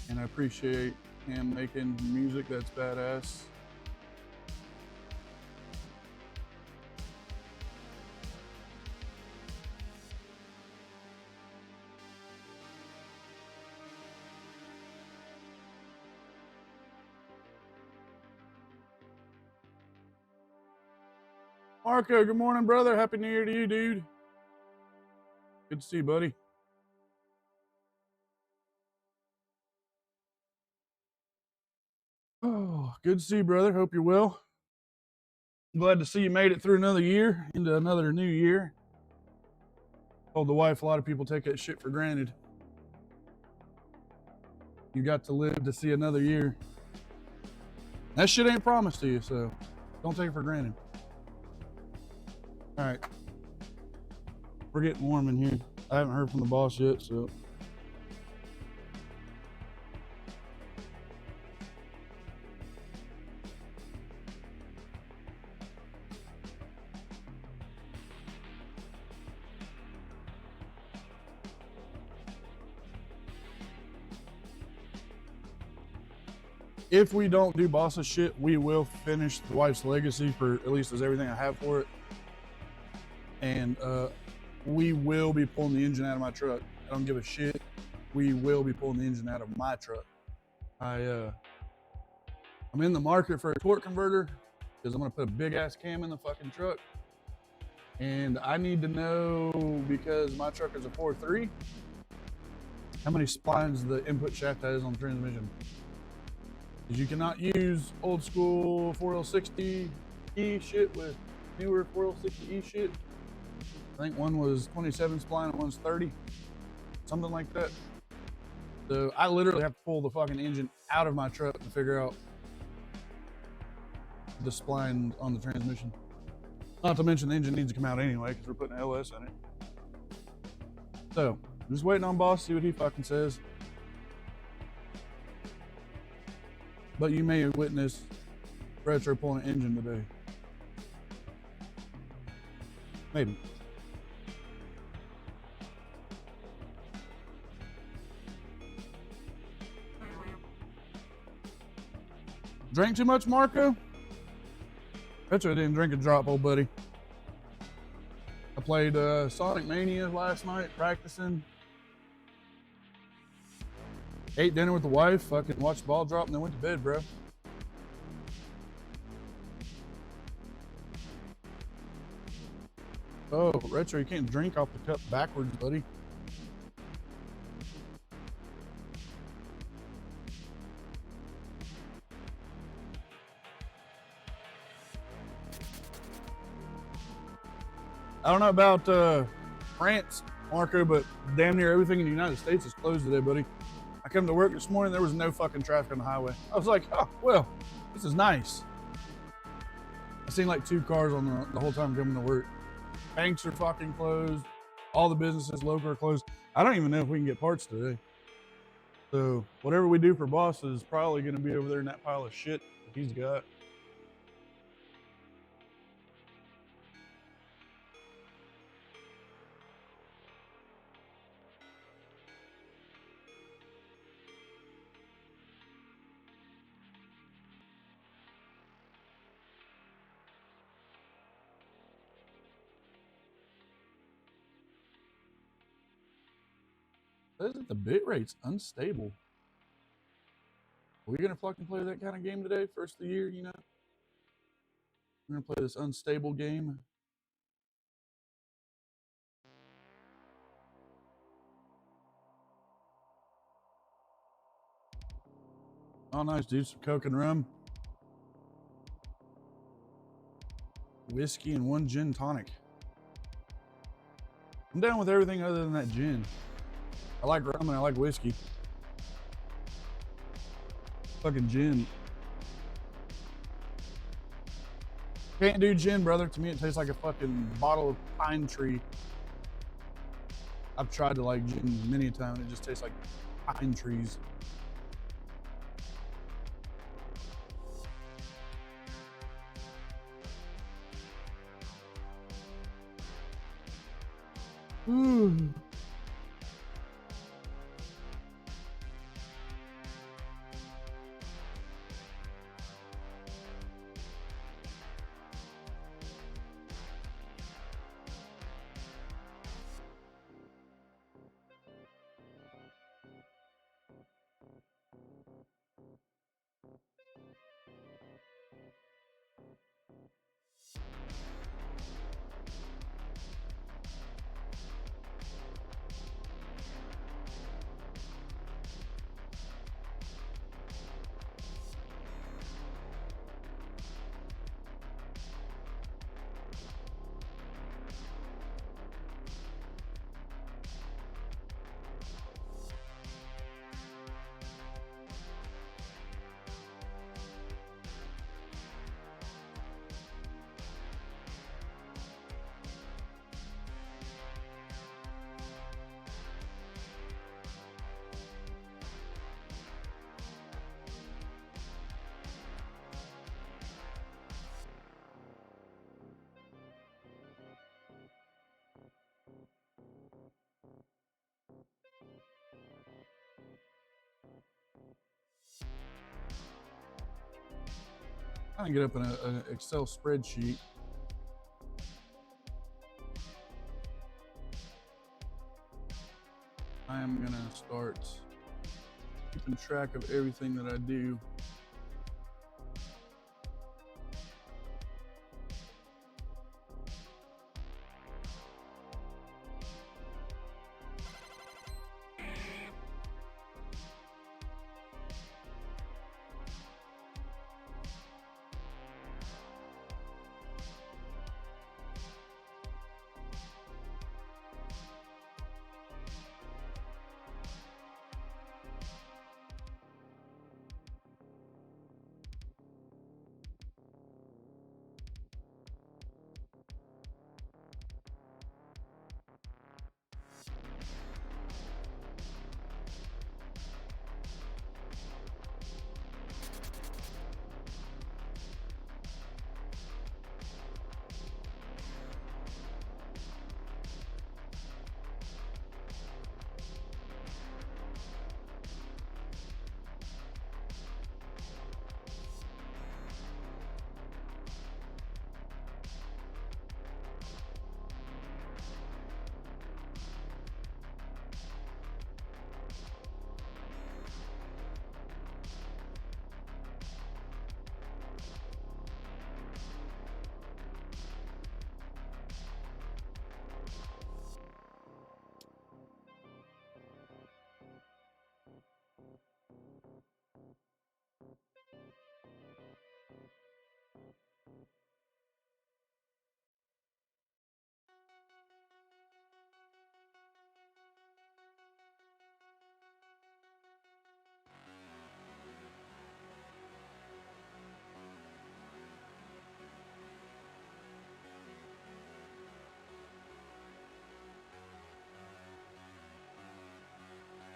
and I appreciate him making music that's badass. Marco, good morning, brother. Happy New Year to you, dude. Good to see you, buddy. Oh, good to see you, brother. Hope you're well. Glad to see you made it through another year into another new year. Told the wife a lot of people take that shit for granted. You got to live to see another year. That shit ain't promised to you, so don't take it for granted. All right. We're getting warm in here. I haven't heard from the boss yet, so. If we don't do boss's shit, we will finish the wife's legacy for at least as everything I have for it. And we will be pulling the engine out of my truck. I don't give a shit. We will be pulling the engine out of my truck. I'm in the market for a torque converter because I'm gonna put a big ass cam in the fucking truck. And I need to know, because my truck is a 4.3, how many splines the input shaft has on the transmission. Because you cannot use old school 4L60E shit with newer 4L60E shit. I think one was 27 spline and one's 30, something like that. So I literally have to pull the fucking engine out of my truck to figure out the spline on the transmission. Not to mention the engine needs to come out anyway because we're putting LS in it. So just waiting on boss, see what he fucking says. But you may witness Retro pulling an engine today. Maybe. Drank too much, Marco? Retro didn't drink a drop, old buddy. I played Sonic Mania last night, practicing. Ate dinner with the wife, fucking watched the ball drop, and then went to bed, bro. Oh, Retro, you can't drink off the cup backwards, buddy. I don't know about France, Marco, but damn near everything in the United States is closed today, buddy. I come to work this morning, there was no fucking traffic on the highway. I was like, oh, well, this is nice. I seen like 2 cars on the whole time coming to work. Banks are fucking closed. All the businesses local are closed. I don't even know if we can get parts today. So whatever we do for boss is probably going to be over there in that pile of shit that he's got. Says that the bit rate's unstable. Are we gonna fucking play that kind of game today? First of the year, you know? We're gonna play this unstable game. Oh, nice, dude. Some Coke and rum. Whiskey and 1 gin tonic. I'm down with everything other than that gin. I like rum and I like whiskey. Fucking gin. Can't do gin, brother. To me, it tastes like a fucking bottle of pine tree. I've tried to like gin many times. It just tastes like pine trees. Ooh. kind of get up in an Excel spreadsheet. I am gonna start keeping track of everything that I do.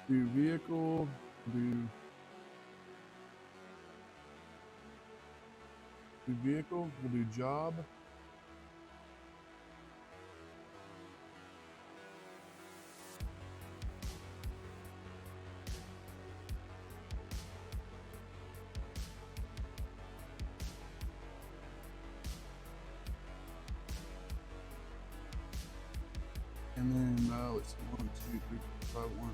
Do vehicle, do vehicle, we'll do job. And then let's see, 1, 2, 3, 4, 5, 1,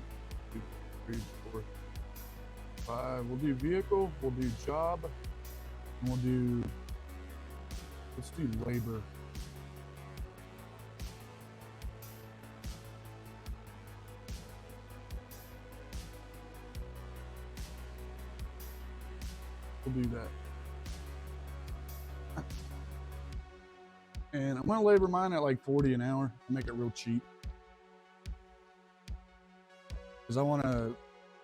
2, 3, 4, 5. We'll do vehicle, we'll do job, and we'll do, let's do labor. We'll do that. And I'm gonna labor mine at like 40 an hour and make it real cheap. Because I wanna,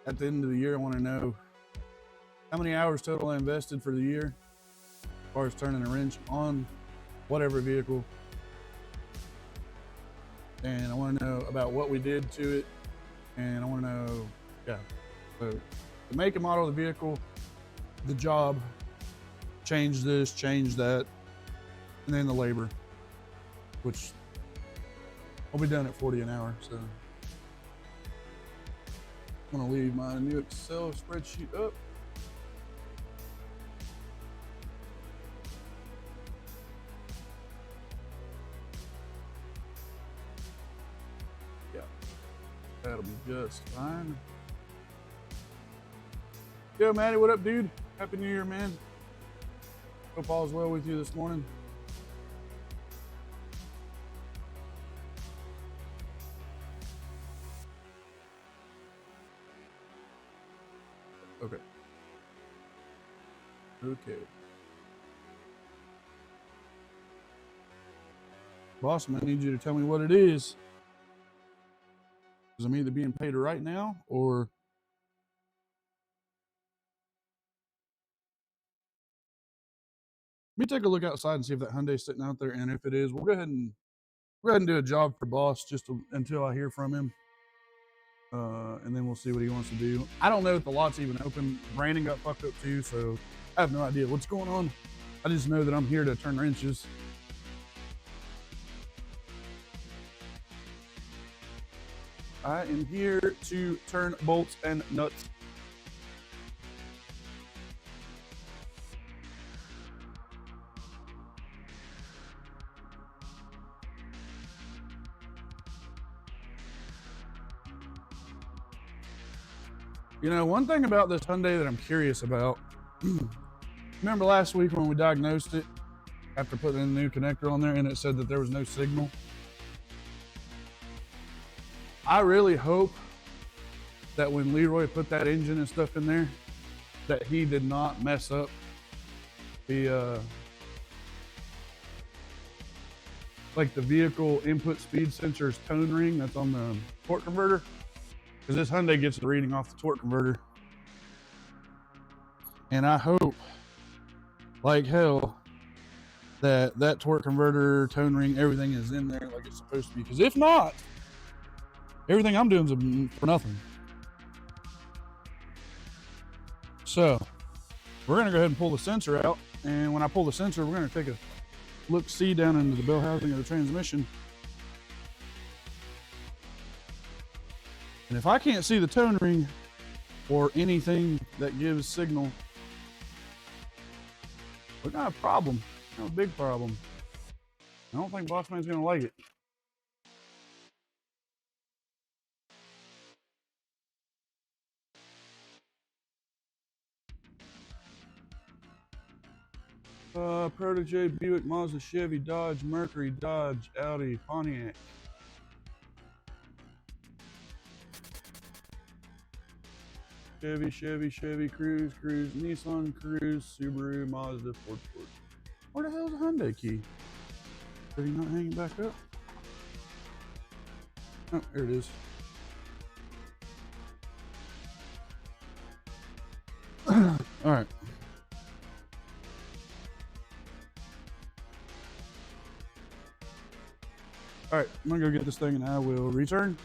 at the end of the year, I wanna know how many hours total I invested for the year as far as turning a wrench on whatever vehicle. And I wanna know about what we did to it. And I wanna know, yeah, so the make and model of the vehicle, the job, change this, change that, and then the labor, which I'll be done at 40 an hour. So I'm gonna leave my new Excel spreadsheet up. Yeah, that'll be just fine. Yo, Maddie, what up, dude? Happy New Year, man. Hope all's well with you this morning. Okay. Okay. Boss, I need you to tell me what it is. Because I'm either being paid right now or let me take a look outside and see if that Hyundai's sitting out there. And if it is, we'll go ahead and do a job for boss just until I hear from him. And then we'll see what he wants to do. I don't know if the lot's even open. Brandon got fucked up too, so I have no idea what's going on. I just know that I'm here to turn wrenches. I am here to turn bolts and nuts. You know, one thing about this Hyundai that I'm curious about, remember last week when we diagnosed it after putting in a new connector on there and it said that there was no signal? I really hope that when Leroy put that engine and stuff in there, that he did not mess up the like the vehicle input speed sensor's tone ring that's on the torque converter, because this Hyundai gets the reading off the torque converter. And I hope like hell that that torque converter, tone ring, everything is in there like it's supposed to be, because if not, everything I'm doing is for nothing. So we're gonna go ahead and pull the sensor out, and when I pull the sensor, we're gonna take a look-see down into the bell housing of the transmission. And if I can't see the tone ring or anything that gives signal, we got a problem. We got a big problem. I don't think Bossman's gonna like it. Protege, Buick, Mazda, Chevy, Dodge, Mercury, Dodge, Audi, Pontiac. Chevy, Cruise, Nissan, Cruise, Subaru, Mazda, Ford. Where the hell is the Hyundai key? Did he not hang it back up? Oh, there it is. All right. All right, I'm gonna go get this thing and I will return.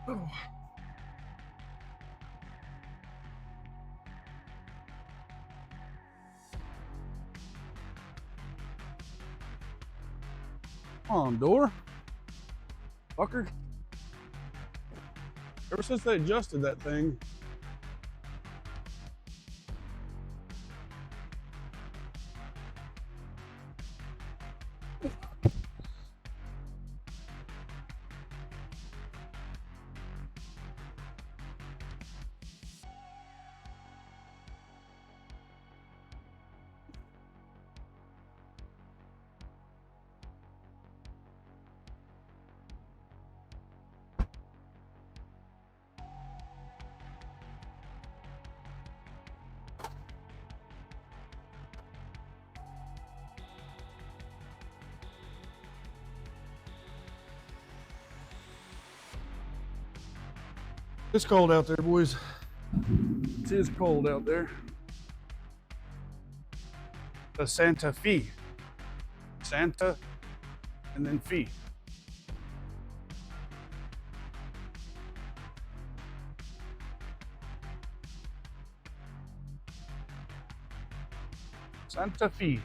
Oh. Come on, door. Fucker. Ever since they adjusted that thing, it's cold out there, boys. It is cold out there. The Santa Fe. Santa and then Fe. Santa Fe.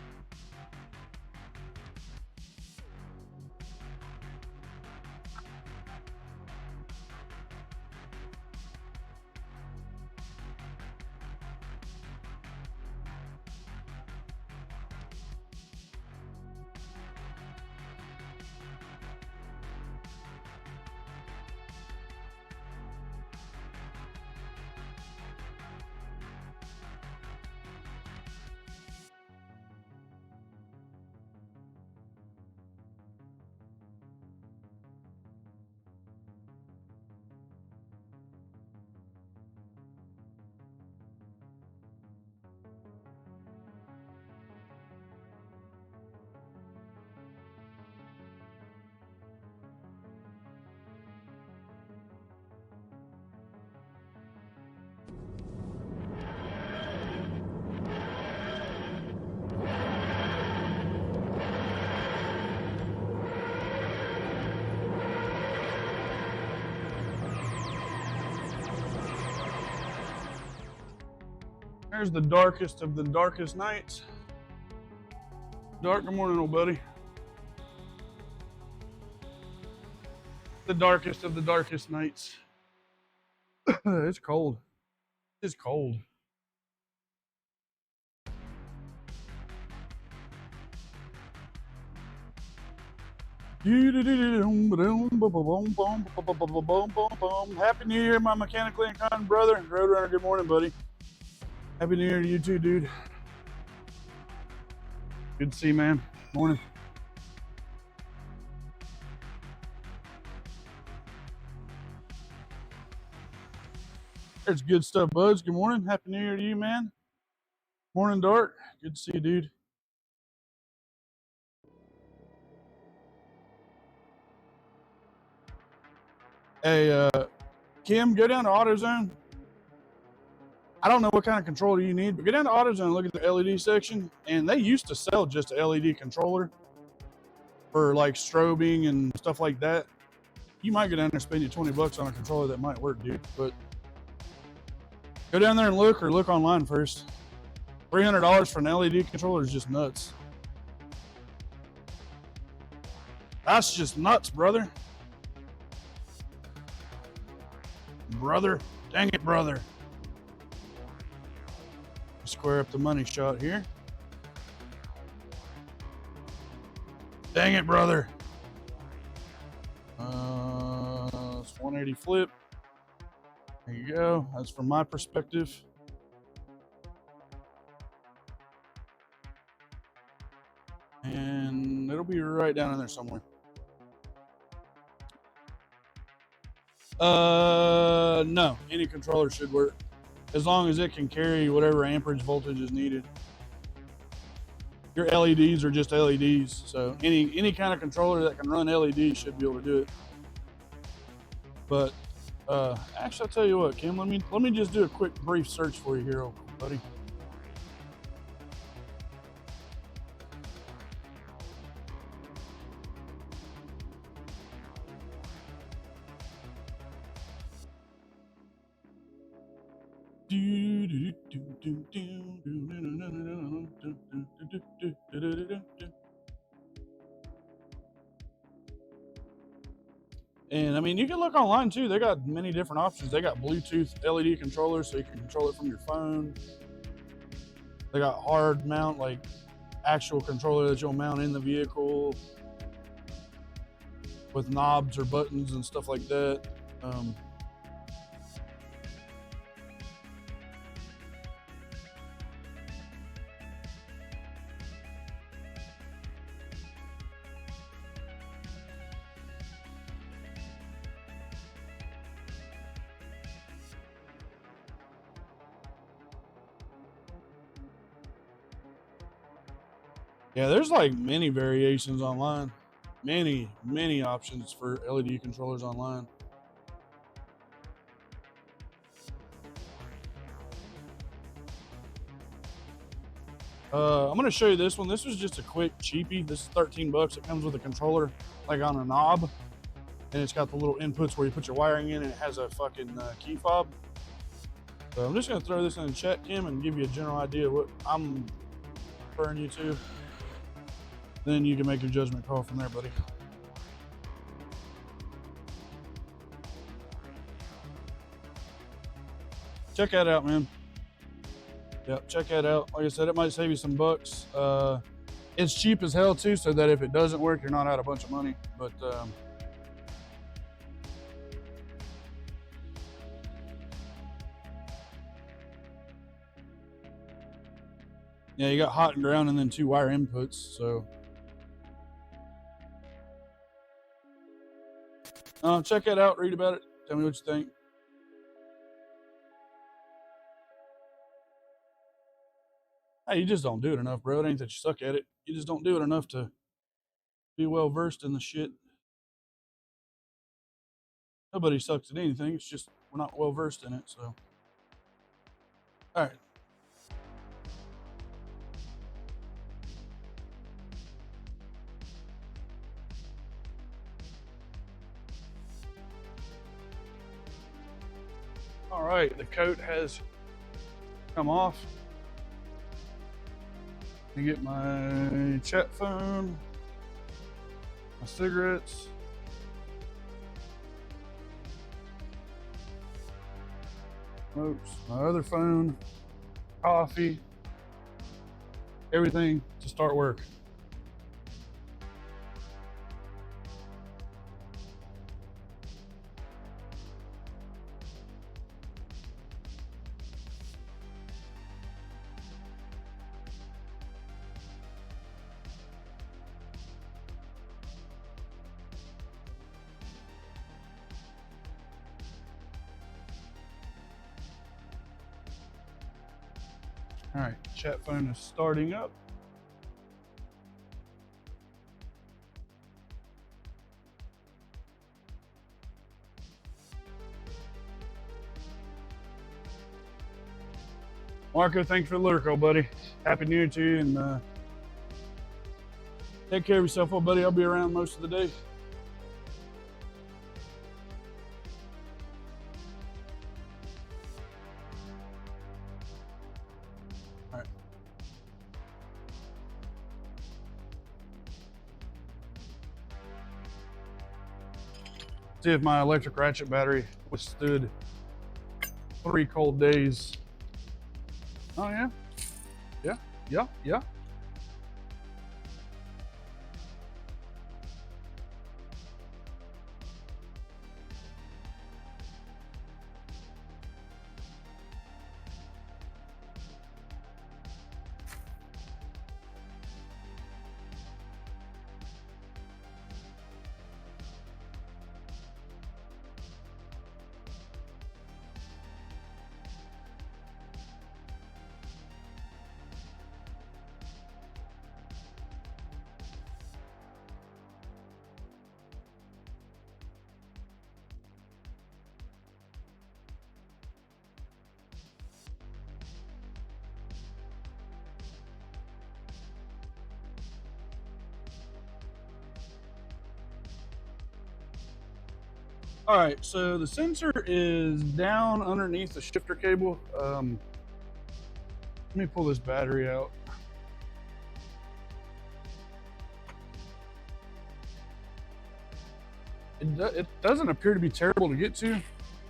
There's the darkest of the darkest nights. Dark, good morning, old buddy. The darkest of the darkest nights. It's cold. It's cold. Happy New Year, my mechanically inclined brother. Roadrunner, good morning, buddy. Happy New Year to you too, dude. Good to see you, man. Morning. There's good stuff, buds. Good morning. Happy New Year to you, man. Morning, Dark. Good to see you, dude. Hey, Kim, go down to AutoZone. I don't know what kind of controller you need, but go down to AutoZone and look at the LED section. And they used to sell just a LED controller for like strobing and stuff like that. You might go down there and spend you $20 on a controller that might work, dude. But go down there and look, or look online first. $300 for an LED controller is just nuts. That's just nuts, brother. Brother. Dang it, brother. Square up the money shot here. Dang it, brother. It's 180 flip. There you go. That's from my perspective. And it'll be right down in there somewhere. No, any controller should work as long as it can carry whatever amperage voltage is needed. Your LEDs are just LEDs, so any kind of controller that can run LEDs should be able to do it. But actually, I'll tell you what, Kim. Let me just do a quick brief search for you here, buddy. And I mean, you can look online too. They got many different options. They got Bluetooth LED controllers, so you can control it from your phone. They got hard mount, like actual controller that you'll mount in the vehicle with knobs or buttons and stuff like that. Yeah, there's like many variations online. Many options for LED controllers online. I'm going to show you this one. This was just a quick cheapie. This is $13. It comes with a controller like on a knob. And it's got the little inputs where you put your wiring in, and it has a fucking key fob. So I'm just going to throw this in the chat, Kim, and give you a general idea of what I'm referring you to. Then you can make your judgment call from there, buddy. Check that out, man. Yep, check that out. Like I said, it might save you some bucks. It's cheap as hell too, so that if it doesn't work, you're not out a bunch of money. But yeah, you got hot and ground and then 2 wire inputs, so check that out, read about it, tell me what you think. Hey, you just don't do it enough, bro. It ain't that you suck at it. You just don't do it enough to be well versed in the shit. Nobody sucks at anything. It's just we're not well versed in it, so. All right. All right, the coat has come off. I get my chat phone, my cigarettes. Smokes, my other phone, coffee, everything to start work. All right, chat phone is starting up. Marco, thanks for the lurk, buddy. Happy New Year to you, and take care of yourself, old buddy. I'll be around most of the day. All right. See if my electric ratchet battery withstood 3 cold days. Oh yeah, yeah. All right, so the sensor is down underneath the shifter cable. Let me pull this battery out. It doesn't appear to be terrible to get to,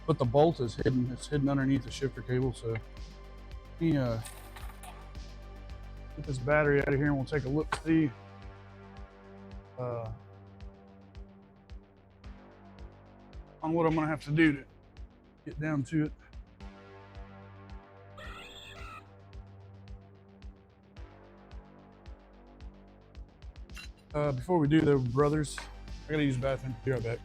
but the bolt is hidden. It's hidden underneath the shifter cable. So let me get this battery out of here and we'll take a look see. On what I'm gonna have to do to get down to it. Before we do though, brothers, I gotta use the bathroom. Be right back.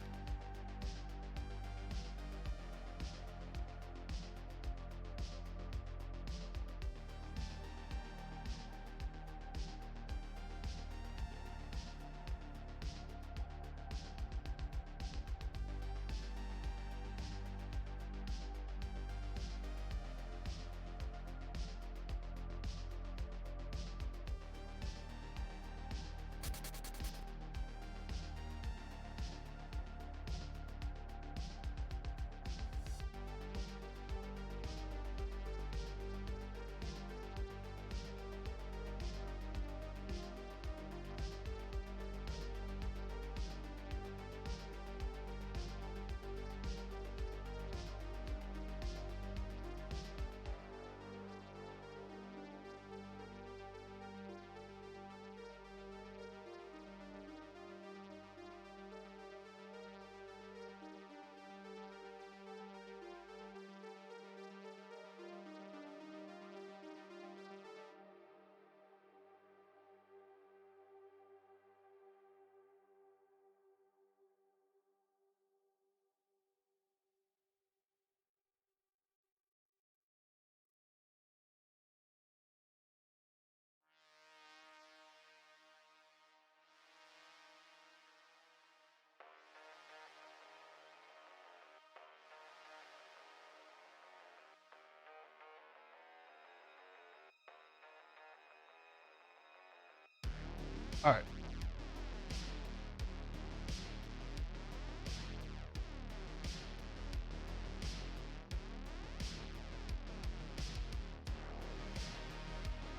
All right.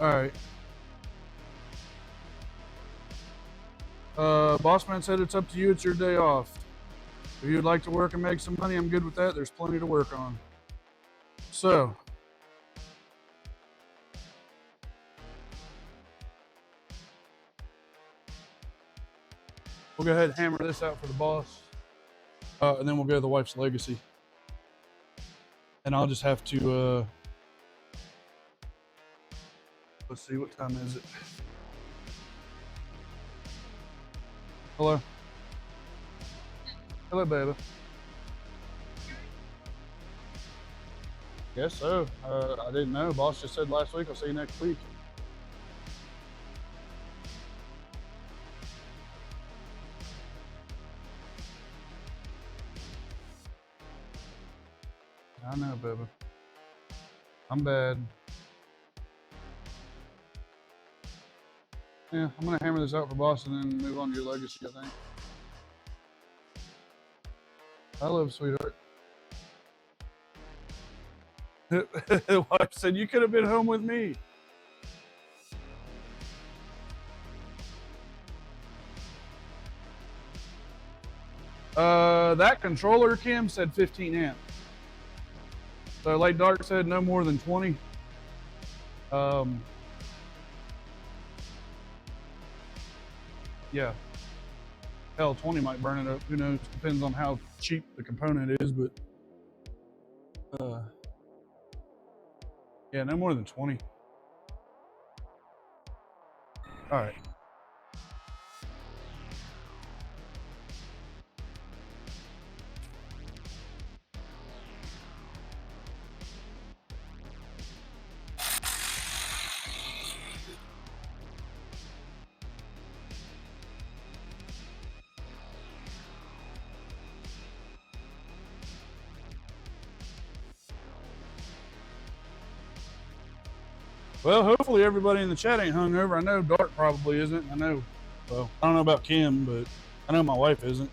All right. Boss man said it's up to you. It's your day off. If you'd like to work and make some money, I'm good with that. There's plenty to work on. So, we'll go ahead and hammer this out for the boss. And then we'll go to the wife's legacy. And I'll just have to, let's see, what time is it? Hello? Hello, baby. Guess so. I didn't know. Boss just said last week, I'll see you next week. I know, baby. I'm bad. Yeah, I'm gonna hammer this out for boss and then move on to your legacy, I think. I love sweetheart. The wife said, you could have been home with me. That controller, Kim, said 15 amp. So Late Dark said no more than 20. Yeah. Hell, 20 might burn it up. Who knows? Depends on how cheap the component is, but yeah, no more than 20. All right. Well, hopefully everybody in the chat ain't hungover. I know Dark probably isn't. I know. Well, I don't know about Kim, but I know my wife isn't,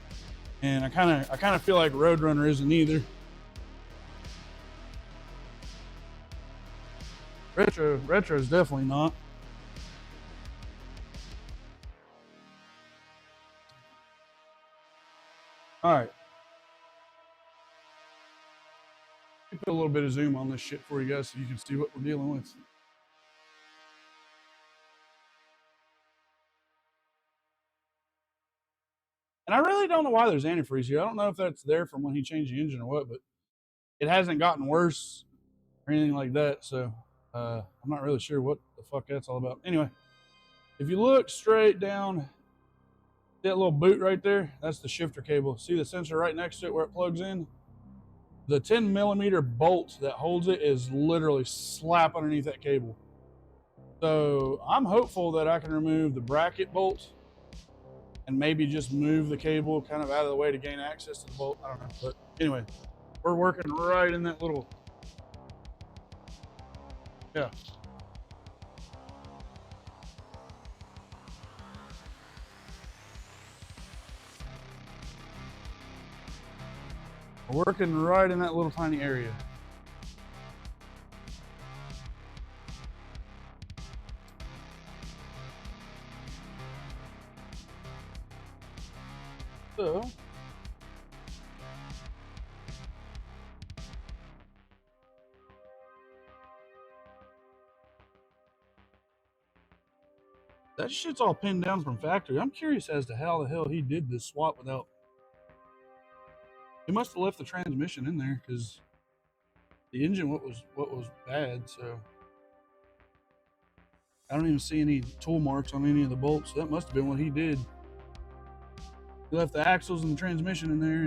and I kind of feel like Roadrunner isn't either. Retro is definitely not. All right. Put a little bit of zoom on this shit for you guys so you can see what we're dealing with. And I really don't know why there's antifreeze here. I don't know if that's there from when he changed the engine or what, but it hasn't gotten worse or anything like that. So I'm not really sure what the fuck that's all about. Anyway, if you look straight down, that little boot right there, that's the shifter cable. See the sensor right next to it where it plugs in? The 10 millimeter bolt that holds it is literally slap underneath that cable. So I'm hopeful that I can remove the bracket bolt and maybe just move the cable kind of out of the way to gain access to the bolt. I don't know. But anyway, we're working right in that little, yeah. We're working right in that little tiny area. So that shit's all pinned down from factory. I'm curious as to how the hell he did this swap without. He must have left the transmission in there because the engine what was bad. So I don't even see any tool marks on any of the bolts. That must have been what he did. He left the axles and the transmission in there,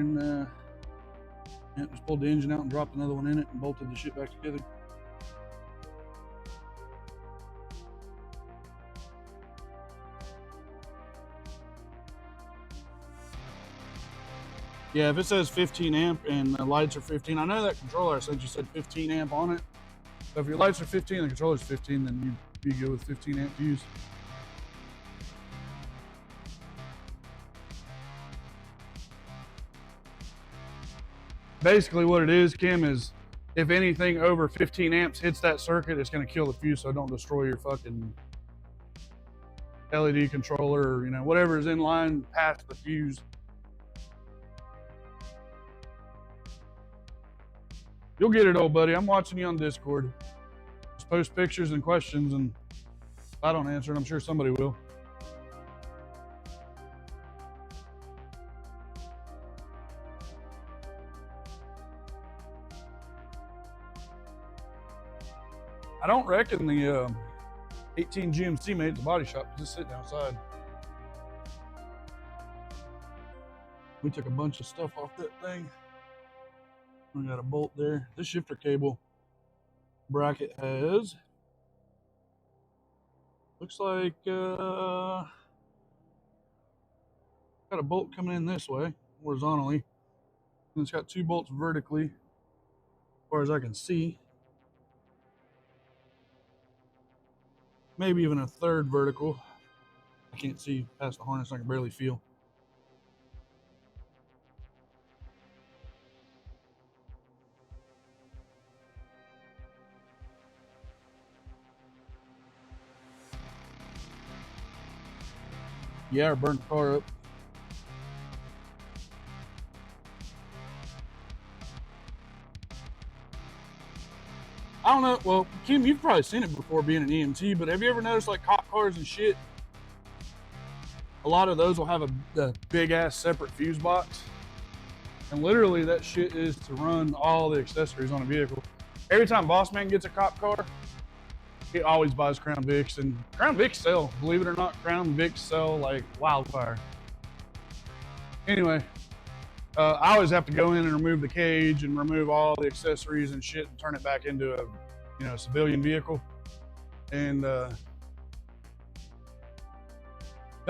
and just pulled the engine out and dropped another one in it and bolted the shit back together. Yeah, if it says 15 amp and the lights are 15, I know that controller I sent you said 15 amp on it. So if your lights are 15 and the controller's 15, then you go with 15 amp fuse. Basically what it is, Kim, is if anything over 15 amps hits that circuit, it's going to kill the fuse, so don't destroy your fucking... LED controller, or, you know, whatever is in line past the fuse. You'll get it, old buddy. I'm watching you on Discord. Just post pictures and questions, and if I don't answer it, I'm sure somebody will. I don't reckon the 18 GMC made at the body shop, just sitting outside. We took a bunch of stuff off that thing. We got a bolt there. This shifter cable bracket has, looks like got a bolt coming in this way horizontally, and it's got 2 bolts vertically as far as I can see, maybe even a 3rd vertical. I can't see past the harness. I can barely feel. Yeah, I burned the car up. I don't know. Well, Kim, you've probably seen it before being an EMT, but have you ever noticed like cop cars and shit? A lot of those will have a big ass separate fuse box. And literally that shit is to run all the accessories on a vehicle. Every time Boss Man gets a cop car, he always buys Crown Vics, and Crown Vics sell. Believe it or not, Crown Vics sell like wildfire. Anyway, I always have to go in and remove the cage and remove all the accessories and shit and turn it back into a, you know, civilian vehicle. And not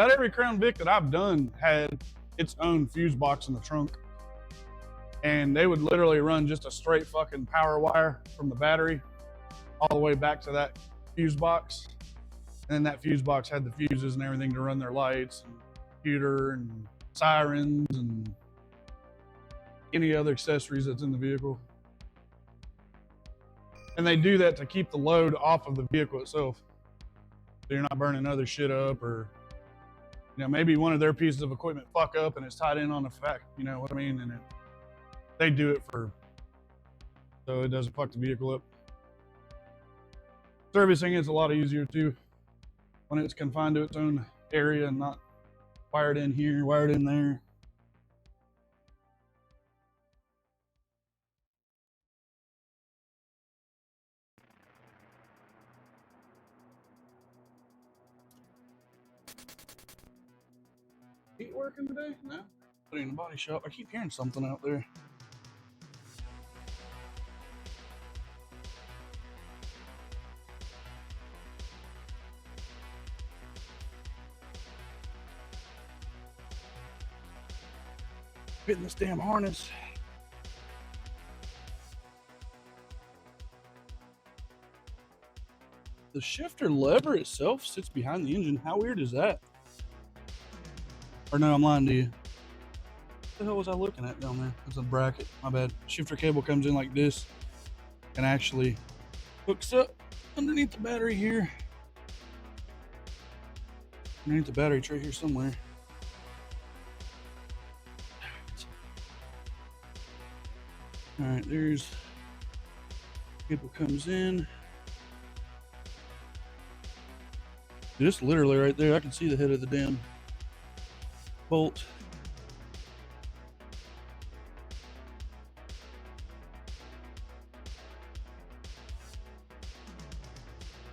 every Crown Vic that I've done had its own fuse box in the trunk. And they would literally run just a straight fucking power wire from the battery all the way back to that fuse box. And then that fuse box had the fuses and everything to run their lights and computer and sirens and any other accessories that's in the vehicle. And they do that to keep the load off of the vehicle itself. So you're not burning other shit up, or, you know, maybe one of their pieces of equipment fuck up and it's tied in on the fact, you know what I mean? And they do it so it doesn't fuck the vehicle up. Servicing is a lot easier too when it's confined to its own area and not wired in here, wired in there. Heat working today? No. Putting in the body shop. I keep hearing something out there. Hitting this damn harness. The shifter lever itself sits behind the engine. How weird is that? Or no, I'm lying to you. What the hell was I looking at down there? It's a bracket. My bad. Shifter cable comes in like this and actually hooks up underneath the battery here. Underneath the battery tray here somewhere. All right, there's cable comes in. Just literally right there, I can see the head of the damn bolt.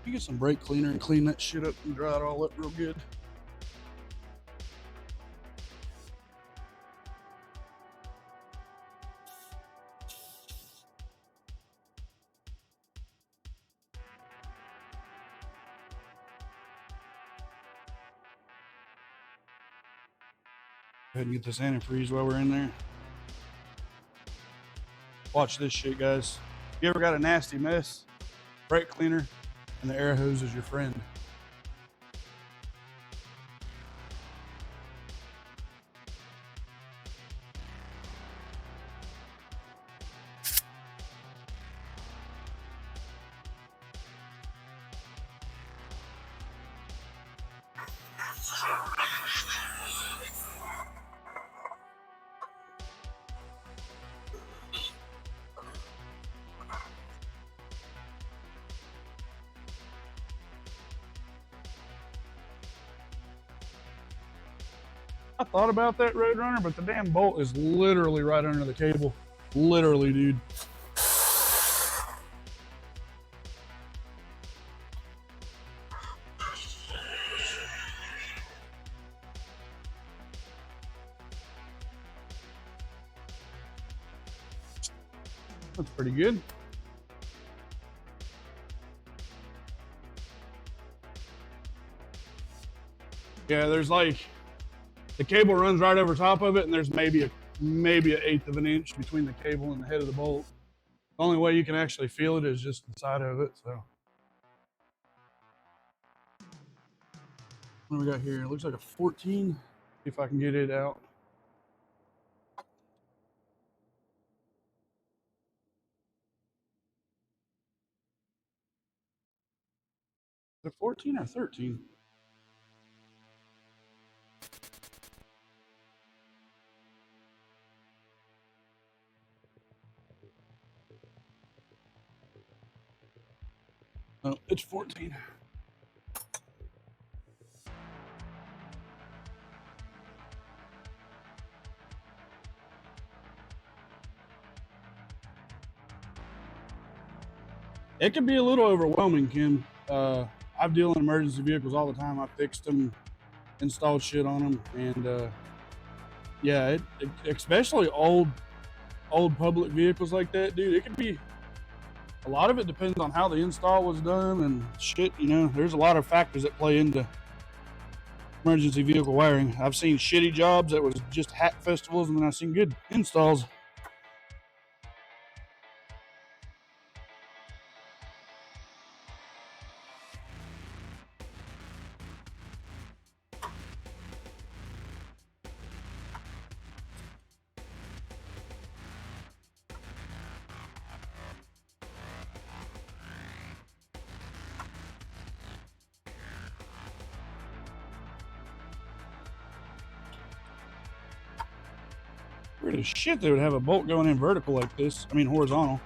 You get some brake cleaner and clean that shit up and dry it all up real good. Go ahead and get this antifreeze while we're in there. Watch this shit, guys. You ever got a nasty mess? Brake cleaner and the air hose is your friend. I thought about that, Roadrunner, but the damn bolt is literally right under the cable. Literally, dude. That's pretty good. Yeah, there's like, the cable runs right over top of it, and there's maybe an 1/8 of an inch between the cable and the head of the bolt. The only way you can actually feel it is just the side of it. So, what do we got here? It looks like a 14. See if I can get it out. Is it 14 or 13? No, it's 14. It can be a little overwhelming, Kim. I deal in emergency vehicles all the time. I fixed them, installed shit on them, and yeah, especially old public vehicles like that, dude. It could be, a lot of it depends on how the install was done and shit. You know, there's a lot of factors that play into emergency vehicle wiring. I've seen shitty jobs that was just hack festivals, and then I've seen good installs. Weird as shit they would have a bolt going in vertical like this. I mean horizontal.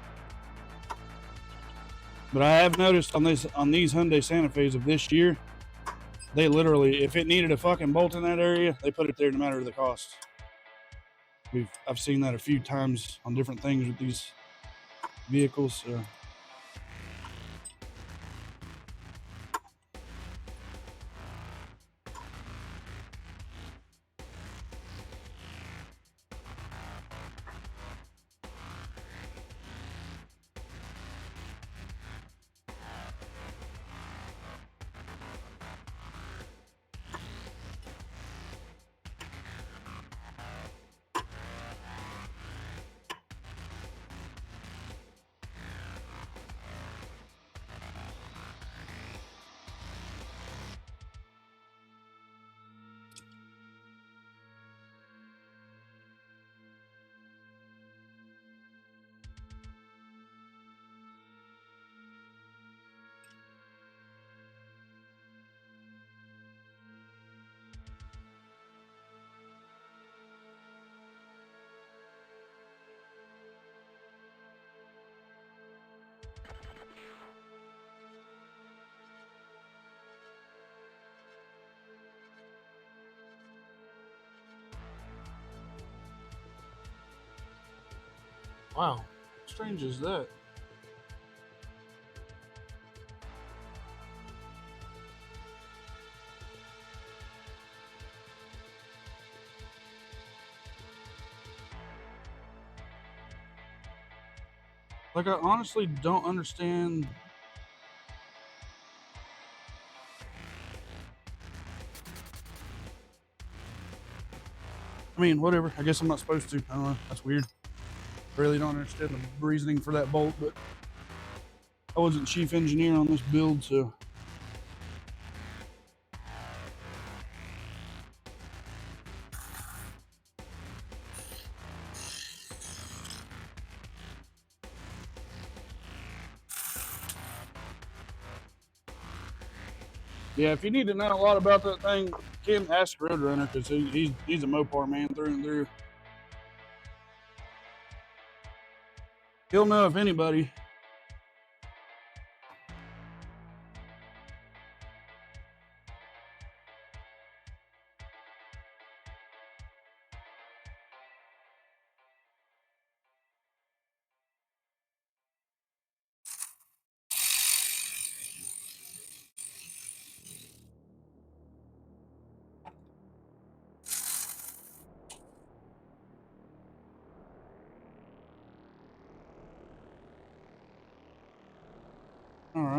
But I have noticed on these Hyundai Santa Fe's of this year, they literally, if it needed a fucking bolt in that area, they put it there no matter the cost. I've seen that a few times on different things with these vehicles. So. Wow, how strange is that? Like, I honestly don't understand. I mean, whatever. I guess I'm not supposed to. I don't know. That's weird. I really don't understand the reasoning for that bolt, but I wasn't chief engineer on this build, so. Yeah, if you need to know a lot about that thing, Kim, ask Roadrunner, because he's a Mopar man through and through. He'll know if anybody.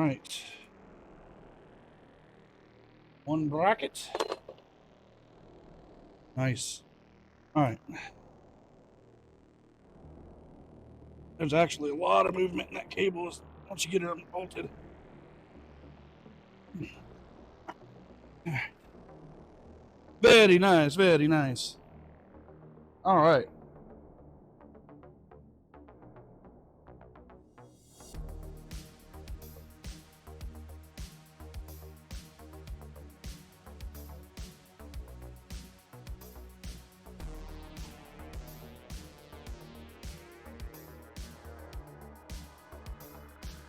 right. One bracket. Nice. All right. There's actually a lot of movement in that cable once you get it unbolted. Very nice, very nice. All right.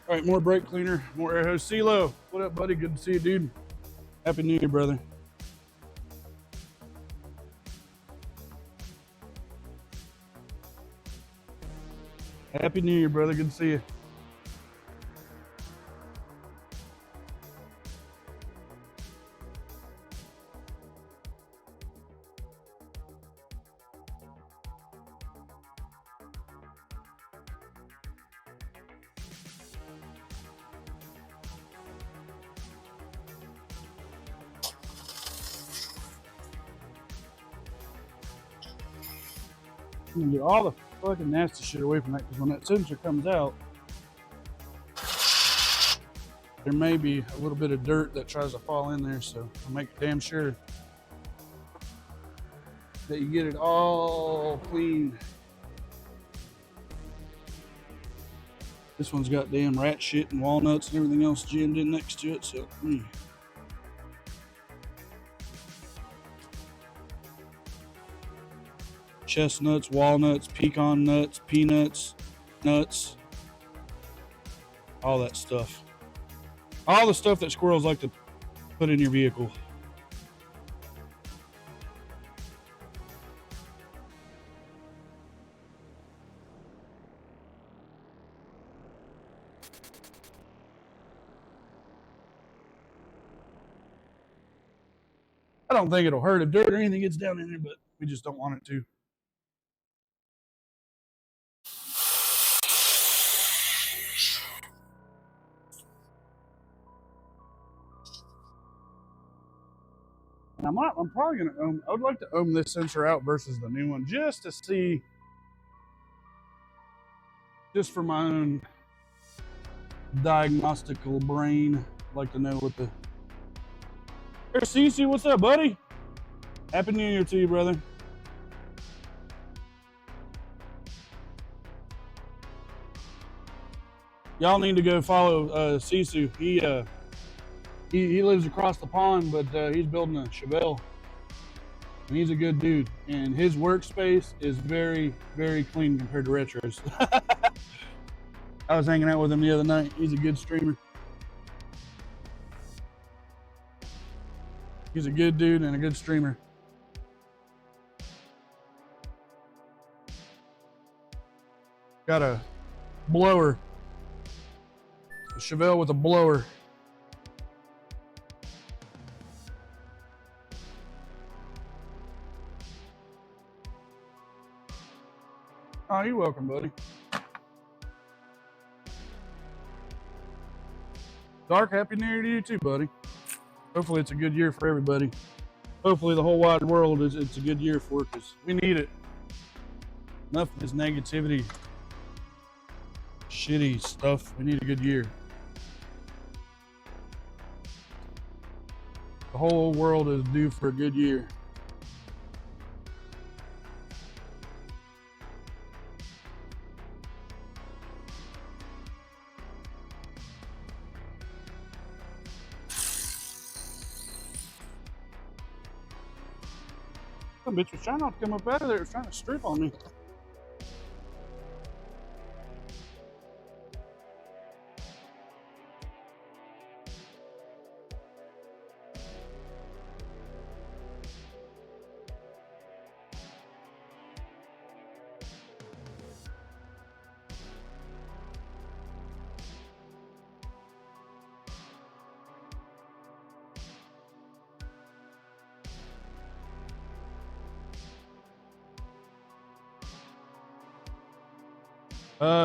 All right, more brake cleaner, more air hose. CeeLo, what up, buddy? Good to see you, dude. Happy New Year, brother. Happy New Year, brother. Good to see you. I'm gonna get all the fucking nasty shit away from that, because when that sensor comes out, there may be a little bit of dirt that tries to fall in there, so I'll make damn sure that you get it all clean. This one's got damn rat shit and walnuts and everything else jammed in next to it, so chestnuts, walnuts, pecan nuts, peanuts, nuts, all that stuff. All the stuff that squirrels like to put in your vehicle. I don't think it'll hurt if dirt or anything gets down in there, but we just don't want it to. I'm probably going to ohm. I would like to ohm this sensor out versus the new one, just to see, just for my own diagnostical brain. I'd like to know what the. Hey, Cece, what's up, buddy? Happy New Year to you, brother. Y'all need to go follow Sisu. He lives across the pond, but he's building a Chevelle. And he's a good dude. And his workspace is very, very clean compared to Retro's. I was hanging out with him the other night. He's a good streamer. He's a good dude and a good streamer. Got a blower. A Chevelle with a blower. Oh, you're welcome, buddy. Dark, Happy New Year to you too, buddy. Hopefully it's a good year for everybody. Hopefully the whole wide world it's a good year for it, because we need it. Enough of this negativity, shitty stuff. We need a good year. The whole world is due for a good year. Some bitch was trying not to come up out of there. It was trying to strip on me.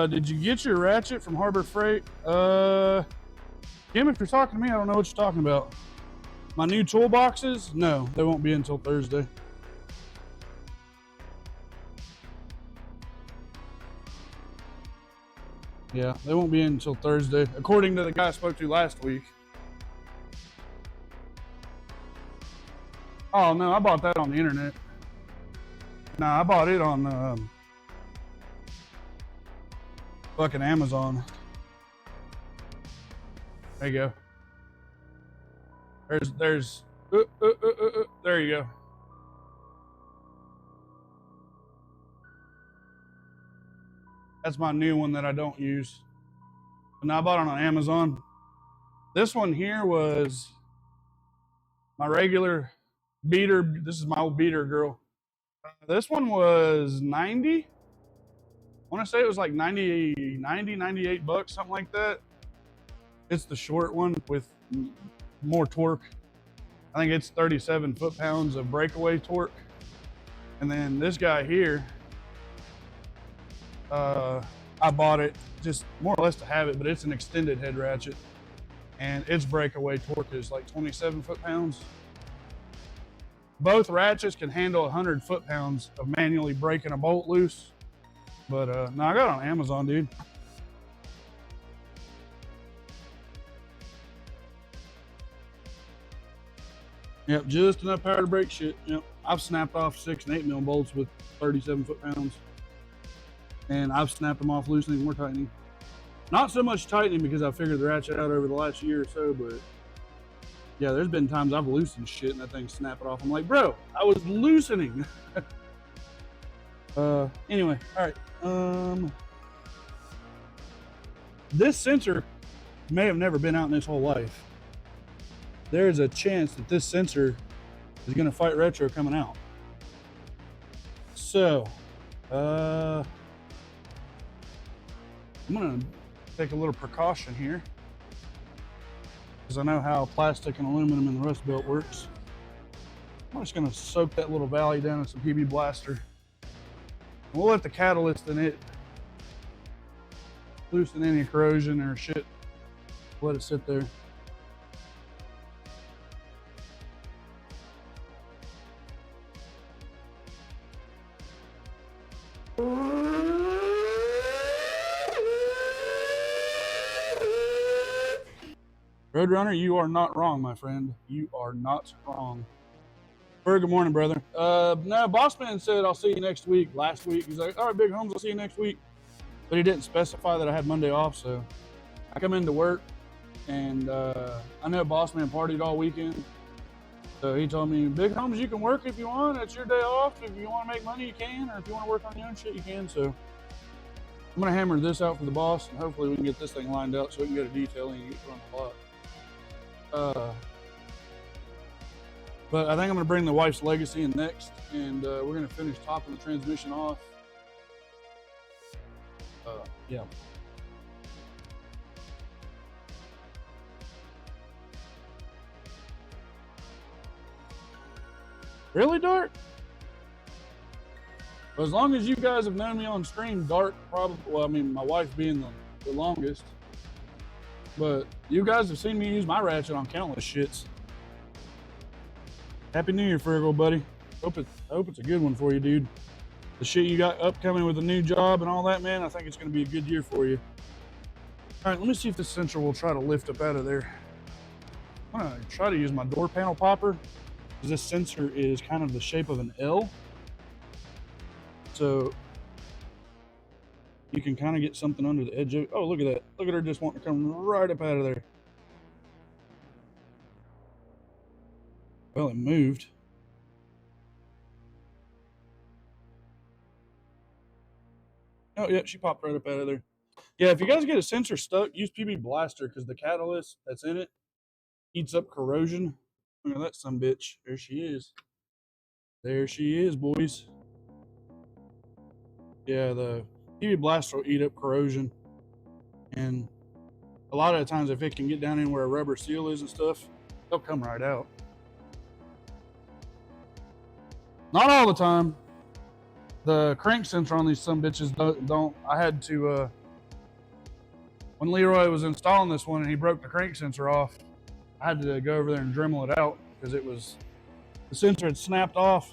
Did you get your ratchet from Harbor Freight? Jim, if you're talking to me, I don't know what you're talking about. My new toolboxes? No, they won't be until Thursday. Yeah, they won't be in until Thursday, according to the guy I spoke to last week. Oh, no, I bought that on the internet. Nah, I bought it on fucking Amazon. There you go. There you go. That's my new one that I don't use. And I bought it on Amazon. This one here was my regular beater. This is my old beater girl. This one was 90. I want to say it was like 90, 98 bucks, something like that. It's the short one with more torque. I think it's 37 foot-pounds of breakaway torque. And then this guy here, I bought it just more or less to have it, but it's an extended head ratchet. And its breakaway torque is like 27 foot-pounds. Both ratchets can handle 100 foot-pounds of manually breaking a bolt loose. But no, I got it on Amazon, dude. Yep, just enough power to break shit. Yep, I've snapped off 6 and 8 mil bolts with 37 foot-pounds. And I've snapped them off loosening or tightening. Not so much tightening because I figured the ratchet out over the last year or so, but yeah, there's been times I've loosened shit and that thing snap it off. I'm like, bro, I was loosening. Anyway, all right. This sensor may have never been out in its whole life. There's a chance that this sensor is going to fight retro coming out. So, I'm going to take a little precaution here because I know how plastic and aluminum in the rust belt works. I'm just going to soak that little valley down in some PB Blaster. And we'll let the catalyst in it loosen any corrosion or shit. Let it sit there. Roadrunner, you are not wrong, my friend. You are not wrong. Good morning, brother. No, Bossman said I'll see you next week. Last week, he's like, all right, Big Holmes, I'll see you next week. But he didn't specify that I had Monday off, so I come into work, and I know Bossman partied all weekend. So he told me, Big Holmes, you can work if you want. It's your day off. If you want to make money, you can. Or if you want to work on your own shit, you can. So I'm going to hammer this out for the boss, and hopefully we can get this thing lined out so we can go to detailing and get put on the lot. But I think I'm going to bring the wife's legacy in next, and we're going to finish topping the transmission off. Yeah. Really, Dart? Well, as long as you guys have known me on stream, Dart probably, well, I mean, my wife being the longest, but you guys have seen me use my ratchet on countless shits. Happy New Year, Fergal, buddy. I hope it's a good one for you, dude. The shit you got upcoming with a new job and all that, man, I think it's going to be a good year for you. All right, let me see if this sensor will try to lift up out of there. I'm going to try to use my door panel popper, because this sensor is kind of the shape of an L. So you can kind of get something under the edge of it. Oh, look at that. Look at her just wanting to come right up out of there. Well, it moved. Oh, yeah, she popped right up out of there. Yeah, if you guys get a sensor stuck, use PB Blaster because the catalyst that's in it heats up corrosion. Look at that sumbitch. There she is. There she is, boys. Yeah, the PB Blaster will eat up corrosion. And a lot of the times, if it can get down in where a rubber seal is and stuff, they'll come right out. Not all the time. The crank sensor on these sumbitches don't. I had to when Leroy was installing this one and he broke the crank sensor off, I had to go over there and Dremel it out because the sensor had snapped off.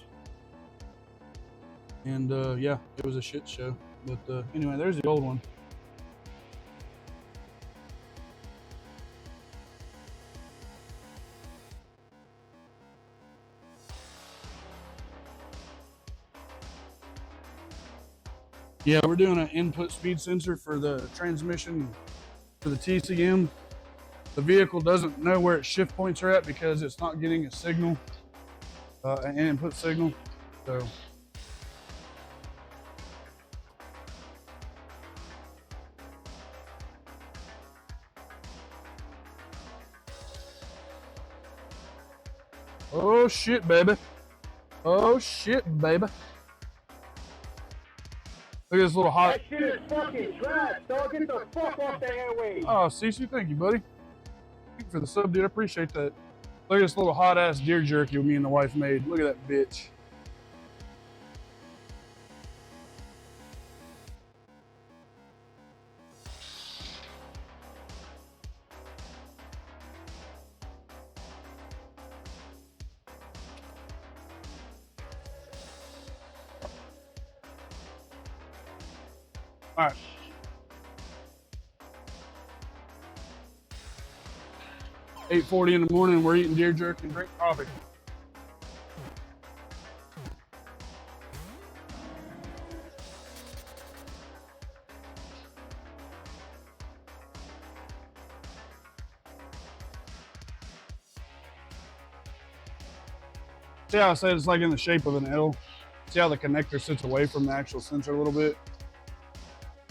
And yeah, it was a shit show. But anyway, there's the old one. Yeah, we're doing an input speed sensor for the transmission for the TCM. The vehicle doesn't know where its shift points are at because it's not getting a signal, an input signal. So oh shit, baby. Oh shit, baby. Look at this little hot. That shit is fucking trash, dog. Get the fuck off the airways. Oh, Cece, thank you, buddy. Thank you for the sub, dude. I appreciate that. Look at this little hot ass deer jerky me and the wife made. Look at that bitch. All right. $8:40 in the morning, we're eating deer jerky and drinking coffee. See how I said it's like in the shape of an L? See how the connector sits away from the actual sensor a little bit?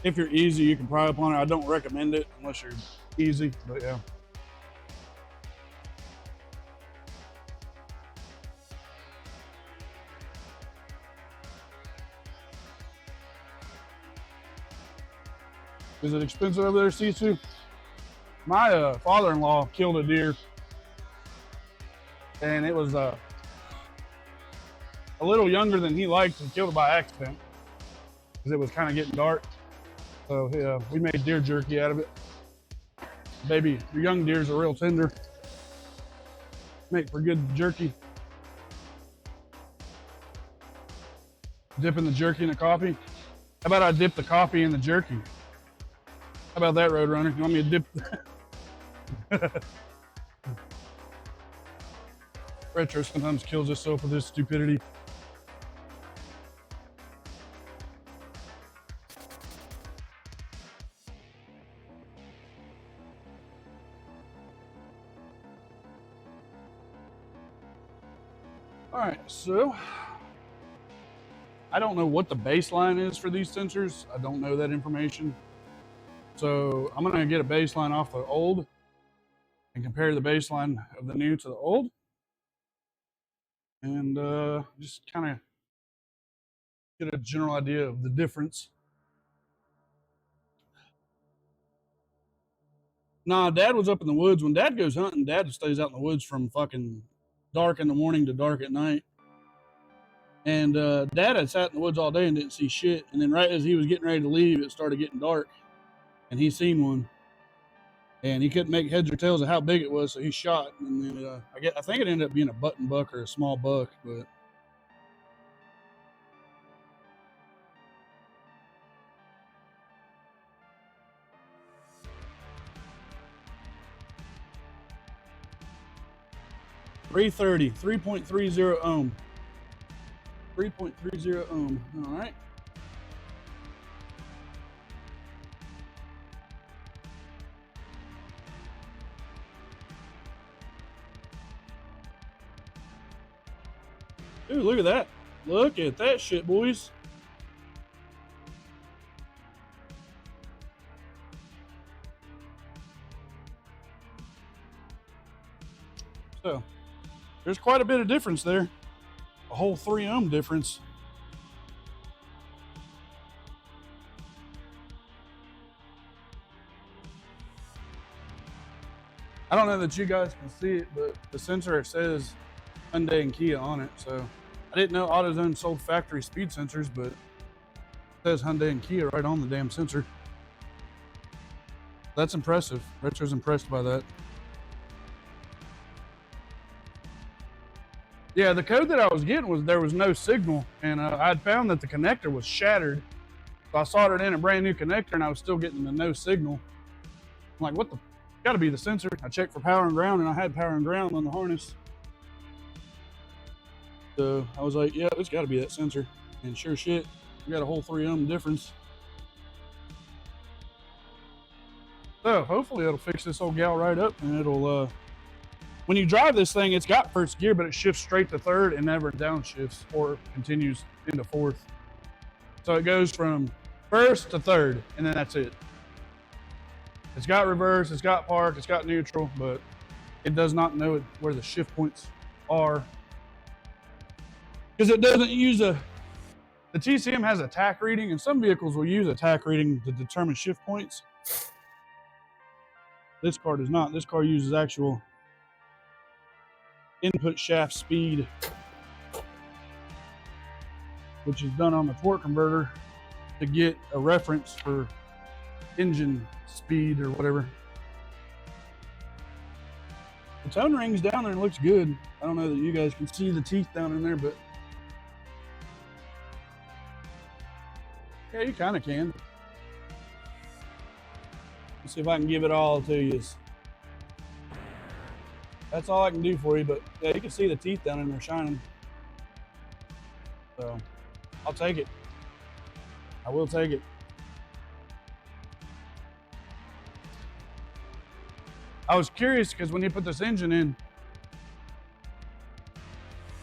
If you're easy, you can pry up on it. I don't recommend it unless you're easy, but yeah. Is it expensive over there, Sisu? My father-in-law killed a deer, and it was a little younger than he liked, and killed it by accident because it was kind of getting dark. So yeah, we made deer jerky out of it. Baby, your young deers are real tender. Make for good jerky. Dipping the jerky in the coffee. How about I dip the coffee in the jerky? How about that, Roadrunner? You want me to dip? Retro sometimes kills itself with this stupidity. All right, so I don't know what the baseline is for these sensors. I don't know that information. So I'm gonna get a baseline off the old and compare the baseline of the new to the old. And just kind of get a general idea of the difference. Nah, Dad was up in the woods. When Dad goes hunting, Dad stays out in the woods from fucking dark in the morning to dark at night. And Dad had sat in the woods all day and didn't see shit. And then right as he was getting ready to leave, it started getting dark. And he seen one. And he couldn't make heads or tails of how big it was, so he shot. And then I think it ended up being a button buck or a small buck, but .30 3.30 ohm. 3.30 ohm. All right. Dude, look at that. Look at that shit, boys. So, there's quite a bit of difference there. A whole 3 ohm difference. I don't know that you guys can see it, but the sensor says Hyundai and Kia on it. So I didn't know AutoZone sold factory speed sensors, but it says Hyundai and Kia right on the damn sensor. That's impressive. Retro's impressed by that. Yeah, the code that I was getting was there was no signal, and I'd found that the connector was shattered. So I soldered in a brand new connector, and I was still getting the no signal. I'm like, what the? Got to be the sensor. I checked for power and ground, and I had power and ground on the harness. So I was like, yeah, it's got to be that sensor. And sure shit, we got a whole 3 ohm difference. So hopefully it'll fix this old gal right up, and it'll, when you drive this thing, it's got first gear, but it shifts straight to third and never downshifts or continues into fourth. So it goes from first to third, and then that's it. It's got reverse, it's got park, it's got neutral, but it does not know where the shift points are. Because it doesn't use the TCM has a tach reading, and some vehicles will use a tach reading to determine shift points. This car does not. This car uses actual input shaft speed, which is done on the torque converter to get a reference for engine speed or whatever. The tone ring's down there and looks good. I don't know that you guys can see the teeth down in there, but yeah, you kind of can. Let's see if I can give it all to you. That's all I can do for you, but yeah, you can see the teeth down in there shining. So I'll take it. I will take it. I was curious because when you put this engine in,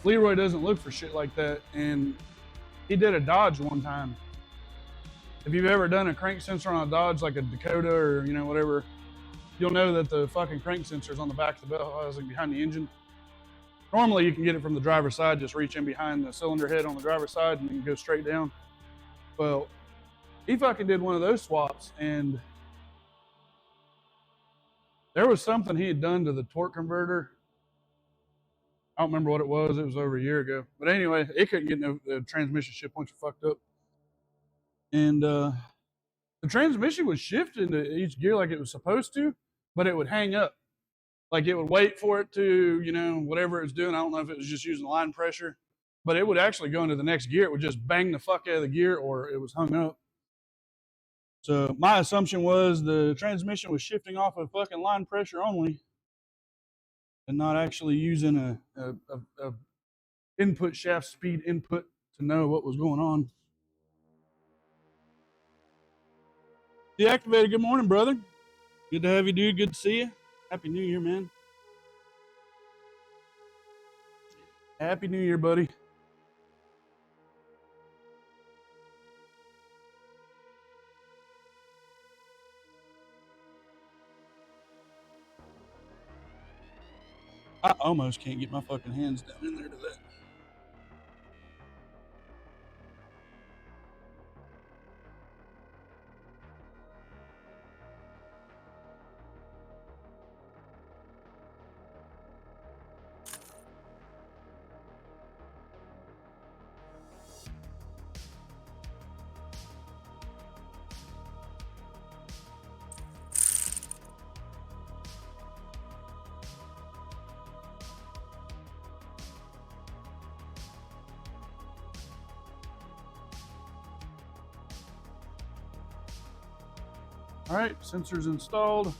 Leroy doesn't look for shit like that, and he did a Dodge one time. If you've ever done a crank sensor on a Dodge, like a Dakota or, you know, whatever, you'll know that the fucking crank sensor is on the back of the belt housing behind the engine. Normally you can get it from the driver's side, just reach in behind the cylinder head on the driver's side and you can go straight down. Well, he fucking did one of those swaps, and there was something he had done to the torque converter. I don't remember what it was. It was over a year ago. But anyway, it couldn't get no transmission shift points were fucked up. And the transmission was shifted into each gear like it was supposed to, but it would hang up. Like it would wait for it to, you know, whatever it's doing. I don't know if it was just using line pressure, but it would actually go into the next gear. It would just bang the fuck out of the gear, or it was hung up. So my assumption was the transmission was shifting off of fucking line pressure only and not actually using a input shaft speed input to know what was going on. Deactivated, good morning, brother. Good to have you, dude. Good to see you. Happy New Year, man. Happy New Year, buddy. I almost can't get my fucking hands down in there to that. All right, sensors installed.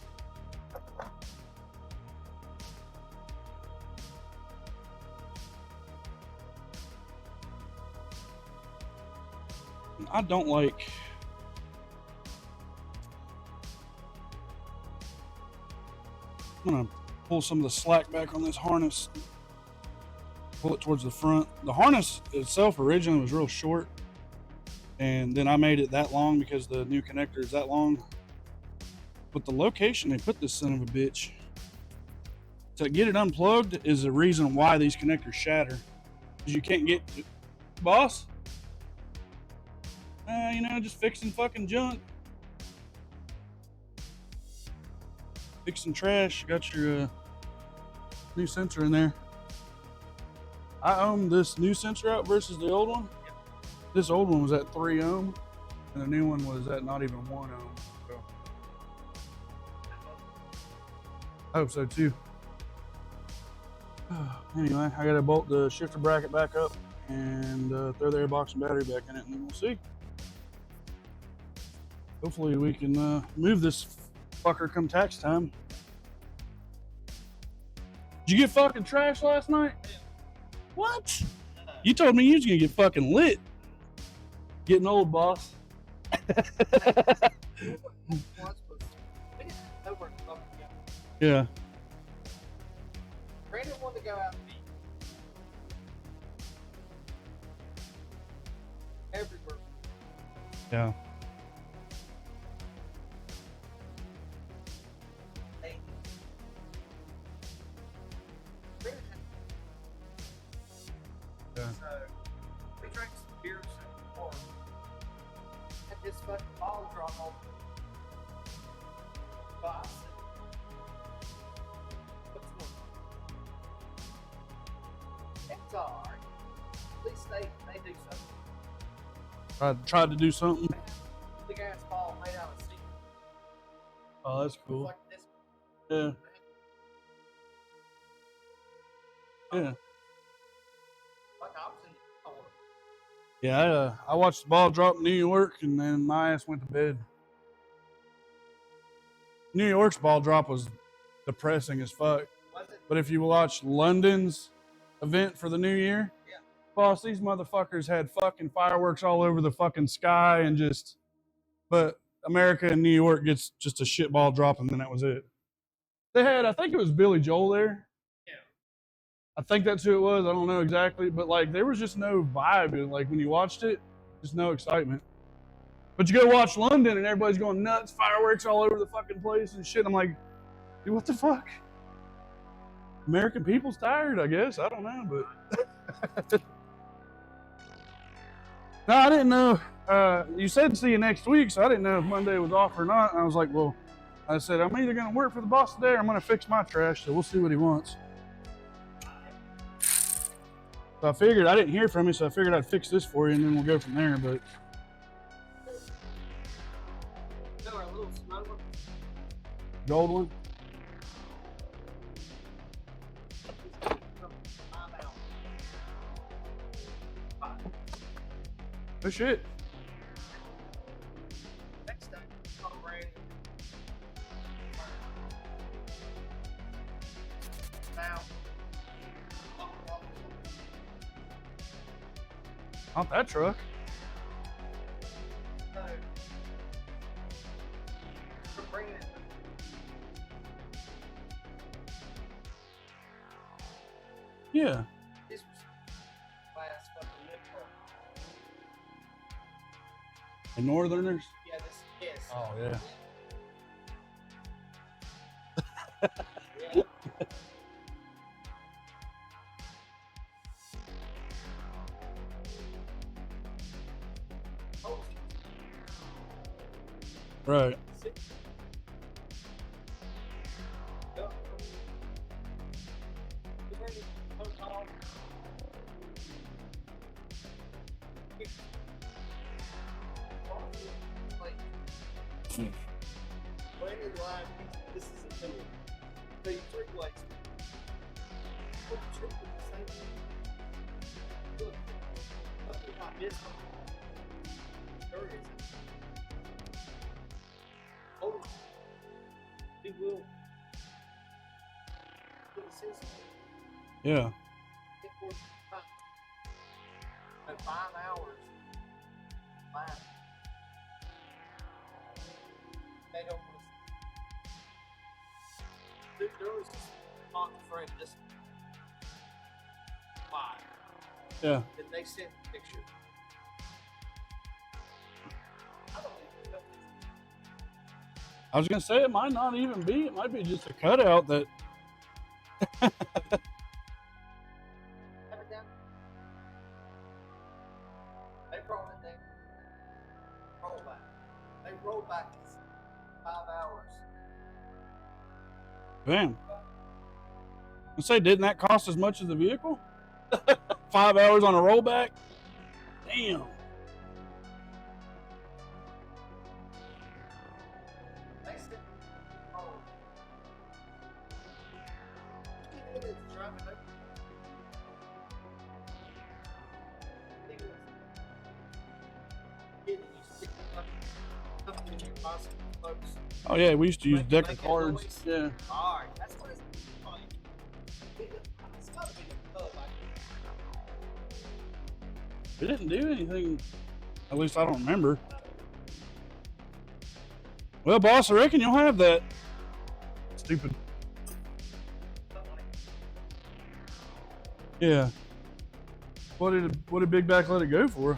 I don't like I'm gonna pull some of the slack back on this harness, pull it towards the front. The harness itself originally was real short, and then I made it that long because the new connector is that long. But the location they put this son of a bitch to get it unplugged is the reason why these connectors shatter. Because you can't get to, boss. You know, just fixing fucking junk. Fixing trash. Got your new sensor in there. I own this new sensor out versus the old one. This old one was at 3 ohm, and the new one was at not even 1 ohm. So I hope so too. Anyway, I gotta bolt the shifter bracket back up and throw the airbox and battery back in it, and we'll see. Hopefully we can move this fucker come tax time. Did you get fucking trash last night? What? You told me you was gonna get fucking lit. Getting old, boss. Yeah. Brandon wanted to go out and eat. Everywhere. Yeah. Hey. Brandon had- Yeah. So, we drank some beers and more. Had this fucking ball drop on the box. What's going on? It's alright. At least they do something. Tried to do something. Big ass ball made out of steel. Oh, that's cool. Like this. Yeah. Yeah. Like I was in the store. Yeah, I watched the ball drop in New York, and then my ass went to bed. New York's ball drop was depressing as fuck. Was it? But if you watch London's event for the new year, Yeah. boss, these motherfuckers had fucking fireworks all over the fucking sky and just. But America and New York gets just a shit ball drop, and then that was it. They had, I think it was Billy Joel there. Yeah. I think that's who it was. I don't know exactly, but like there was just no vibe. Like when you watched it, just no excitement. But you go watch London and everybody's going nuts, fireworks all over the fucking place and shit. I'm like, dude, what the fuck? American people's tired, I guess. I don't know, but no, I didn't know. You said see you next week, so I didn't know if Monday was off or not. And I was like, well, I said I'm either gonna work for the boss today or I'm gonna fix my trash. So we'll see what he wants. So I figured I didn't hear from you, so I figured I'd fix this for you, and then we'll go from there. But No, our little smoker. gold one, oh shit. Next time, I'll bring now. Not that truck. No. We're bringing it. Yeah. This was last fucking lip part. The Northerners. Yeah, this is. Oh yeah. Yeah. Oh, Right. sit. Go. Is there any hotel? Like, Brandon Live, this is a thing. They drink like what drink with the same thing? Look, nothing got this one. There it is. Oh, he will. But it says Yeah. it for at 5 hours. 5. They don't want to. There was this talk friend this 5 Yeah. that they sent a picture. I don't even know. I was gonna say it might not even be. It might be just a cutout that. Have it down. They brought it down. Roll back. They rolled back 5 hours. Damn. I say, didn't that cost as much as the vehicle? 5 hours on a rollback. Damn. They said, oh, Something in your posse, folks. Oh yeah, we used to use Like- deck like of that cards. noise? Yeah. Alright, that's what it's like. It's gotta be the pub, We didn't do anything. At least I don't remember. Well, boss, I reckon you'll have that. Stupid. Yeah. What did Big Back let it go for?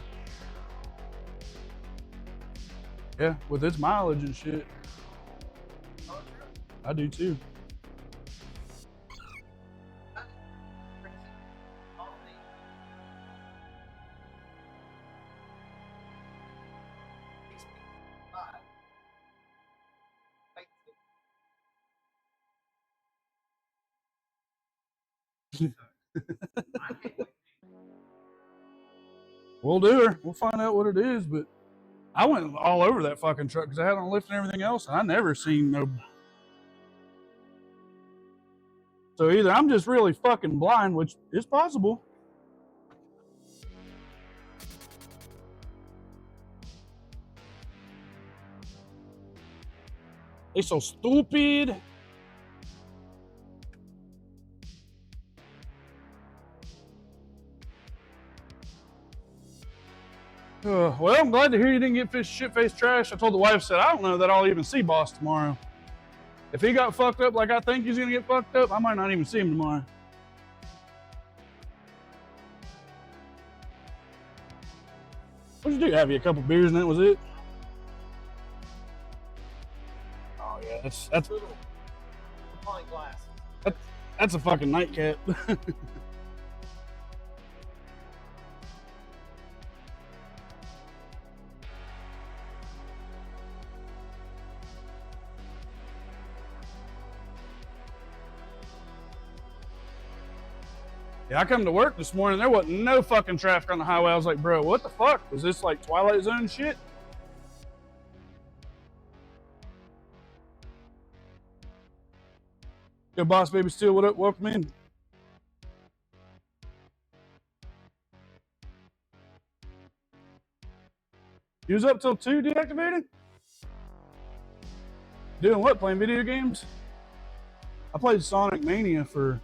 Yeah, with its mileage and shit. I do too. We'll do her. We'll find out what it is, but I went all over that fucking truck because I had on lift and everything else, and I never seen no. So either I'm just really fucking blind, which is possible. They so stupid. Well, I'm glad to hear you didn't get shit-faced trash. I told the wife, said, I don't know that I'll even see Boss tomorrow. If he got fucked up like I think he's gonna get fucked up, I might not even see him tomorrow. What'd you do? Have you a couple beers and that was it? Oh yeah, that's little pint glass. that's a fucking nightcap. Yeah, I come to work this morning, there wasn't no fucking traffic on the highway. I was like, bro, what the fuck? Was this like Twilight Zone shit? Yo, boss baby still, what up? Welcome in. You was up till 2 deactivated? Doing what? Playing video games? I played Sonic Mania for,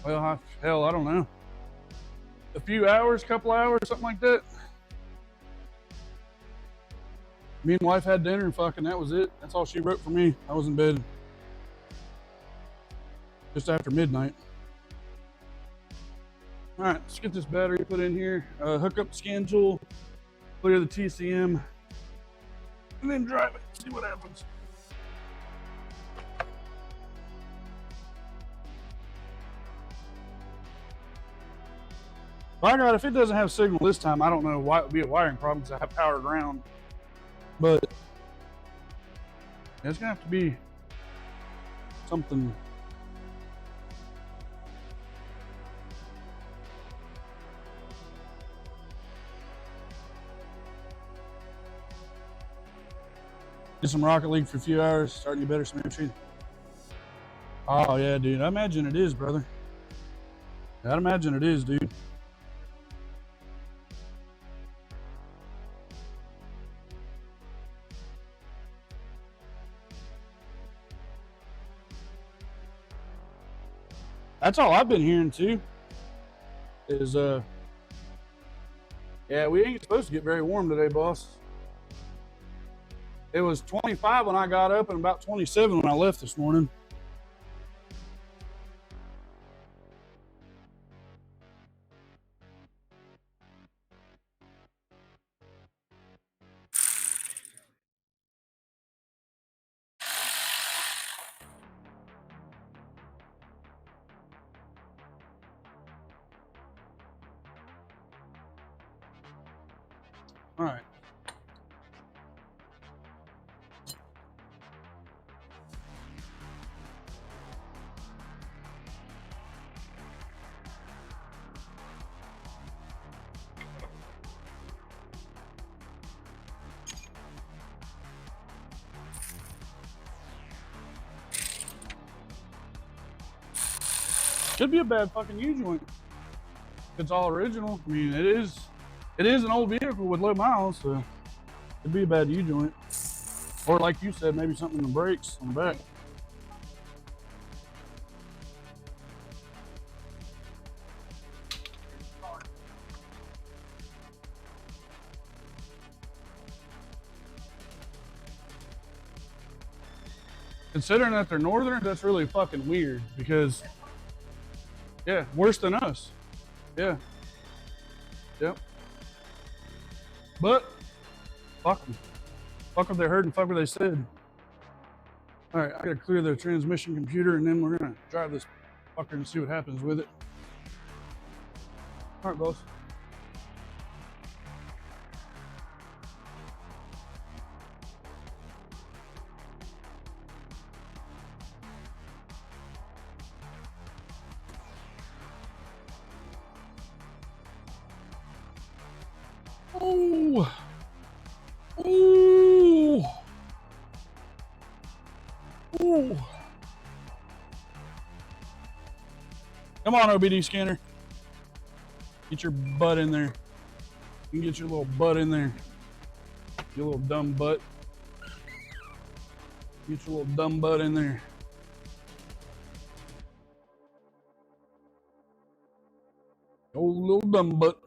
well, hell, I don't know. A few hours, couple hours, something like that. Me and wife had dinner and fucking that was it. That's all she wrote for me. I was in bed just after midnight. All right, let's get this battery put in here. Hook up the scan tool, clear the TCM, and then drive it. See what happens. By God, if it doesn't have signal this time, I don't know why it would be a wiring problem because I have power ground. But it's gonna have to be something. Did some Rocket League for a few hours, starting to get better symmetry. Oh yeah, dude. I imagine it is, brother. I'd imagine it is, dude. That's all I've been hearing too. Is yeah, we ain't supposed to get very warm today, boss. It was 25 when I got up and about 27 when I left this morning. All right. Could be a bad fucking U joint. If it's all original. I mean, it is an old vehicle with low miles, so It'd be a bad U-joint. Or like you said, maybe something in the brakes on the back. Considering that they're northern, that's really fucking weird because, yeah, worse than us. Yeah. Yep. But, fuck them. Fuck what they heard and fuck what they said. All right, I gotta clear the transmission computer and then we're gonna drive this fucker and see what happens with it. All right, boss. Oh. Ooh. Ooh. Come on, OBD scanner. Get your butt in there. You can get your little butt in there. Your little dumb butt. Get your little dumb butt in there. Old little dumb butt.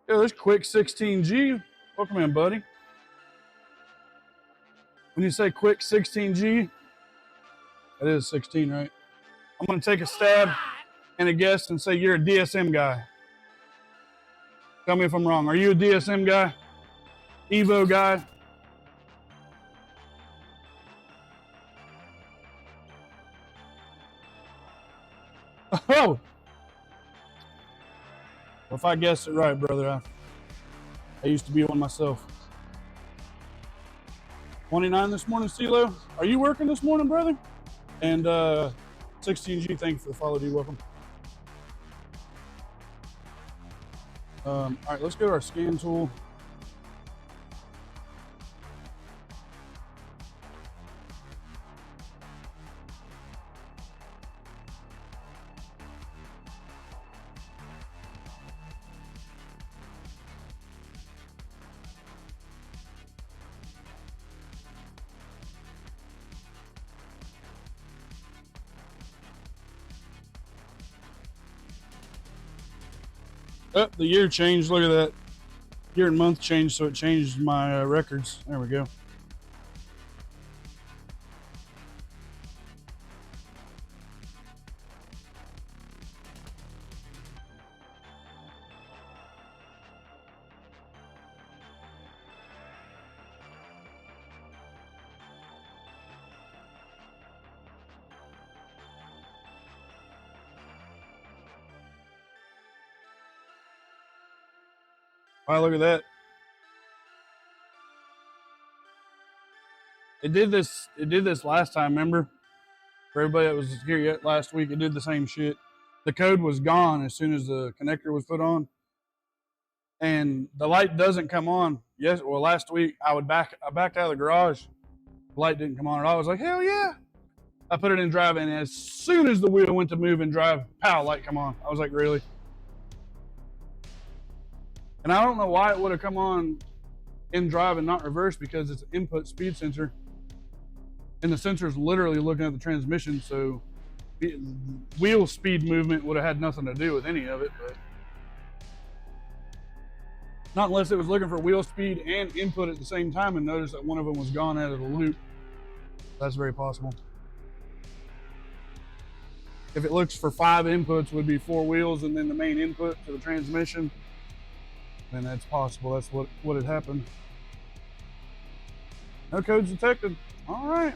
Yeah, there's Quick 16G. Welcome in, buddy. When you say Quick 16G, that is 16, right? I'm going to take a stab and a guess and say you're a DSM guy. Tell me if I'm wrong. Are you a DSM guy? Evo guy? Oh! Well, if I guessed it right, brother, I used to be one myself. 29 this morning, CeeLo. Are you working this morning, brother? And 16G, thank you for the follow, dude. Welcome. All right, let's go to our scan tool. Oh, the year changed. Look at that. Year and month changed, so it changed my records. There we go. Wow, look at that. It did this last time, remember? For everybody that was here yet last week, it did the same shit. The code was gone as soon as the connector was put on. And the light doesn't come on. Last week I backed out of the garage. The light didn't come on at all. I was like, hell yeah. I put it in drive, and as soon as the wheel went to move and drive, pow, light come on. I was like, really? And I don't know why it would have come on in drive and not reverse, because it's an input speed sensor. And the sensor is literally looking at the transmission, so wheel speed movement would have had nothing to do with any of it. But not unless it was looking for wheel speed and input at the same time and noticed that one of them was gone out of the loop. That's very possible. If it looks for 5 inputs, would be 4 wheels and then the main input to the transmission, then that's possible. That's what had happened. No codes detected. All right.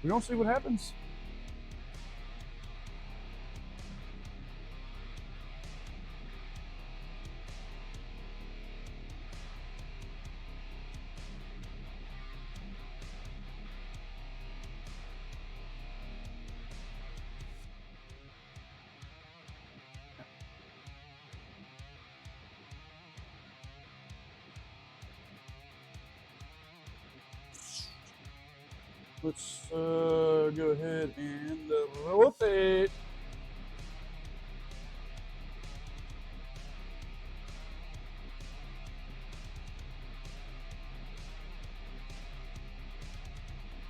We're gonna see what happens. Let's go ahead and whoop it.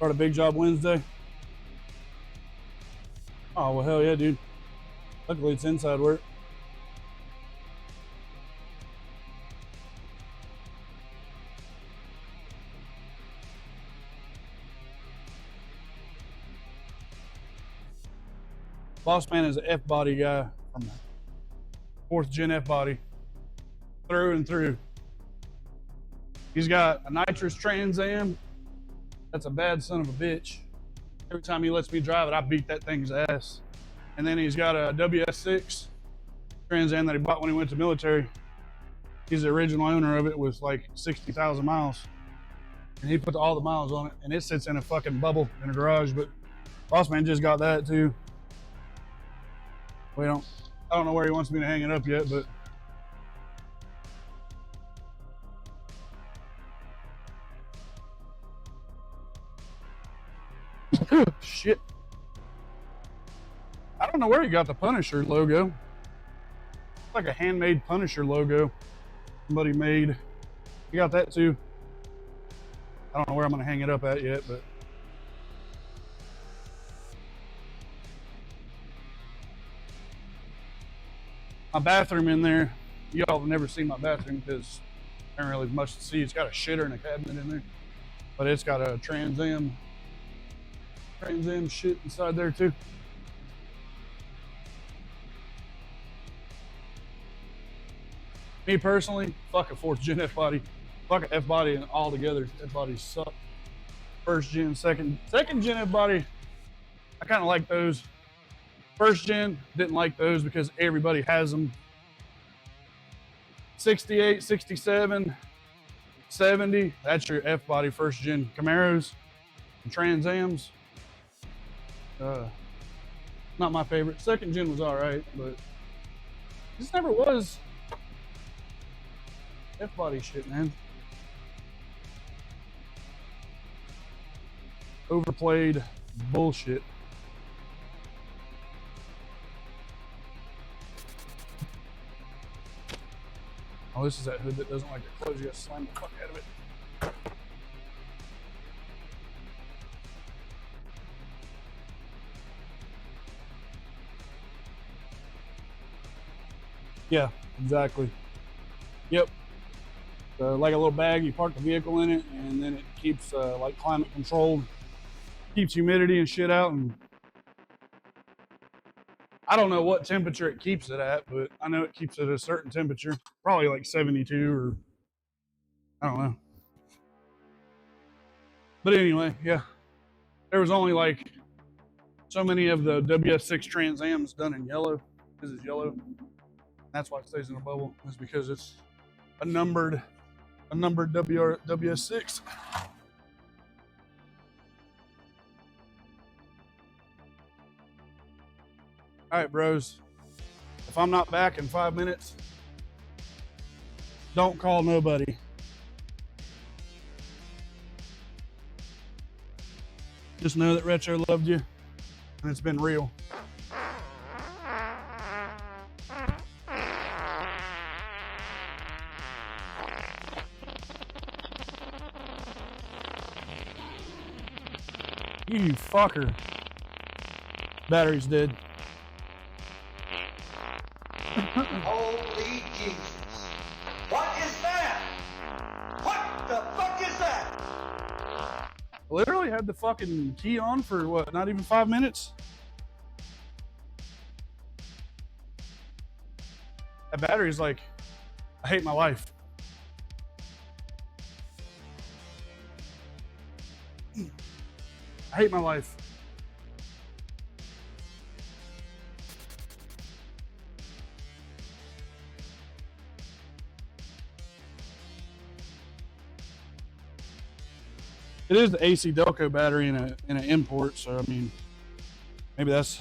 Start a big job Wednesday. Oh, well, hell yeah, dude. Luckily, it's inside work. Boss man is an F-body guy from 4th gen F-body. Through and through. He's got a nitrous Trans Am. That's a bad son of a bitch. Every time he lets me drive it, I beat that thing's ass. And then he's got a WS6 Trans Am that he bought when he went to military. He's the original owner of it with like 60,000 miles. And he put all the miles on it, and it sits in a fucking bubble in a garage. But Boss Man just got that too. I don't know where he wants me to hang it up yet, but shit. I don't know where he got the Punisher logo. It's like a handmade Punisher logo somebody made. He got that too. I don't know where I'm gonna hang it up at yet, but my bathroom in there, y'all have never seen my bathroom because there ain't really much to see. It's got a shitter and a cabinet in there, but it's got a Trans Am shit inside there too. Me personally, fuck a 4th gen F-body. Fuck a F-body and all together. F-bodies suck. 1st gen, second gen F-body, I kind of like those. 1st gen, didn't like those because everybody has them. 68, 67, 70, that's your F-body 1st gen Camaros and Trans Ams. Not my favorite. 2nd gen was all right, but this never was F-body shit, man. Overplayed bullshit. Oh, this is that hood that doesn't like to close. You gotta slam the fuck out of it. Yeah, exactly. Yep. Like a little bag, you park the vehicle in it, and then it keeps like climate controlled, keeps humidity and shit out. And I don't know what temperature it keeps it at, but I know it keeps it at a certain temperature, probably like 72 or I don't know. But anyway, yeah, there was only like so many of the WS6 Trans Ams done in yellow. This is yellow. That's why it stays in a bubble. It's because it's a numbered WS6. All right, bros. If I'm not back in 5 minutes, don't call nobody. Just know that Retro loved you, and it's been real. You fucker. Battery's dead. Holy Jesus. What is that? What the fuck is that? Literally had the fucking key on for what, not even 5 minutes? That battery's like, I hate my life. I hate my life. It is the AC Delco battery in an import, so I mean, maybe that's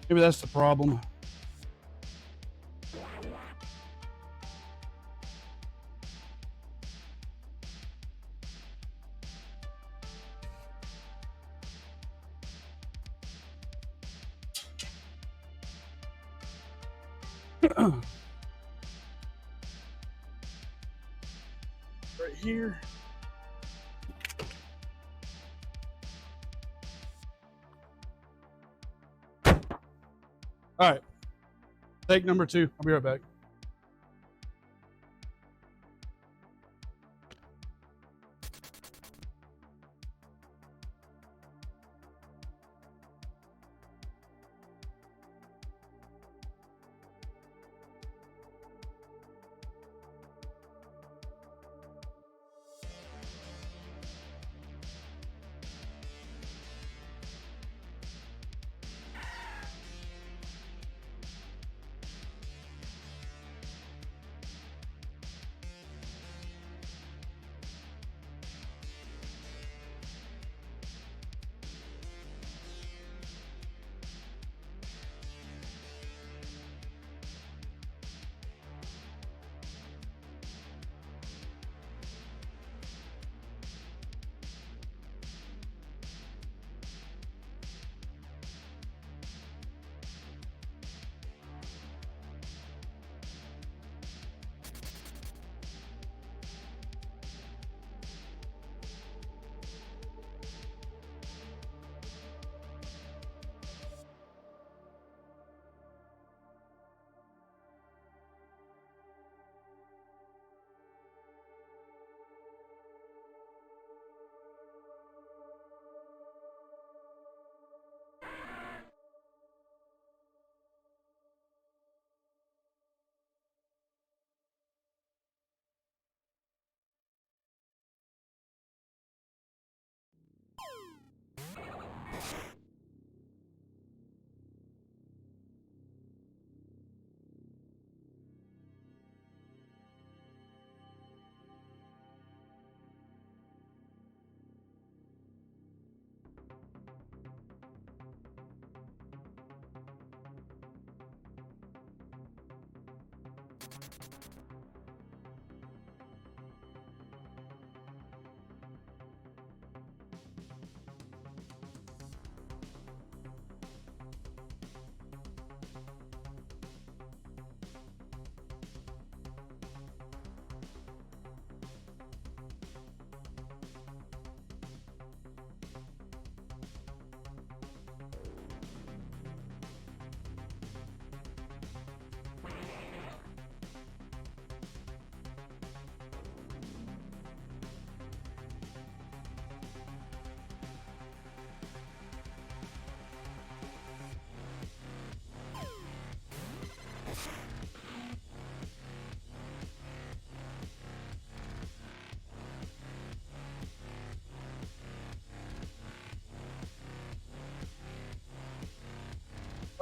the problem. Right here. All right. Take number 2. I'll be right back.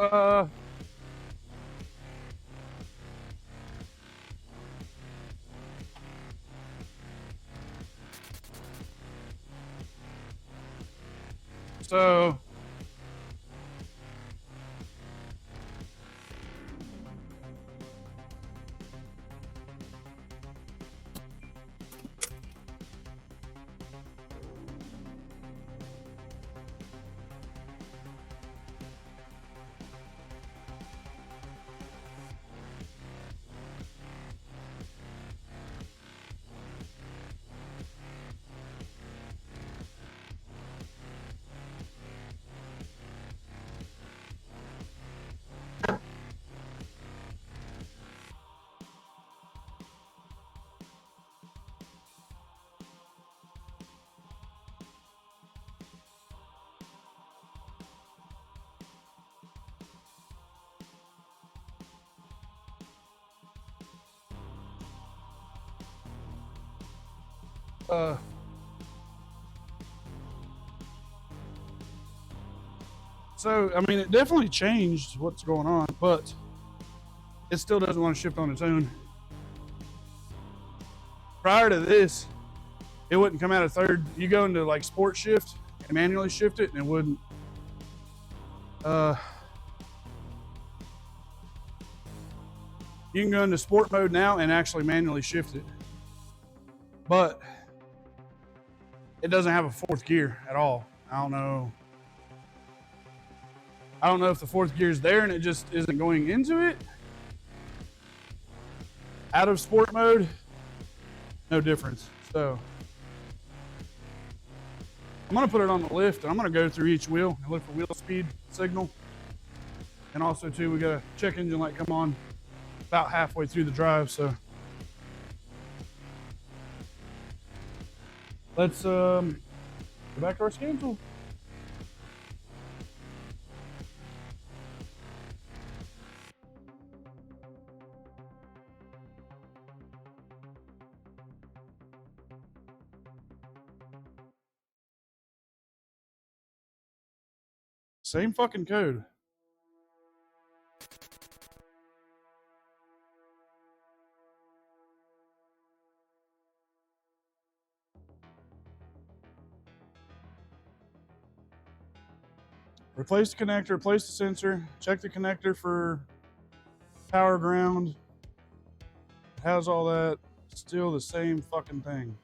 Uh, so uh, so I mean, it definitely changed what's going on, but it still doesn't want to shift on its own. Prior to this, it wouldn't come out of third. You go into like sport shift and manually shift it, and it wouldn't. You can go into sport mode now and actually manually shift it, but it doesn't have a fourth gear at all. I don't know if the fourth gear is there and it just isn't going into it. Out of sport mode, no difference. So I'm gonna put it on the lift and I'm gonna go through each wheel and look for wheel speed signal. And also too, we got a check engine light come on about halfway through the drive, so let's go back to our schedule. Same fucking code. Replace the connector, replace the sensor, check the connector for power ground. It has all that. Still the same fucking thing.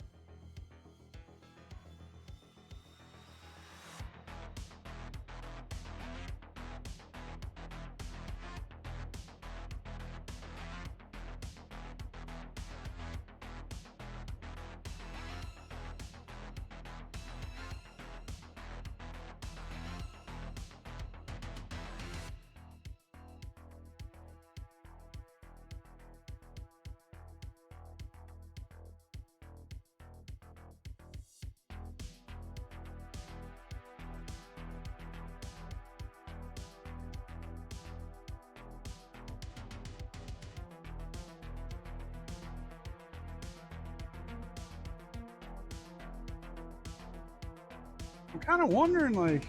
I'm kind of wondering, like,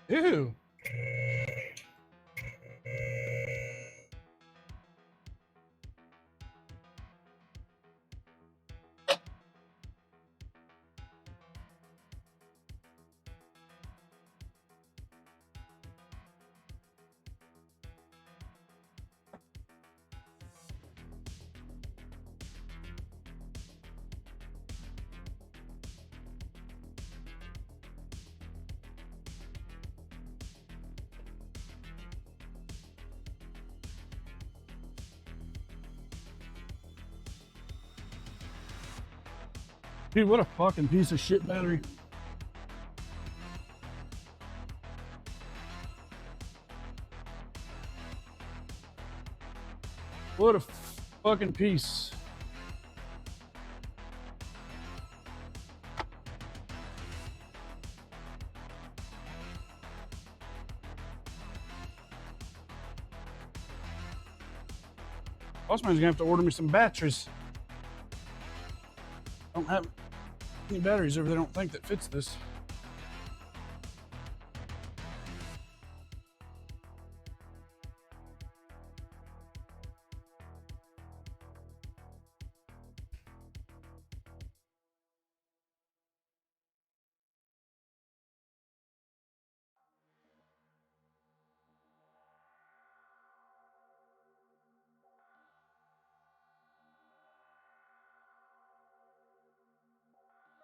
ew. Dude, what a fucking piece of shit battery. What a fucking piece. Bossman's gonna have to order me some batteries. I don't have any batteries over there, I don't think, that fits this.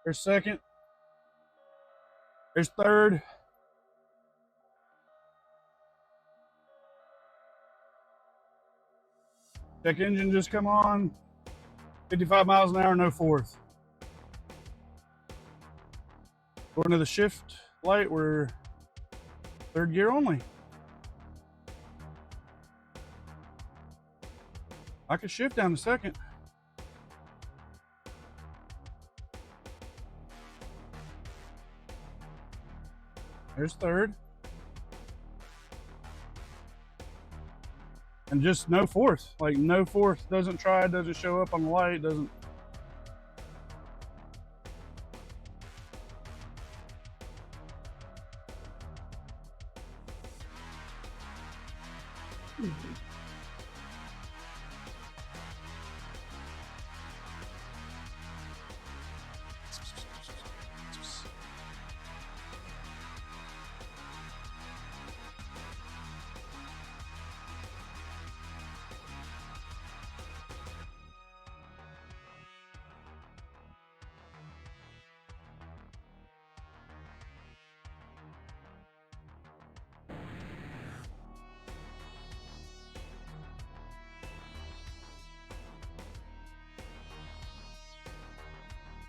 There's second. There's third. Check engine just come on. 55 miles an hour, no fourth. Going to the shift light, we're third gear only. I could shift down to second. There's third. And just no fourth. Like no fourth, doesn't try, doesn't show up on the light, doesn't.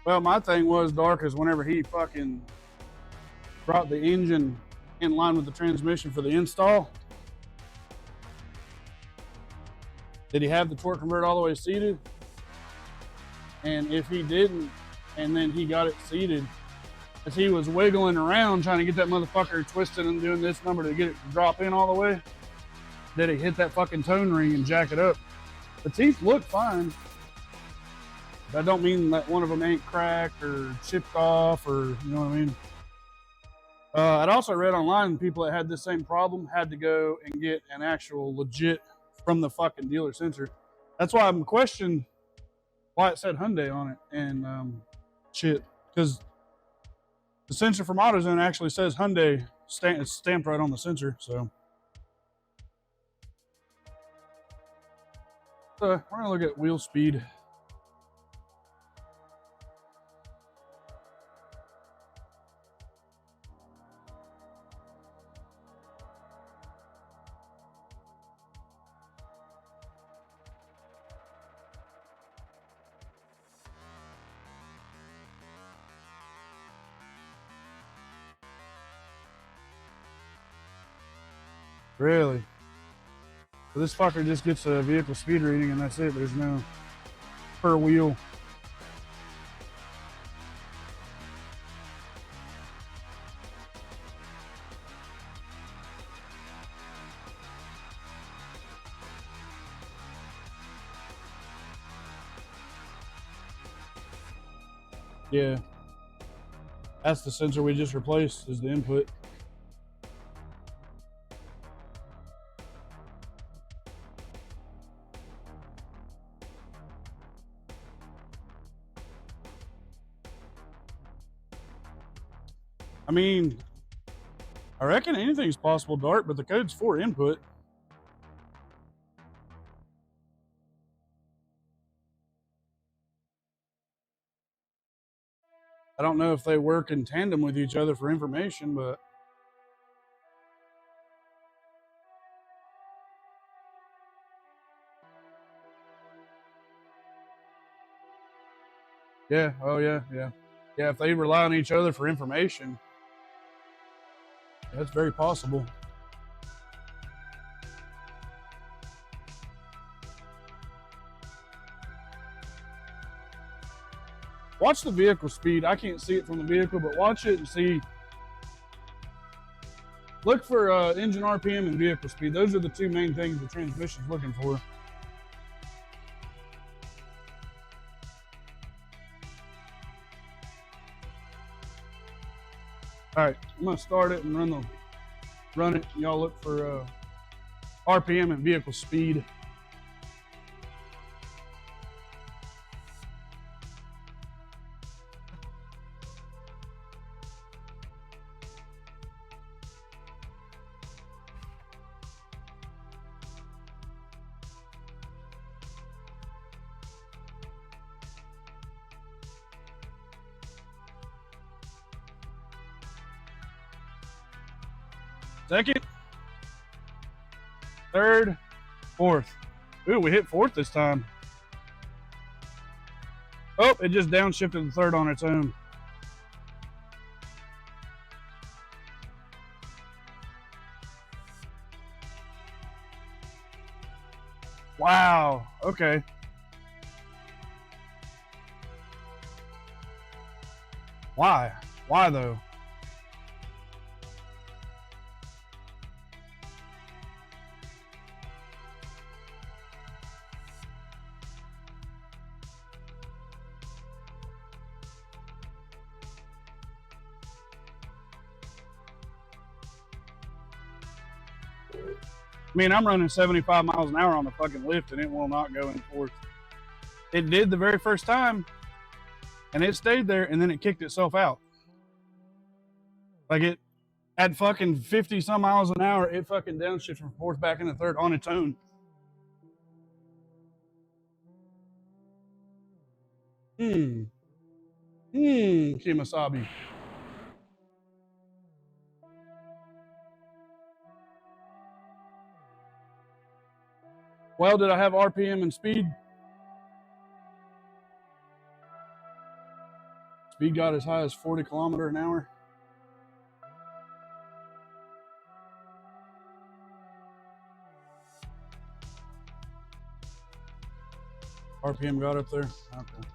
Well, my thing was, Dark, is whenever he fucking brought the engine in line with the transmission for the install, did he have the torque converter all the way seated? And if he didn't, and then he got it seated, as he was wiggling around trying to get that motherfucker twisted and doing this number to get it to drop in all the way, did he hit that fucking tone ring and jack it up? The teeth look fine. That don't mean that one of them ain't cracked or chipped off, or you know what I mean. I'd also read online people that had this same problem had to go and get an actual legit from the fucking dealer sensor. That's why I'm questioning why it said Hyundai on it and shit, because the sensor from AutoZone actually says Hyundai. It's stamped right on the sensor. So we're gonna look at wheel speed. Really? So this fucker just gets a vehicle speed reading and that's it. There's no per wheel. Yeah. That's the sensor we just replaced, is the input. I mean, I reckon anything's possible, Dart, but the code's for input. I don't know if they work in tandem with each other for information, but yeah, oh yeah, yeah. Yeah, if they rely on each other for information, that's very possible. Watch the vehicle speed. I can't see it from the vehicle, but watch it and see. Look for engine RPM and vehicle speed. Those are the two main things the transmission's looking for. All right, I'm gonna start it and run it. Y'all look for RPM and vehicle speed. Second, third, fourth. Ooh, we hit fourth this time. Oh, it just downshifted the third on its own. Wow, okay. Why? Why though? I mean, I'm running 75 miles an hour on the fucking lift and it will not go in fourth. It did the very first time and it stayed there and then it kicked itself out. Like it, at fucking 50 some miles an hour, it fucking downshifted from fourth back into third on its own. Kimasabi. Well, did I have RPM and speed? Speed got as high as 40 kilometers an hour. RPM got up there. Okay.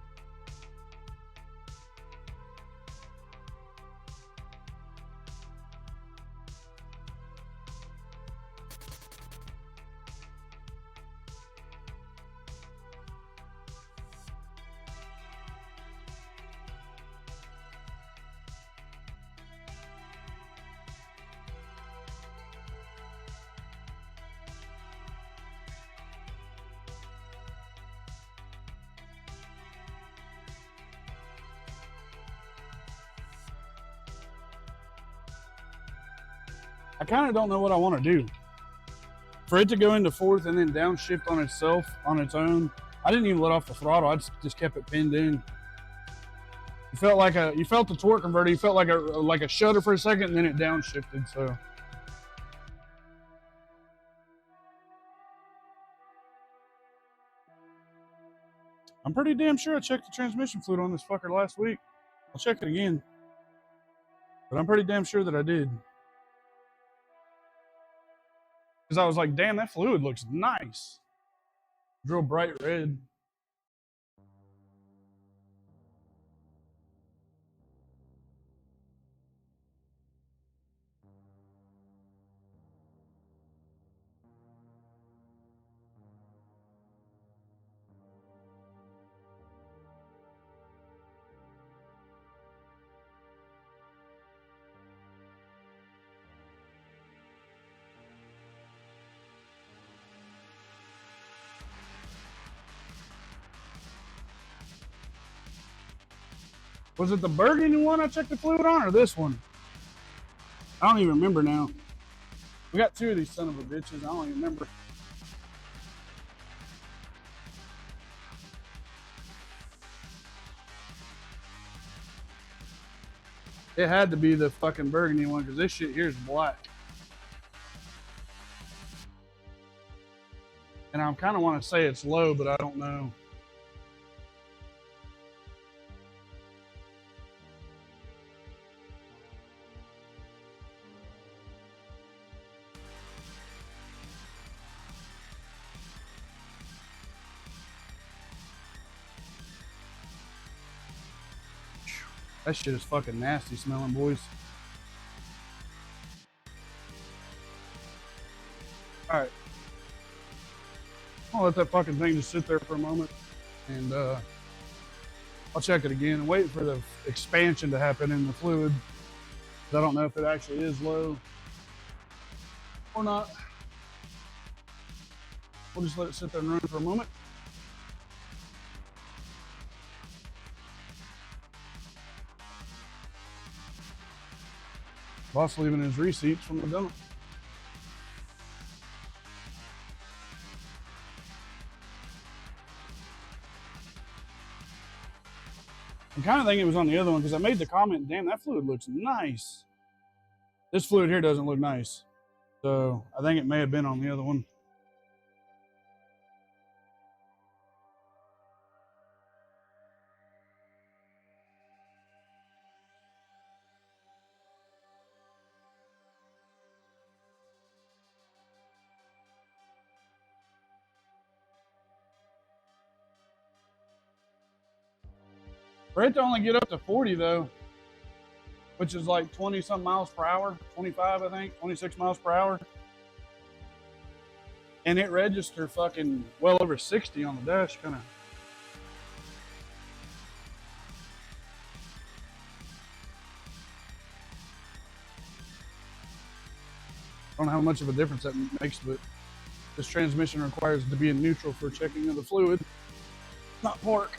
I kind of don't know what I want to do. For it to go into fourth and then downshift on itself, on its own, I didn't even let off the throttle. I just kept it pinned in. You felt the torque converter. You felt like a shutter for a second, and then it downshifted. So I'm pretty damn sure I checked the transmission fluid on this fucker last week. I'll check it again, but I'm pretty damn sure that I did. Because I was like, damn, that fluid looks nice. Real bright red. Was it the burgundy one I checked the fluid on, or this one? I don't even remember now. We got two of these son of a bitches. I don't even remember. It had to be the fucking burgundy one, because this shit here is black. And I kind of want to say it's low, but I don't know. That shit is fucking nasty smelling, boys. Alright. I'll let that fucking thing just sit there for a moment. And I'll check it again and wait for the expansion to happen in the fluid. I don't know if it actually is low or not. We'll just let it sit there and run for a moment. Boss leaving his receipts from the dump. I'm kind of thinking it was on the other one because I made the comment, damn, that fluid looks nice. This fluid here doesn't look nice. So I think it may have been on the other one. For it to only get up to 40 though, which is like 20 some miles per hour, 25 I think, 26 miles per hour. And it registered fucking well over 60 on the dash, kind of. I don't know how much of a difference that makes, but this transmission requires it to be in neutral for checking of the fluid, not park.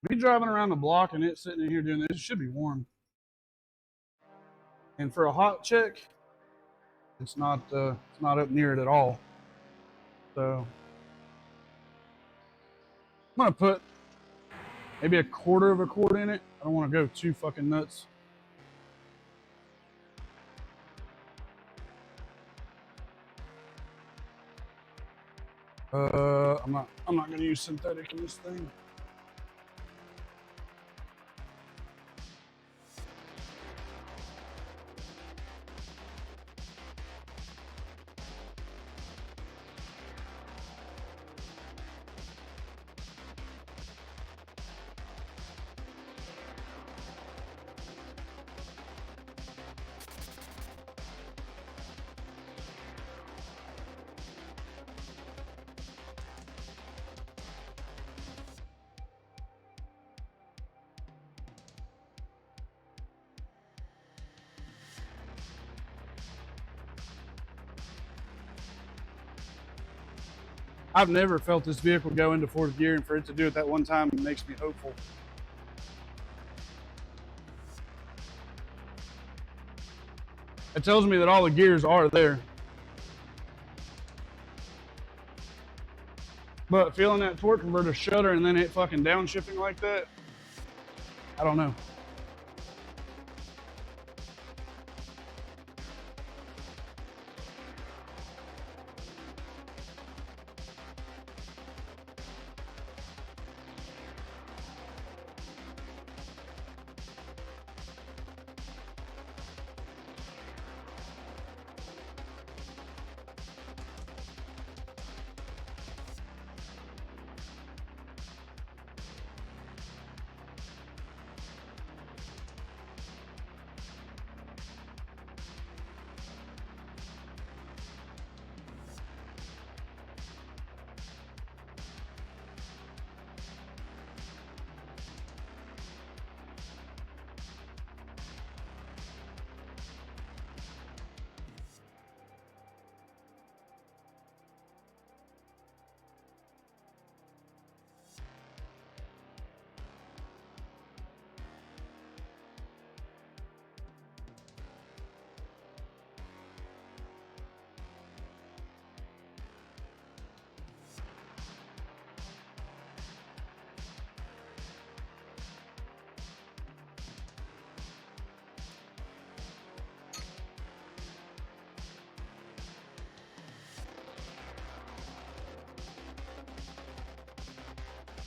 Me driving around the block and it sitting in here doing this, it should be warm. And for a hot check, it's not up near it at all. So I'm gonna put maybe 1/4 of a quart in it. I don't want to go too fucking nuts. I'm not gonna use synthetic in this thing. I've never felt this vehicle go into fourth gear, and for it to do it that one time makes me hopeful. It tells me that all the gears are there. But feeling that torque converter shudder and then it fucking downshifting like that, I don't know.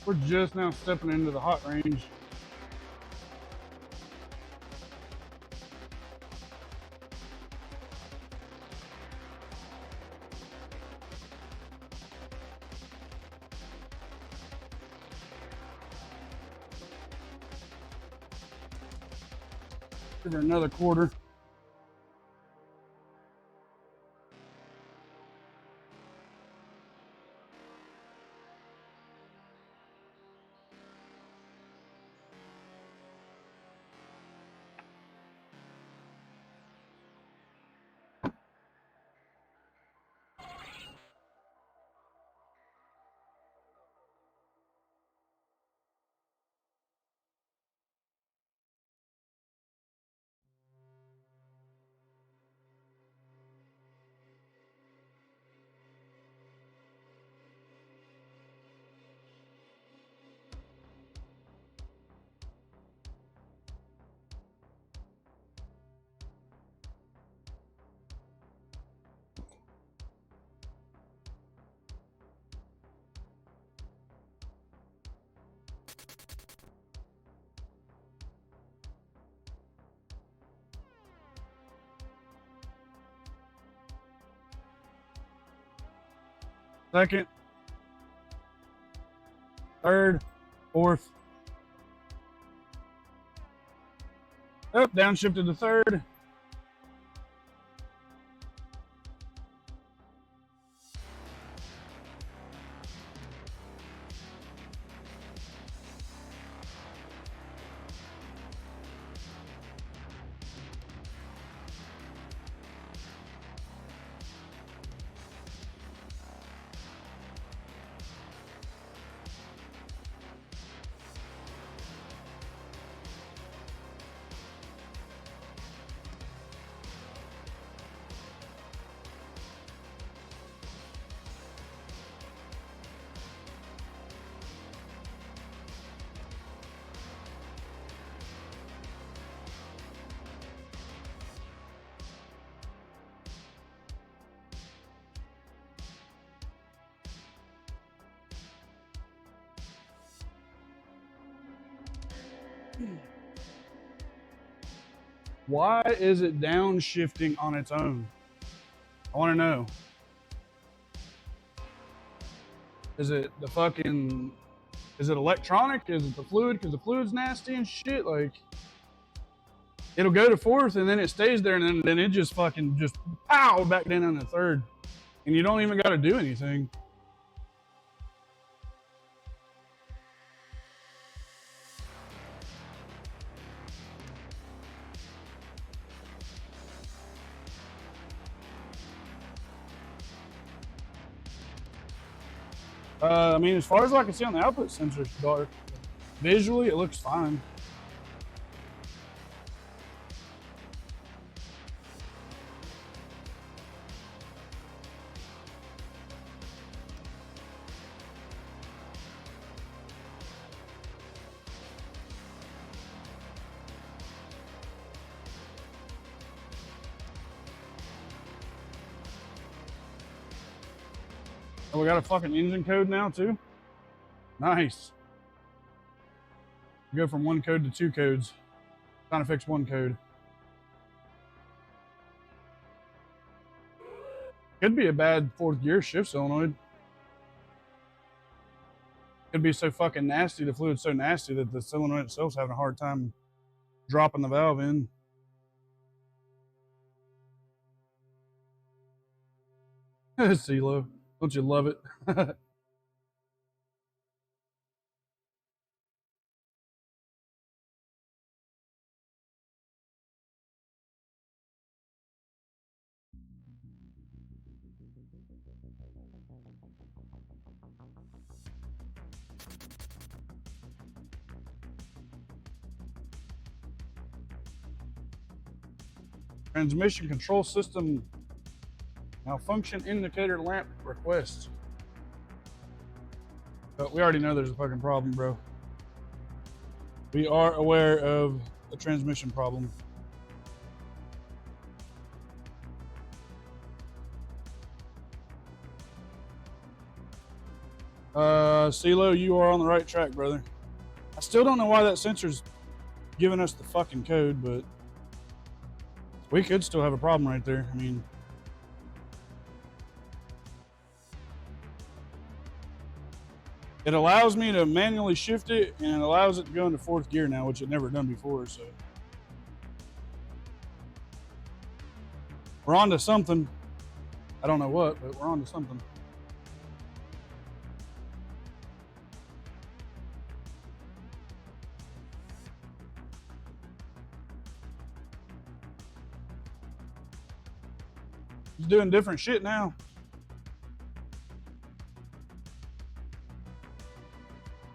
We're just now stepping into the hot range. Give her another 1/4. Second, third, fourth. Up, downshifted to third. Why is it downshifting on its own? I want to know. Is it the fucking... Is it electronic? Is it the fluid? Because the fluid's nasty and shit. Like, it'll go to fourth and then it stays there and then it just fucking just pow back down on the third. And you don't even got to do anything. I mean, as far as I can see on the output sensor, dark. Visually, it looks fine. Oh, we got a fucking engine code now too? Nice. Go from one code to two codes. Trying to fix one code. Could be a bad fourth gear shift solenoid. Could be so fucking nasty, the fluid's so nasty that the solenoid itself's having a hard time dropping the valve in. CeeLo. Don't you love it? Transmission control system malfunction indicator lamp request. But we already know there's a fucking problem, bro. We are aware of a transmission problem. CeeLo, you are on the right track, brother. I still don't know why that sensor's giving us the fucking code, but we could still have a problem right there. I mean, it allows me to manually shift it, and it allows it to go into fourth gear now, which it never done before, so. We're on to something. I don't know what, but we're on to something. He's doing different shit now.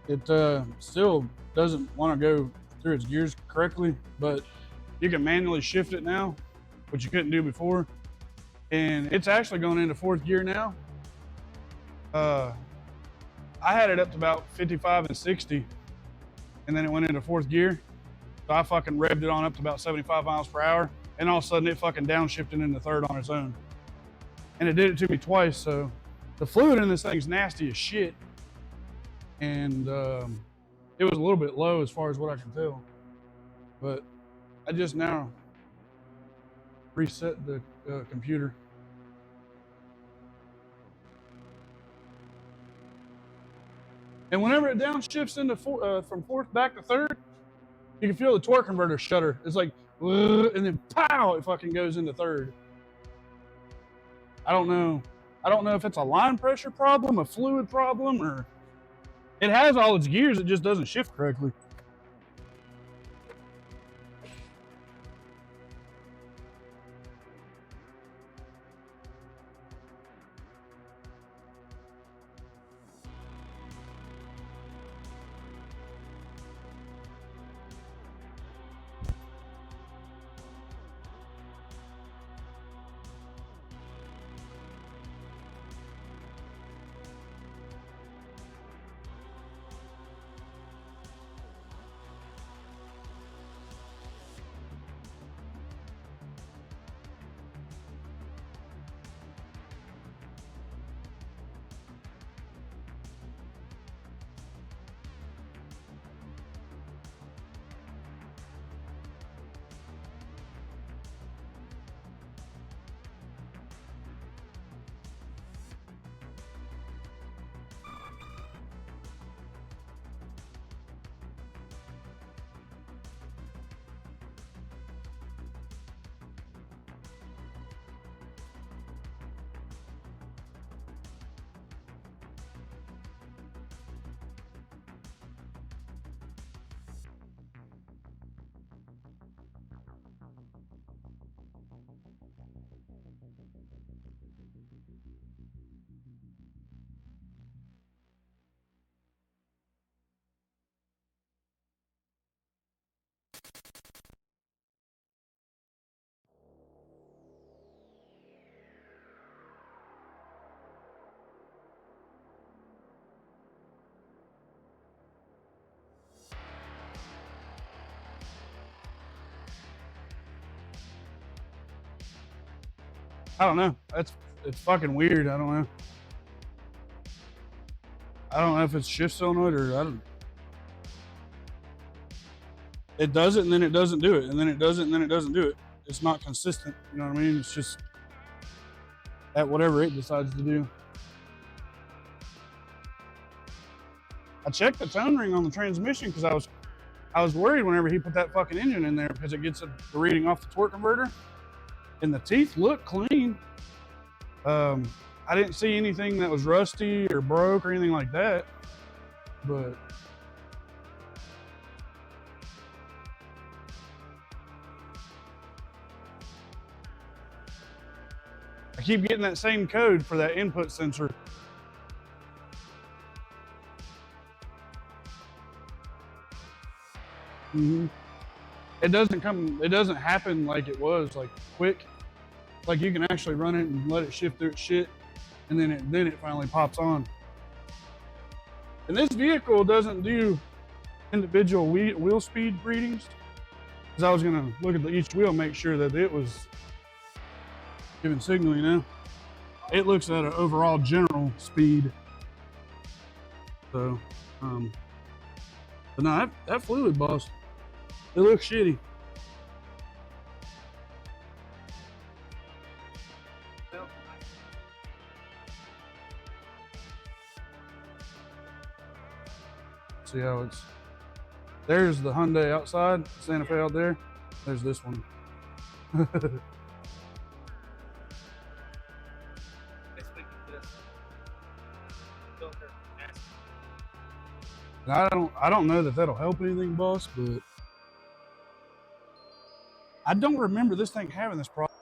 It still doesn't want to go through its gears correctly, but you can manually shift it now, which you couldn't do before. And it's actually going into fourth gear now. I had it up to about 55 and 60, and then it went into fourth gear. So I fucking revved it on up to about 75 miles per hour, and all of a sudden it fucking downshifted into third on its own. And it did it to me twice, so the fluid in this thing's nasty as shit. And it was a little bit low as far as what I can tell. But I just now reset the computer. And whenever it downshifts into from fourth back to third, you can feel the torque converter shudder. It's like, and then pow, it fucking goes into third. I don't know. I don't know if it's a line pressure problem, a fluid problem, or it has all its gears, it just doesn't shift correctly. I don't know. It's fucking weird. I don't know. I don't know if it's shift solenoid or I don't. It does it and then it doesn't do it, and then it does it and then it doesn't do it. It's not consistent. You know what I mean? It's just at whatever it decides to do. I checked the tone ring on the transmission because I was worried whenever he put that fucking engine in there because it gets the reading off the torque converter, and the teeth look clean. I didn't see anything that was rusty or broke or anything like that, but I keep getting that same code for that input sensor. Mm-hmm. It doesn't happen like it was, like quick. Like you can actually run it and let it shift through its shit, and then it finally pops on. And this vehicle doesn't do individual wheel speed readings, because I was gonna look at each wheel, make sure that it was giving signal. You know, it looks at an overall general speed. So, but no, that fluid, boss, it looks shitty. See how it's, there's the Hyundai outside, Santa Fe out there. There's this one. And I don't know that that'll help anything, boss, but I don't remember this thing having this problem.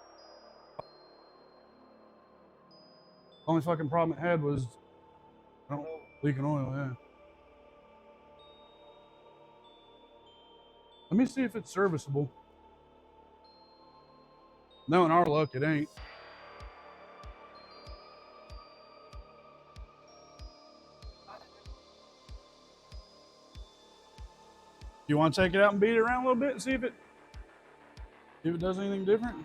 Only fucking problem it had was leaking oil. Yeah. Let me see if it's serviceable. Knowing our luck, it ain't. You want to take it out and beat it around a little bit and see if it does anything different?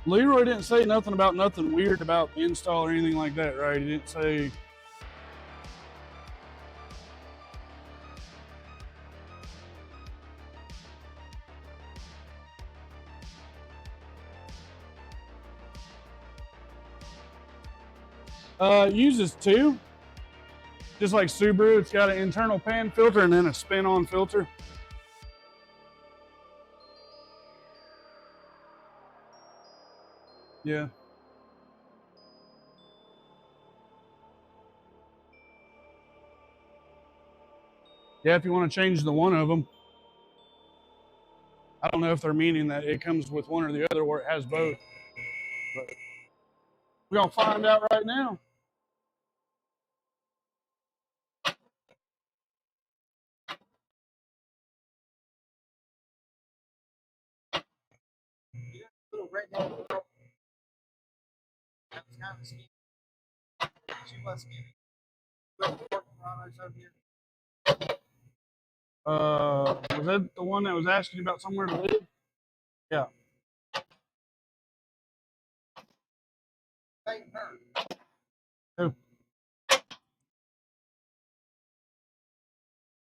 Leroy didn't say nothing weird about the install or anything like that, right? He didn't say. It uses two. Just like Subaru, it's got an internal pan filter and then a spin-on filter. Yeah. Yeah, if you want to change the one of them. I don't know if they're meaning that it comes with one or the other or it has both. But we're going to find out right now. Little redneck girl. That was kind of skinny. She was skinny. Little pork products over here. Was that the one that was asking about somewhere to live? Yeah. Ain't her. Who?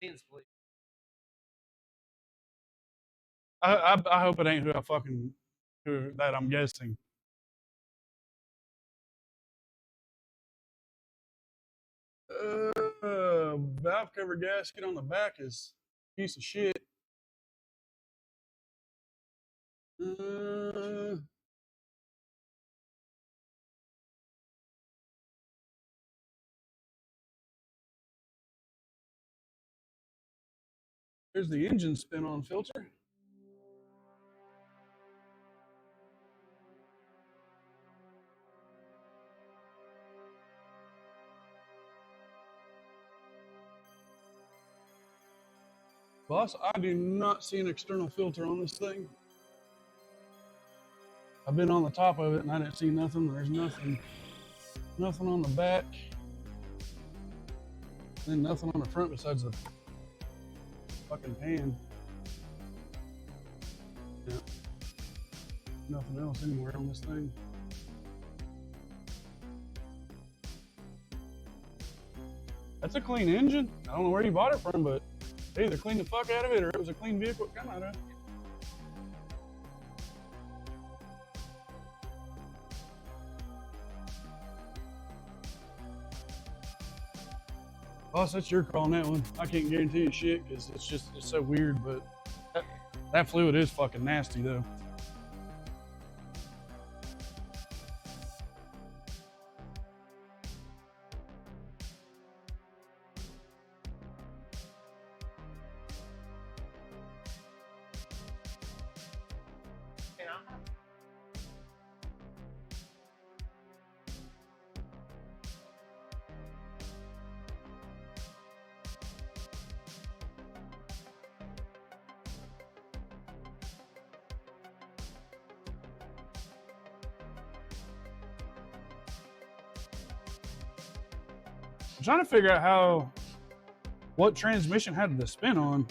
Vince, please. I hope it ain't who that I'm guessing. Valve cover gasket on the back is a piece of shit. There's the engine spin-on filter. Boss, I do not see an external filter on this thing. I've been on the top of it and I didn't see nothing. There's nothing on the back. And nothing on the front besides the fucking pan. Yeah. Nothing else anywhere on this thing. That's a clean engine. I don't know where you bought it from, but they either cleaned the fuck out of it or it was a clean vehicle to come out of. Boss, that's your call on that one. I can't guarantee you shit because it's so weird, but that fluid is fucking nasty though. I'm trying to figure out what transmission had the spin on.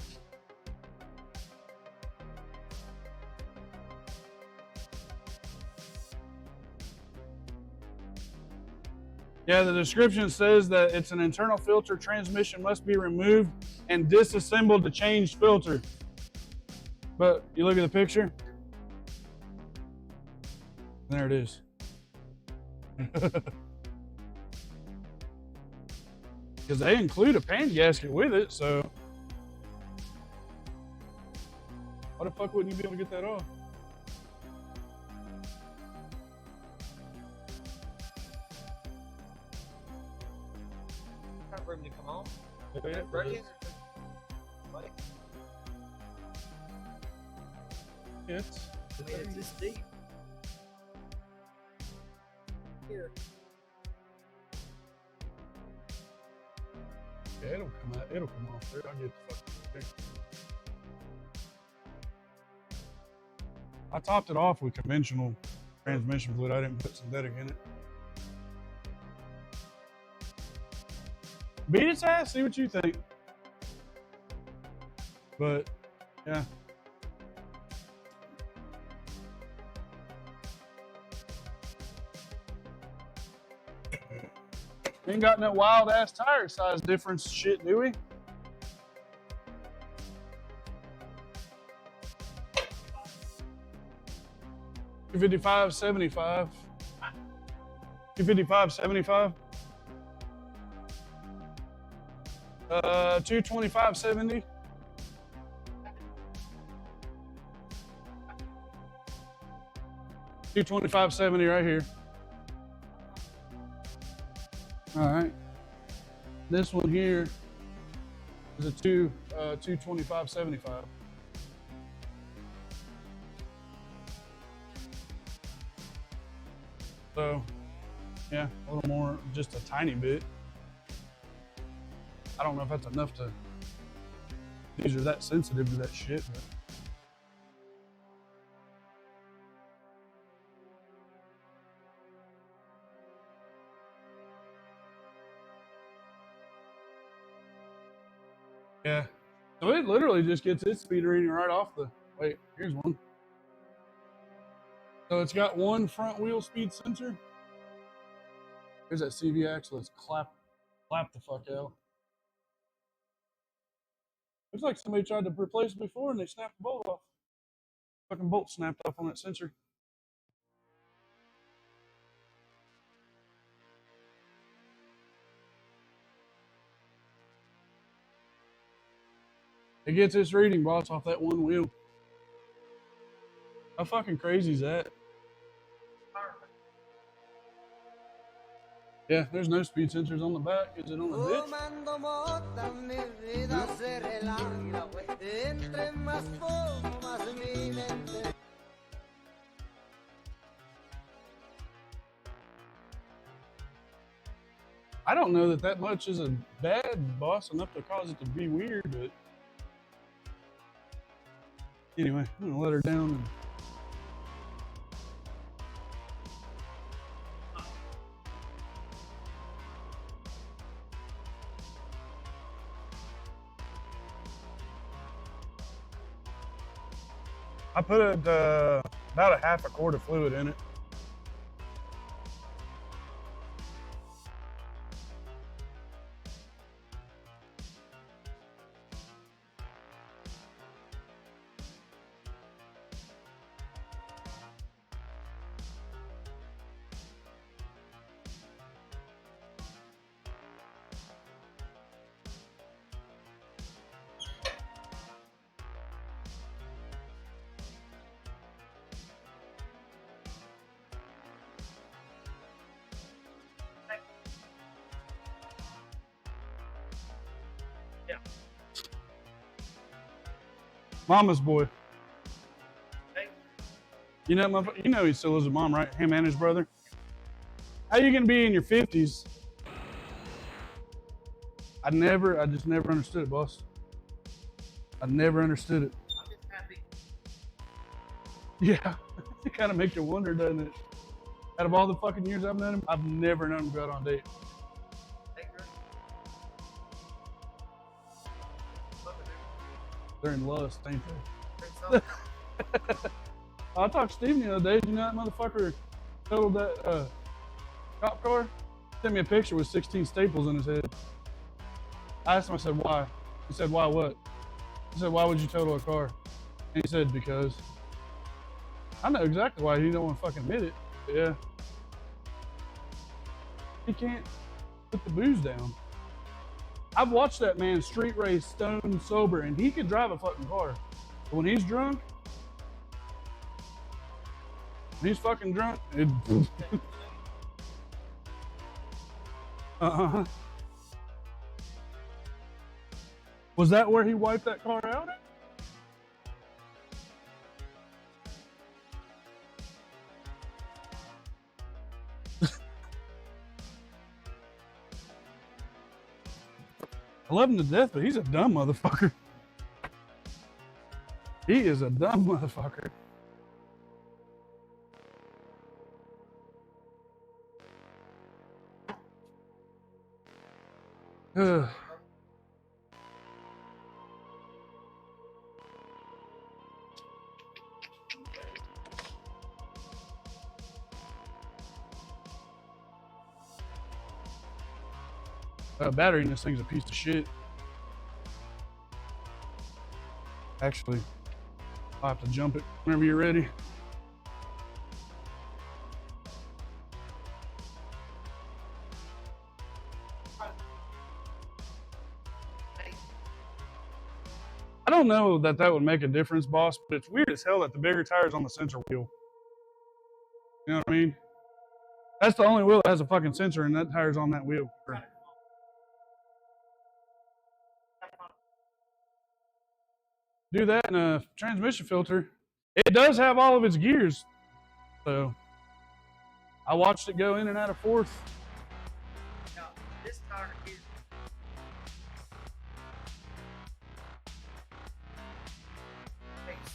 Yeah, the description says that it's an internal filter. Transmission must be removed and disassembled to change filter. But you look at the picture. There it is. Because they include a pan gasket with it, so why the fuck wouldn't you be able to get that off? Got room to come on. Yeah, Ready? Buddy? it's I mean, it's this deep. Here. Yeah, it'll come out. It'll come off there. I'll get the fucking picture. I topped it off with conventional transmission fluid. I didn't put synthetic in it. Beat its ass. See what you think. But yeah. Ain't got that wild ass tire size difference shit, do we? $255.75. $255.75. $225.70. $225.70 right here. All right. This one here is a $225.75. So, yeah, a little more, just a tiny bit. I don't know if that's enough to. These are that sensitive to that shit, but. Yeah. So it literally just gets its speed reading right off the. Wait, here's one. So it's got one front wheel speed sensor. Here's that CV axle. Let's clap the fuck out. Looks like somebody tried to replace it before and they snapped the bolt off. Fucking bolt snapped off on that sensor. It gets its reading, boss, off that one wheel. How fucking crazy is that? Yeah, there's no speed sensors on the back. Is it on the ditch? I don't know that much is a bad, boss, enough to cause it to be weird, but Anyway, I'm gonna let her down. And... I put about a half a quart of fluid in it. Mama's boy. You know he still lives with mom, right? Him and his brother. How you gonna be in your 50s? I just never understood it, boss. I never understood it. I'm just happy. Yeah, it kind of makes you wonder, doesn't it? Out of all the fucking years I've known him, I've never known him go out on a date. They're in lust, ain't they? I talked to Steven the other day. You know that motherfucker totaled that cop car? Sent me a picture with 16 staples in his head. I asked him, I said, why? He said, why what? I said, why would you total a car? And he said, because. I know exactly why. He don't want to fucking admit it. But yeah. He can't put the booze down. I've watched that man street race stone sober, and he can drive a fucking car. But when he's drunk, fucking drunk, it... Was that where he wiped that car out at? I love him to death, but he's a dumb motherfucker. He is a dumb motherfucker. Battery in this thing's a piece of shit. Actually, I'll have to jump it whenever you're ready. I don't know that would make a difference, boss, but it's weird as hell that the bigger tire's on the sensor wheel. You know what I mean? That's the only wheel that has a fucking sensor, and that tire's on that wheel. Do that in a transmission filter. It does have all of its gears. So I watched it go in and out of fourth. Now, this tire is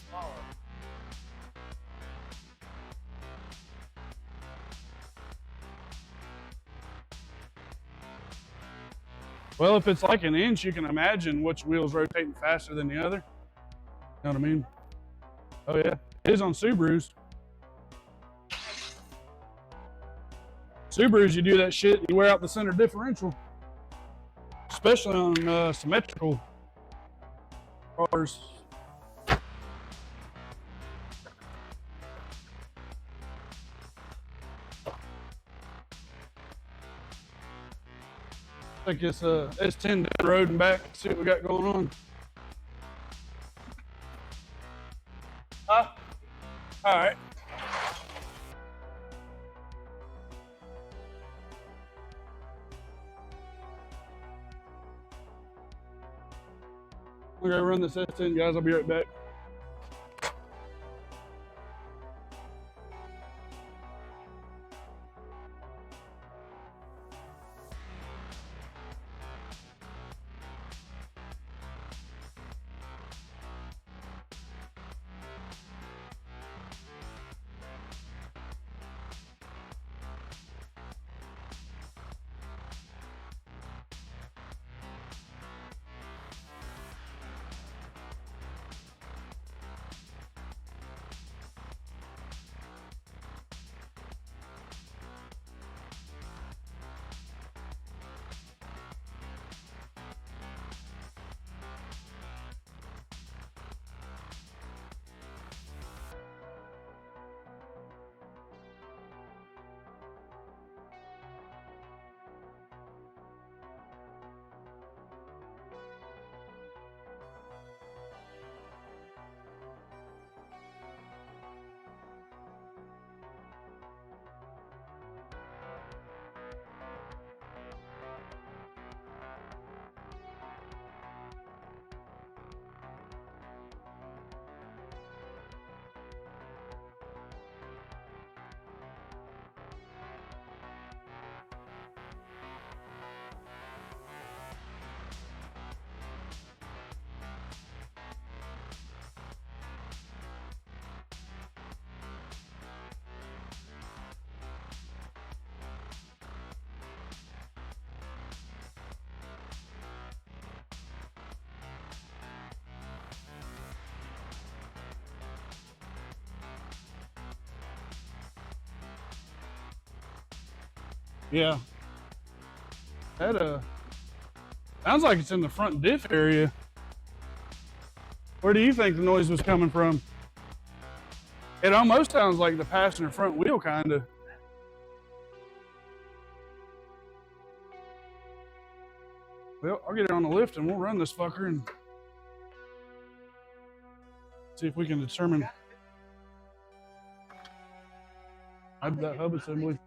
smaller. Well, if it's like an inch, you can imagine which wheel's rotating faster than the other. You know what I mean? Oh yeah, it is on Subarus. Subarus, you do that shit, you wear out the center differential. Especially on symmetrical cars. Take this S10 down the road and back, see what we got going on. Huh? All right. We're gonna run this S10, guys. I'll be right back. Yeah. That sounds like it's in the front diff area. Where do you think the noise was coming from? It almost sounds like the passenger front wheel, kind of. Well, I'll get it on the lift and we'll run this fucker and see if we can determine that hub assembly.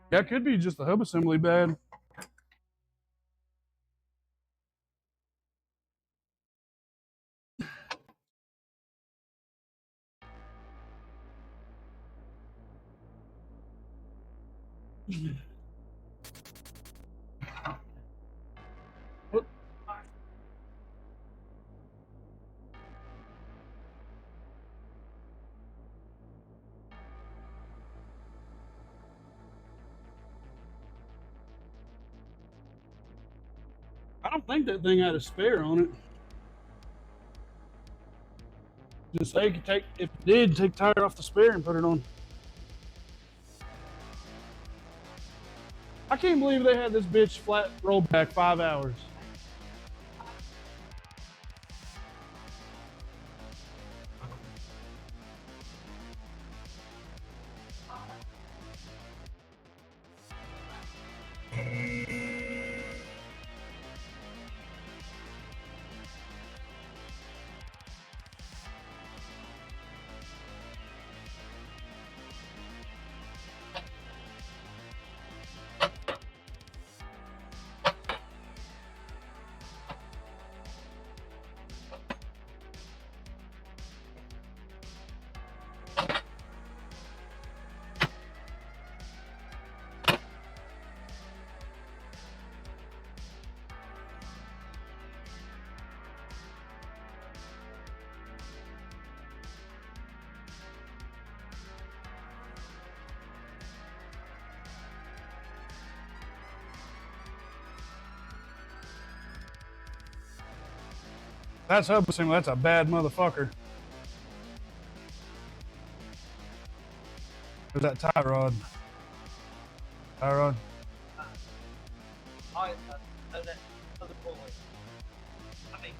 That could be just the hub assembly bad. I don't think that thing had a spare on it. Just say, if it did, take tire off the spare and put it on. I can't believe they had this bitch flat rolled back 5 hours. That's hub assembly. That's a bad motherfucker. There's that tie rod. Tie rod. That other pulley. I mean,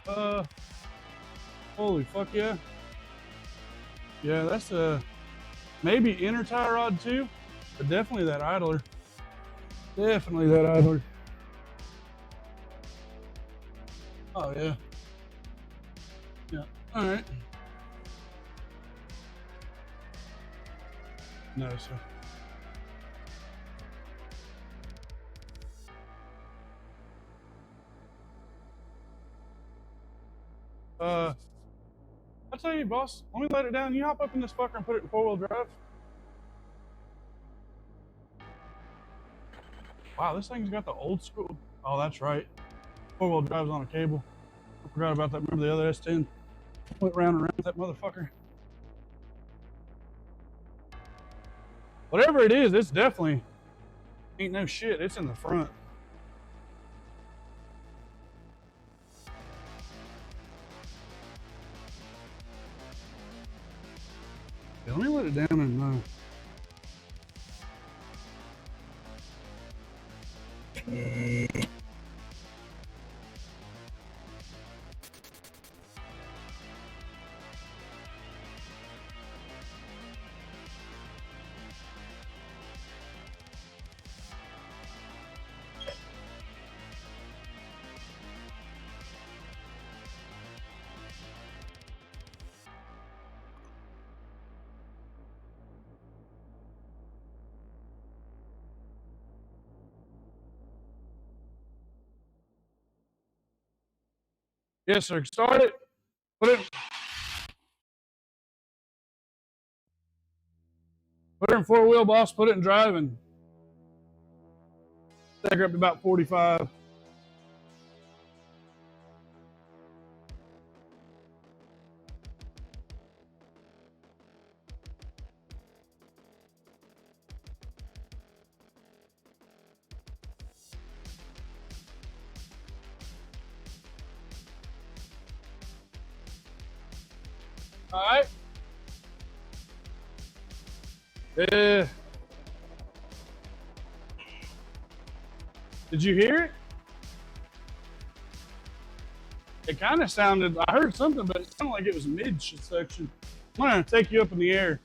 Oh. Holy fuck yeah. Yeah, that's maybe inner tie rod too, but definitely that idler. Definitely that idler. Oh yeah. Yeah. All right. No, sir. I'll tell you, boss. Let me let it down. You hop up in this fucker and put it in 4-wheel drive. Wow, this thing's got the old school. Oh, that's right. 4-wheel drive's on a cable. I forgot about that. Remember the other S10? Went round and round with that motherfucker. Whatever it is, it's definitely ain't no shit. It's in the front. Yeah, let me let it down and yes, sir. Start it. Put it in 4-wheel, boss. Put it in drive and take her up to about 45. All right. Did you hear it? It kind of sounded, I heard something, but it sounded like it was mid-section. I'm going to take you up in the air.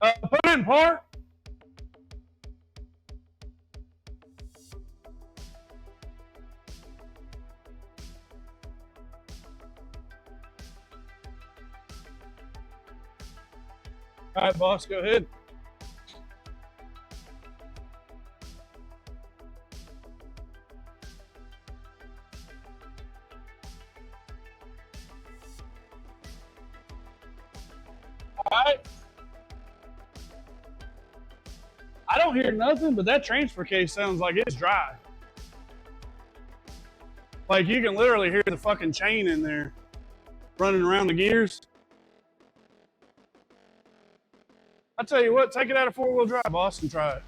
Put it in park. All right, boss, go ahead. All right. I don't hear nothing, but that transfer case sounds like it's dry. Like you can literally hear the fucking chain in there running around the gears. I tell you what, take it out of four-wheel drive, boss, and try it.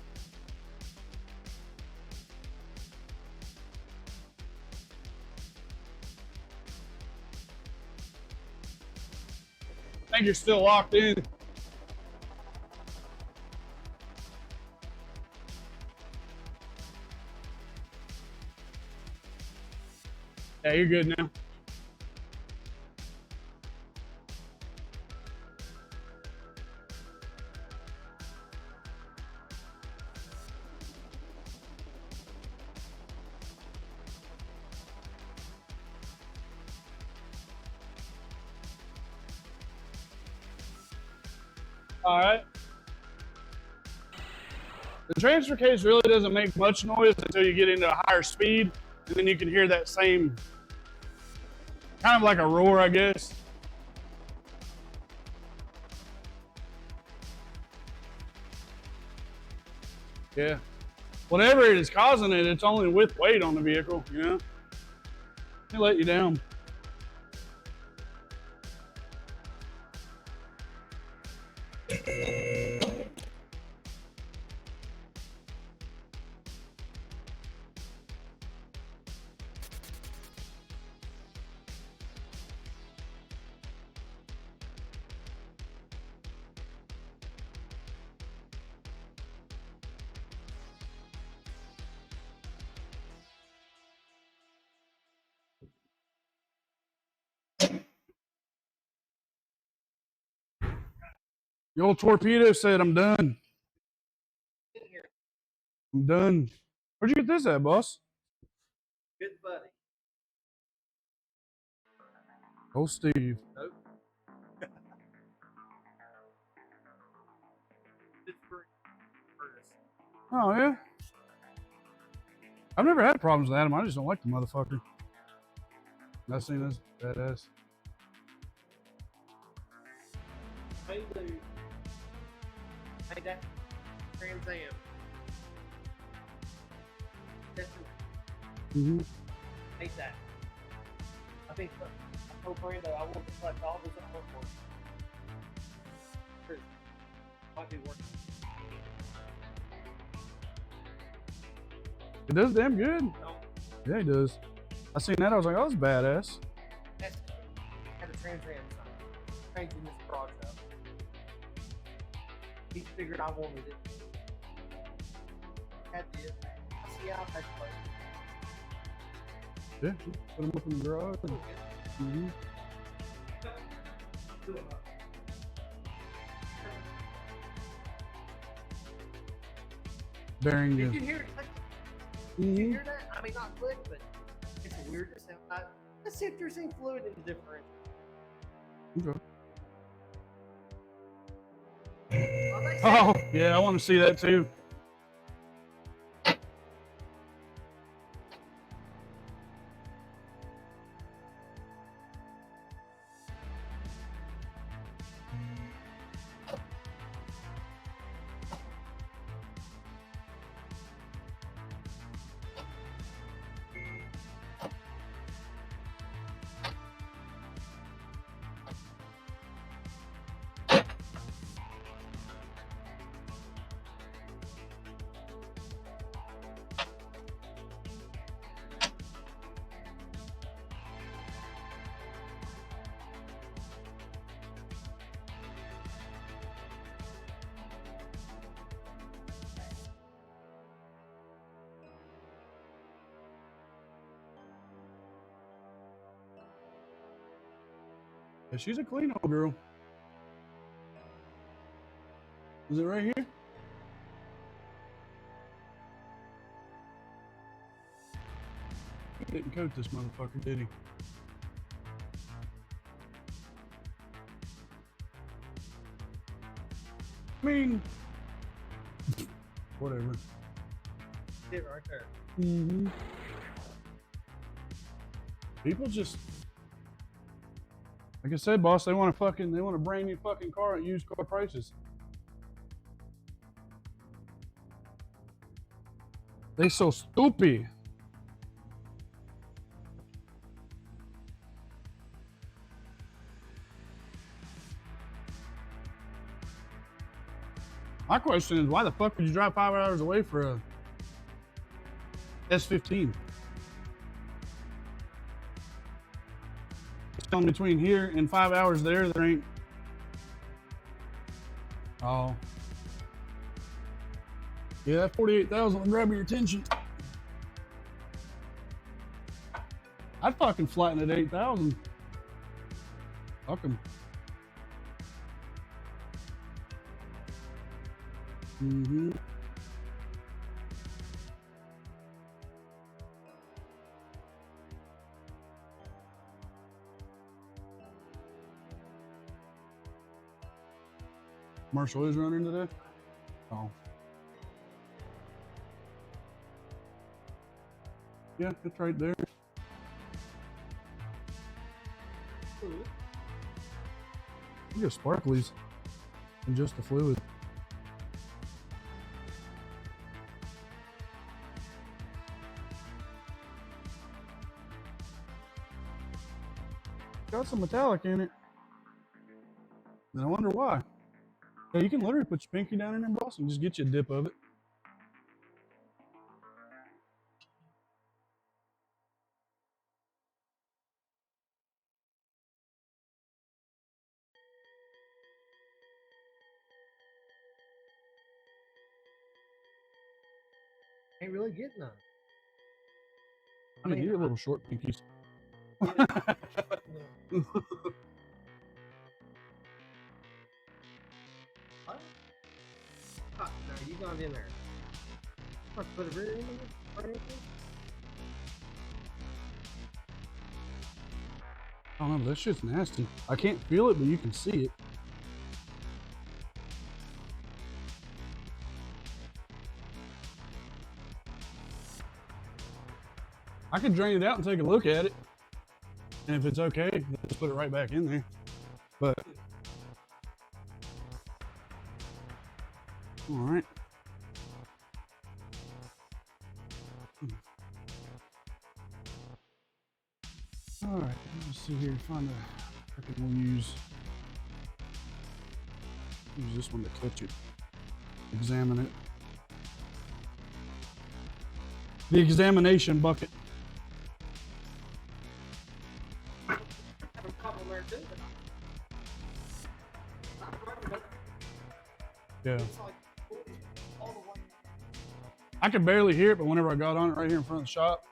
I think you're still locked in. Yeah, you're good now. All right. The transfer case really doesn't make much noise until you get into a higher speed, and then you can hear that same, kind of like a roar, I guess. Yeah. Whatever it is causing it, it's only with weight on the vehicle, you know? They let you down. The old torpedo said, I'm done. I'm done. Where'd you get this at, boss? Good buddy. Oh, Steve. Nope. Pittsburgh. Curtis. Oh, yeah? I've never had problems with Adam. I just don't like the motherfucker. I've seen this badass. Hey, dude. Hey, that Trans Am. Mm-hmm. Hate that. I think I told Brando I want to collect all this at one point. Might be working. It does damn good. No, Yeah, he does. I seen that. I was like, oh, that's badass. that's had a Trans Am sign. Changing this garage up. He figured I wanted it. Had this. I see out that place. Yeah, put him up in the garage. Mm-hmm. Bearing Did you. you hear it? Did you hear that? I mean, not click, but it's a weird sound. Let's see if there's any fluid in the differential. Okay. Oh, yeah, I want to see that too. Yeah, she's a clean old girl. Is it right here? He didn't coat this motherfucker, did he? I mean, whatever. It right there. Mm-hmm. People just, like I said, boss, they want a brand new fucking car at used car prices. They so stupid. My question is, why the fuck would you drive 5 hours away for a S15? It's on between here and 5 hours there ain't. Oh. Yeah, that 48,000 will grab your attention. I'd fucking flatten at 8,000. Fuck 'em. Mm-hmm. Marshall is running today? Oh. Yeah, it's right there. You got sparklies and just the fluid. Got some metallic in it. And I wonder why. Yeah, you can literally put your pinky down in there, boss, and just get you a dip of it. Ain't really getting none. I mean, you're a little short pinkies. What? No, you gone in there. What, put a rear end in it? I don't know, that shit's nasty. I can't feel it, but you can see it. I could drain it out and take a look at it. And if it's okay, just put it right back in there. But, all right. All right, let's see here, find a, I think we'll use this one to catch it. Examine it. The examination bucket. Yeah. I could barely hear it, but whenever I got on it right here in front of the shop,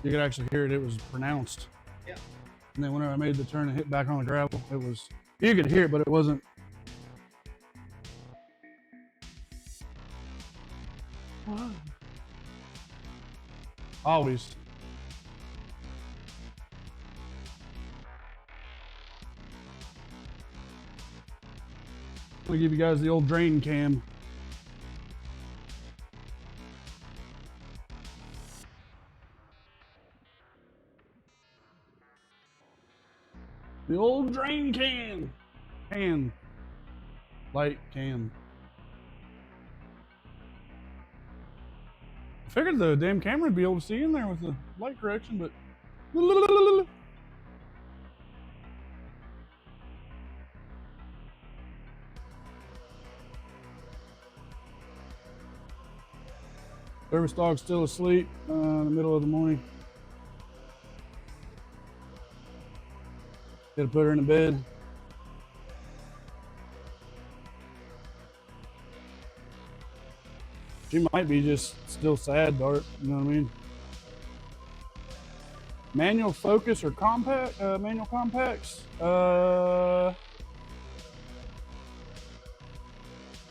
you could actually hear it. It was pronounced. Yeah. And then whenever I made the turn and hit back on the gravel, it was, you could hear it, but it wasn't. Always. I'm gonna give you guys the old drain cam. The old drain can. Light can. I figured the damn camera would be able to see in there with the light correction, but. Service dog's still asleep in the middle of the morning. Gotta put her in the bed. She might be just still sad, Dart. You know what I mean? Manual focus or compact? Manual compacts?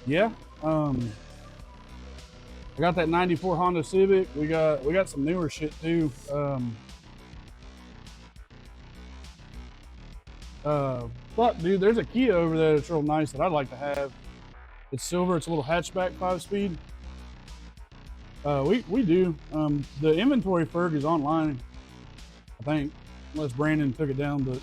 Yeah. I got that '94 Honda Civic. We got some newer shit too. But dude, there's a Kia over there that's real nice that I'd like to have. It's silver. It's a little hatchback 5-speed. We do. The inventory Ferg is online, I think, unless Brandon took it down, but.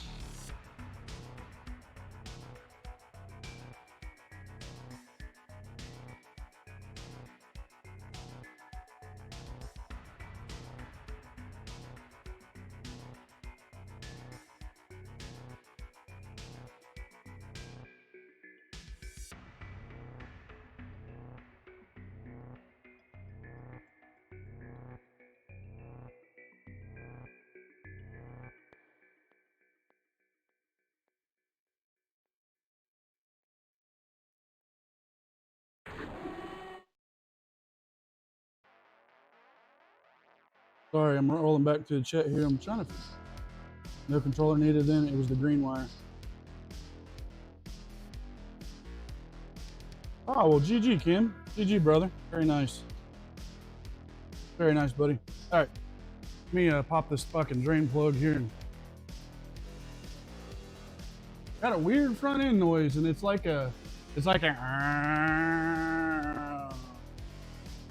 Sorry, I'm rolling back to the chat here. I'm trying to. No controller needed then. It was the green wire. Oh, well, GG, Kim. GG, brother. Very nice. Very nice, buddy. All right. Let me pop this fucking drain plug here. And got a weird front end noise, and it's like a.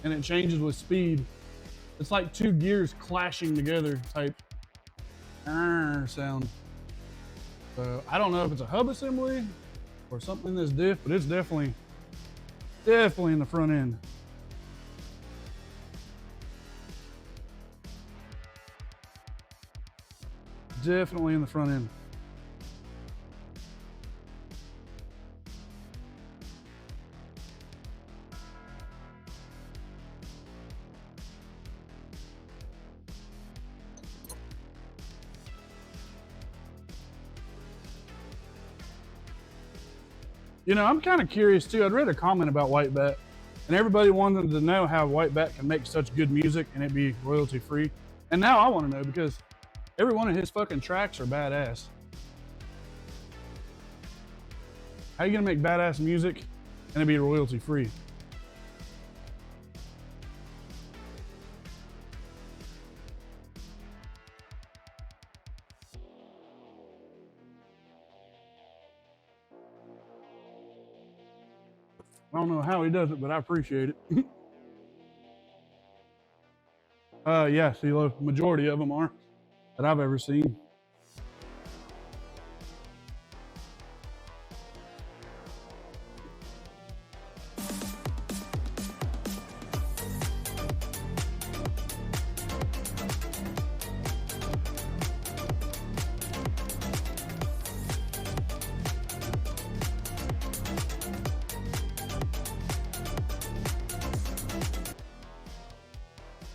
And it changes with speed. It's like two gears clashing together type sound. So I don't know if it's a hub assembly or something in this diff, but it's definitely in the front end. Definitely in the front end. You know, I'm kind of curious too. I'd read a comment about White Bat, and everybody wanted to know how White Bat can make such good music and it be royalty free. And now I want to know because every one of his fucking tracks are badass. How you gonna make badass music and it be royalty free? I don't know how he does it, but I appreciate it. Yeah, CeeLo, majority of them are that I've ever seen.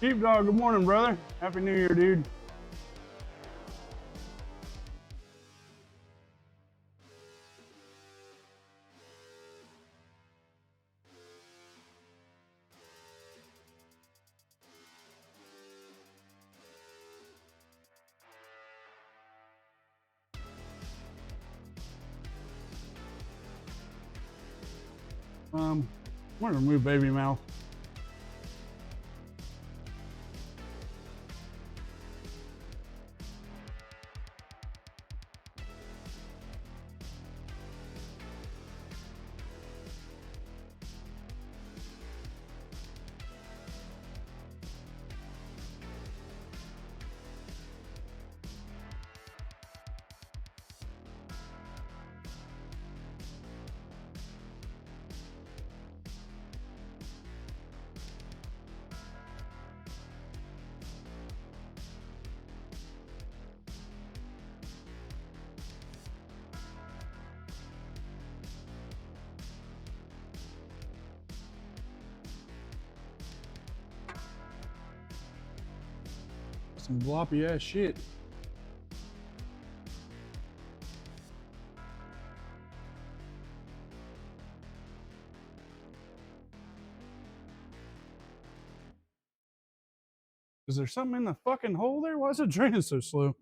Sheepdog, good morning, brother. Happy New Year, dude. I'm gonna remove baby mouth. Some gloppy ass shit. Is there something in the fucking hole there? Why is it draining so slow?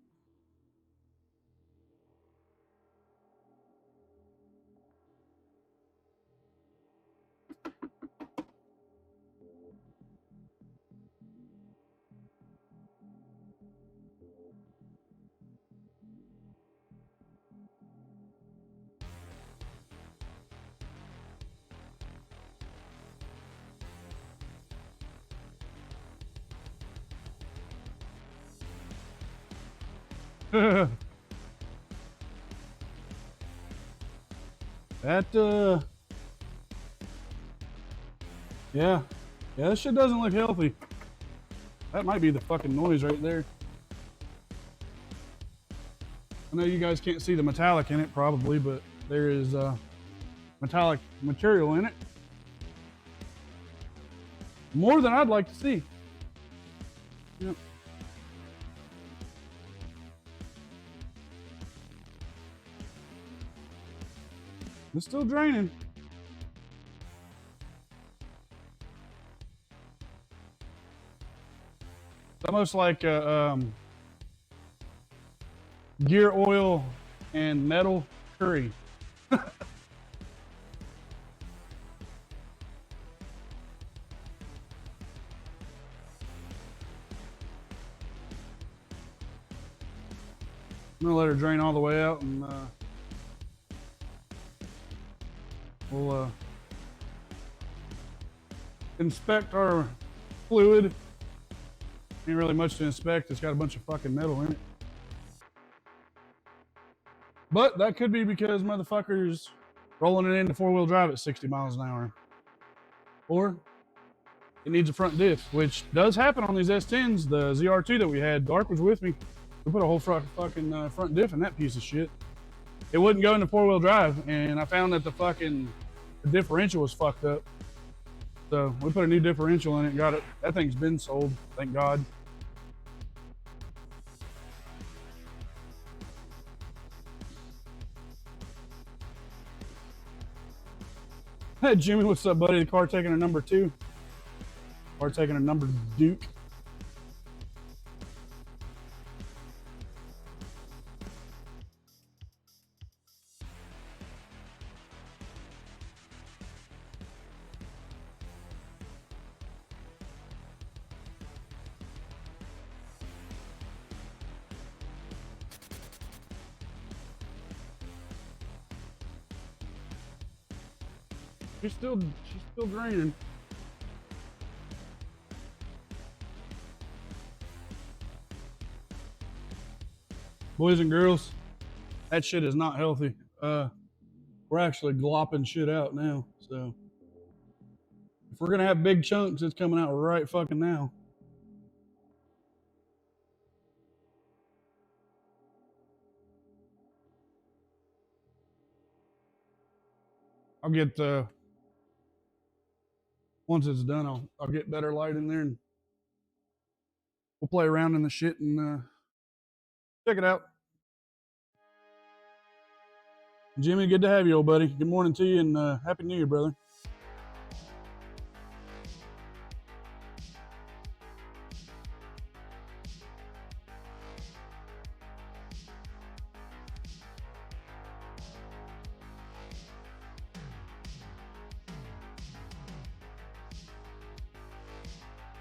That yeah, that shit doesn't look healthy. That might be the fucking noise right there. I know you guys can't see the metallic in it probably, but there is metallic material in it. More than I'd like to see. Yep. It's still draining. It's almost like gear oil and metal curry. I'm gonna let her drain all the way out, and we'll inspect our fluid. Ain't really much to inspect. It's got a bunch of fucking metal in it. But that could be because motherfuckers rolling it into four-wheel drive at 60 miles an hour. Or it needs a front diff, which does happen on these S10s. The ZR2 that we had, Dark was with me. We put a whole fucking front diff in that piece of shit. It wouldn't go into four-wheel drive, and I found that the differential was fucked up. So we put a new differential in it and got it. That thing's been sold, thank God. Hey Jimmy, what's up, buddy? The car taking a number 2. Car taking a number Duke. She's still draining. Boys and girls, that shit is not healthy. We're actually glopping shit out now. So if we're gonna have big chunks, it's coming out right fucking now. I'll get once it's done, I'll get better light in there and we'll play around in the shit and check it out. Jimmy, good to have you, old buddy. Good morning to you and Happy New Year, brother.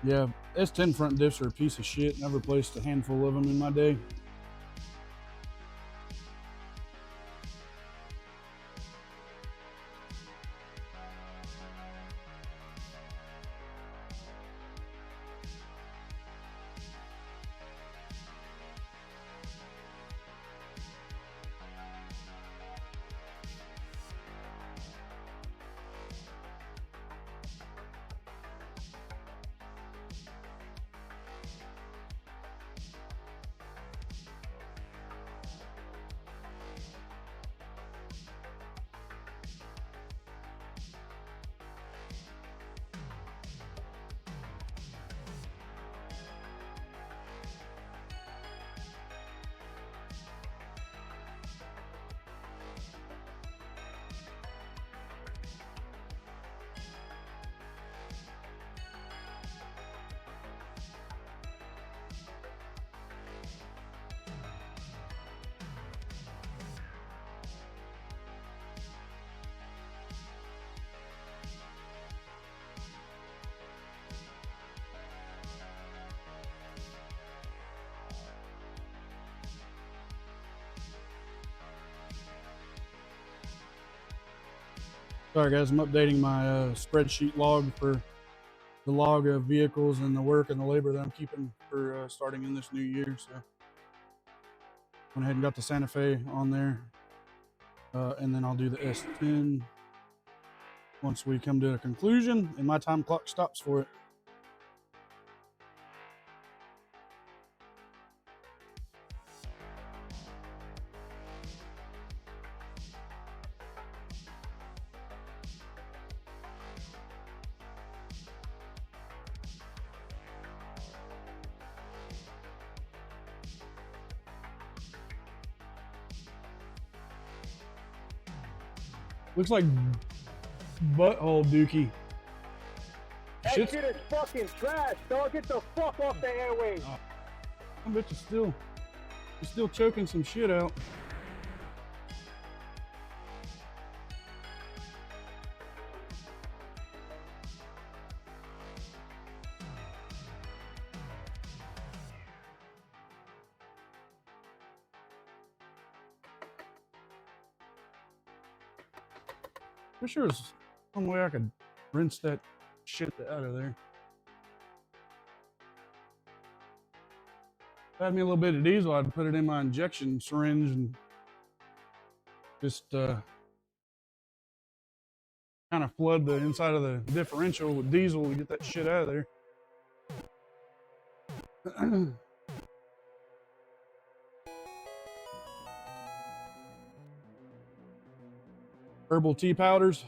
Yeah, S10 front diffs are a piece of shit. I've replaced a handful of them in my day. Sorry guys, I'm updating my spreadsheet log for the log of vehicles and the work and the labor that I'm keeping for starting in this new year. So went ahead and got the Santa Fe on there, and then I'll do the S10 once we come to a conclusion and my time clock stops for it. Looks like butthole Dookie. That Shit's- shit is fucking trash, dog. Get the fuck off the airwaves. I bet you're still choking some shit out. I'm sure there's some way I could rinse that shit out of there. If I had me a little bit of diesel, I'd put it in my injection syringe and just kind of flood the inside of the differential with diesel to get that shit out of there. Herbal tea powders.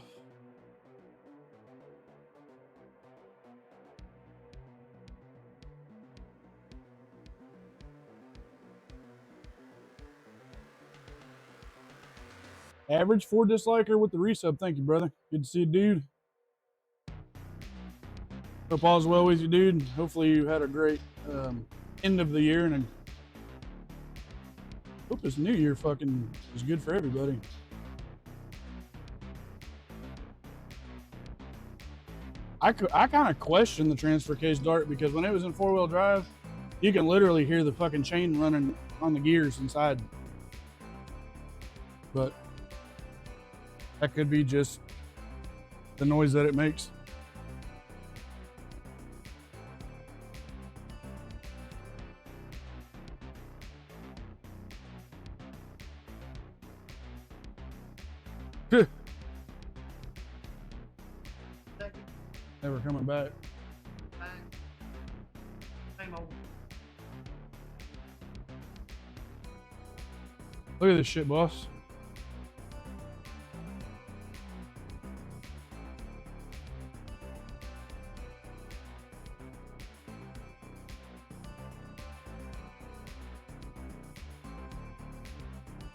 Average Ford disliker with the resub. Thank you, brother. Good to see you, dude. Hope all's well with you, dude. Hopefully you had a great end of the year, and hope this new year fucking is good for everybody. I kind of question the transfer case dart because when it was in 4-wheel drive, you can literally hear the fucking chain running on the gears inside. But that could be just the noise that it makes. Never coming back. Same old. Look at this shit, boss.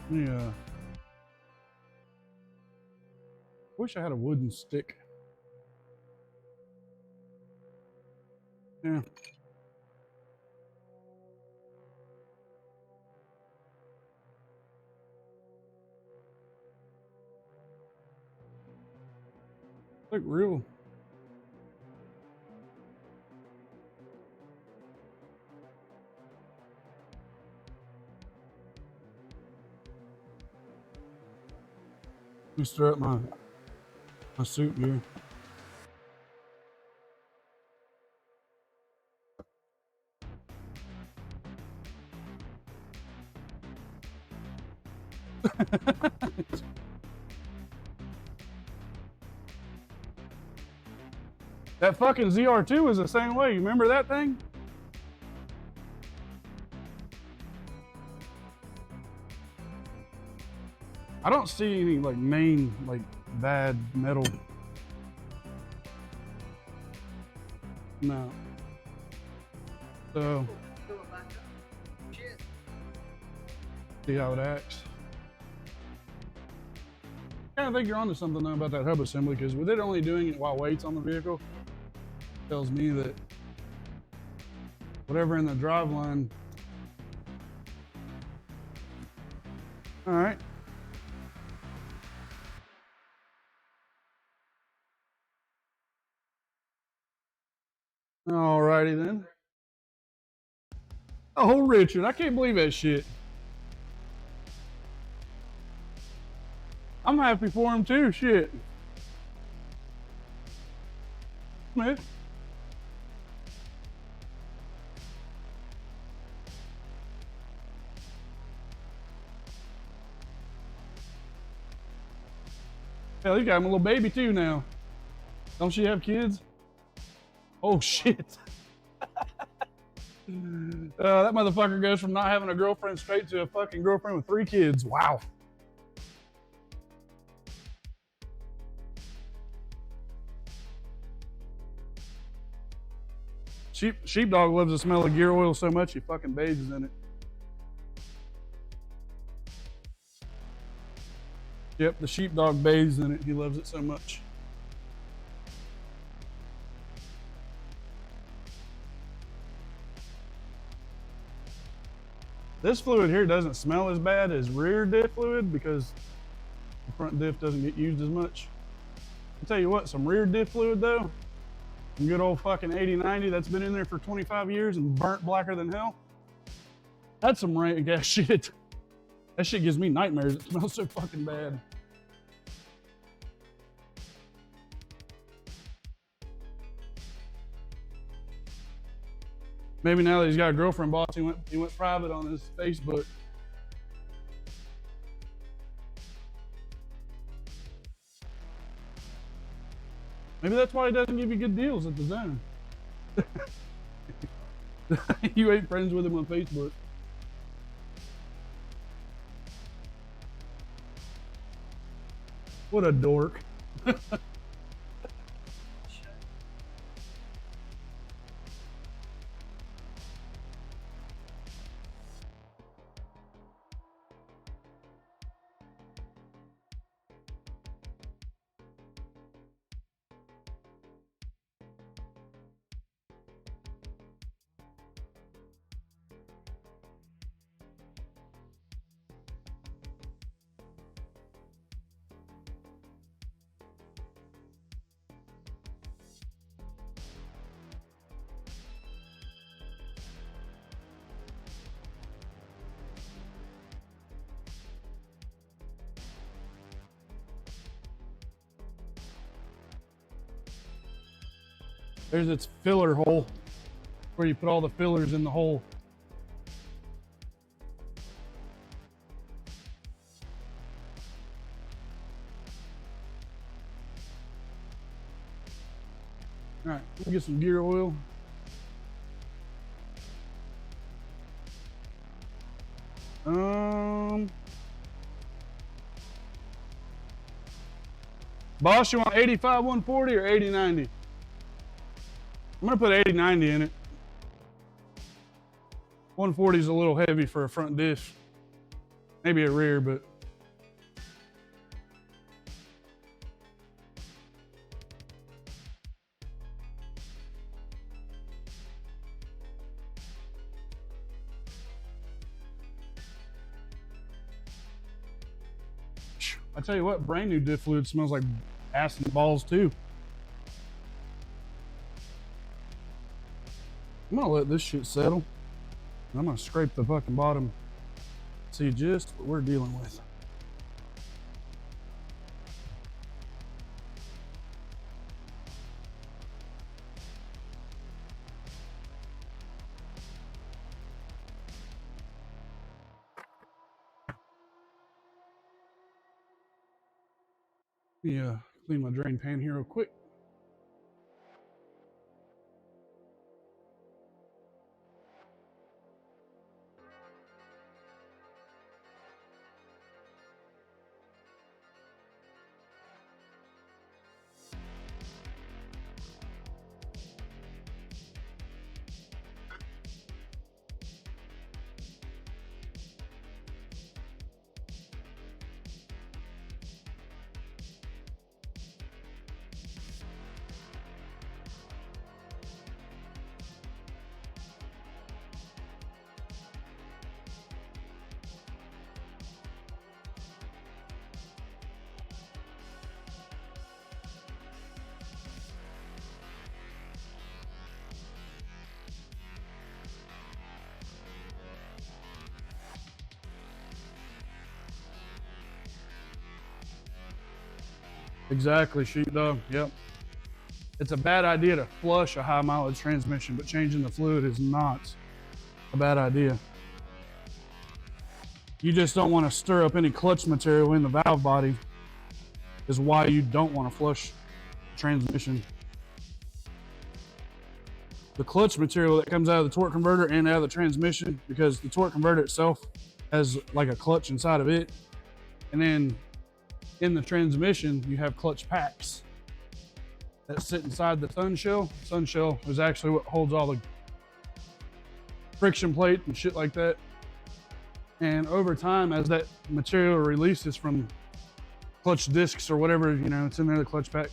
Yeah. Wish I had a wooden stick. Yeah. Look real. Let me stir up my soup here. That fucking ZR2 was the same way. You remember that thing? I don't see any like main like bad metal. No. So Fill it back up. Shit. see how it acts. I think you're onto something though about that hub assembly, because with it only doing it while weight's on the vehicle, tells me that whatever in the drive line. All right. Alrighty then. Oh, Richard, I can't believe that shit. I'm happy for him too, shit. Man. Hell, you got him a little baby too now. Don't she have kids? Oh shit. That motherfucker goes from not having a girlfriend straight to a fucking girlfriend with 3 kids. Wow. Sheepdog loves the smell of gear oil so much he fucking bathes in it. Yep, the sheepdog bathes in it. He loves it so much. This fluid here doesn't smell as bad as rear diff fluid because the front diff doesn't get used as much. I'll tell you what, some rear diff fluid though, some good old fucking 80-90 that's been in there for 25 years and burnt blacker than hell. That's some rank gas shit. That shit gives me nightmares. It smells so fucking bad. Maybe now that he's got a girlfriend, boss, he went private on his Facebook. Maybe that's why he doesn't give you good deals at the Zone. You ain't friends with him on Facebook. What a dork. There's its filler hole where you put all the fillers in the hole. All right, we'll get some gear oil. Boss, you want 85 140 or 80 90? I'm gonna put 80 90 in it. 140 is a little heavy for a front diff. Maybe a rear, but I tell you what, brand new diff fluid smells like ass and balls too. I'm gonna let this shit settle. I'm gonna scrape the fucking bottom, see just what we're dealing with. Let me clean my drain pan here real quick. Exactly, sheepdog. Yep. It's a bad idea to flush a high mileage transmission, but changing the fluid is not a bad idea. You just don't want to stir up any clutch material in the valve body, is why you don't want to flush the transmission. The clutch material that comes out of the torque converter and out of the transmission, because the torque converter itself has like a clutch inside of it. And then in the transmission, you have clutch packs that sit inside the sun shell. Sun shell is actually what holds all the friction plate and shit like that. And over time, as that material releases from clutch discs or whatever, you know, it's in there, the clutch pack,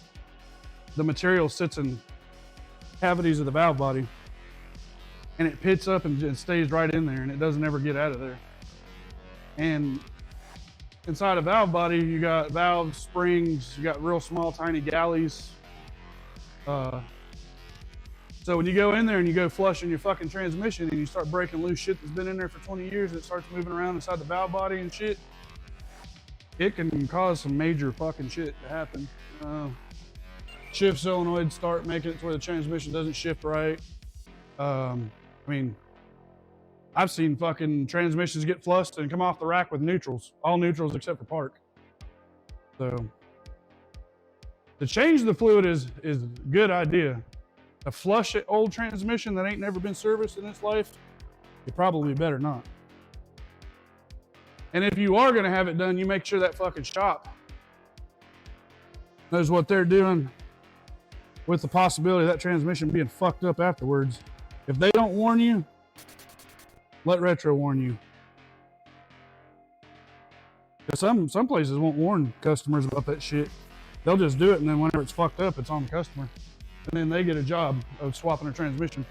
the material sits in cavities of the valve body and it pits up and stays right in there, and it doesn't ever get out of there. And inside a valve body, you got valves, springs, you got real small, tiny galleys. So when you go in there and you go flushing your fucking transmission and you start breaking loose shit that's been in there for 20 years, and it starts moving around inside the valve body and shit, it can cause some major fucking shit to happen. Shift solenoids start making it to where the transmission doesn't shift right. I mean, I've seen fucking transmissions get flushed and come off the rack with neutrals, all neutrals except for park. So to change the fluid is a good idea. To flush an old transmission that ain't never been serviced in its life, you probably better not. And if you are gonna have it done, you make sure that fucking shop knows what they're doing, with the possibility of that transmission being fucked up afterwards. If they don't warn you, let Retro warn you. Because some places won't warn customers about that shit. They'll just do it, and then whenever it's fucked up, it's on the customer. And then they get a job of swapping a transmission.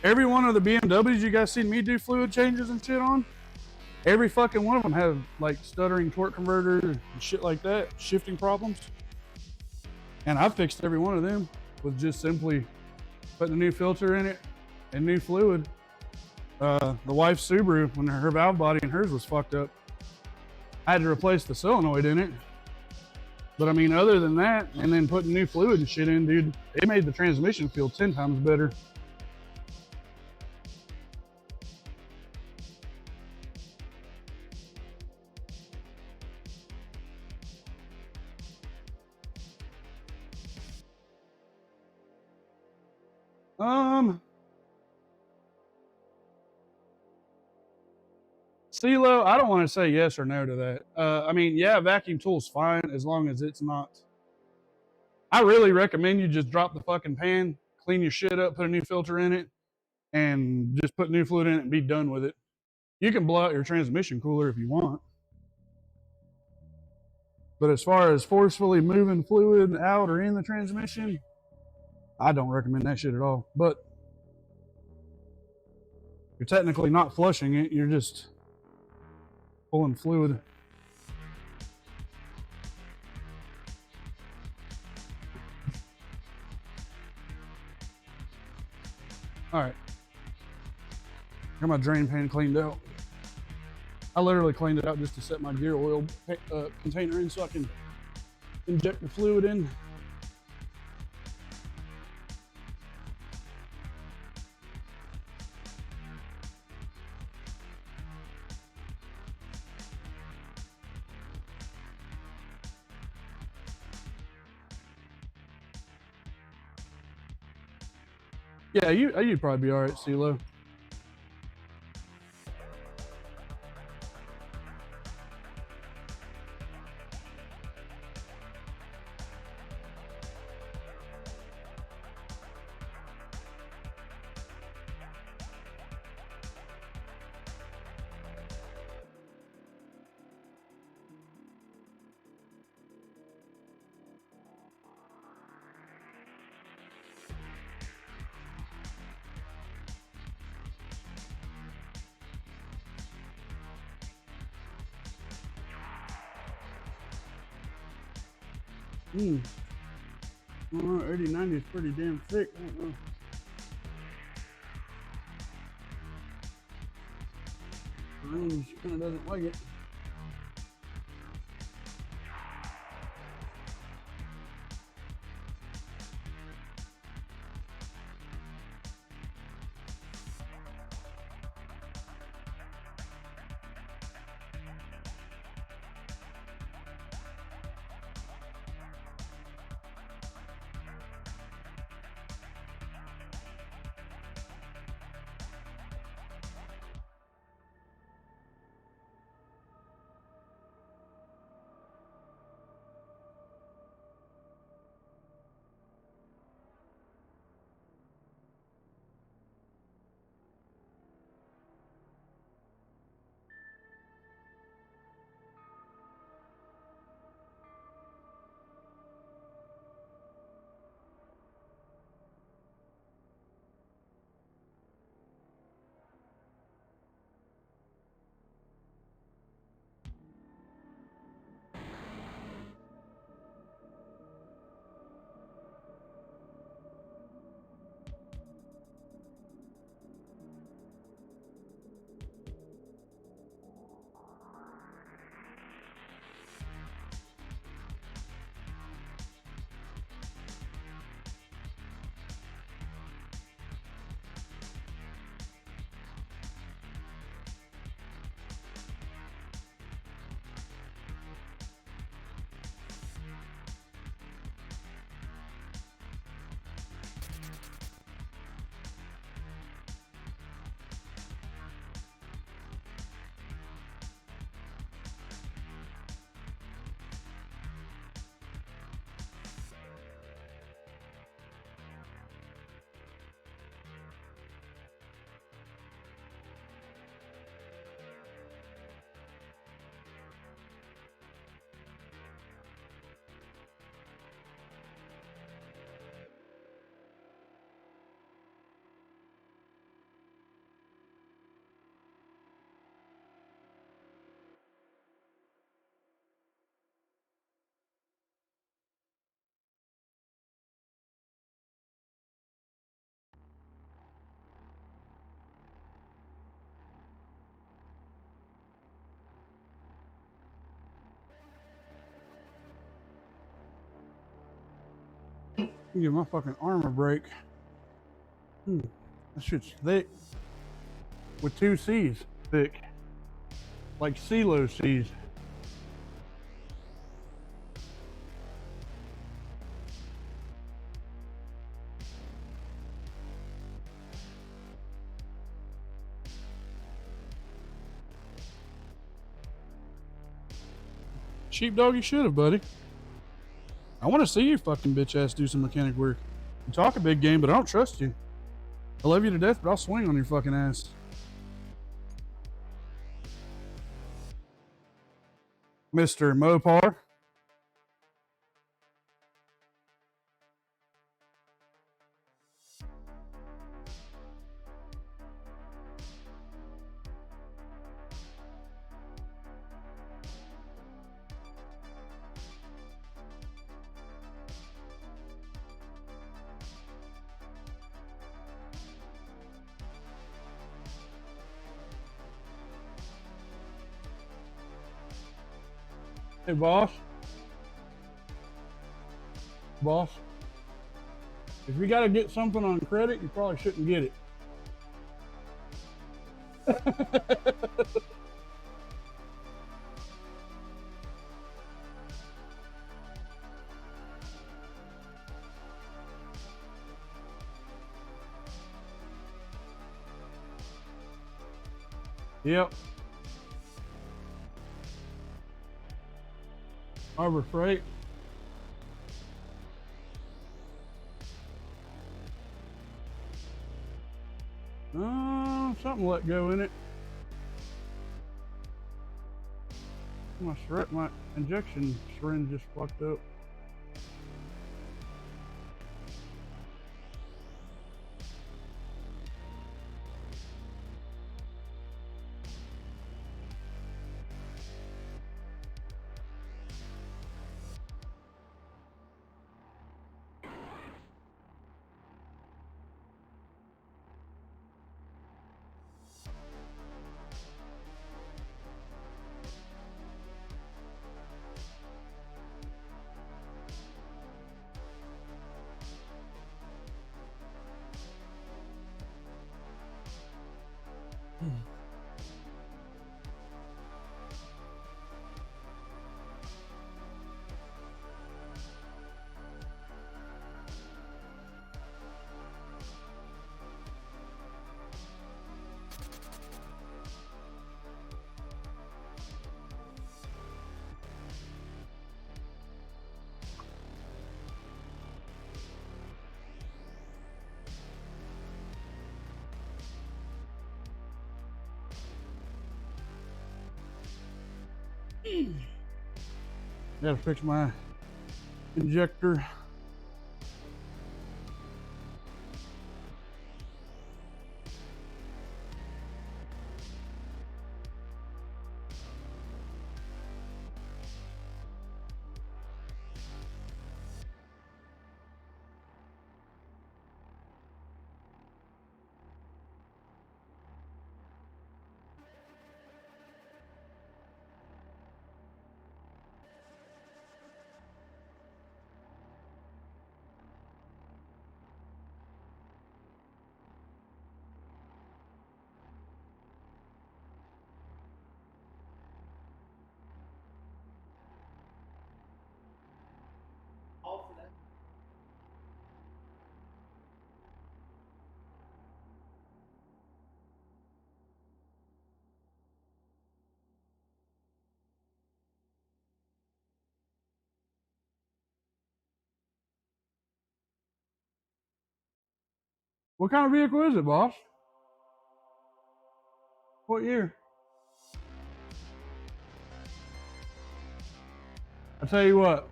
Every one of the BMWs you guys seen me do fluid changes and shit on, every fucking one of them have like stuttering torque converter and shit like that, shifting problems. And I fixed every one of them with just simply putting a new filter in it and new fluid. The wife's Subaru, when her valve body and hers was fucked up, I had to replace the solenoid in it. But I mean, other than that, and then putting new fluid and shit in, dude, it made the transmission feel 10 times better. CeeLo, I don't want to say yes or no to that. I mean, yeah, vacuum tool's fine as long as it's not. I really recommend you just drop the fucking pan, clean your shit up, put a new filter in it, and just put new fluid in it and be done with it. You can blow out your transmission cooler if you want. But as far as forcefully moving fluid out or in the transmission, I don't recommend that shit at all. But you're technically not flushing it, you're just pulling fluid. All right, got my drain pan cleaned out. I literally cleaned it out just to set my gear oil container in so I can inject the fluid in. Yeah, you'd probably be all right, CeeLo. Well, 80, 90 is pretty damn thick. I don't know. Range kind of doesn't like it. You give my fucking arm a break. That shit's thick. With 2 C's thick. Like CeeLo C's. Sheepdog, you should have, buddy. I want to see you fucking bitch ass do some mechanic work. You talk a big game, but I don't trust you. I love you to death, but I'll swing on your fucking ass. Mr. Mopar. Hey, boss. Boss. If you got to get something on credit, you probably shouldn't get it. Yep. Harbor Freight. Something let go in it. My injection syringe just fucked up. Gotta fix my injector. All for that. What kind of vehicle is it, boss? What year? I tell you what,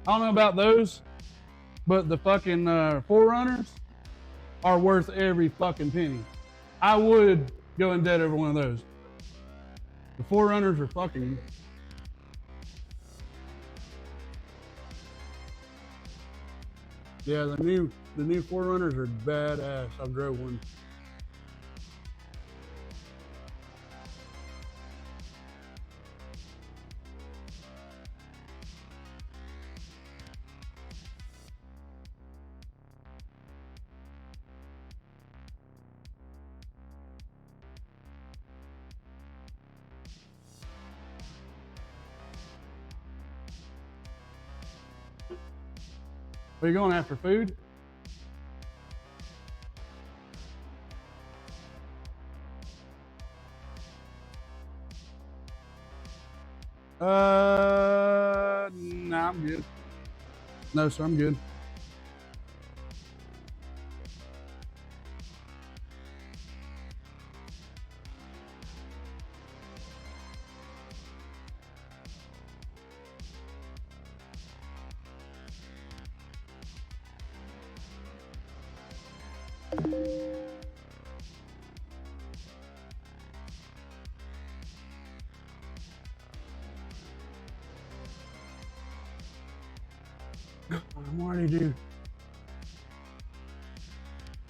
I don't know about those, but the fucking 4Runners are worth every fucking penny. I would go in debt over one of those. The 4Runners are fucking. Yeah, the new 4Runners are badass. I drove one. Are you going after food? Nah, I'm good. No, sir, I'm good. I'm already due.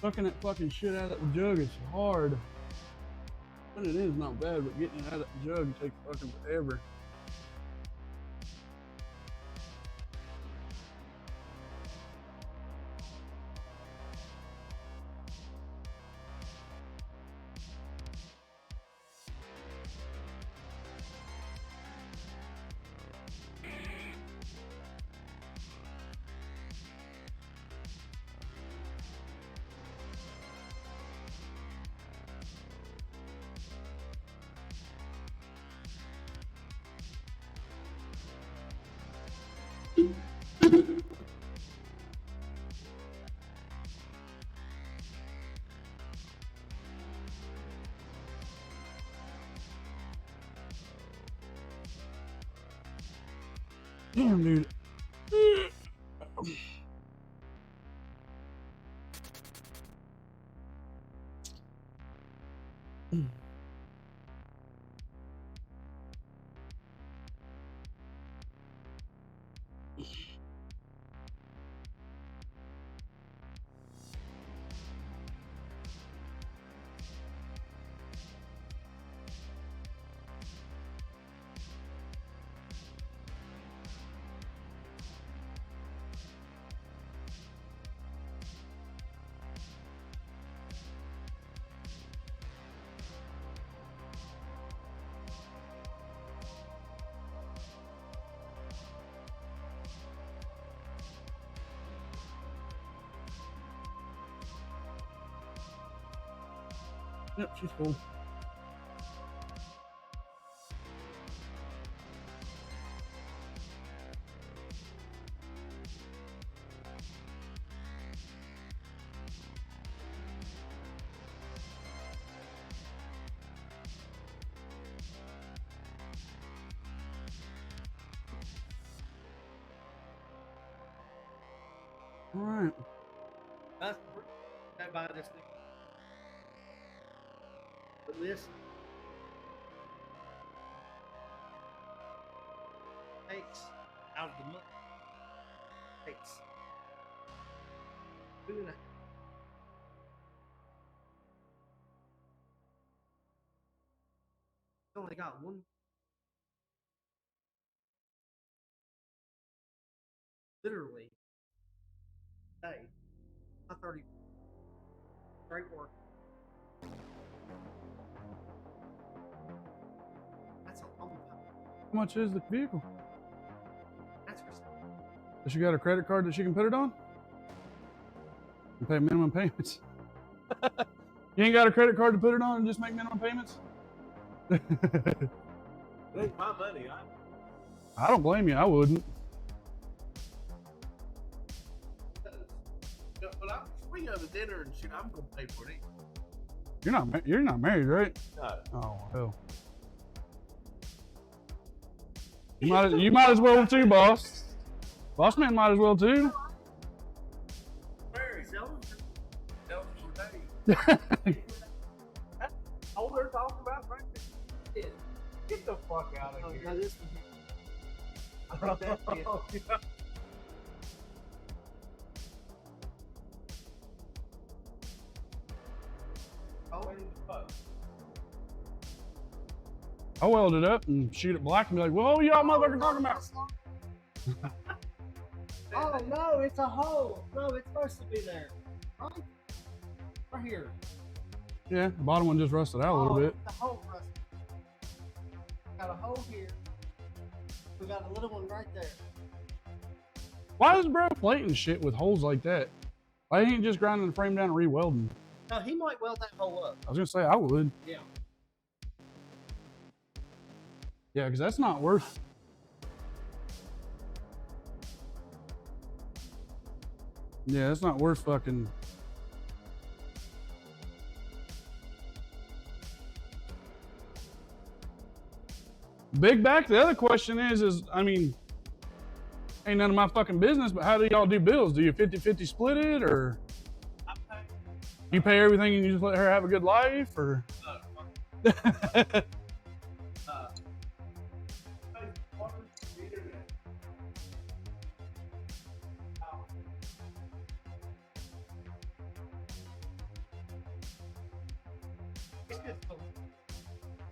Sucking that fucking shit out of the jug is hard. But it is not bad, but getting it out of the jug takes fucking forever. Damn, dude. Yep, she's cool. All right. That's that buy this thing. But listen, takes out of the money. Takes 2.5. Only got one. Literally, day, 30 straight work. That's a long time. How much is the vehicle? That's for sale. Does she got a credit card that she can put it on? And pay minimum payments. You ain't got a credit card to put it on and just make minimum payments? It ain't my money. I don't blame you. I wouldn't. But we go to dinner and shit. I'm gonna pay for it. You're not married, right? No. Oh hell. You might as well too, boss. Boss man might as well too. Mary, Sell them. tell us your name. Yeah. All they're talking about right there. Yeah. Get the fuck out Oh, of no, here. this one here. I think that's it. Oh, in the fuck. I weld it up and shoot it black and be like, "Whoa, y'all motherfucker talking about?" Oh no, it's a hole. No, it's supposed to be there. Right? Right here. Yeah, the bottom one just rusted out a little bit. The hole rusted. Got a hole here. We got a little one right there. Why is bro plating shit with holes like that? Why ain't just grinding the frame down and re-welding? No, he might weld that hole up. I was gonna say I would. Yeah. Yeah, because that's not worth. Yeah, it's not worth fucking. Big back. The other question is I mean, ain't none of my fucking business, but how do y'all do bills? Do you 50-50 split it, or you pay everything and you just let her have a good life, or?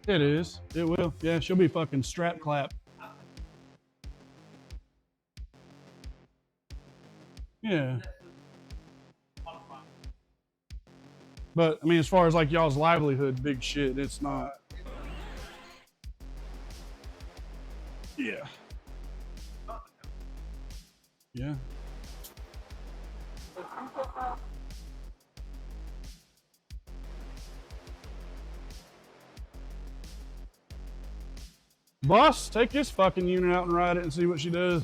It is. It will. Yeah, she'll be fucking strap clap. Yeah. But I mean, as far as like y'all's livelihood, big shit, it's not. Yeah. Yeah. Boss, take this fucking unit out and ride it and see what she does.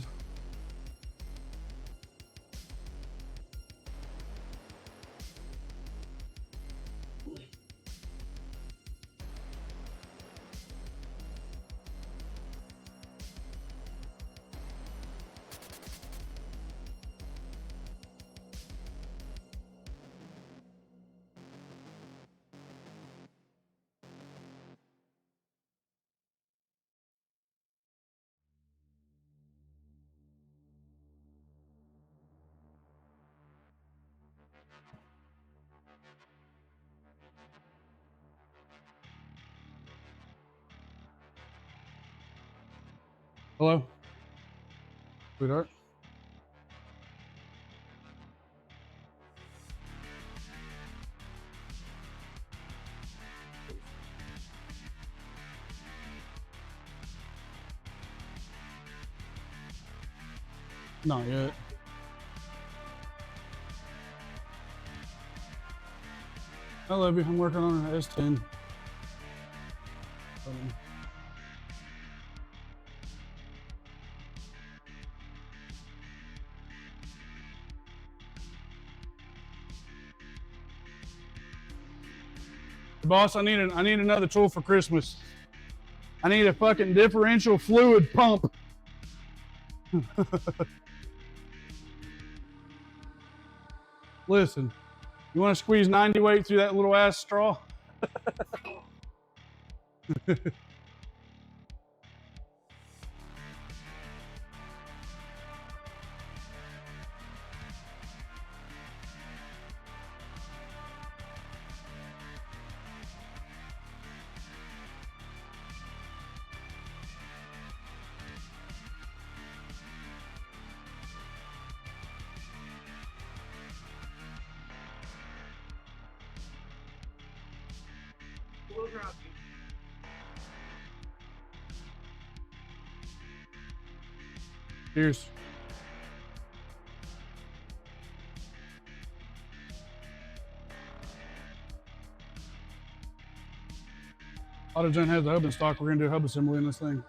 Hello? Sweetheart? Not yet. I love you. I'm working on an S10. Boss, I need another tool for Christmas. I need a fucking differential fluid pump. Listen, you want to squeeze 90 weight through that little ass straw? We'll drop you. Cheers. AutoGen has the hub in stock. We're gonna do a hub assembly in this thing.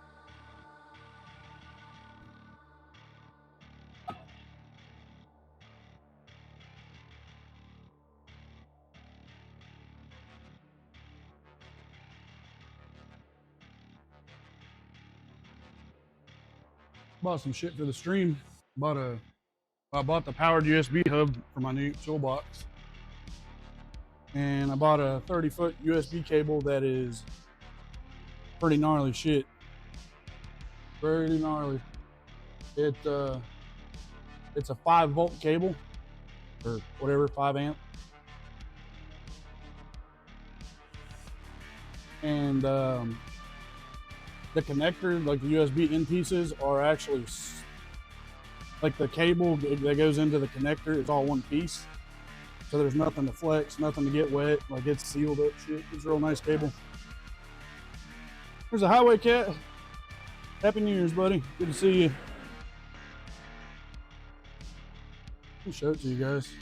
Bought some shit for the stream. I bought the powered USB hub for my new toolbox. And I bought a 30-foot USB cable that is pretty gnarly shit. Pretty gnarly. It's a 5-volt cable, or whatever, 5 amp. And the connector, like the USB in pieces, are actually like the cable that goes into the connector is all one piece. So there's nothing to flex, nothing to get wet. Like, it's sealed up shit. It's a real nice cable. There's a highway cat. Happy New Year's, buddy. Good to see you. I'll show it to you guys.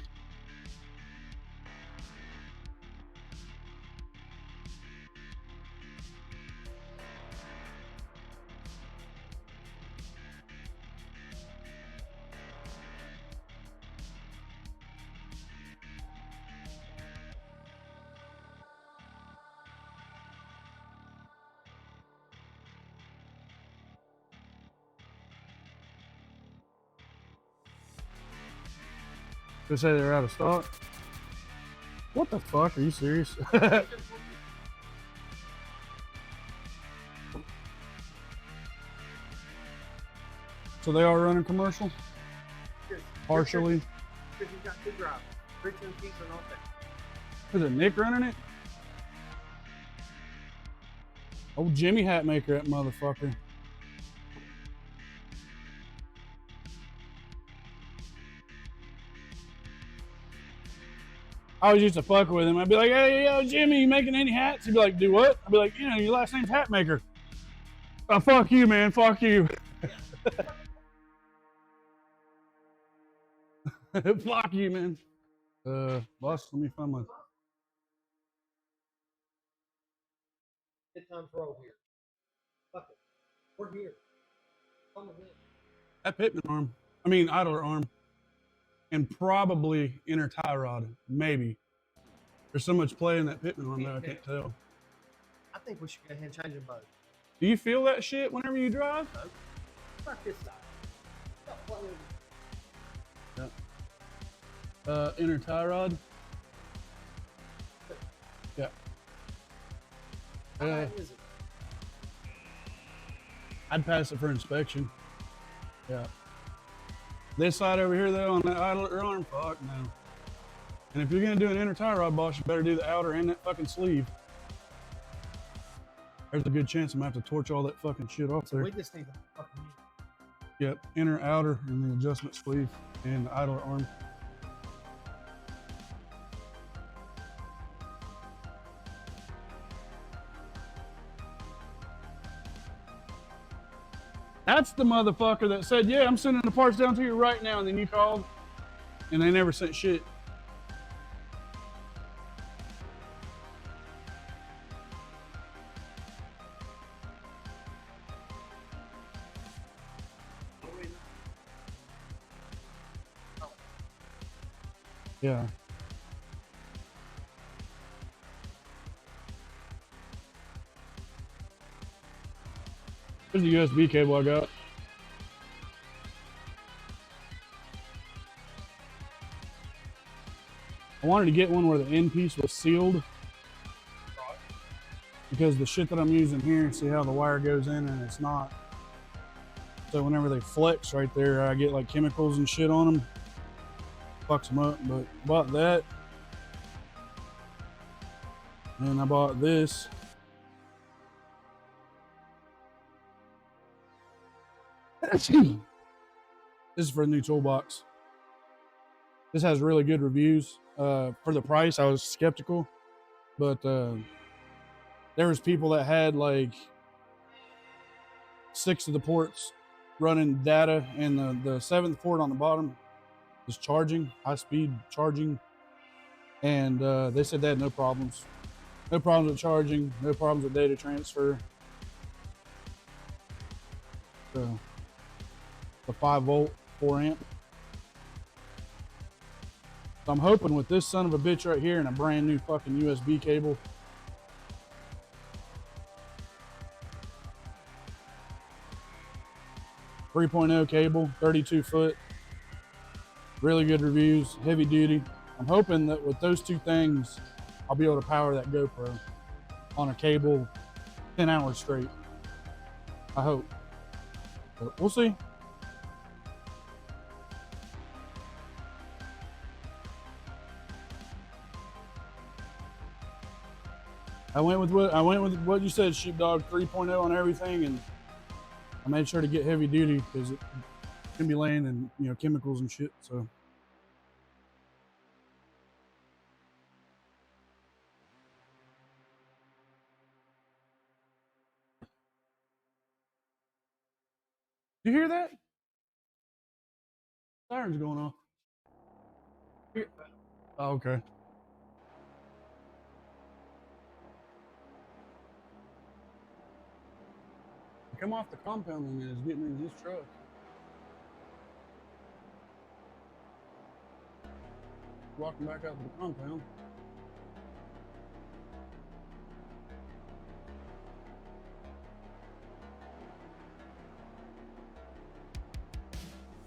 They say they're out of stock. What the fuck? Are you serious? So they are running commercial? Partially? Because you got two drivers. Rich and Keith and all that. Is it Nick running it? Old Jimmy Hat Maker, that motherfucker. I always used to fuck with him. I'd be like, hey, yo, Jimmy, you making any hats? He'd be like, do what? I'd be like, you know, your last name's Hat Maker. Oh, fuck you, man. Fuck you. Fuck you, man. Boss, let me find my... Good time for all here. Fuck it. We're here. Come with it. That Pittman arm. I mean, idler arm. And probably inner tie rod. Maybe. There's so much play in that Pittman arm that I can't tell. I think we should go ahead and change them both. Do you feel that shit whenever you drive? Fuck this side. Stop playing. Inner tie rod. Yeah. How bad is it? I'd pass it for inspection. Yeah. This side over here, though, on that idler arm, fuck no. And if you're gonna do an inner tie rod, boss, you better do the outer and that fucking sleeve. There's a good chance I'm gonna have to torch all that fucking shit off there. We just need to fucking use it. Yep, inner, outer, and the adjustment sleeve and the idler arm. That's the motherfucker that said, yeah, I'm sending the parts down to you right now, and then you called, and they never sent shit. Yeah. There's the USB cable I got. I wanted to get one where the end piece was sealed because the shit that I'm using here, see how the wire goes in and it's not. So whenever they flex right there, I get like chemicals and shit on them. Fucks them up, but I bought that. And I bought this. This is for the new toolbox. This has really good reviews. For the price, I was skeptical, but there was people that had like 6 of the ports running data, and the 7th port on the bottom is charging, high-speed charging, and they said they had no problems. No problems with charging, no problems with data transfer. So, the 5-volt, 4-amp. So I'm hoping with this son of a bitch right here and a brand new fucking USB cable, .3.0 cable, 32 foot, really good reviews, heavy duty. I'm hoping that with those 2 things, I'll be able to power that GoPro on a cable 10 hours straight. I hope. But we'll see. I went with what you said, Sheepdog 3.0 on everything, and I made sure to get heavy duty because it can be laying in, you know, chemicals and shit. So you hear that? Siren's going off. Here. Oh, okay. Come off the compound and is getting in his truck. Walking back out to the compound.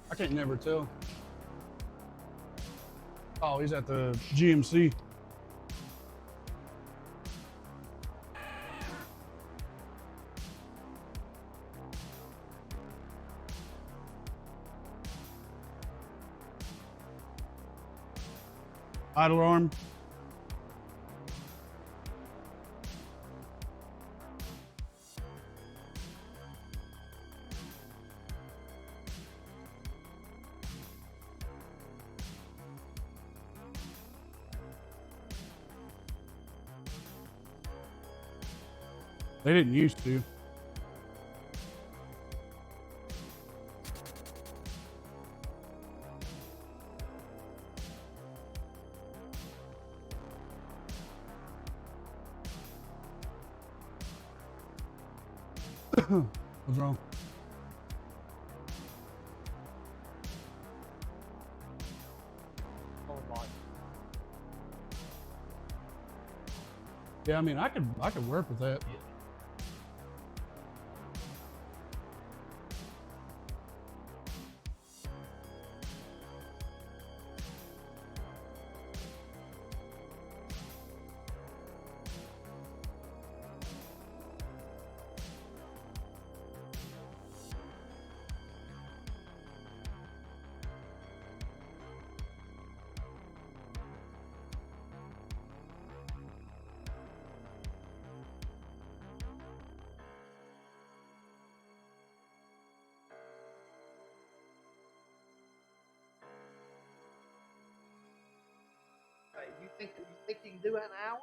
I can't never tell. Oh, he's at the GMC. Idle arm. They didn't used to. What's wrong? Yeah, I mean, I could work with that. Hey, you think you can do it in an hour?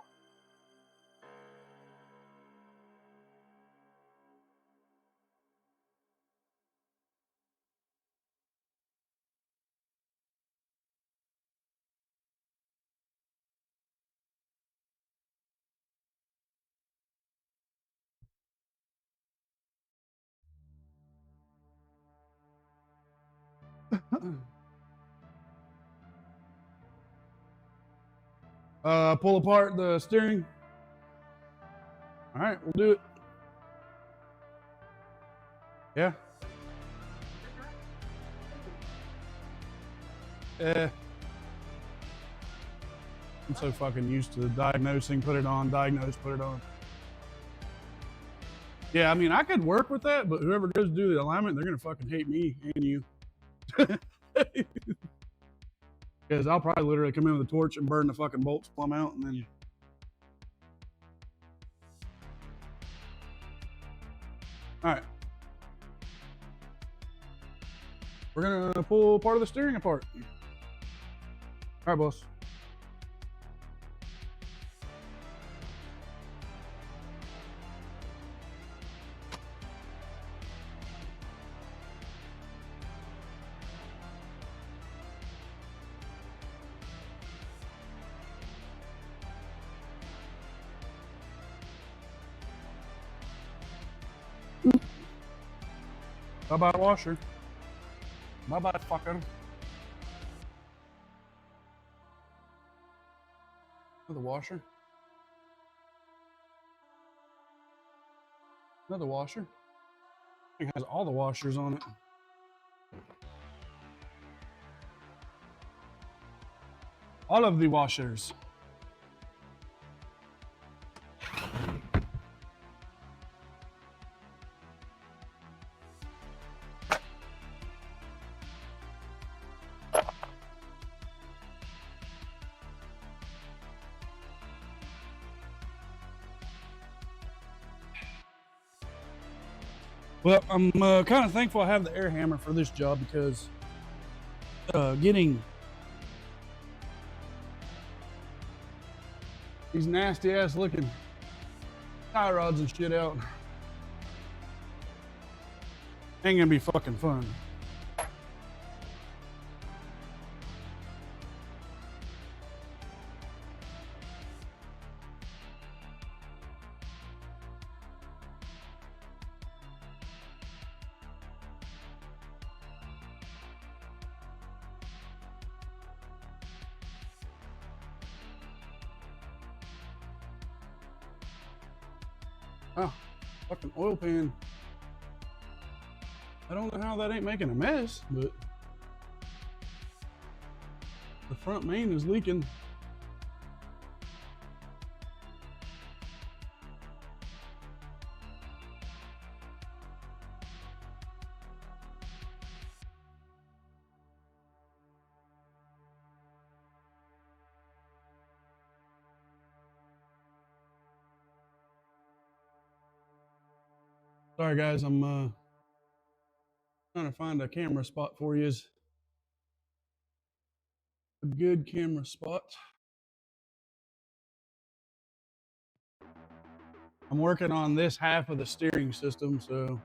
Pull apart the steering. All right, we'll do it. Yeah. I'm so fucking used to diagnosing, put it on, diagnose, put it on. Yeah, I mean, I could work with that, but whoever goes to do the alignment, they're gonna fucking hate me and you. Because I'll probably literally come in with a torch and burn the fucking bolts plumb out, and then. All right. We're gonna pull part of the steering apart. All right, boss. Bye-bye, washer. Bye-bye, fucker. Another washer. Another washer. It has all the washers on it. All of the washers. Well, I'm kind of thankful I have the air hammer for this job because getting these nasty ass looking tie rods and shit out ain't gonna be fucking fun. Oh, fucking oil pan. I don't know how that ain't making a mess, but the front main is leaking. Sorry guys, I'm trying to find a camera spot for you. A good camera spot. I'm working on this half of the steering system, so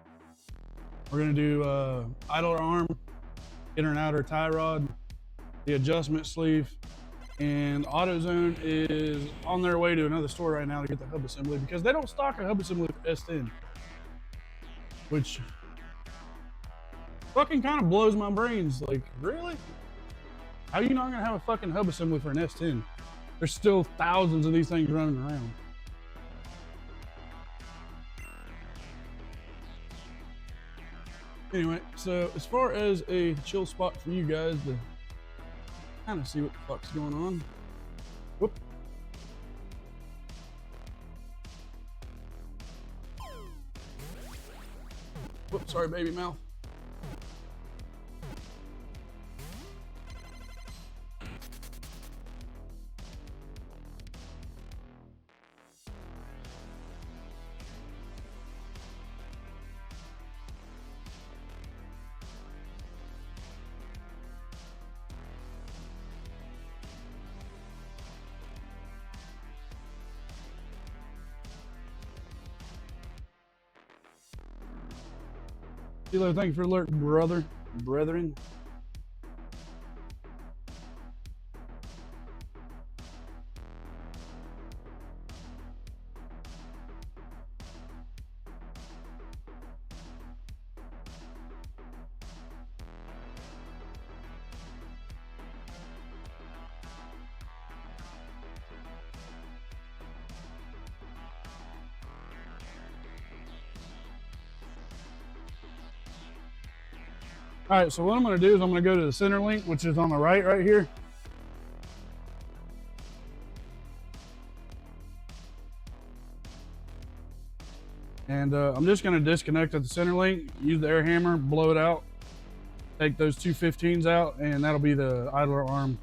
we're gonna do idler arm, inner and outer tie rod, the adjustment sleeve, and AutoZone is on their way to another store right now to get the hub assembly because they don't stock a hub assembly for S10. Which fucking kind of blows my brains. Like, really? How are you not gonna have a fucking hub assembly for an S10? There's still thousands of these things running around. Anyway, so as far as a chill spot for you guys to kind of see what the fuck's going on. Whoop. Whoops, sorry, baby mouth. Hello, thank you for the alert, brethren. All right, so what I'm gonna do is I'm gonna go to the center link, which is on the right here. And I'm just going to disconnect at the center link, use the air hammer, blow it out, take those two 15s out, and that'll be the idler arm.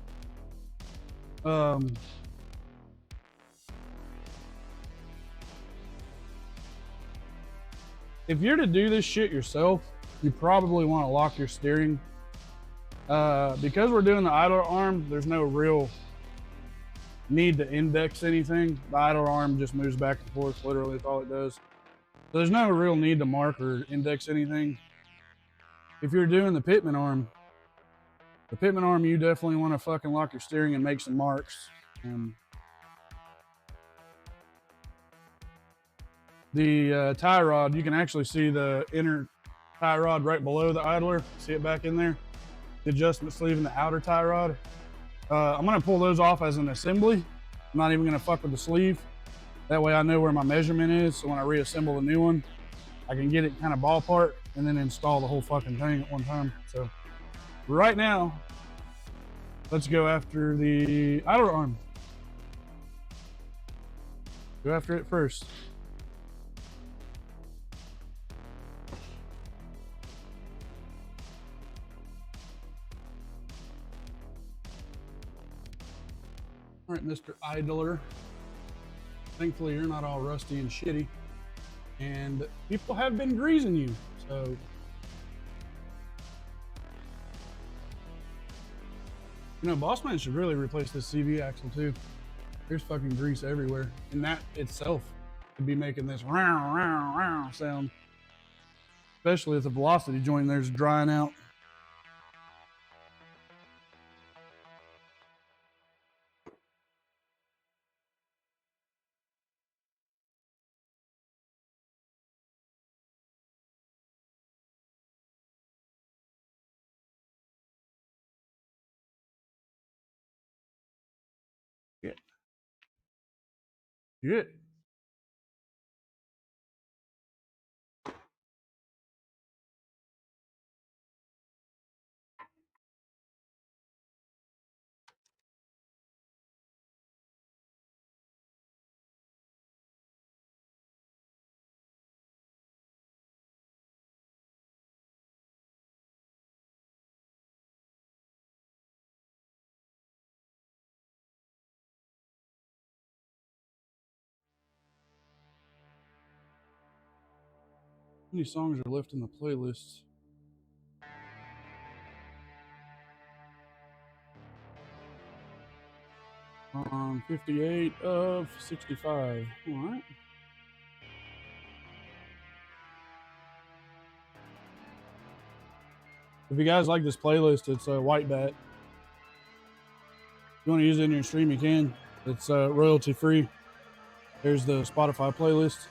If you're to do this shit yourself, you probably want to lock your steering. Because we're doing the idler arm, there's no real need to index anything. The idler arm just moves back and forth, literally that's all it does. So there's no real need to mark or index anything. If you're doing the pitman arm, you definitely want to fucking lock your steering and make some marks. The tie rod, you can actually see the inner tie rod right below the idler. See it back in there? The adjustment sleeve and the outer tie rod. I'm gonna pull those off as an assembly. I'm not even gonna fuck with the sleeve. That way I know where my measurement is, so when I reassemble the new one, I can get it kind of ballpark and then install the whole fucking thing at one time. So right now, let's go after the idler arm. Go after it first. All right, Mr. Idler. Thankfully, you're not all rusty and shitty. And people have been greasing you, so. You know, Bossman should really replace this CV axle too. There's fucking grease everywhere. And that itself could be making this row, row, row sound. Especially if the velocity joint there's drying out. Good. How many songs are left in the playlist? On 58 of 65. All right. If you guys like this playlist, it's White Bat. If you want to use it in your stream, you can. It's royalty free. There's the Spotify playlist.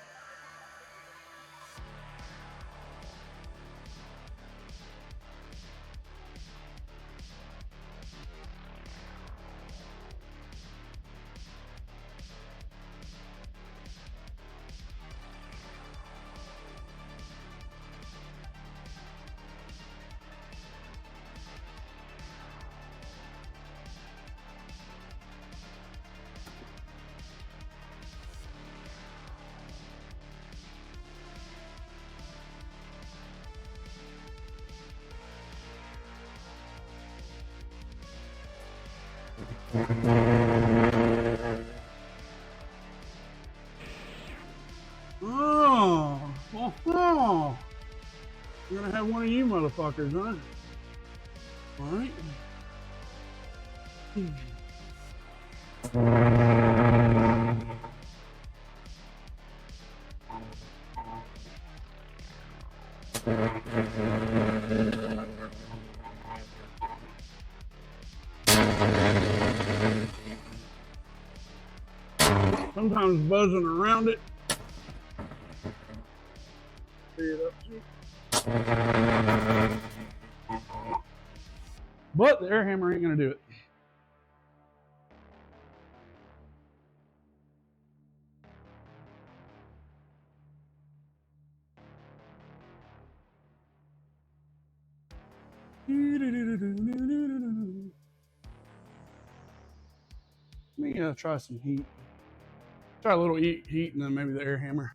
Oh, you're gonna have one of you motherfuckers, huh? All right. Sometimes buzzing around it. But the air hammer ain't gonna do it. Let me try some heat. Try a little heat and then maybe the air hammer.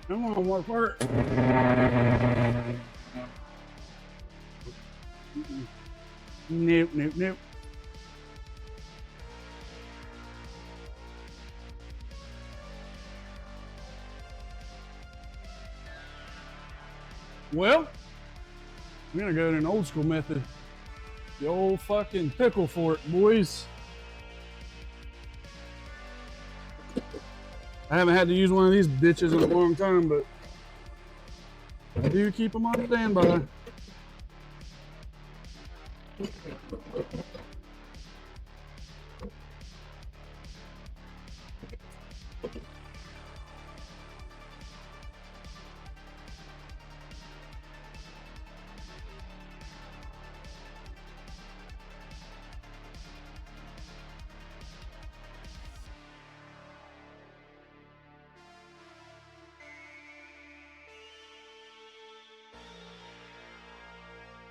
Come on, motherfucker. Nope, nope, nope. Well, I'm gonna go to an old school method. The old fucking pickle fort, boys. I haven't had to use one of these bitches in a long time, but I do keep them on standby.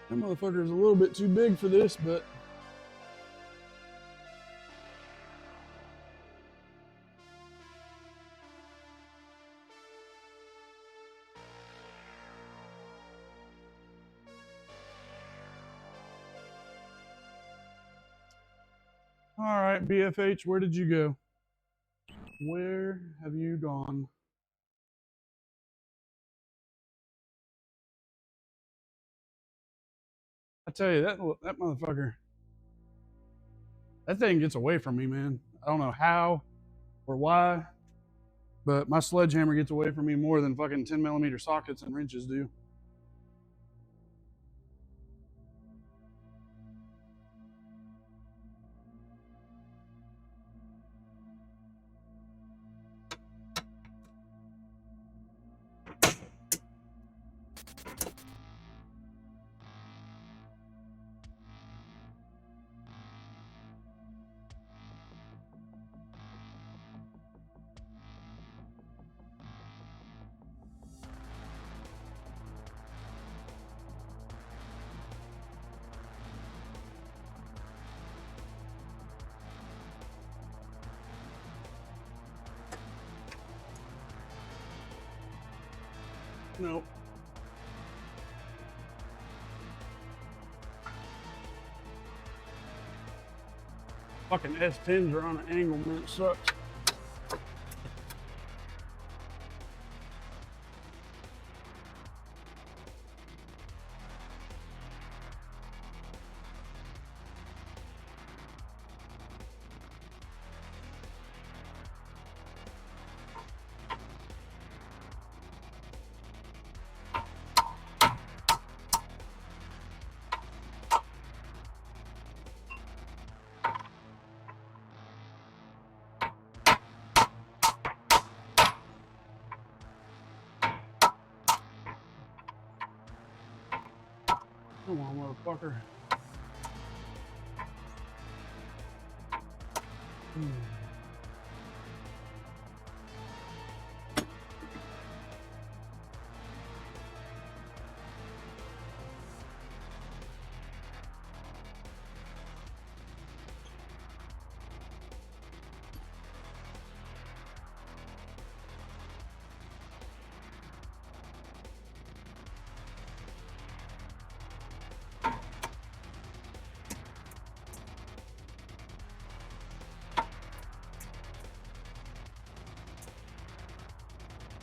That motherfucker is a little bit too big for this, but all right, BFH, where did you go? Where have you gone? I tell you, that motherfucker, that thing gets away from me, man. I don't know how or why, but my sledgehammer gets away from me more than fucking 10mm sockets and wrenches do. Nope. Fucking S10s are on an angle, man. It sucks. Come on, motherfucker.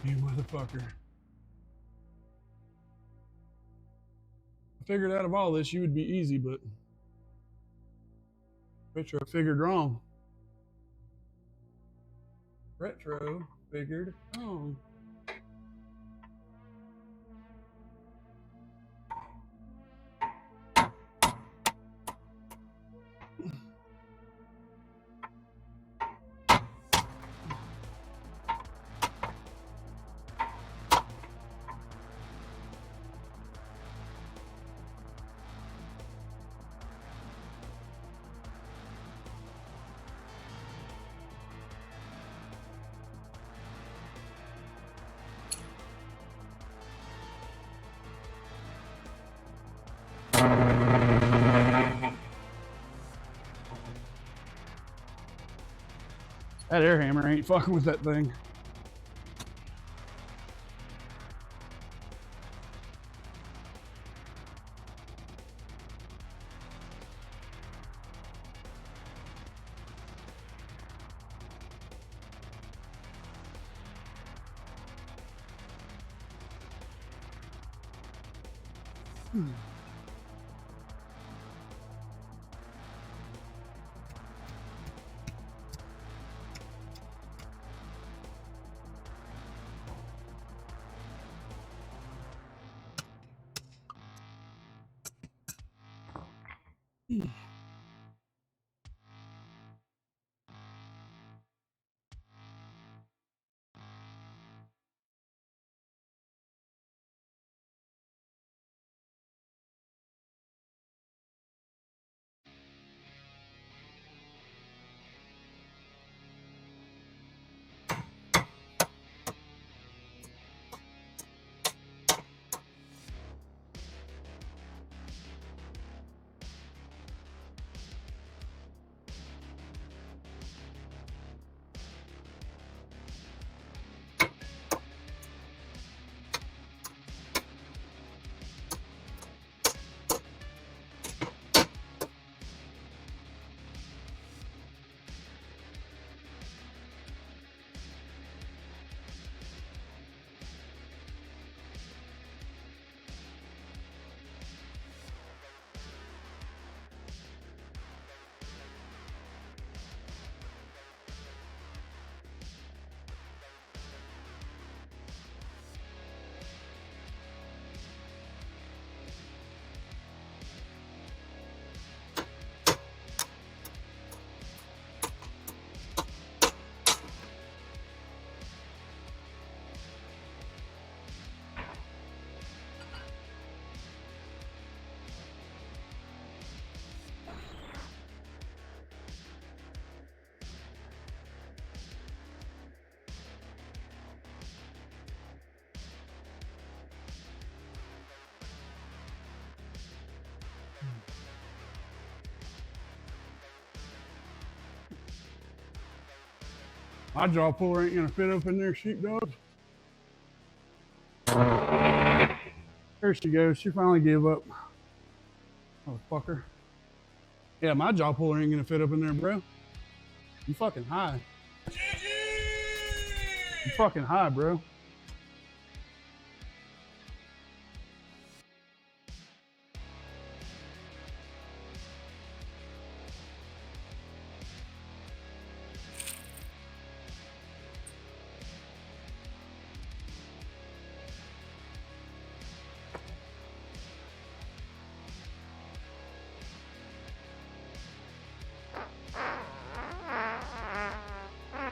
You motherfucker. I figured out of all this you would be easy, but Retro figured wrong. Retro figured wrong. That air hammer ain't fucking with that thing. My jaw puller ain't gonna fit up in there, sheepdog. There she goes. She finally gave up. Motherfucker. Yeah, my jaw puller ain't gonna fit up in there, bro. You fucking high. You fucking high, bro.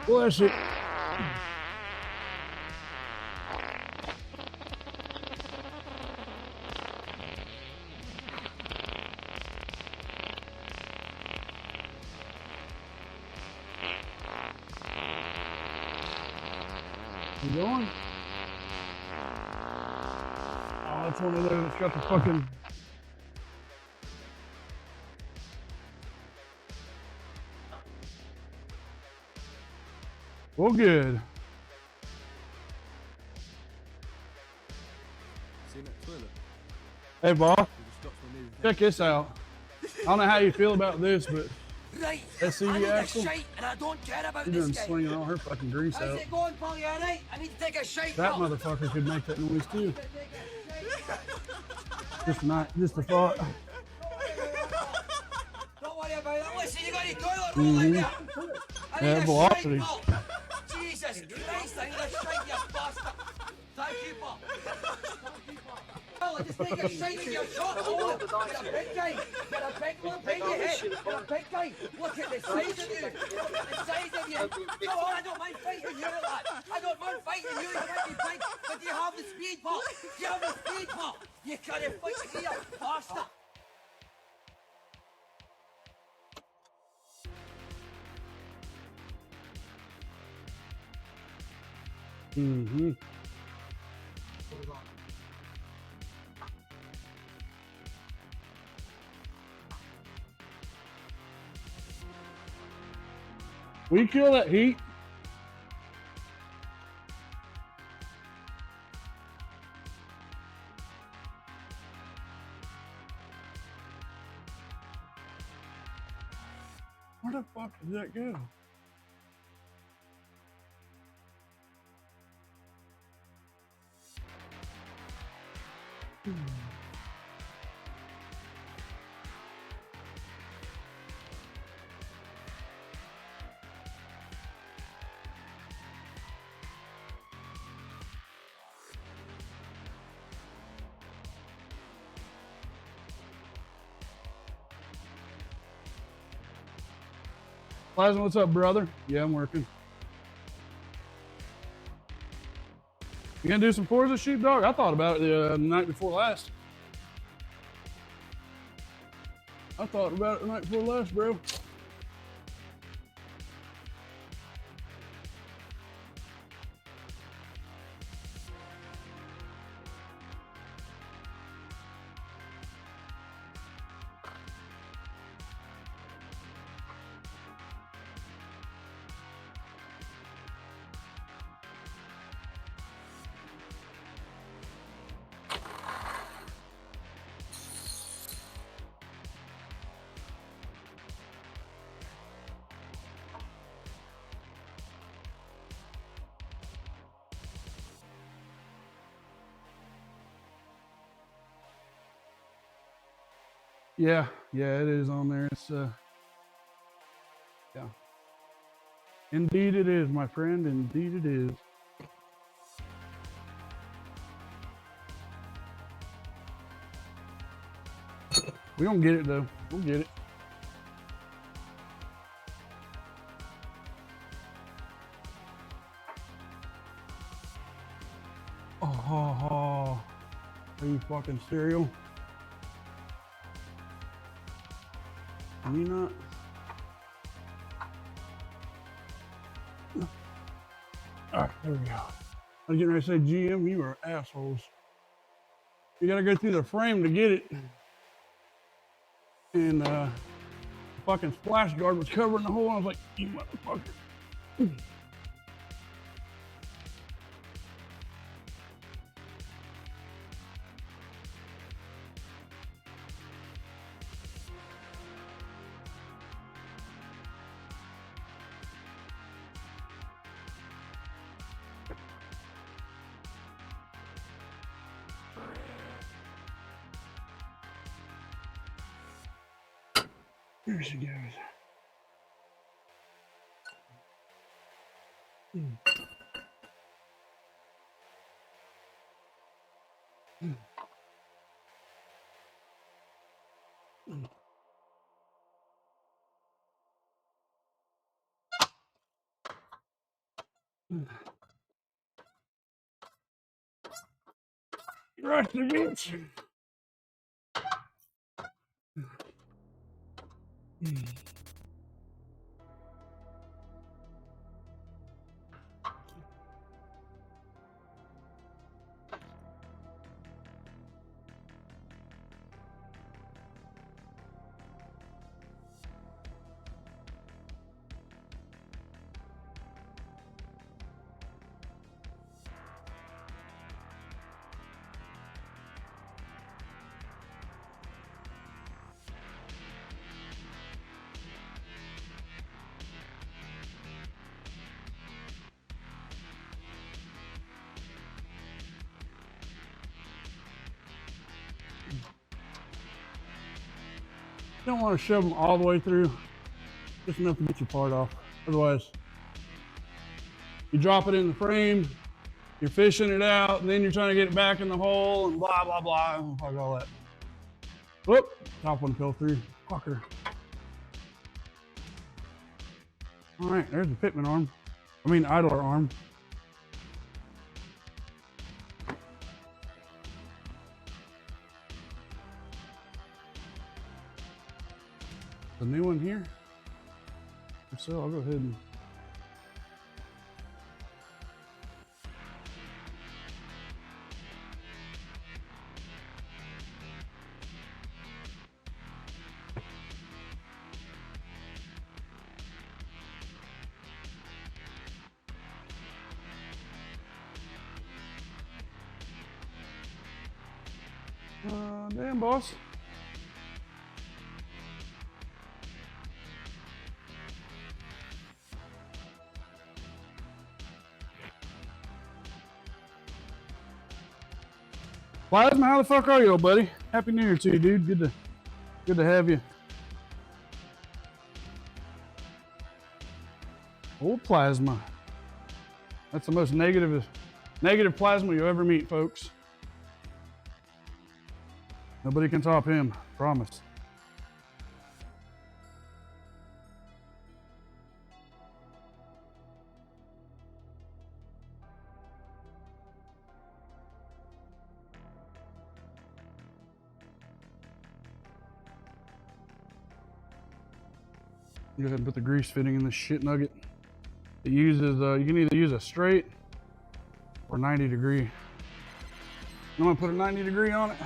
Bless it. You going? Oh, it's one of those that's got the fucking... Well, good. See that toilet? Hey, boss, We just stopped for a new check this out. I don't know how you feel about this, but Right, that I CV need a axle, shite and I don't care about she's this done guy. slinging all her fucking grease How's out. it going, pal? You alright? I need to take a shite. That pal. motherfucker could make that noise too. Take a shite. Just a thought. Don't worry about that. Listen, you got any toilet roll in there? I need Yeah, a velocity. shite, pal. Jesus Christ, I need a shite, you bastard. Thank you, pal. Thank you, pal. Well, just take a shite in your shot. Oh, you're a big guy. You're a big one. Big your head. You're a big guy. Look at the size of you. Look at the size of you. Come on, I don't mind fighting you, lad. I don't mind fighting you. You might be big, but do you have the speed, pal? Do you have the speed, pal? You can't fight me, you bastard. Mm-hmm. We kill that heat. Where the fuck did that go? Plasma, what's up, brother? Yeah, I'm working. You gonna do some Forza Sheepdog? I thought about it the night before last. I thought about it the night before last, bro. Yeah, it is on there. It's yeah. Indeed it is, my friend. Indeed it is. We don't get it though. We'll get it. Oh, are you fucking cereal? Can you not? Alright, there we go. I was getting ready to say, GM, you are assholes. You gotta go through the frame to get it. And the fucking splash guard was covering the hole. I was like, you motherfucker. There she goes. Rush the beach. You don't want to shove them all the way through, just enough to get your part off. Otherwise, you drop it in the frame, you're fishing it out, and then you're trying to get it back in the hole, and blah, blah, blah, and fuck all that. Whoop, top one fell through. Fucker. All right, there's the Pitman arm. I mean, idler arm. The new one here. So I'll go ahead and damn boss. Plasma, how the fuck are you, old buddy? Happy New Year to you, dude. Good to have you. Old Plasma. That's the most negative Plasma you'll ever meet, folks. Nobody can top him, promise. Go ahead and put the grease fitting in this shit nugget. It uses, you can either use a straight or 90 degree. I'm gonna put a 90 degree on it.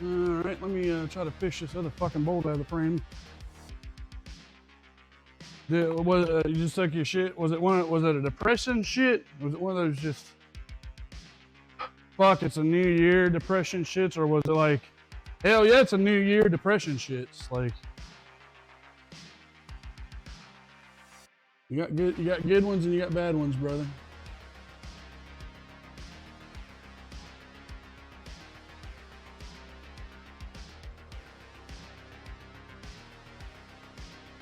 All right, let me try to fish this other fucking bolt out of the frame. You just took your shit? Was it a depression shit? Was it one of those just, fuck, it's a new year depression shits? Or was it like, hell yeah, it's a new year depression shits? Like, you got good ones and you got bad ones, brother.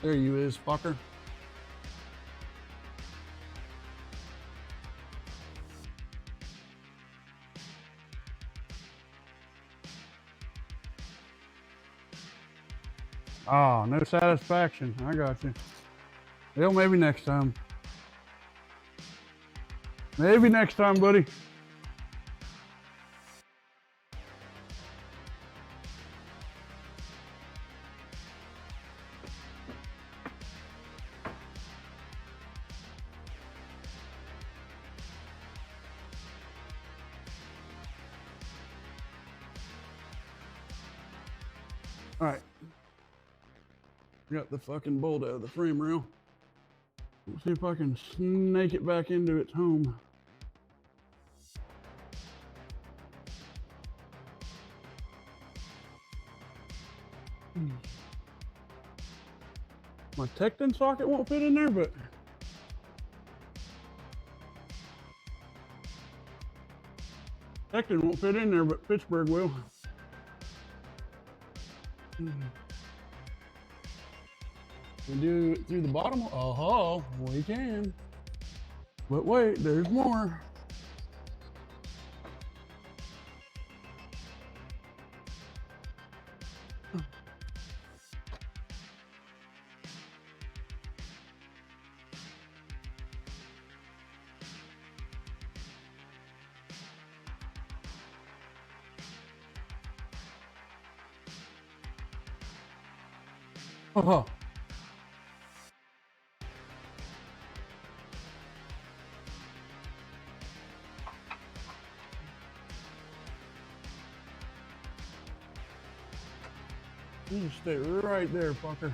There you is, fucker. Oh, no satisfaction. I got you. Well, maybe next time. Maybe next time, buddy. All right. Got the fucking bolt out of the frame rail. Let's see if I can snake it back into its home. My Tecton socket won't fit in there, but Tecton won't fit in there, but Pittsburgh will. We do it through the bottom. Oh, we can. But wait, there's more. Oh. You just stay right there, fucker.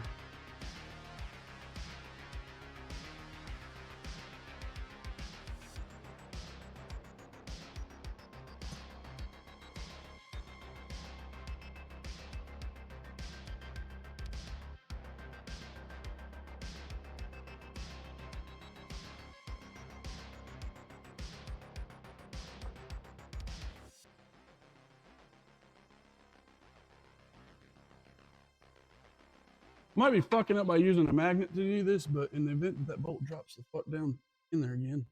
Might be fucking up by using a magnet to do this, but in the event that, that bolt drops the fuck down in there again.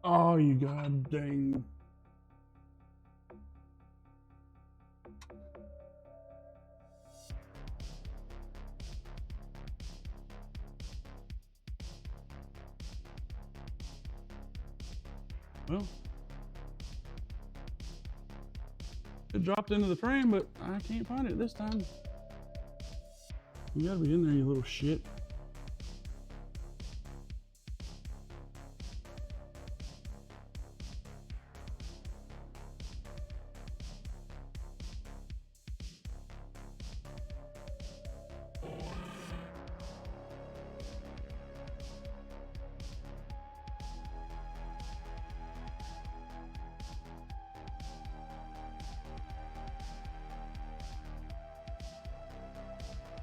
Oh, you god dang. Well, it dropped into the frame, but I can't find it this time. You gotta be in there, you little shit.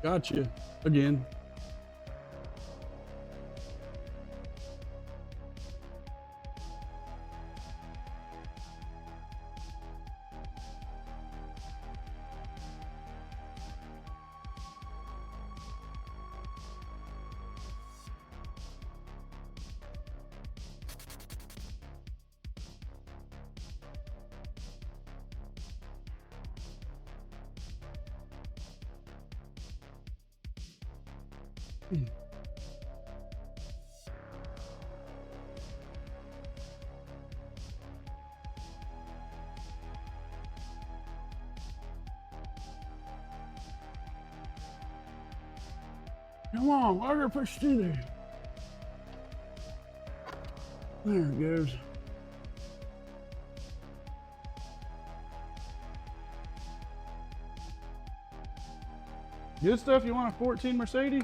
Gotcha. Again. Come on, I gotta push through there. There it goes. Good stuff. You want a 14 Mercedes?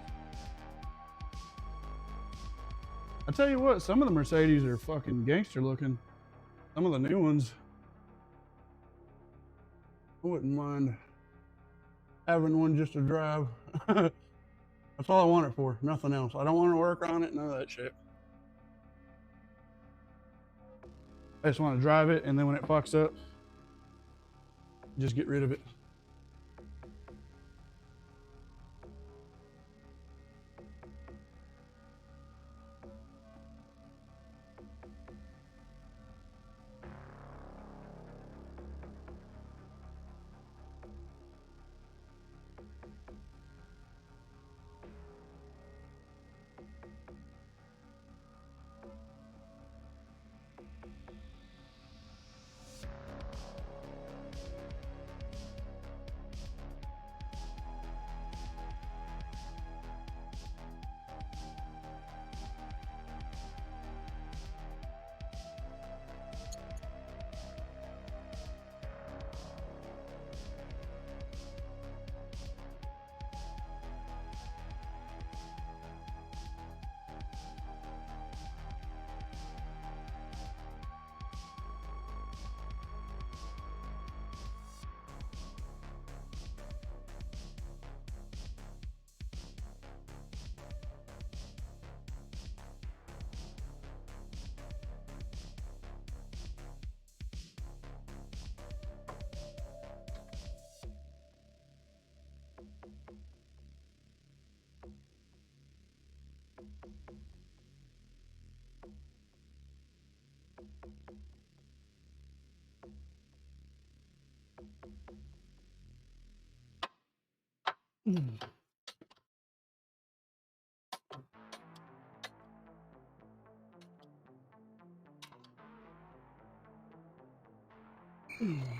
I tell you what, some of the Mercedes are fucking gangster looking. Some of the new ones. I wouldn't mind having one just to drive. That's all I want it for, nothing else. I don't want to work on it, none of that shit. I just want to drive it, and then when it fucks up, just get rid of it.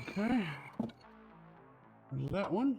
Okay. There's that one.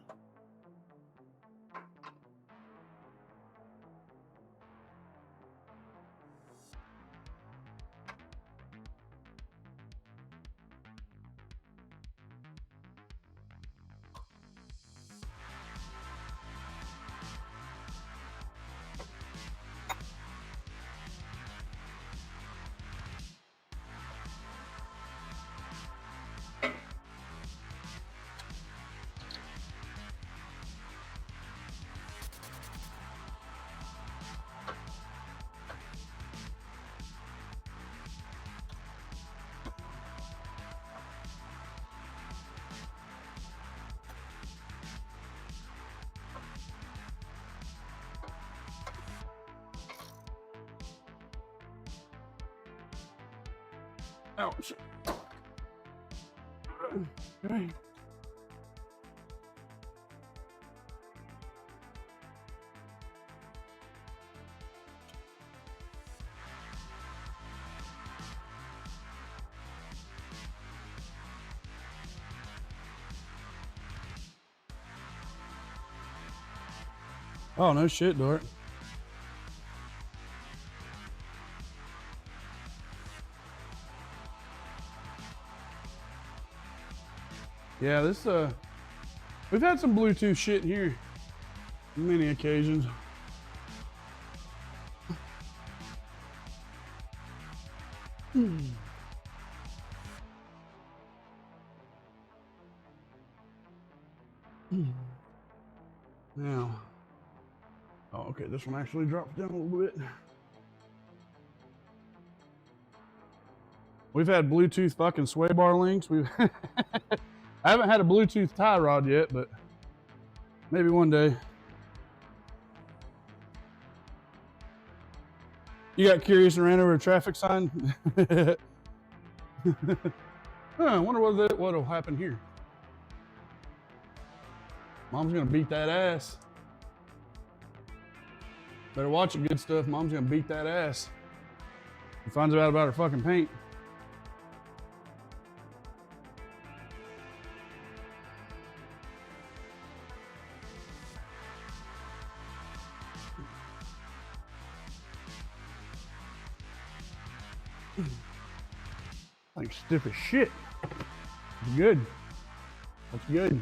Ouch. Okay. Oh, no shit, Dort. Yeah, this we've had some Bluetooth shit in here on many occasions. Now, oh, okay, this one actually drops down a little bit. We've had Bluetooth fucking sway bar links. We've I haven't had a Bluetooth tie rod yet, but maybe one day. You got curious and ran over a traffic sign? I wonder what'll happen here. Mom's gonna beat that ass. Better watch it, good stuff. Mom's gonna beat that ass. She finds out about her fucking paint. Like stiff as shit. It's good. That's good.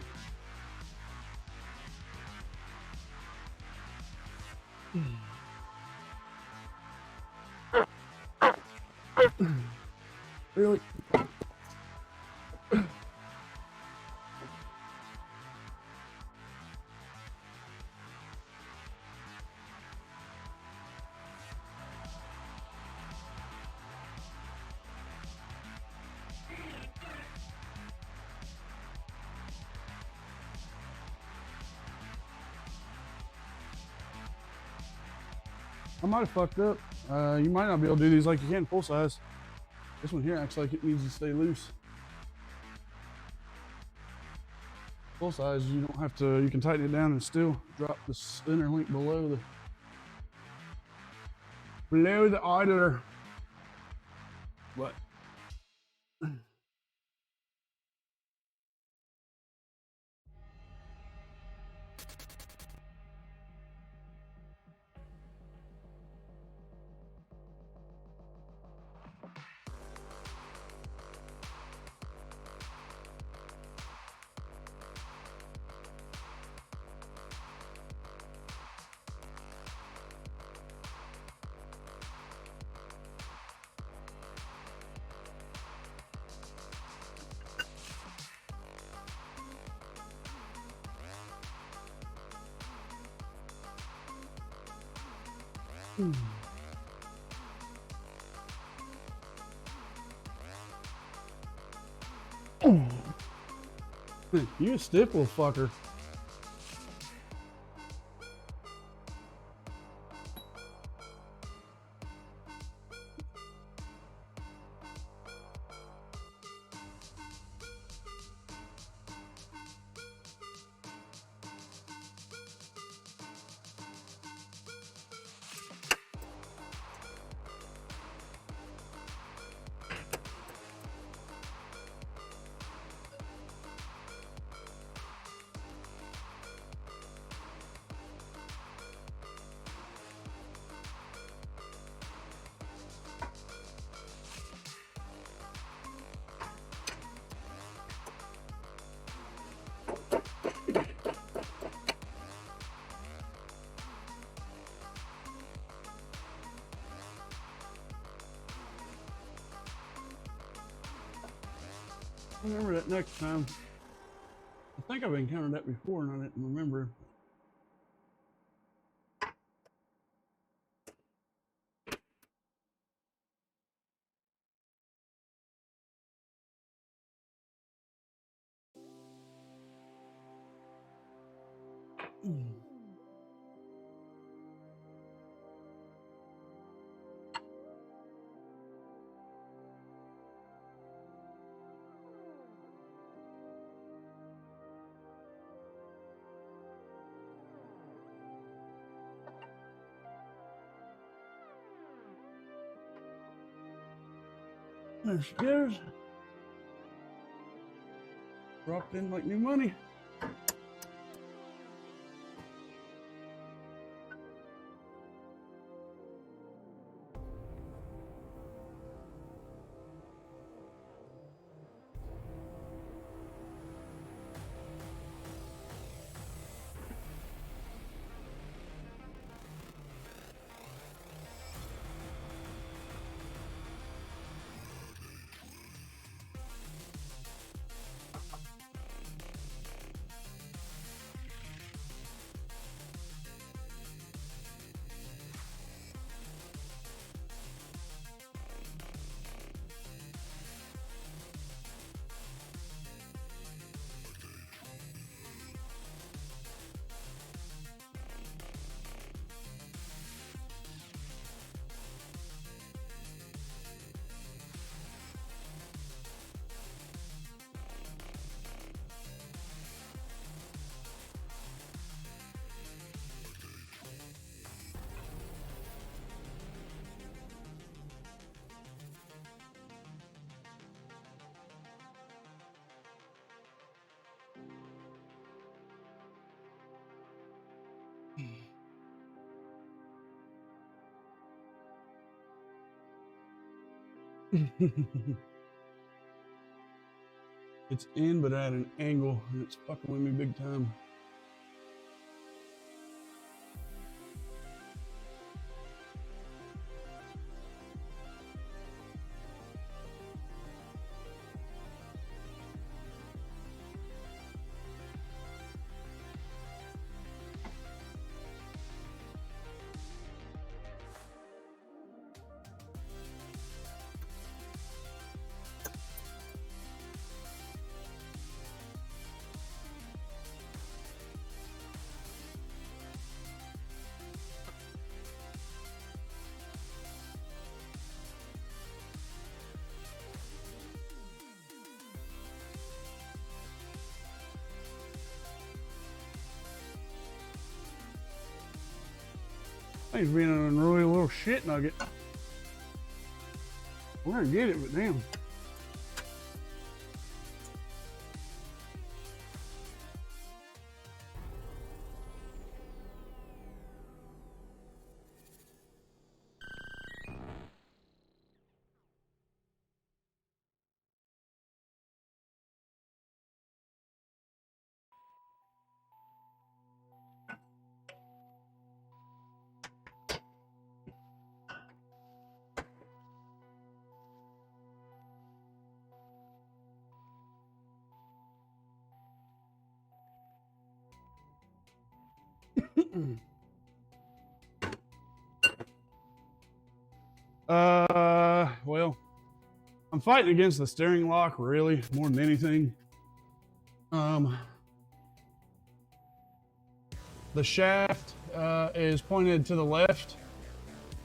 Really? I might have fucked up. You might not be able to do these like you can full size. This one here acts like it needs to stay loose. Full size, you don't have to, you can tighten it down and still drop the center link below the idler. What? You a stiff little fucker. Remember that next time. I think I've encountered that before and I didn't remember. There she goes. Dropped in like new money. It's in, but at an angle, and it's fucking with me big time. He's being an unruly little shit nugget. We're gonna get it, but damn. Well, I'm fighting against the steering lock, really, more than anything. The shaft is pointed to the left,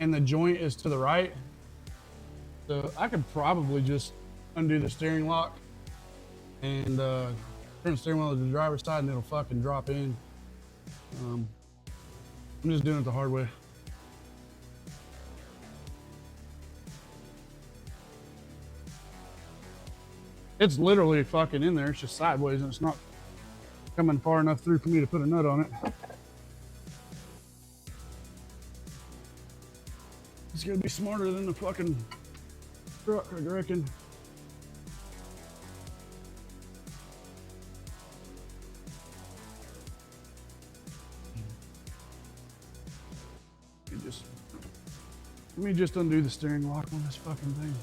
and the joint is to the right. So I could probably just undo the steering lock and turn the steering wheel to the driver's side, and it'll fucking drop in. I'm just doing it the hard way. It's literally fucking in there. It's just sideways, and it's not coming far enough through for me to put a nut on it. It's gonna be smarter than the fucking truck, I reckon. Let me just undo the steering lock on this fucking thing.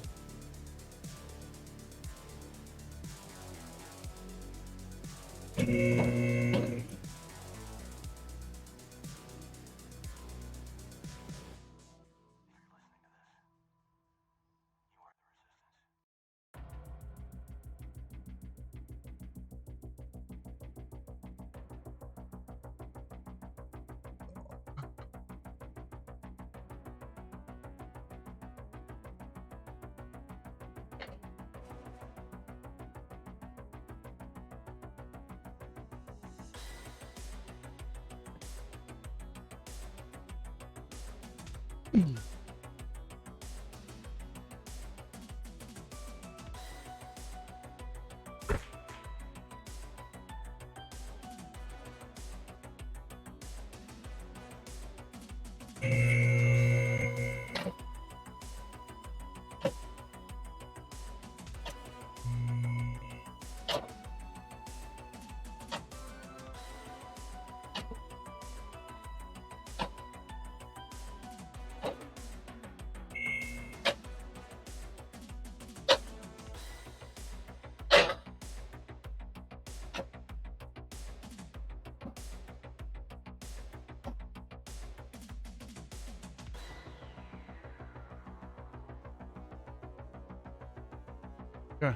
Okay.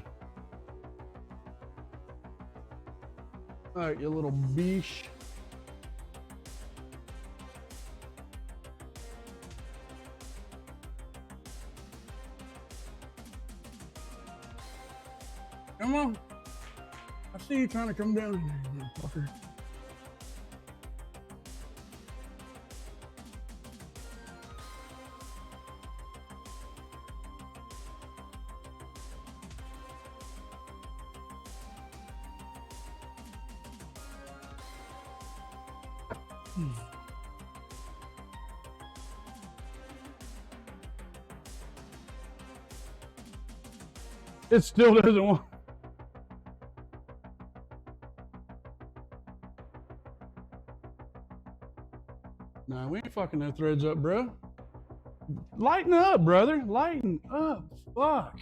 All right, you little beesh. Come on. I see you trying to come down here, you motherfucker. It still doesn't want. Nah, we ain't fucking no threads up, bro. Lighten up, brother. Lighten up. Fuck.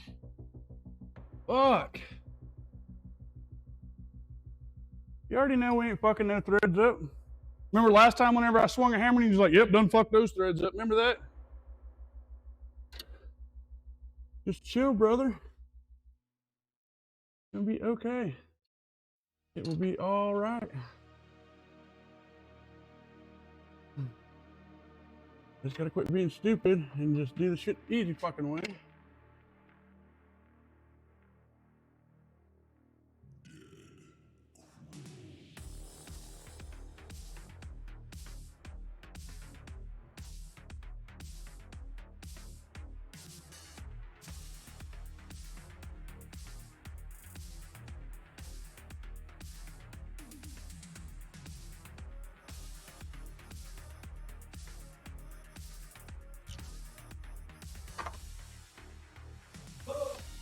Fuck. You already know we ain't fucking no threads up. Remember last time whenever I swung a hammer and he was like, yep, done fuck those threads up. Remember that? Just chill, brother. It'll be okay. It will be all right. Just gotta quit being stupid and just do the shit the easy fucking way.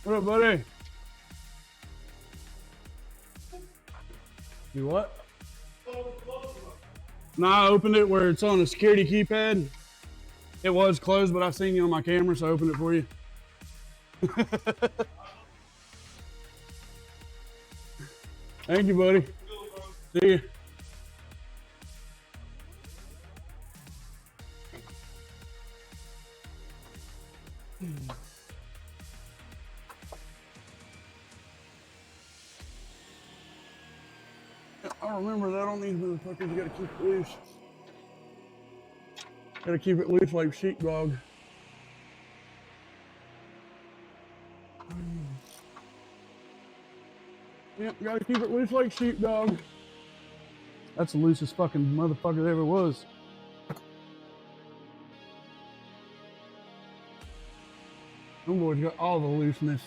What up, buddy? You what? Nah, I opened it where it's on a security keypad. It was closed, but I seen you on my camera, so I opened it for you. Thank you, buddy. See you. I remember that on these motherfuckers. You gotta keep it loose. Gotta keep it loose like sheepdog. Yep, gotta keep it loose like sheepdog. That's the loosest fucking motherfucker there ever was. Homeboy's got all the looseness.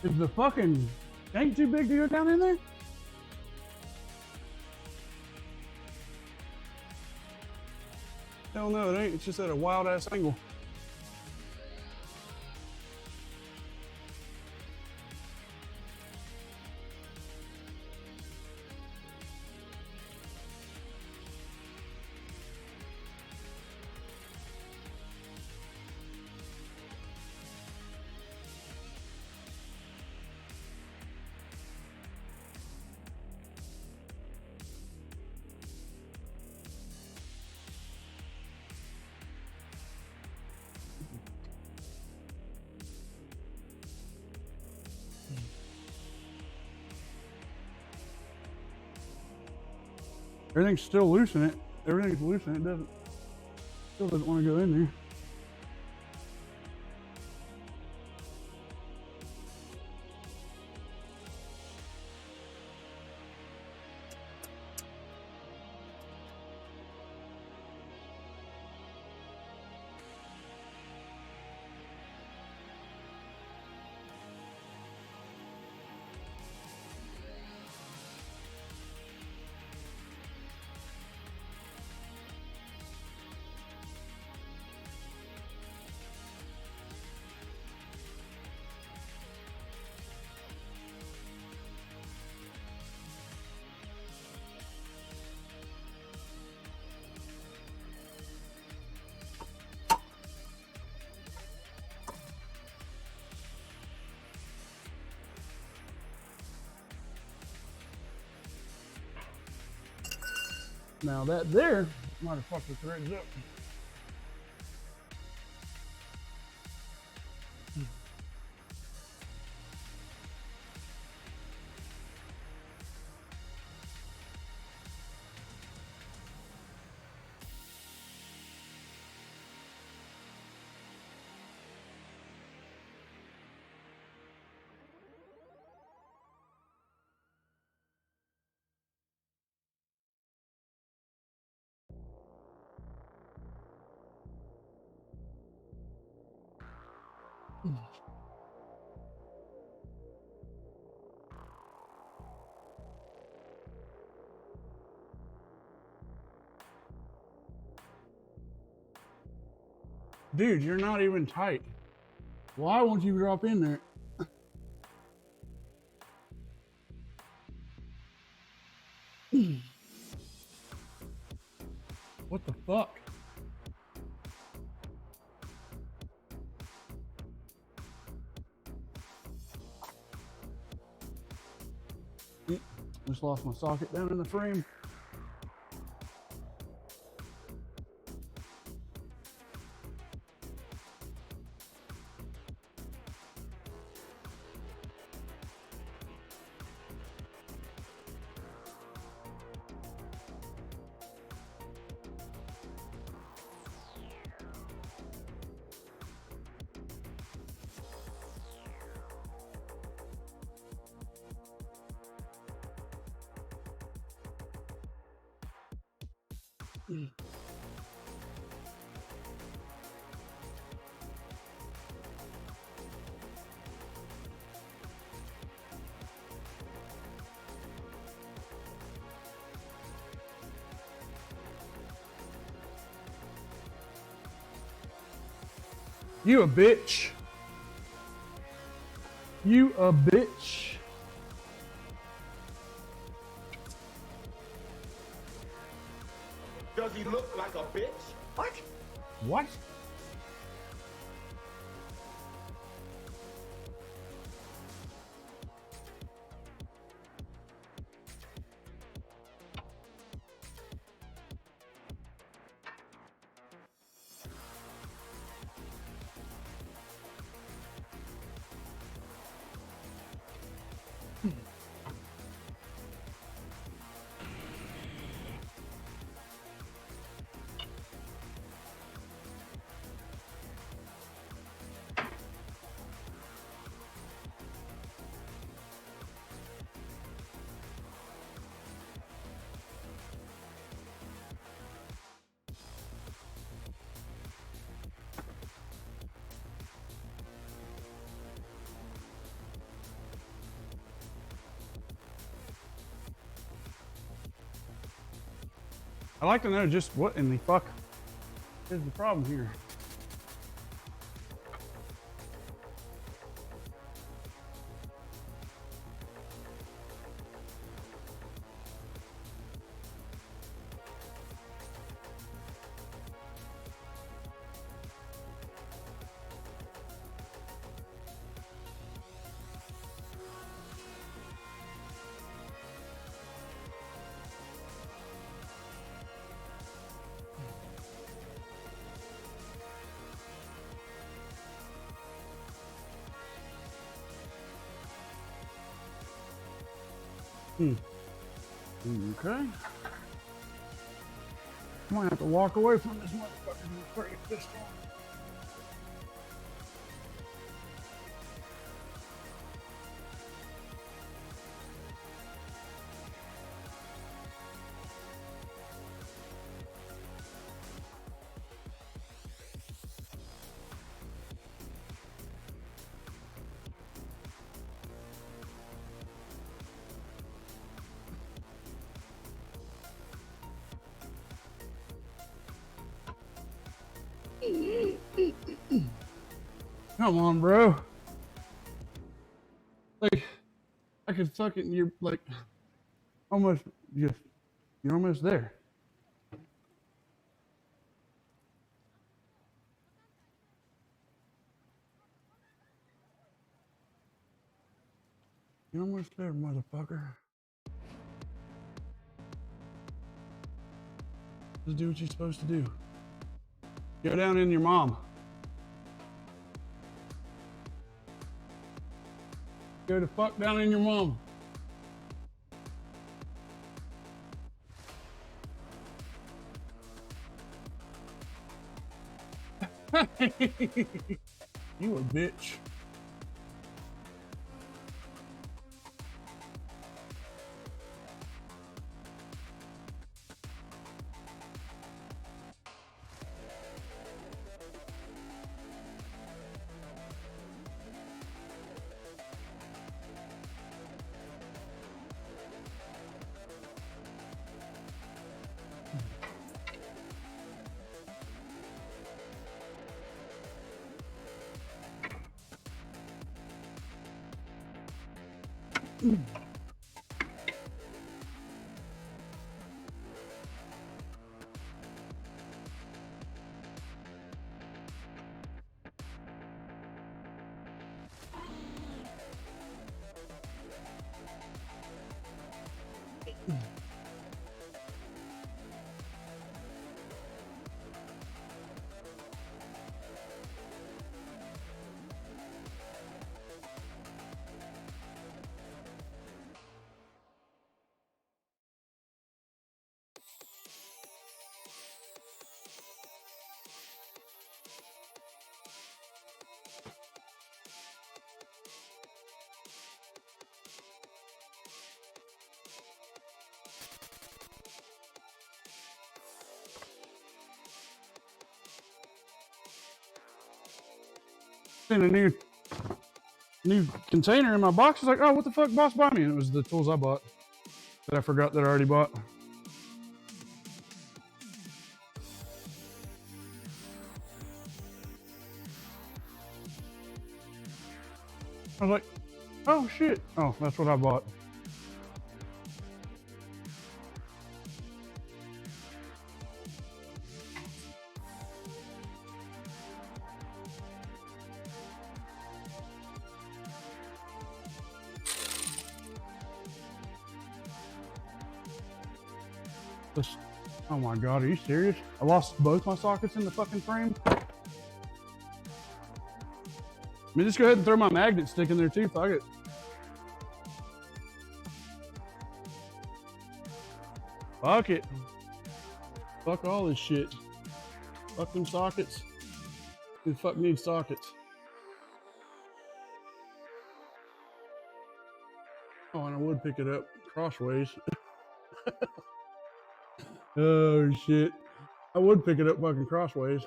Is the fucking tank too big to go down in there? Hell no, it ain't. It's just at a wild ass angle. Everything's still loose in it. Everything's loose in it. Still doesn't want to go in there. Now that there might have fucked the threads up. Dude, you're not even tight. Why won't you drop in there? What the fuck? Just lost my socket down in the frame. You a bitch. You a bitch. Does he look like a bitch? What? What? I'd like to know just what in the fuck is the problem here. Okay. I might have to walk away from this motherfucker before I get pissed off. Come on, bro. Like, I could fucking, you're like, almost, you're almost there. You're almost there, motherfucker. Just do what you're supposed to do. Go down in your mom. Go the fuck down in your mom. You a bitch. In a new container in my box. I was like, oh, what the fuck, boss, buy me? And it was the tools I bought that I forgot that I already bought. I was like, oh shit. Oh, that's what I bought. This, oh my god, are you serious? I lost both my sockets in the fucking frame. I mean, just go ahead and throw my magnet stick in there too. Fuck it. Fuck it. Fuck all this shit. Fuck them sockets. Who the fuck needs sockets? Oh, and I would pick it up crossways. Oh shit. I would pick it up fucking crossways.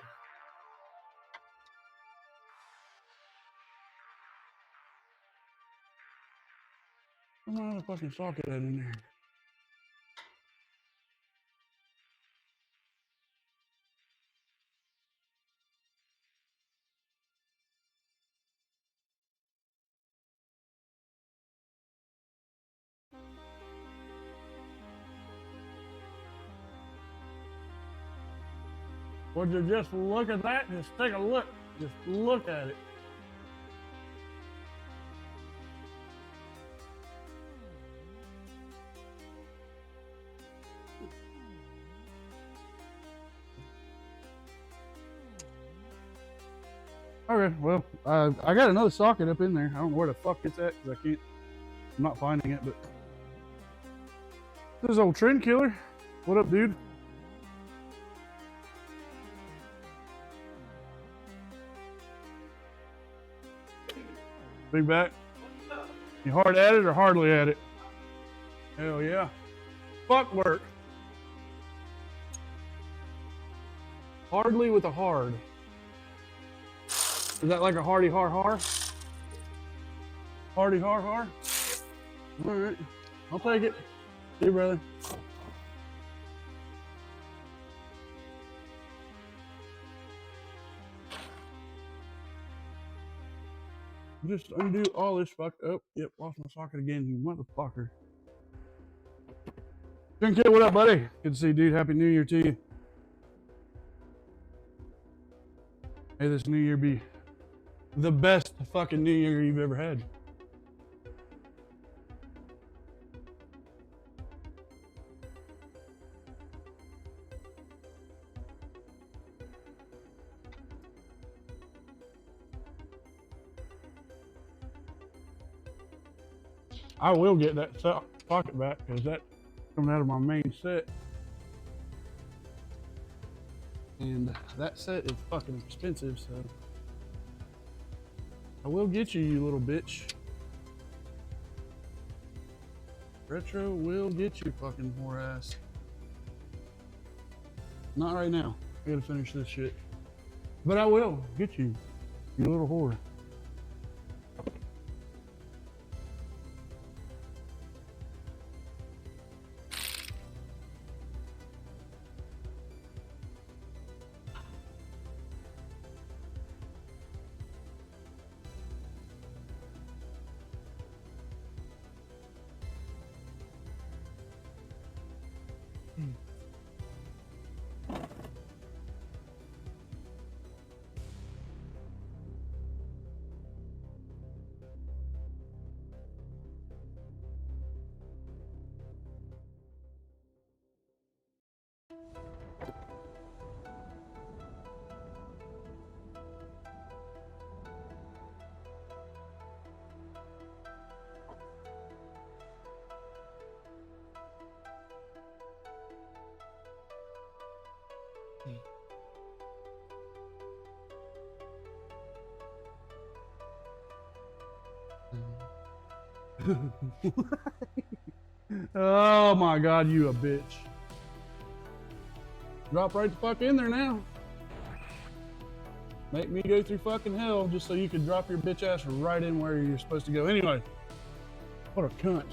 Come on, a fucking socket that in there. Would you just look at that? Just take a look. Just look at it. Okay, well, I got another socket up in there. I don't know where the fuck it's at because I'm not finding it, but this is old Trend Killer. What up, dude? Big back. You hard at it or hardly at it? Hell yeah. Fuck work. Hardly with a hard. Is that like a hardy har har? Hardy har har? All right. I'll take it. See you, brother. Just undo all this fuck up. Yep, lost my socket again, you motherfucker. Trend Killer, what up, buddy? Good to see you, dude. Happy New Year to you. May this new year be the best fucking new year you've ever had. I will get that pocket back because that's coming out of my main set. And that set is fucking expensive, so I will get you, you little bitch. Retro will get you, fucking whore ass. Not right now. I gotta finish this shit. But I will get you, you little whore. Oh my god, you a bitch. Drop right the fuck in there now. Make me go through fucking hell just so you can drop your bitch ass right in where you're supposed to go. Anyway, what a cunt.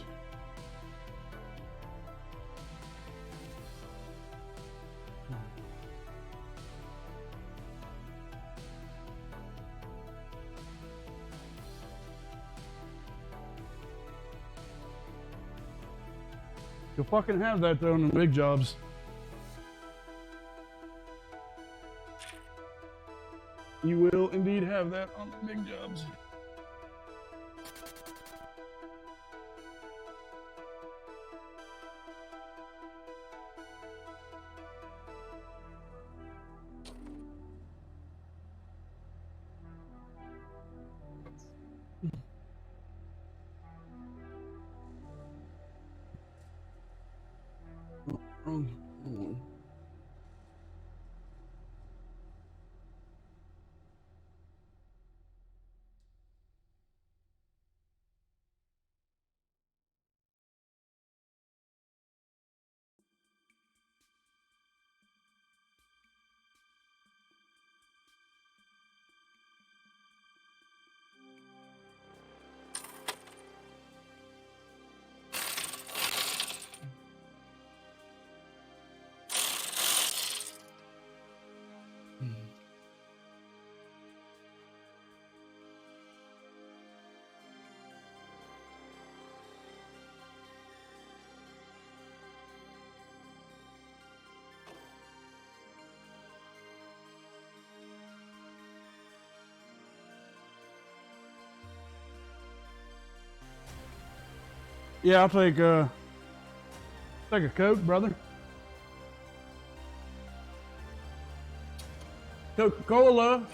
You'll fucking have that though in the big jobs. You will indeed have that on the big jobs. Wrong one. Yeah, I'll take a Coke, brother. Coca-Cola.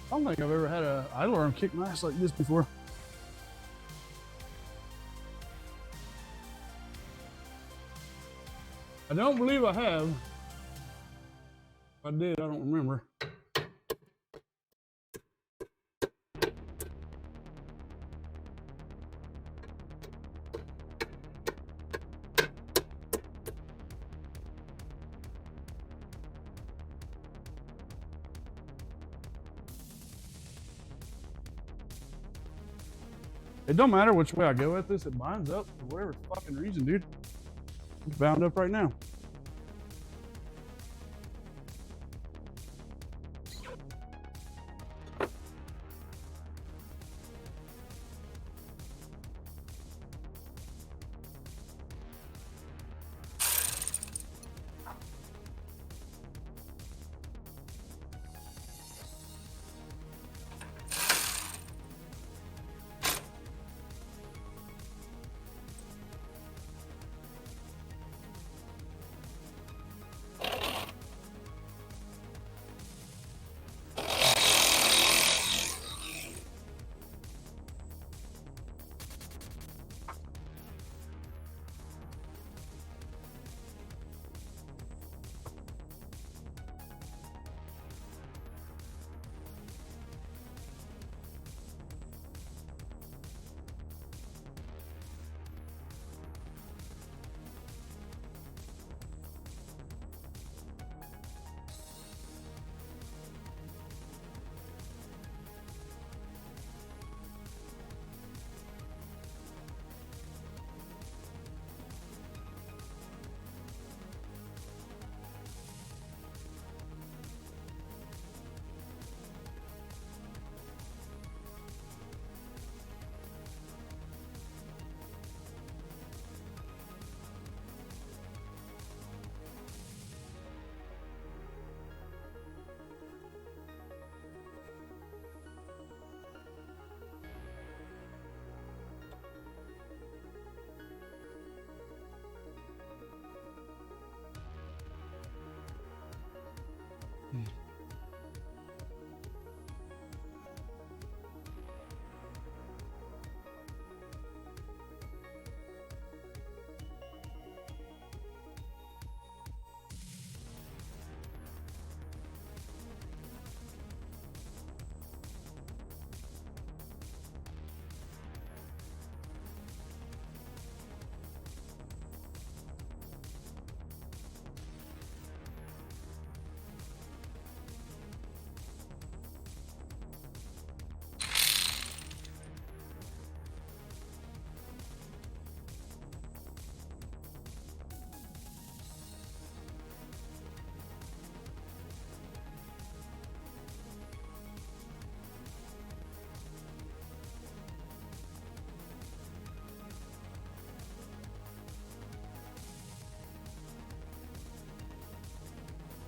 I don't think I've ever had a idle arm kick my ass like this before. I don't believe I have. If I did, I don't remember. It don't matter which way I go at this, it binds up for whatever fucking reason, dude. It's bound up right now.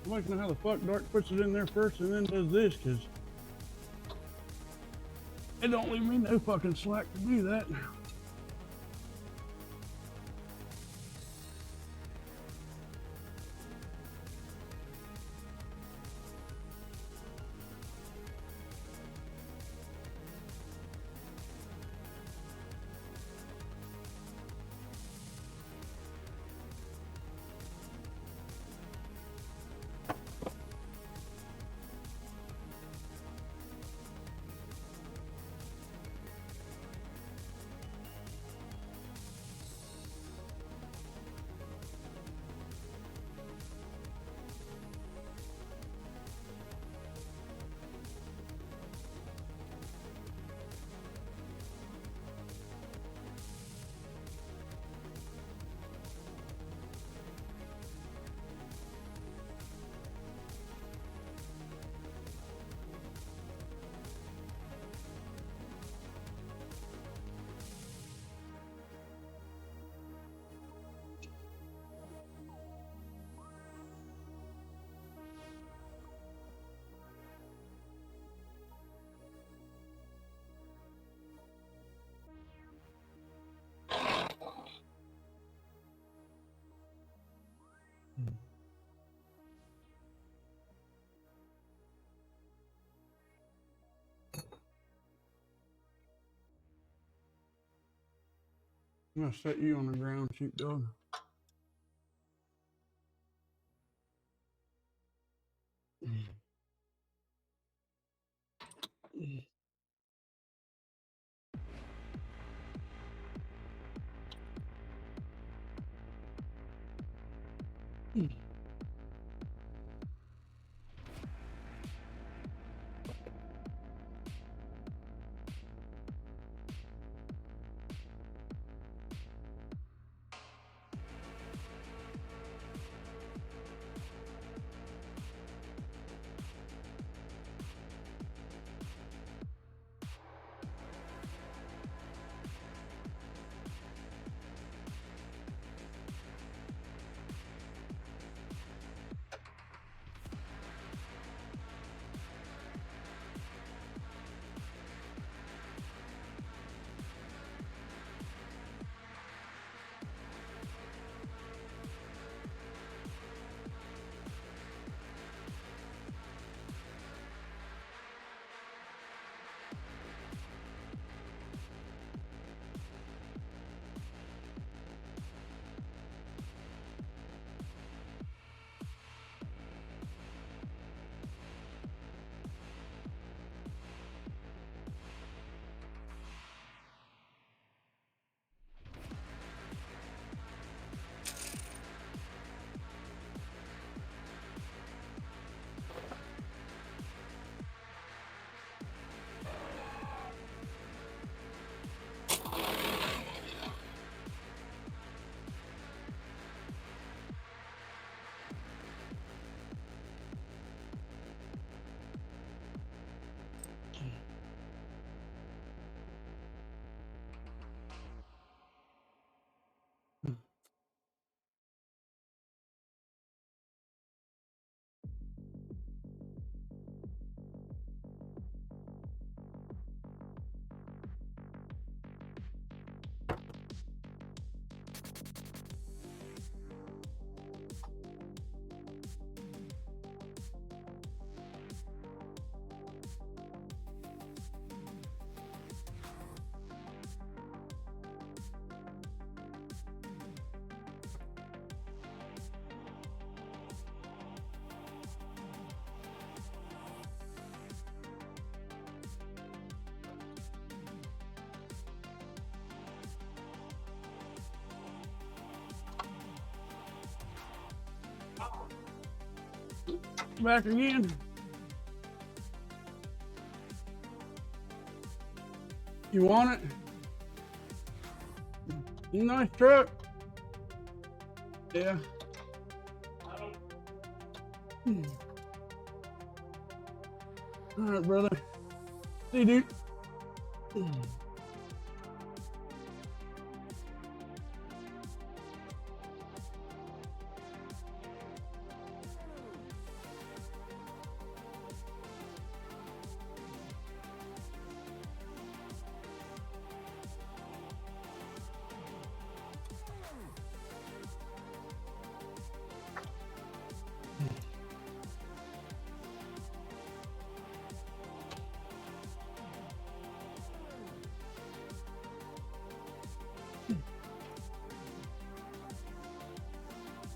I'd like to know how the fuck Dark puts it in there first and then does this, because it don't leave me no fucking slack to do that. I'm gonna set you on the ground, sheepdog. Back again. You want it? Nice truck. Yeah. All right, brother. See you, dude.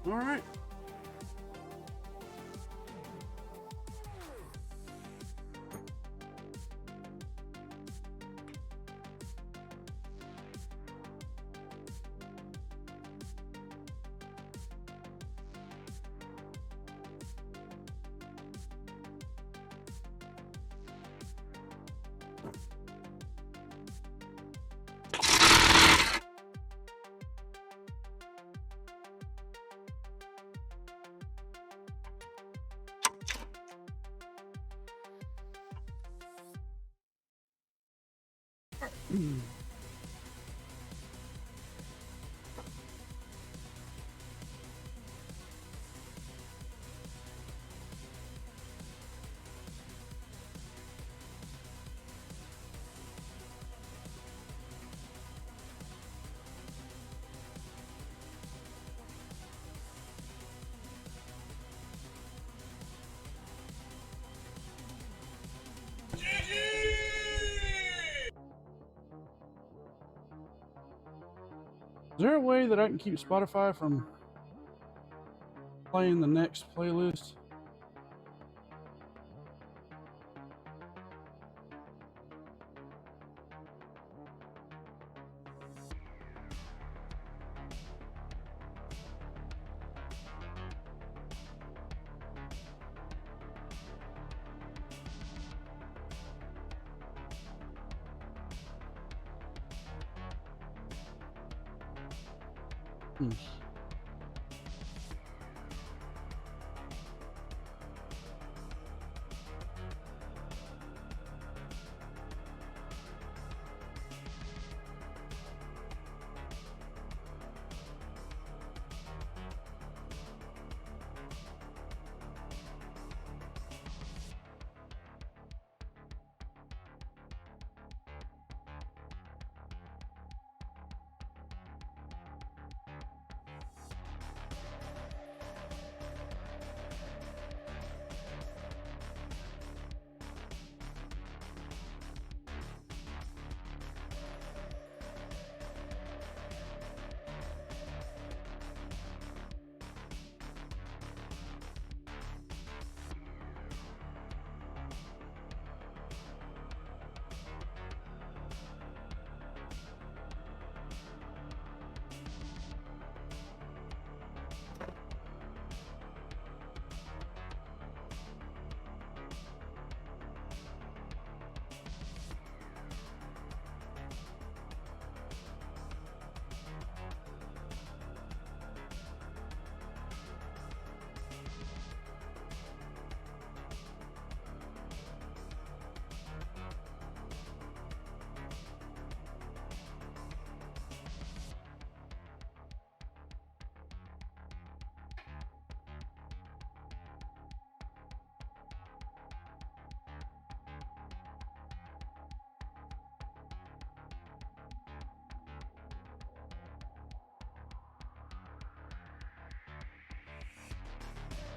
All right. Is there a way that I can keep Spotify from playing the next playlist?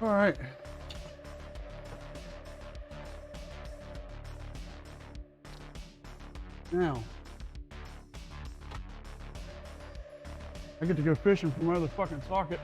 All right. Now, I get to go fishing for my other fucking socket.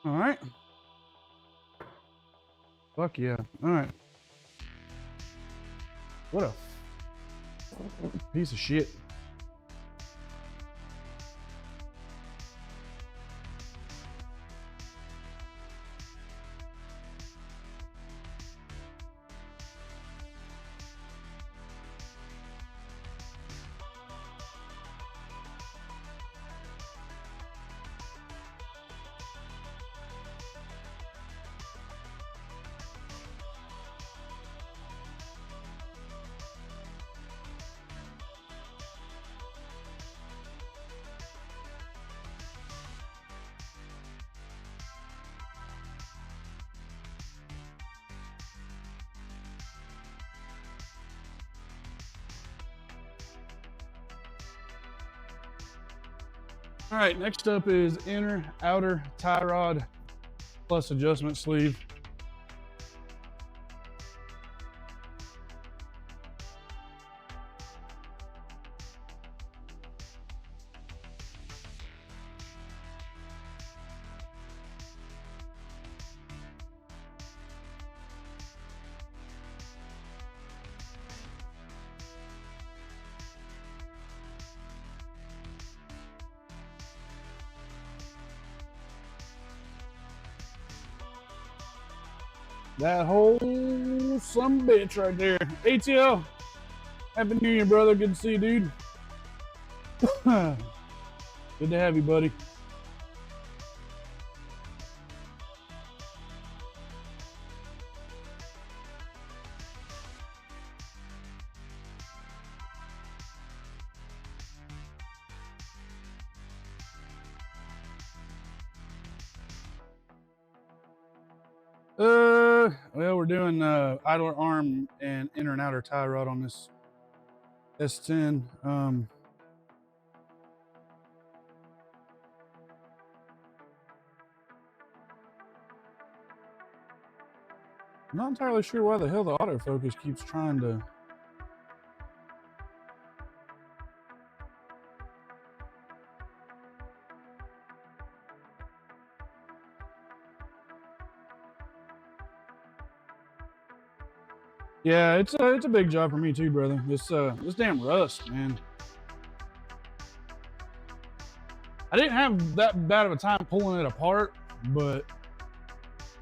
All right. Fuck yeah. All right. What a piece of shit. All right, next up is inner outer tie rod plus adjustment sleeve. That whole some bitch right there. ATL, Happy New Year, brother. Good to see you, dude. Good to have you, buddy. Well, we're doing idler arm and inner and outer tie rod on this S10. I'm not entirely sure why the hell the autofocus keeps trying to. Yeah, it's a big job for me too, brother. This damn rust, man. I didn't have that bad of a time pulling it apart, but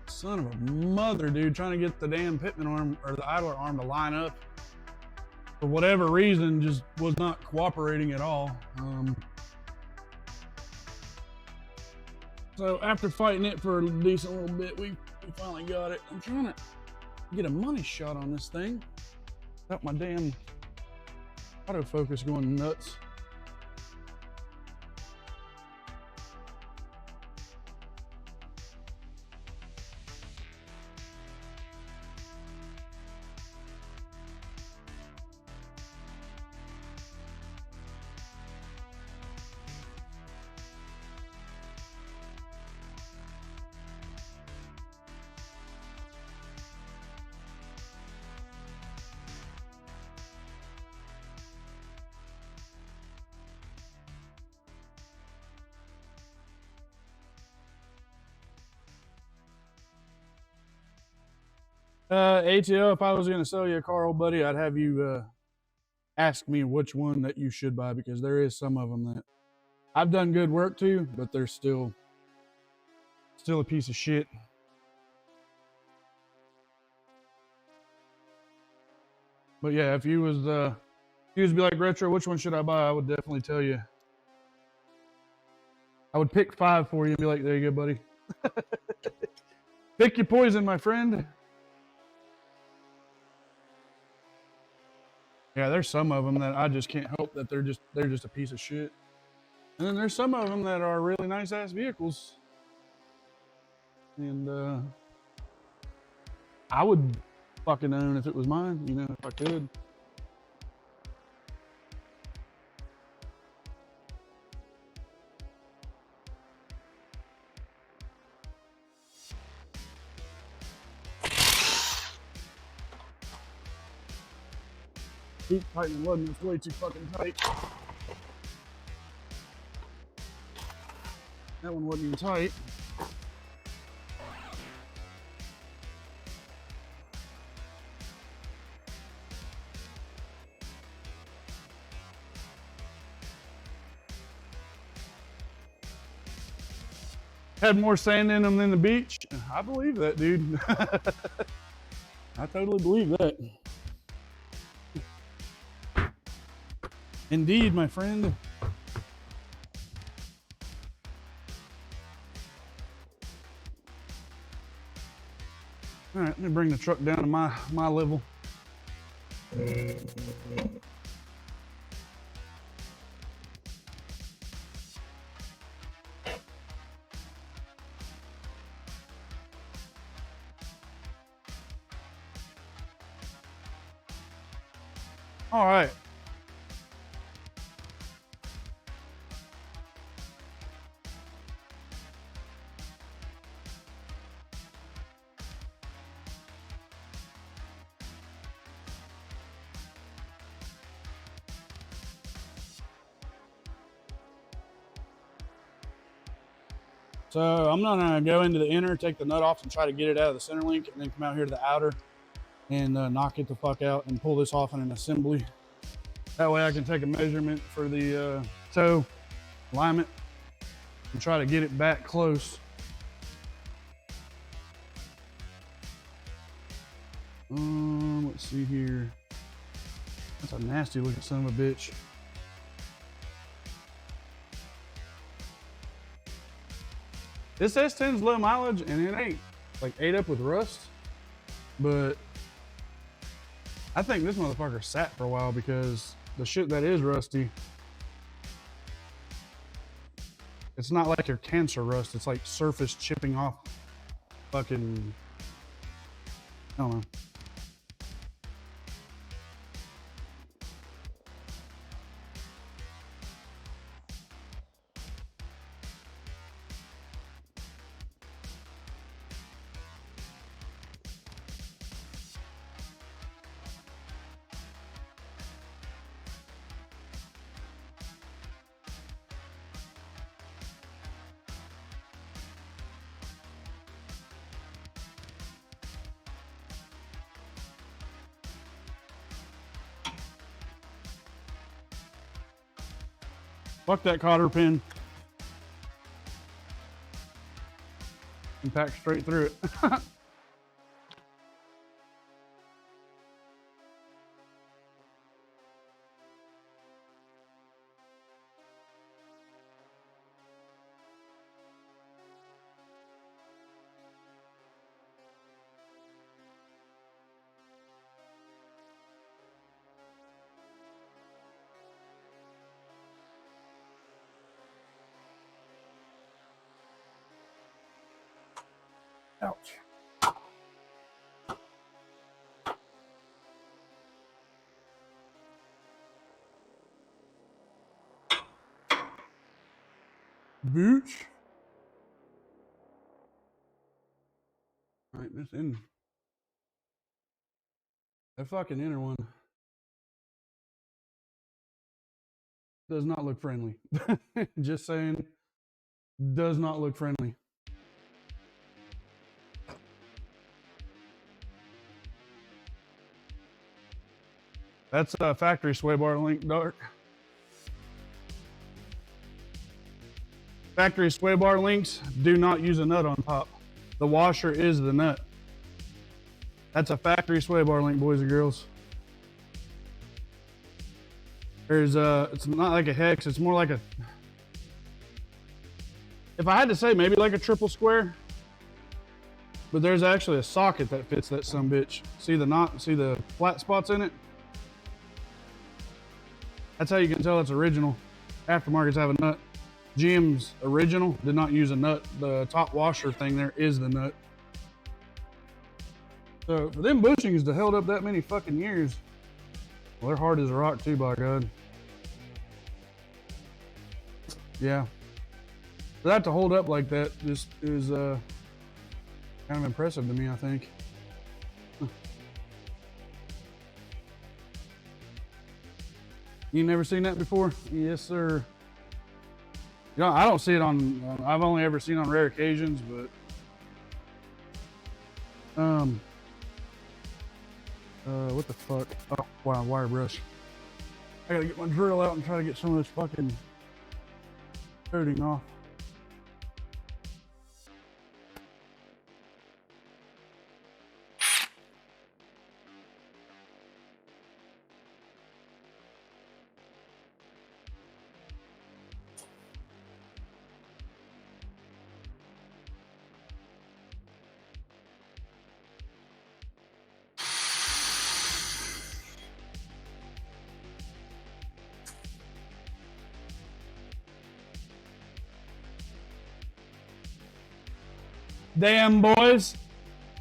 son of a mother, dude, trying to get the damn pitman arm or the idler arm to line up for whatever reason just was not cooperating at all. So after fighting it for a decent little bit, we finally got it. I'm trying to get a money shot on this thing without my damn autofocus going nuts. ATL, if I was going to sell you a car, old buddy, I'd have you ask me which one that you should buy, because there is some of them that I've done good work to, but they're still a piece of shit. But yeah, if you was to be like, Retro, which one should I buy? I would definitely tell you. I would pick 5 for you and be like, there you go, buddy. Pick your poison, my friend. Yeah, there's some of them that I just can't help that they're just a piece of shit. And then there's some of them that are really nice ass vehicles. And I would fucking own if it was mine, you know, if I could. Keep tightening the it's way too fucking tight. That one wasn't even tight. had more sand in them than the beach. I believe that, dude. I totally believe that. Indeed, my friend. All right, let me bring the truck down to my level. All right. So I'm gonna go into the inner, take the nut off and try to get it out of the center link, and then come out here to the outer and knock it the fuck out and pull this off in an assembly. That way I can take a measurement for the toe alignment and try to get it back close. Let's see here. That's a nasty looking son of a bitch. This S10's low mileage and it ain't like ate up with rust, but I think this motherfucker sat for a while because the shit that is rusty, it's not like your cancer rust, it's like surface chipping off fucking, I don't know. Fuck that cotter pin. Impact straight through it. Ouch. Booch. All right, this in. That fucking inner one does not look friendly. Just saying, does not look friendly. That's a factory sway bar link, Dark. Factory sway bar links do not use a nut on top. The washer is the nut. That's a factory sway bar link, boys and girls. There's it's not like a hex, it's more like a, if I had to say, maybe like a triple square, but there's actually a socket that fits that sumbitch. See the knot, see the flat spots in it? That's how you can tell it's original. Aftermarkets have a nut. GM's original did not use a nut. The top washer thing there is the nut. So for them bushings to held up that many fucking years, well, they're hard as a rock too, by God. Yeah. For that to hold up like that just is kind of impressive to me, I think. You never seen that before? Yes, sir. You know, I don't see it on, I've only ever seen on rare occasions, but what the fuck? Oh, wow, wire brush. I gotta get my drill out and try to get some of this fucking coating off. Damn, boys.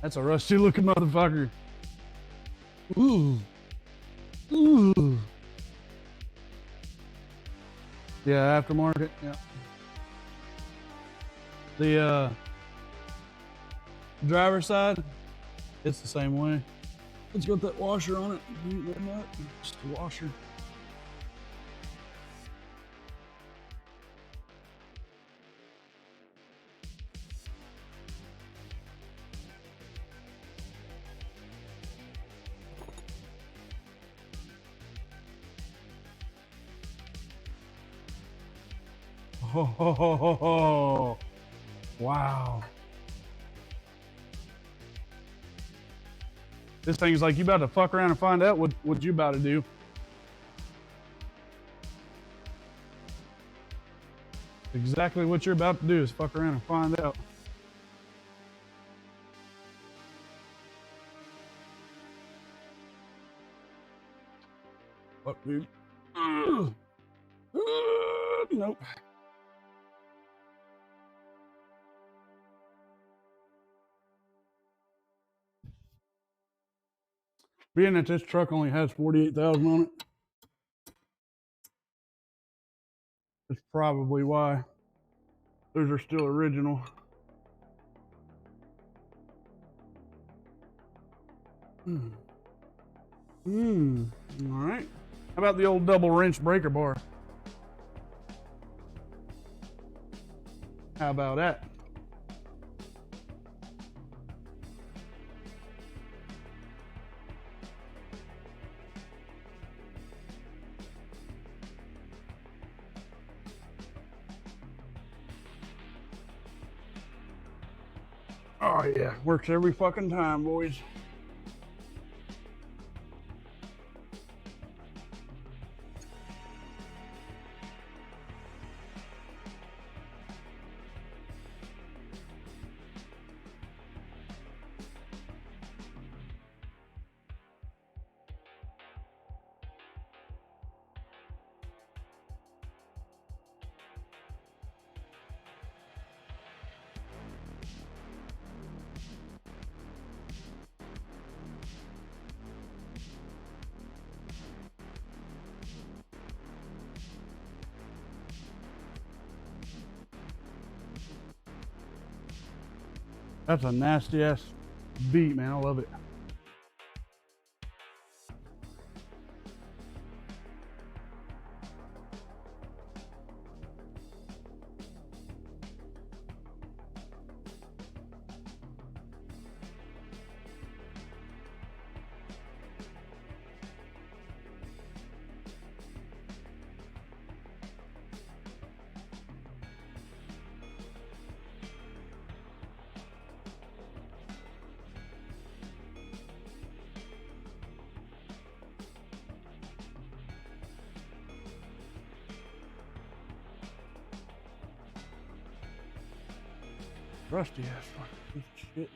That's a rusty looking motherfucker. Ooh. Ooh. Yeah, aftermarket. Yeah. The driver's side, it's the same way. It's got that washer on it. Just the washer. Oh, wow. This thing's like, you about to fuck around and find out what you about to do. Exactly what you're about to do is fuck around and find out. Fuck, dude. Nope. Being that this truck only has 48,000 on it, that's probably why those are still original. All right. How about the old double wrench breaker bar? How about that? Oh yeah, works every fucking time, boys. That's a nasty ass beat, man. I love it. Rusty ass fucking piece of shit.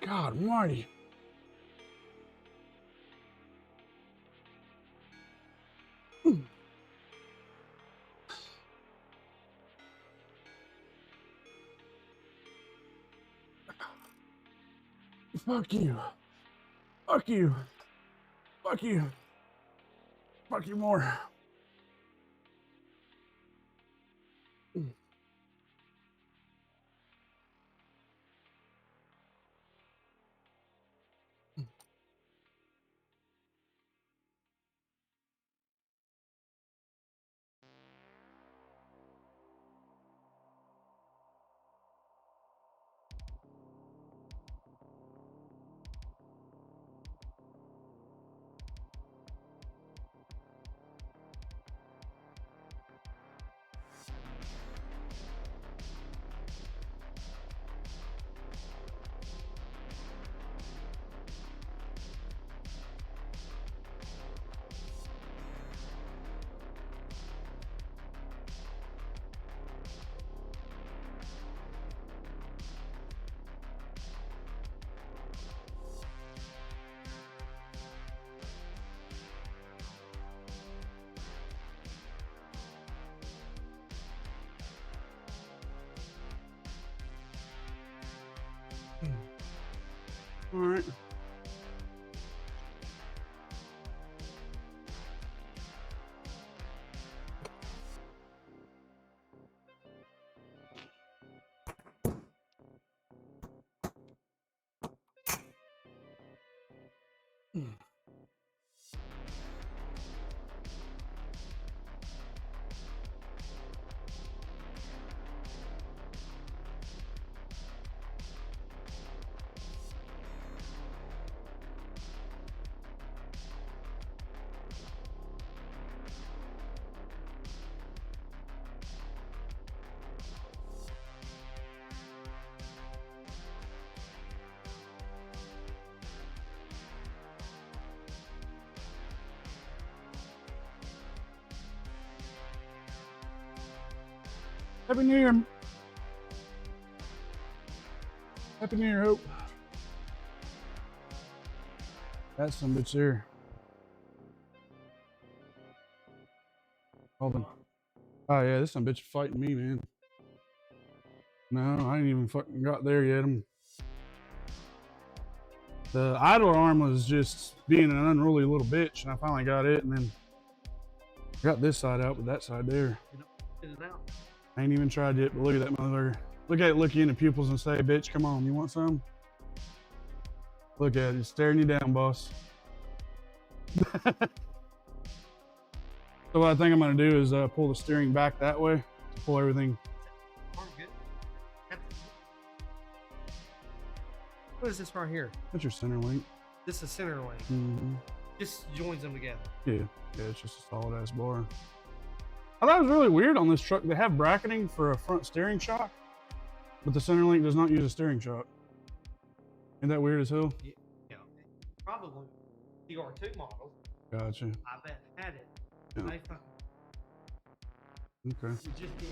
God, Marty. Fuck you. Fuck you. Fuck you. Fuck you more. All right. Happy New Year. Happy New Year, Hope. That's some bitch there. Hold on. Oh yeah, this some bitch fighting me, man. No, I ain't even fucking got there yet. The idler arm was just being an unruly little bitch, and I finally got it, and then got this side out, but that side there. Get it out. I ain't even tried yet, but look at that motherfucker. Look at it, look you in the pupils and say, bitch, come on, you want some? Look at it, it's staring you down, boss. So what I think I'm gonna do is pull the steering back that way to pull everything. Arm good. What is this right here? That's your center link. This is center link. Mm-hmm. Just joins them together. Yeah, it's just a solid ass bar. I thought it was really weird on this truck. They have bracketing for a front steering shock, but the center link does not use a steering shock. Ain't that weird as hell? Yeah. Probably TR2 model. Gotcha. I bet had it. Yeah. They fucking Okay. we just did.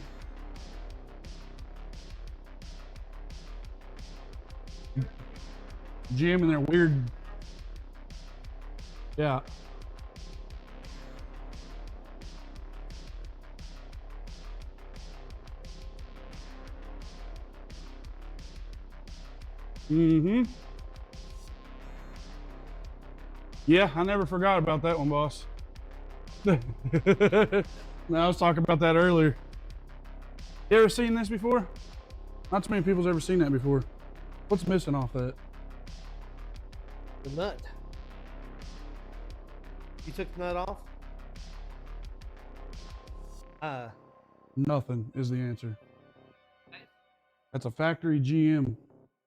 GM and their weird. Yeah. Mm-hmm. Yeah, I never forgot about that one, boss. No, I was talking about that earlier. You ever seen this before? Not too many people's ever seen that before. What's missing off that? The nut. You took the nut off? Nothing is the answer. That's a factory GM.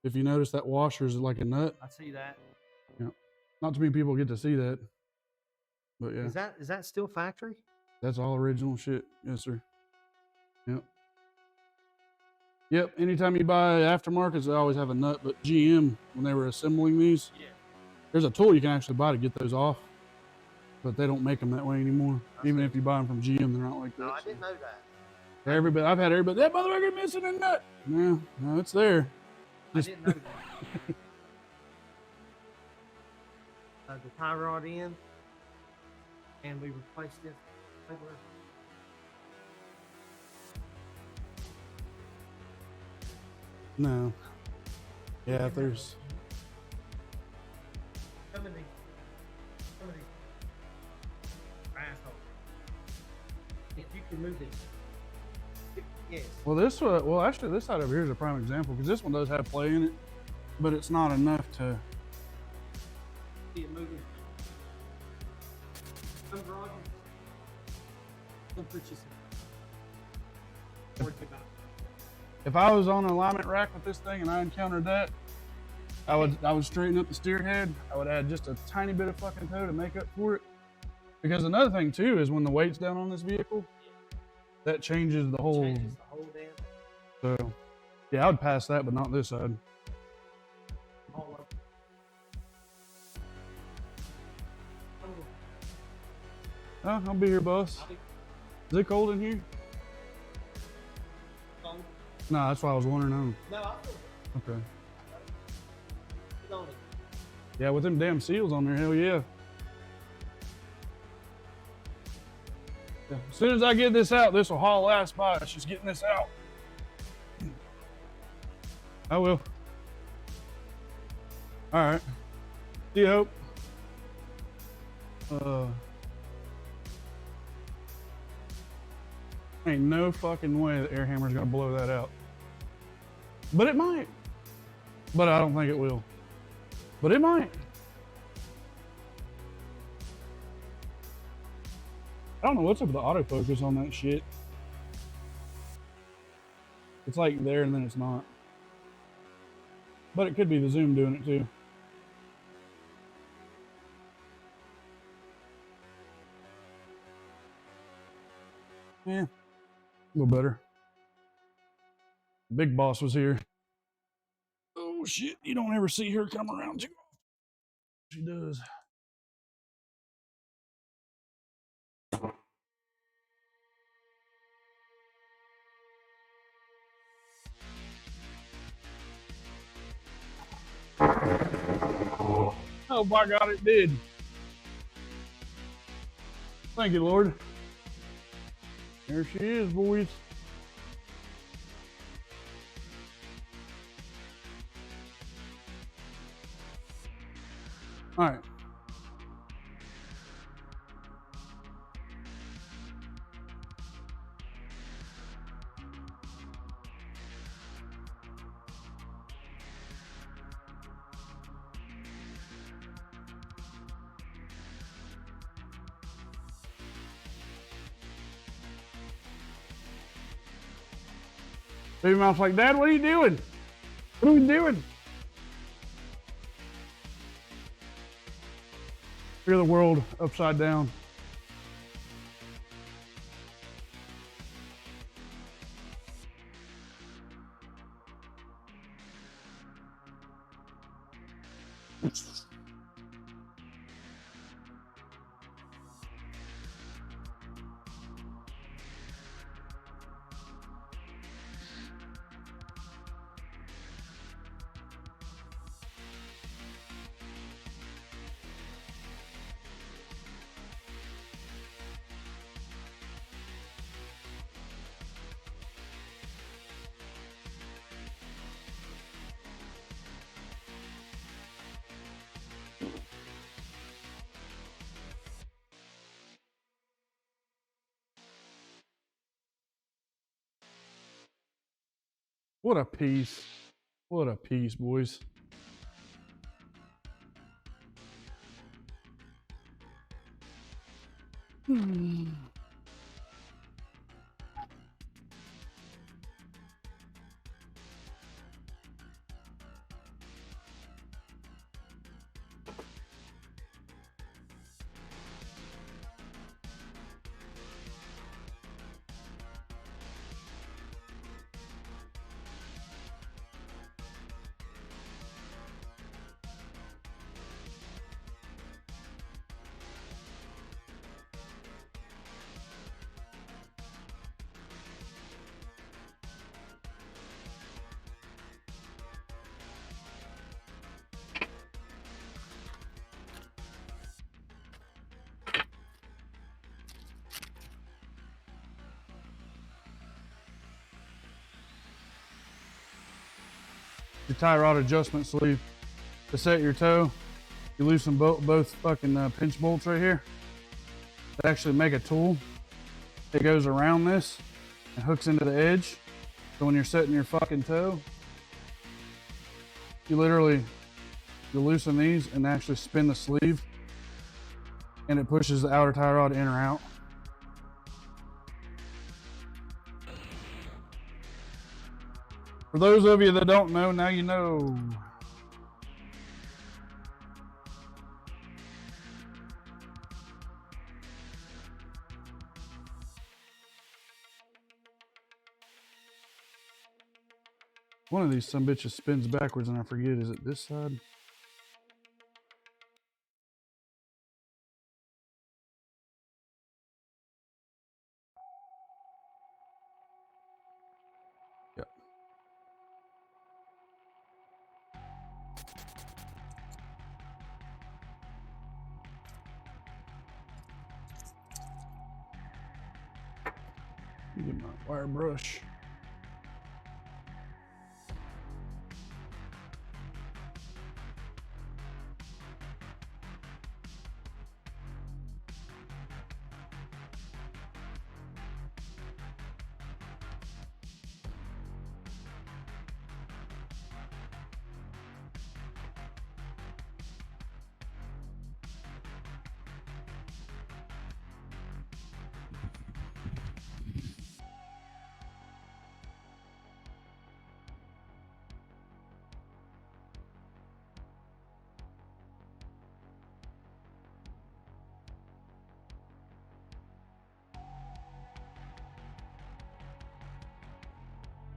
If you notice, that washer is like a nut. I see that. Not too many people get to see that. But yeah, Is that still factory? that's all original shit. Yes, sir. Yep. Yep. Anytime you buy aftermarkets, they always have a nut. But GM, when they were assembling these, Yeah. there's a tool you can actually buy to get those off. But they don't make them that way anymore. I Even see. if you buy them from GM, they're not like that. No, I so. didn't know that. Everybody, I've had everybody, that motherfucker missing a nut. No, no, it's there. Just- I didn't know that. The tie rod in, and we replaced it. No. Yeah, if there's. Some of these asshole. If you can move this, yes. Well, this one, well, actually, this side over here is a prime example because this one does have play in it, but it's not enough to. See it moving. Come garage. Come put you some. Worry about it. If I was on an alignment rack with this thing and I encountered that, I would straighten up the steer head. I would add just a tiny bit of fucking toe to make up for it. Because another thing too is when the weight's down on this vehicle, that changes the whole. Changes the whole damn So, yeah, I would pass that, but not this side. all of it. Oh, I'll be here, boss. I'll be Is it cold in here? gone. No, that's why I was wondering. No, I'll feel it. Okay. It's on it. Yeah, with them damn seals on there, hell yeah. Yeah. As soon as I get this out, this will haul ass by. It's just getting this out. I will. All right. See you, Hope. Ain't no fucking way the air hammer's gonna blow that out. But it might. But I don't think it will. But it might. I don't know what's up with the autofocus on that shit. It's like there and then it's not. But it could be the zoom doing it too. Yeah, a little better. Big boss was here. Oh shit, you don't ever see her come around too often. She does. Oh my God, it did. Thank you, Lord. There she is, boys. All right. Baby Mouse like, Dad, what are you doing? What are we doing? You're the world upside down. What a piece. What a piece, boys. Your tie rod adjustment sleeve. To set your toe, you loosen both fucking pinch bolts right here. They actually make a tool. It goes around this and hooks into the edge. So when you're setting your fucking toe, you loosen these and actually spin the sleeve, and it pushes the outer tie rod in or out. For those of you that don't know, now you know. One of these some bitches spins backwards and I forget, is it this side? Yep. Get my wire brush.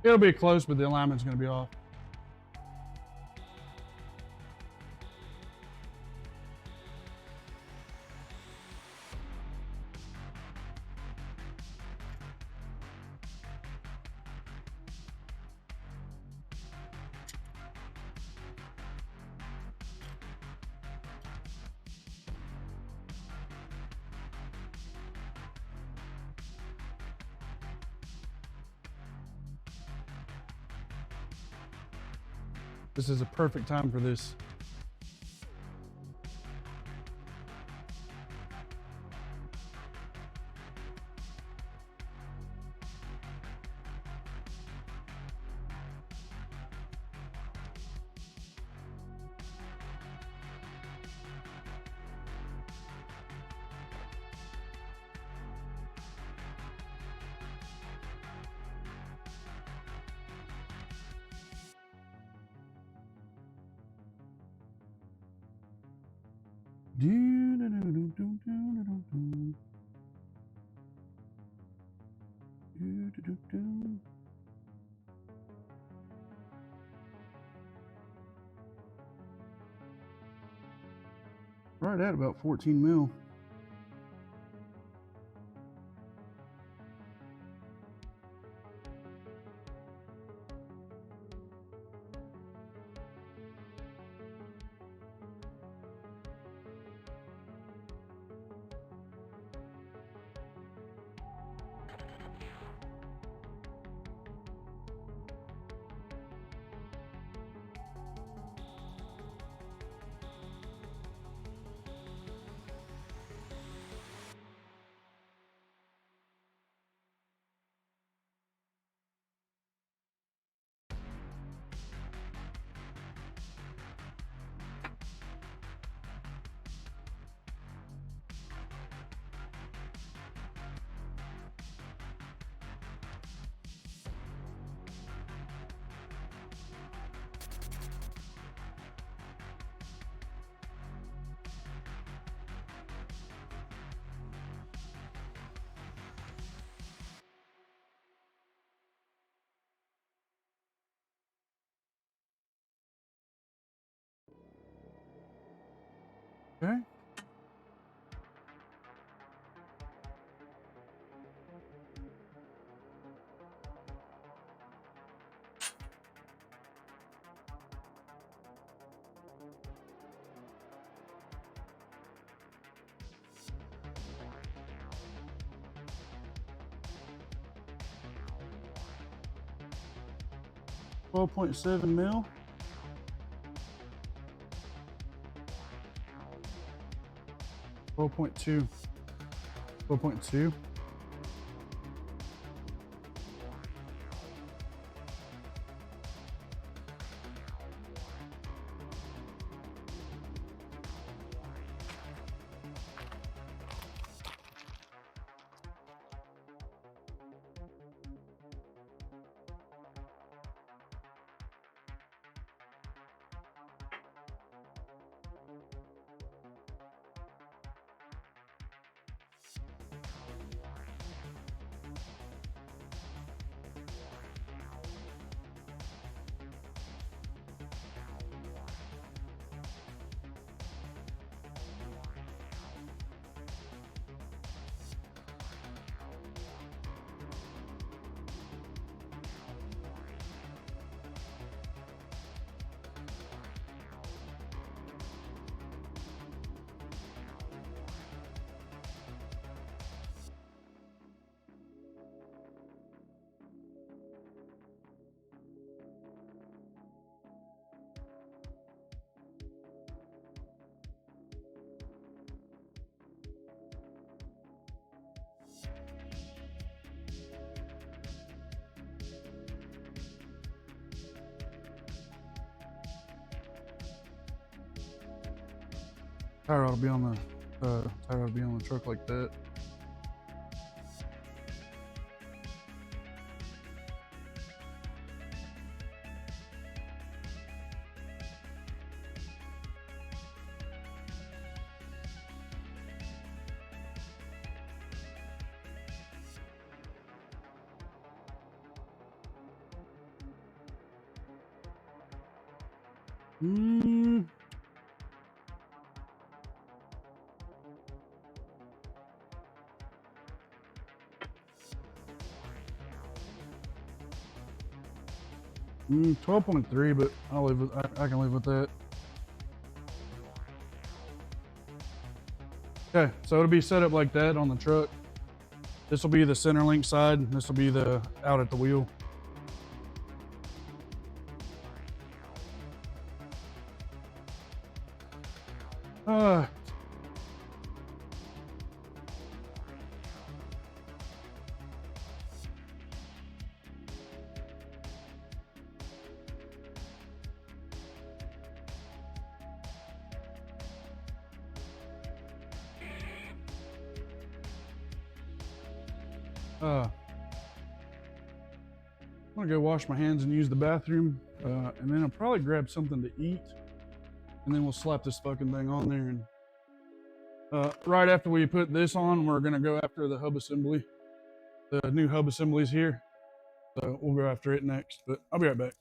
It'll be close, but the alignment's going to be off. This is a perfect time for this. Right at about 14 mil. Okay. $12.7 mil. 12.2. 12.2. Tire ought to be on the tire ought to be on the truck like that. Mm. Mm, 12.3, but I'll live with. I can live with that. Okay, so it'll be set up like that on the truck. This will be the center link side, and this will be the out at the wheel. Uh, I'm gonna go wash my hands and use the bathroom, and then I'll probably grab something to eat, and then we'll slap this fucking thing on there. And right after we put this on, we're gonna go after the hub assembly. The new hub assembly's here, so we'll go after it next. But I'll be right back.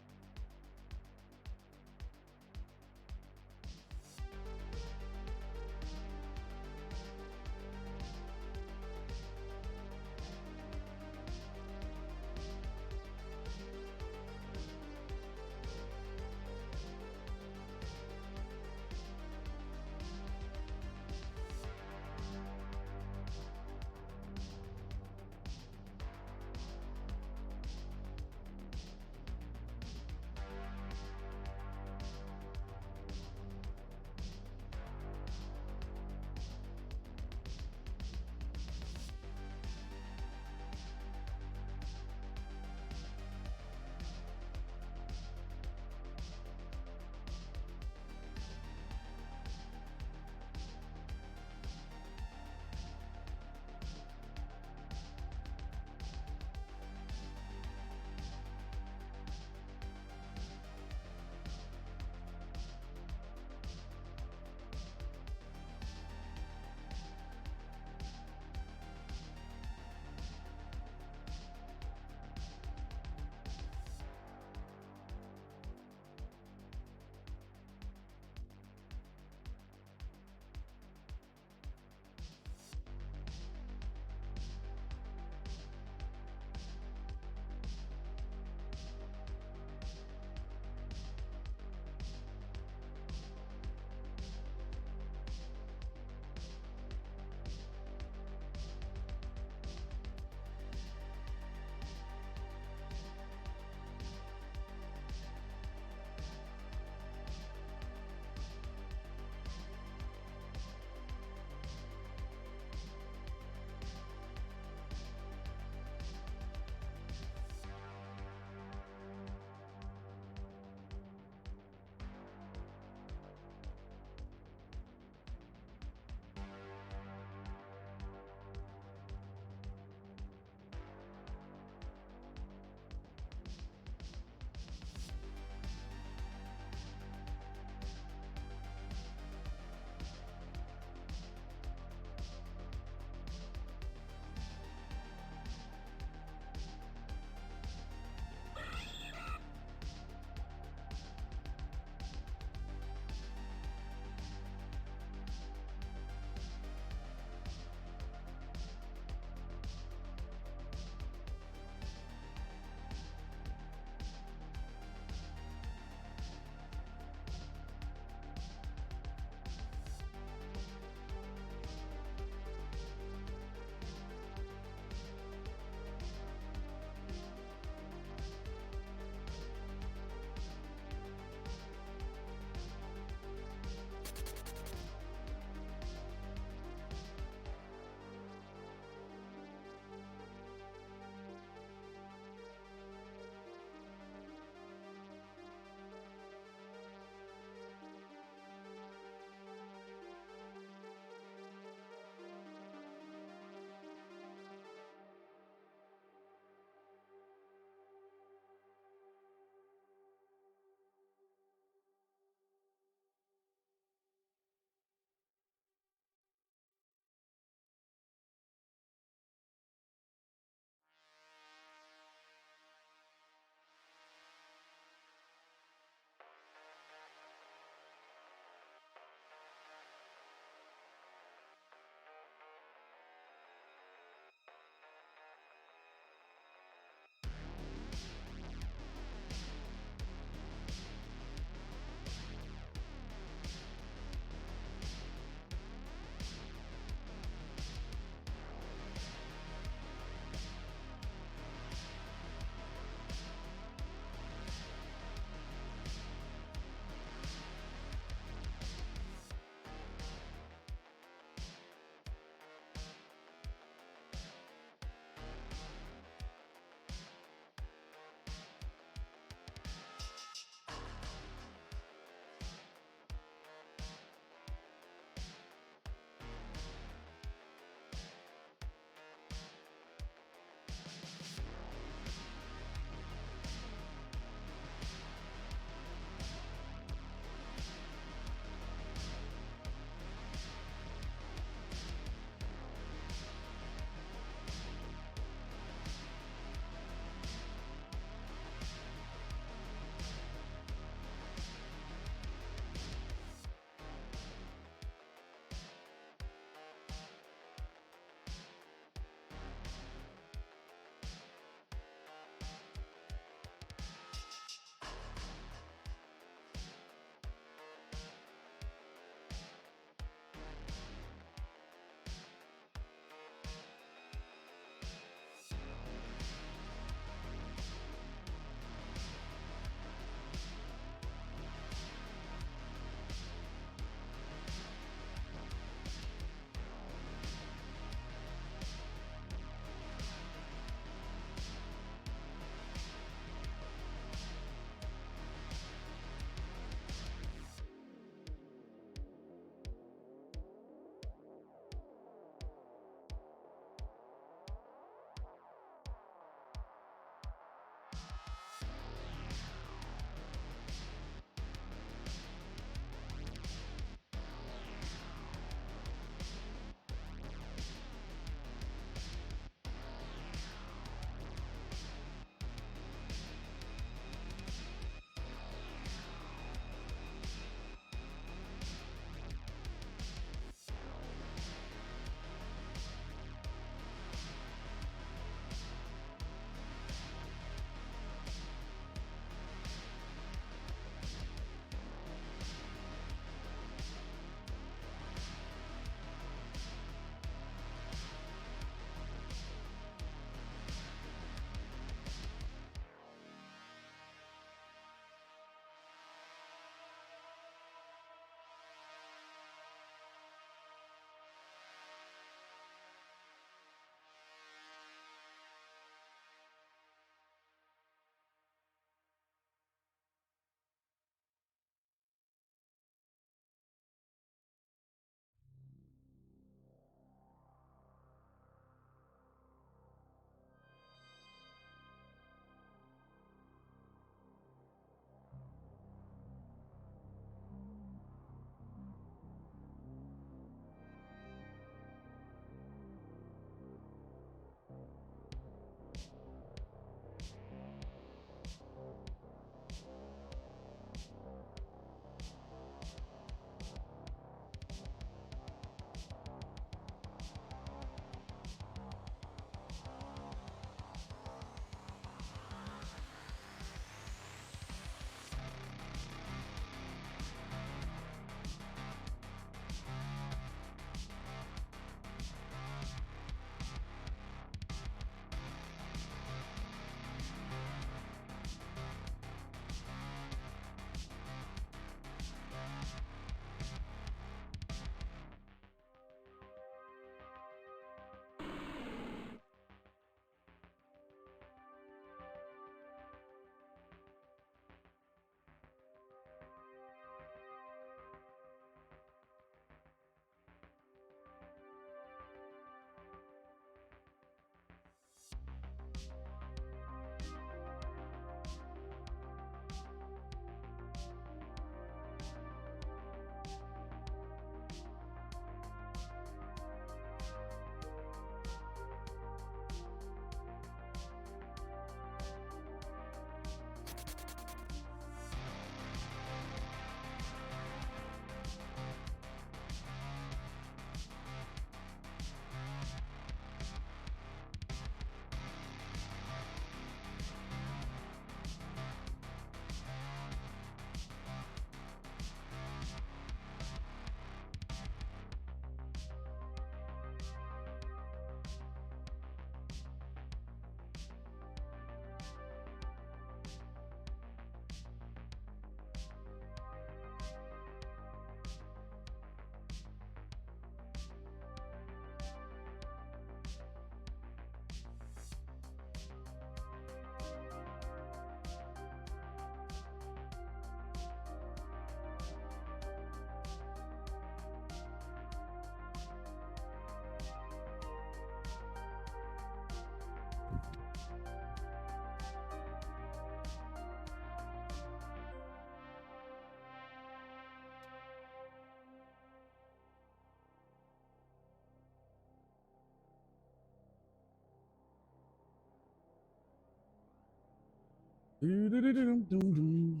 Doo-doo-doo-doo-doo-doo.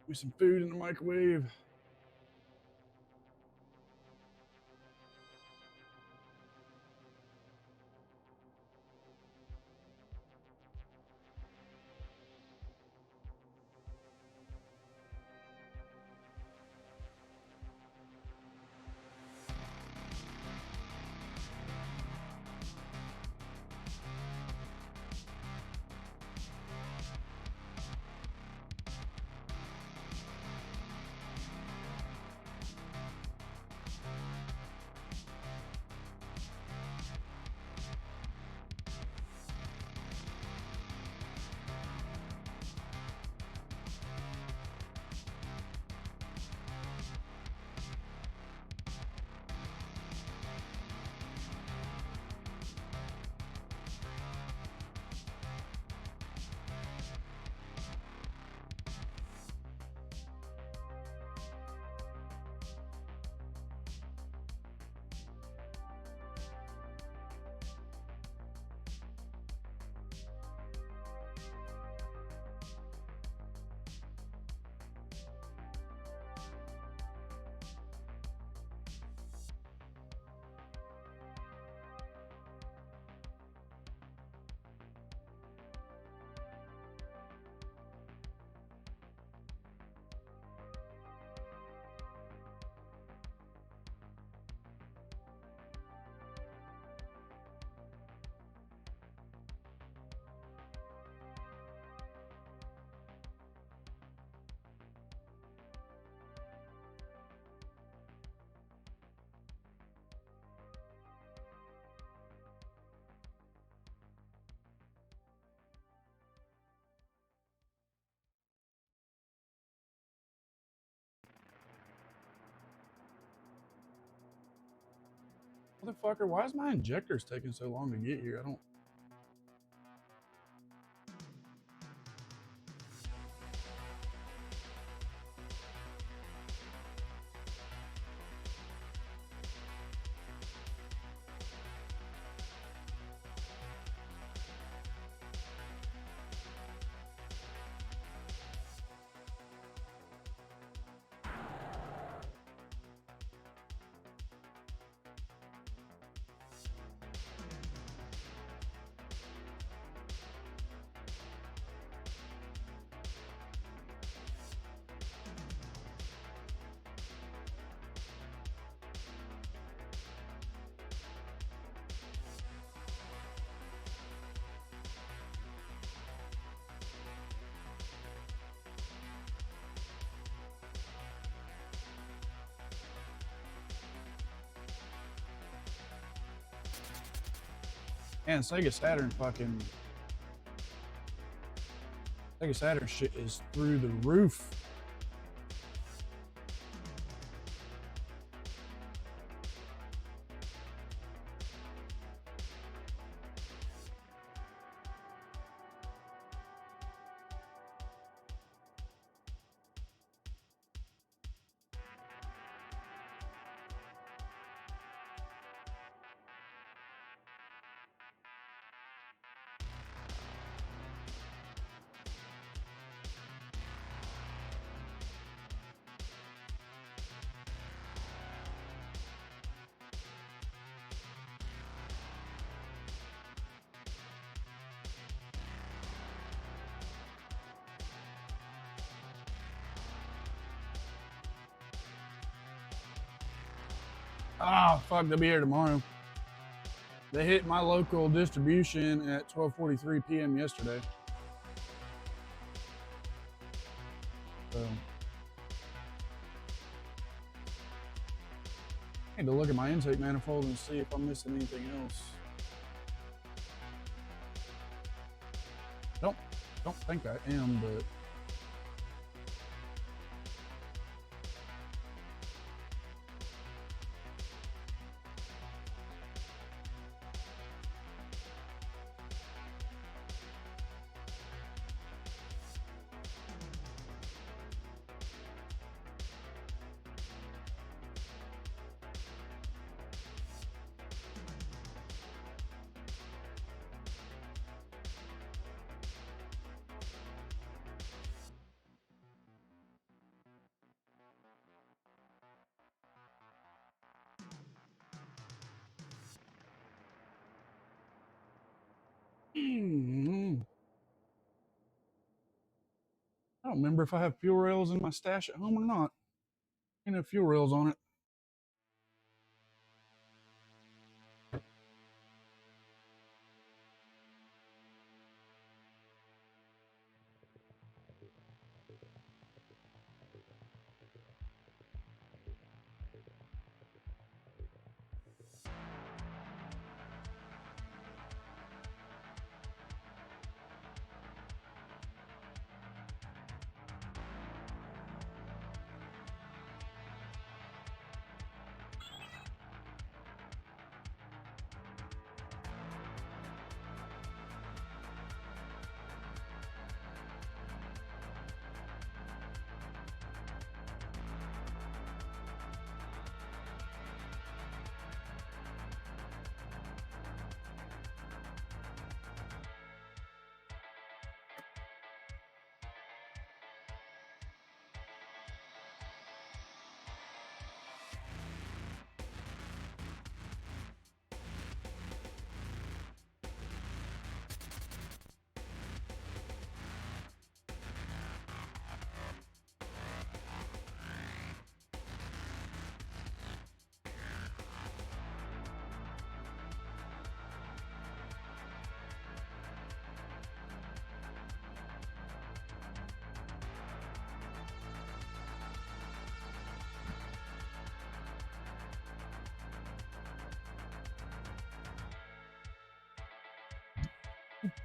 With some food in the microwave. Motherfucker, why is my injectors taking so long to get here? I don't. Man, Sega Saturn fucking. Sega Saturn shit is through the roof. Oh, fuck, they'll be here tomorrow. They hit my local distribution at 12:43 p.m. yesterday. So, I need to look at my intake manifold and see if I'm missing anything else. Don't think I am, but Mm. I don't remember if I have fuel rails in my stash at home or not. Ain't no fuel rails on it.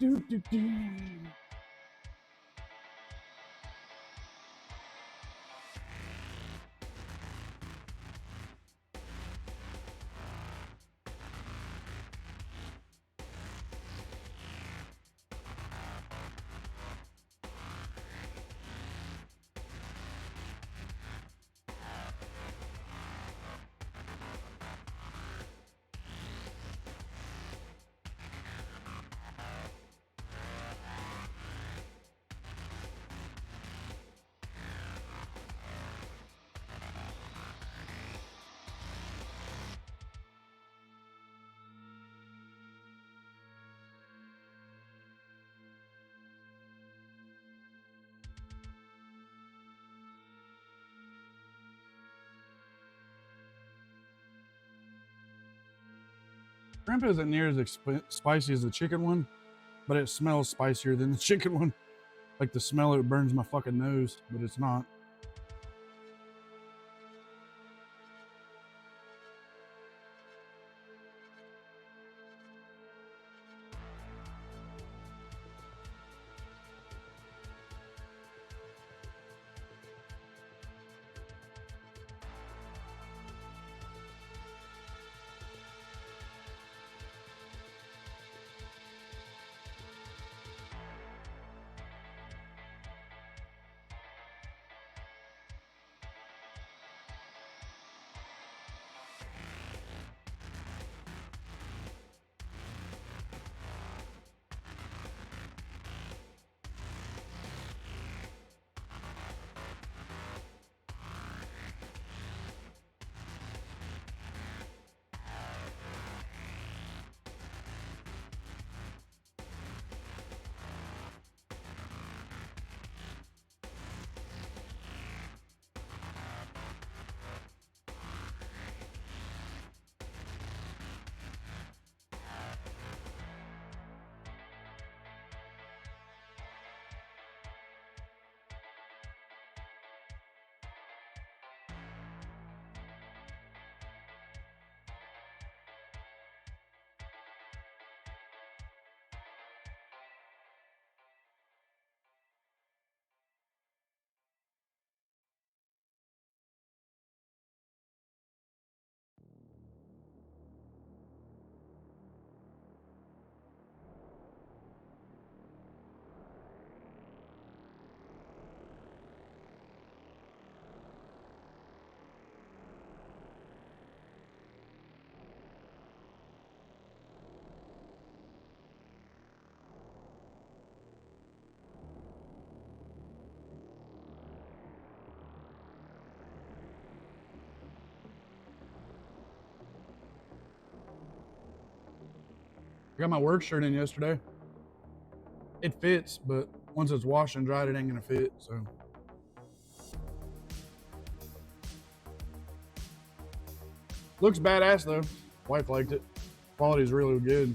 Do, do, do. Shrimp isn't near as spicy as the chicken one, but it smells spicier than the chicken one. Like the smell, it burns my fucking nose, but it's not. I got my work shirt in yesterday. It fits, but once it's washed and dried, it ain't gonna fit. So looks badass though. Wife liked it. Quality's really good.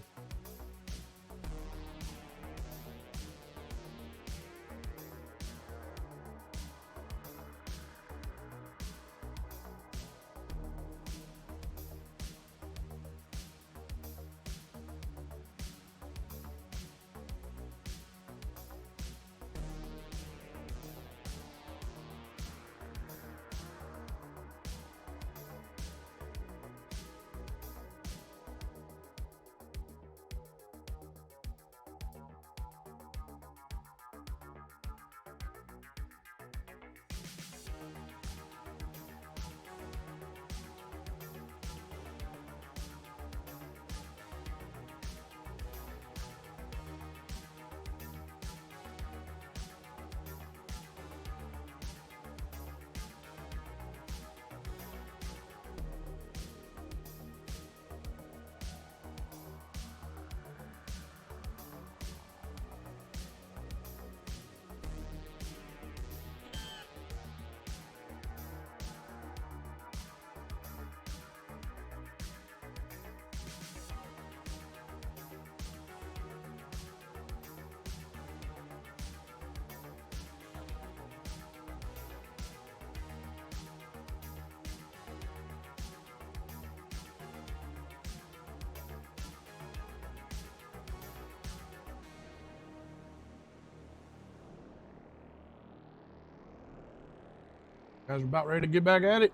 Guys are about ready to get back at it.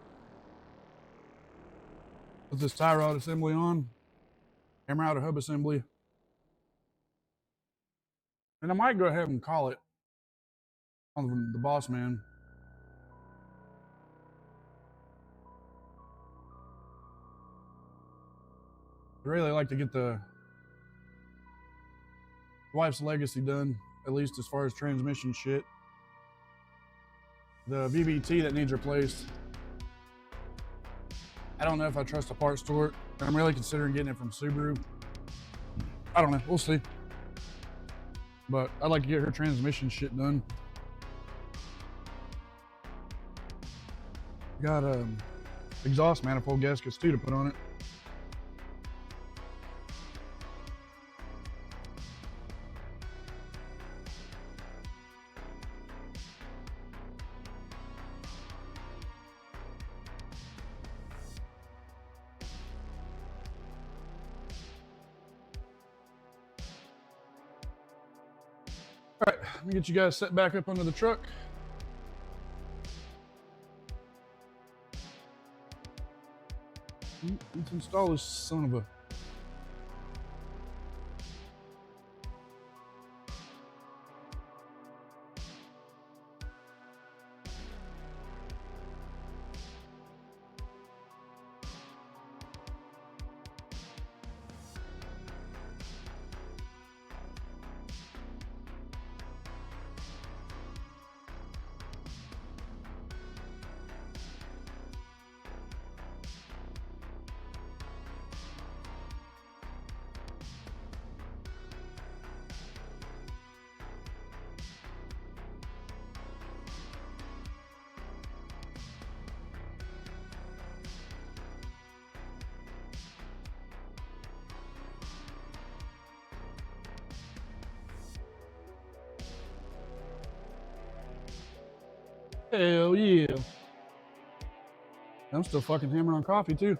Put this tie rod assembly on. Hammer out a hub assembly. And I might go ahead and call it on the Boss Man. I'd really like to get the Wife's Legacy done, at least as far as transmission shit. The VVT that needs replaced, I don't know if I trust a parts store. I'm really considering getting it from Subaru. I don't know, we'll see. But I'd like to get her transmission shit done. Got exhaust manifold gaskets too to put on it. All right, let me get you guys set back up under the truck. Let's install this son of a... Hell yeah. I'm still fucking hammering on coffee too.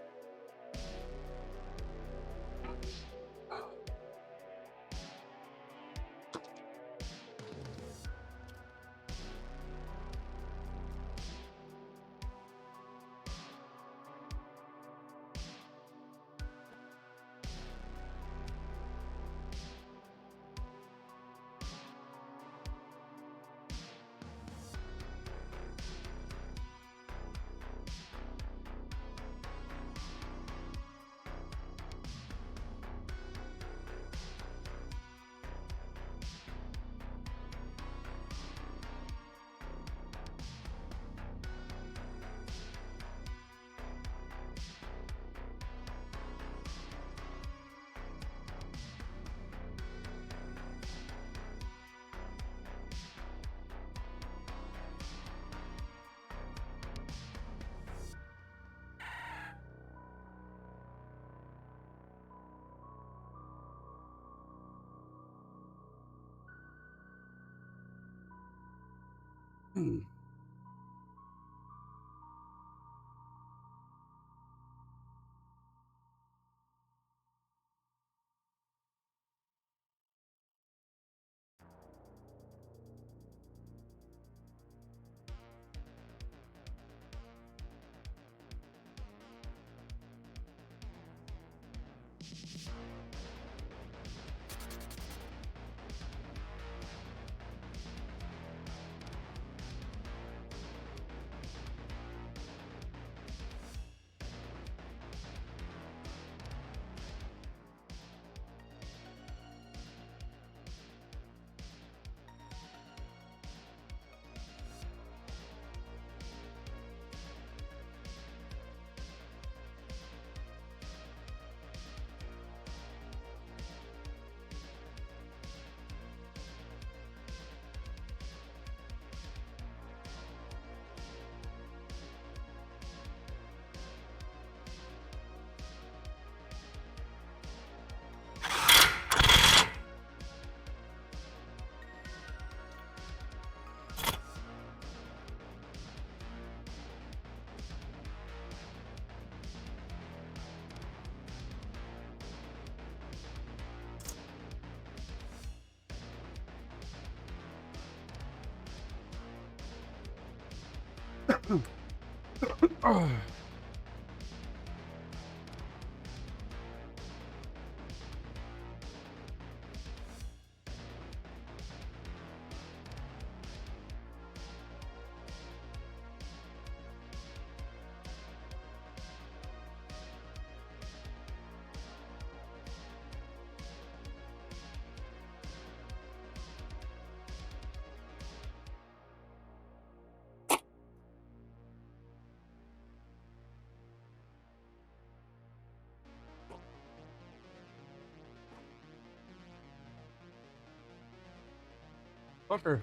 Fucker.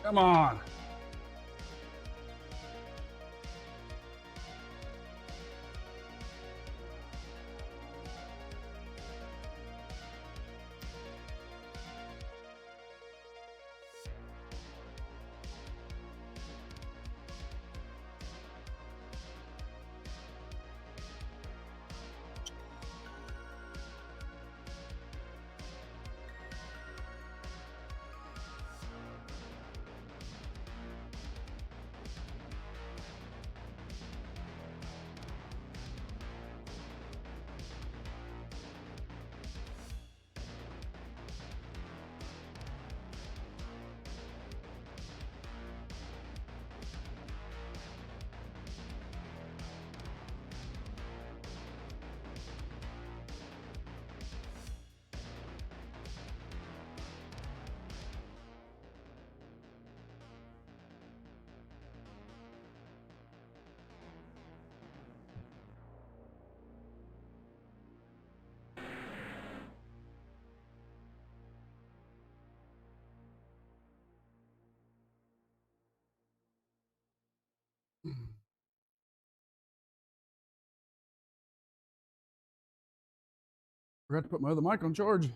Come on. Forgot to put my other mic on charge.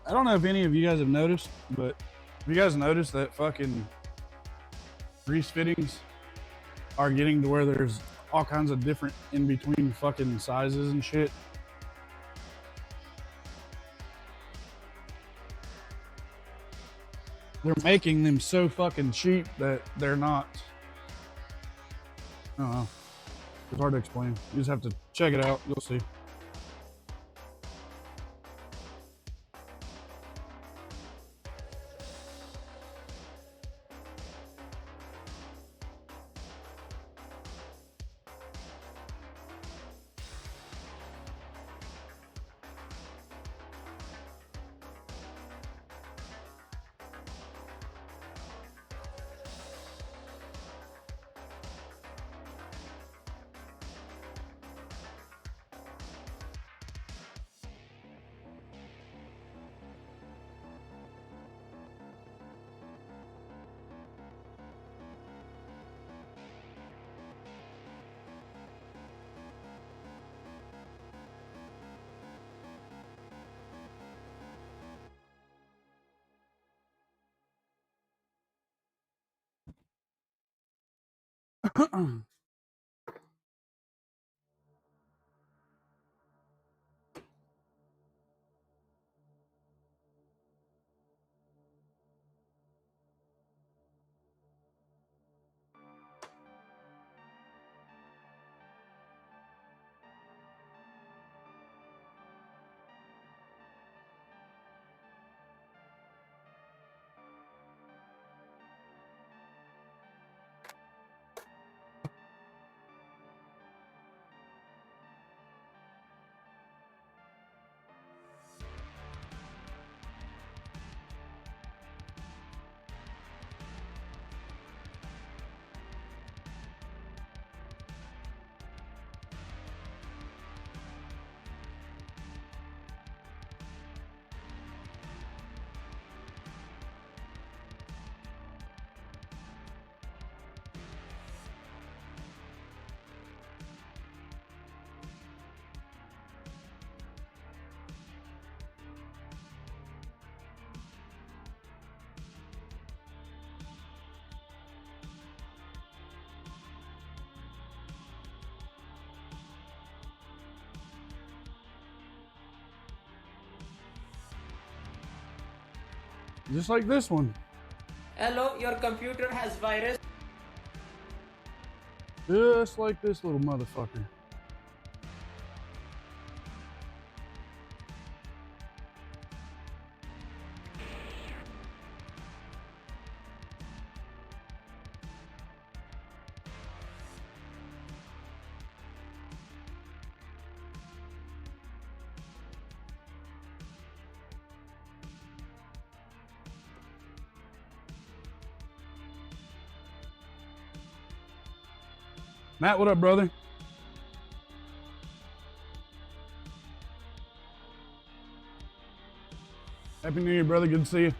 I don't know if any of you guys have noticed, but have you guys noticed that fucking grease fittings are getting to where there's all kinds of different in between fucking sizes and shit? They're making them so fucking cheap that they're not. I don't know. It's hard to explain. You just have to check it out. You'll see. Just like this one. Hello, your computer has virus. Just like this little motherfucker. Matt, what up, brother? Happy New Year, brother. Good to see you.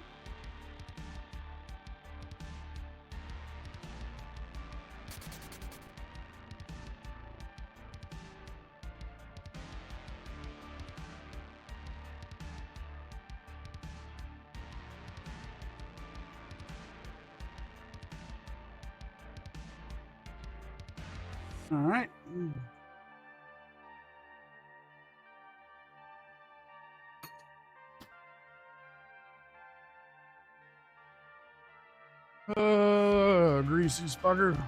All right. Greasy spugger.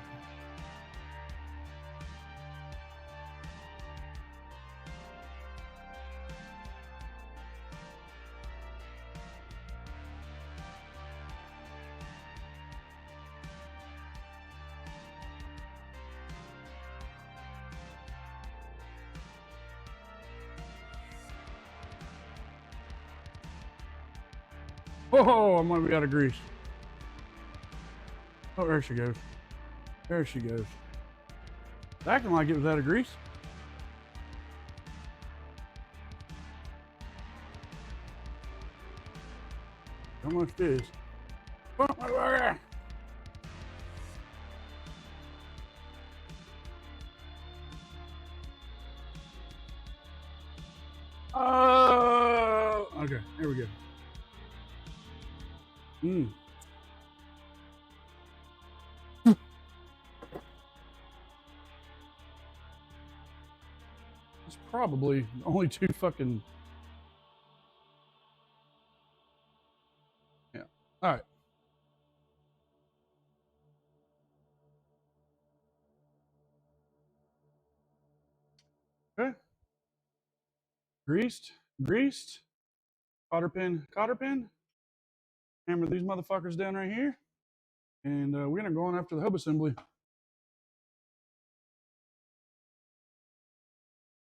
Oh, I'm gonna be out of grease. Oh, there she goes. There she goes. It's acting like it was out of grease. How much is? Oh, my God. Oh, okay, here we go. Mm. It's probably only two fucking. Yeah. All right. Okay. Greased. Cotter pin. Hammer these motherfuckers down right here. And we're going to go on after the hub assembly.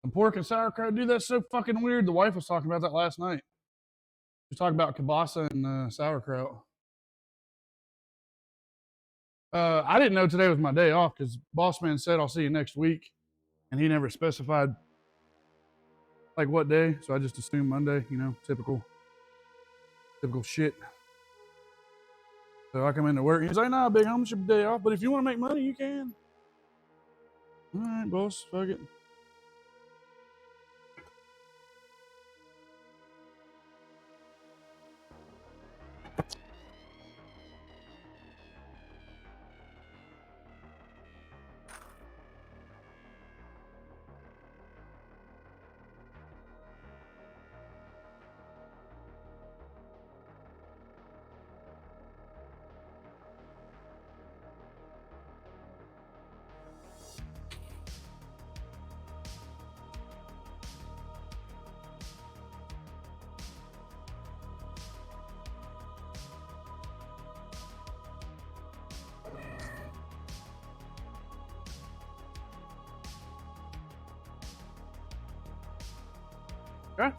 The pork and sauerkraut, dude, that's so fucking weird. The wife was talking about that last night. She was talking about kielbasa and sauerkraut. I didn't know today was my day off because boss man said I'll see you next week. And he never specified like what day. So I just assumed Monday, you know, typical shit. So I come into work and he's like, nah, big homie, it's your day off. But if you want to make money, you can. All right, boss, fuck it. Okay.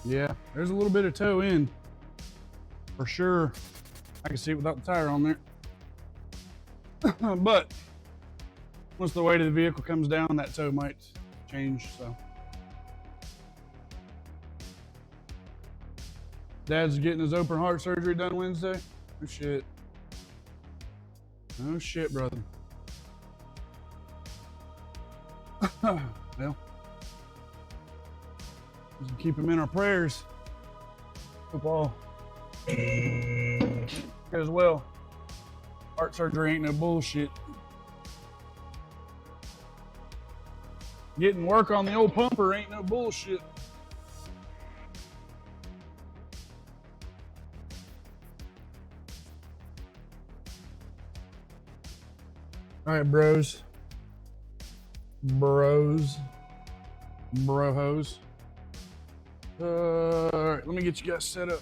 Yeah, there's a little bit of toe in for sure. I can see it without the tire on there. But once the weight of the vehicle comes down, that toe might change. So Dad's getting his open heart surgery done Wednesday. Oh shit. Oh shit, brother. Well, let's keep him in our prayers. Hope all goes well. Heart surgery ain't no bullshit. Getting work on the old pumper ain't no bullshit. All right, bros. Brohos. All right, let me get you guys set up.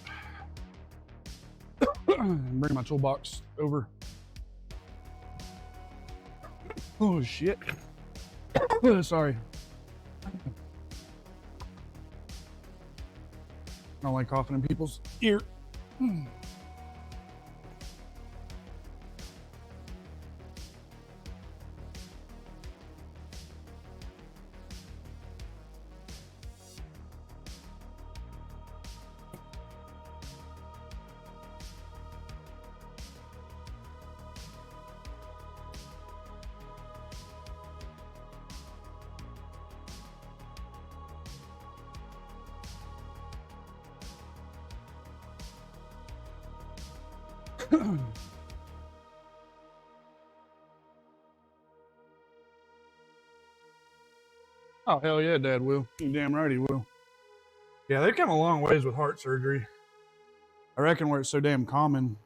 Bring my toolbox over. Oh shit. Sorry. I don't like coughing in people's ear. Oh, hell yeah, Dad will. You damn right he will. Yeah, they've come a long ways with heart surgery. I reckon where it's so damn common.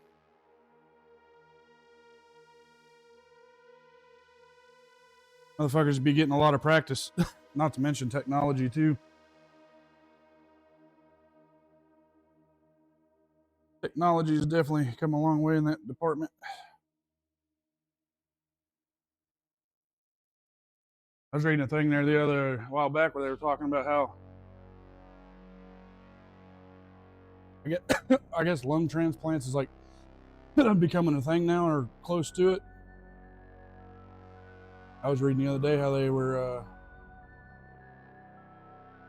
Motherfuckers be getting a lot of practice. Not to mention technology, too. Technology has definitely come a long way in that department. I was reading a thing there a while back where they were talking about how I guess lung transplants is like becoming a thing now or close to it. I was reading the other day how they were.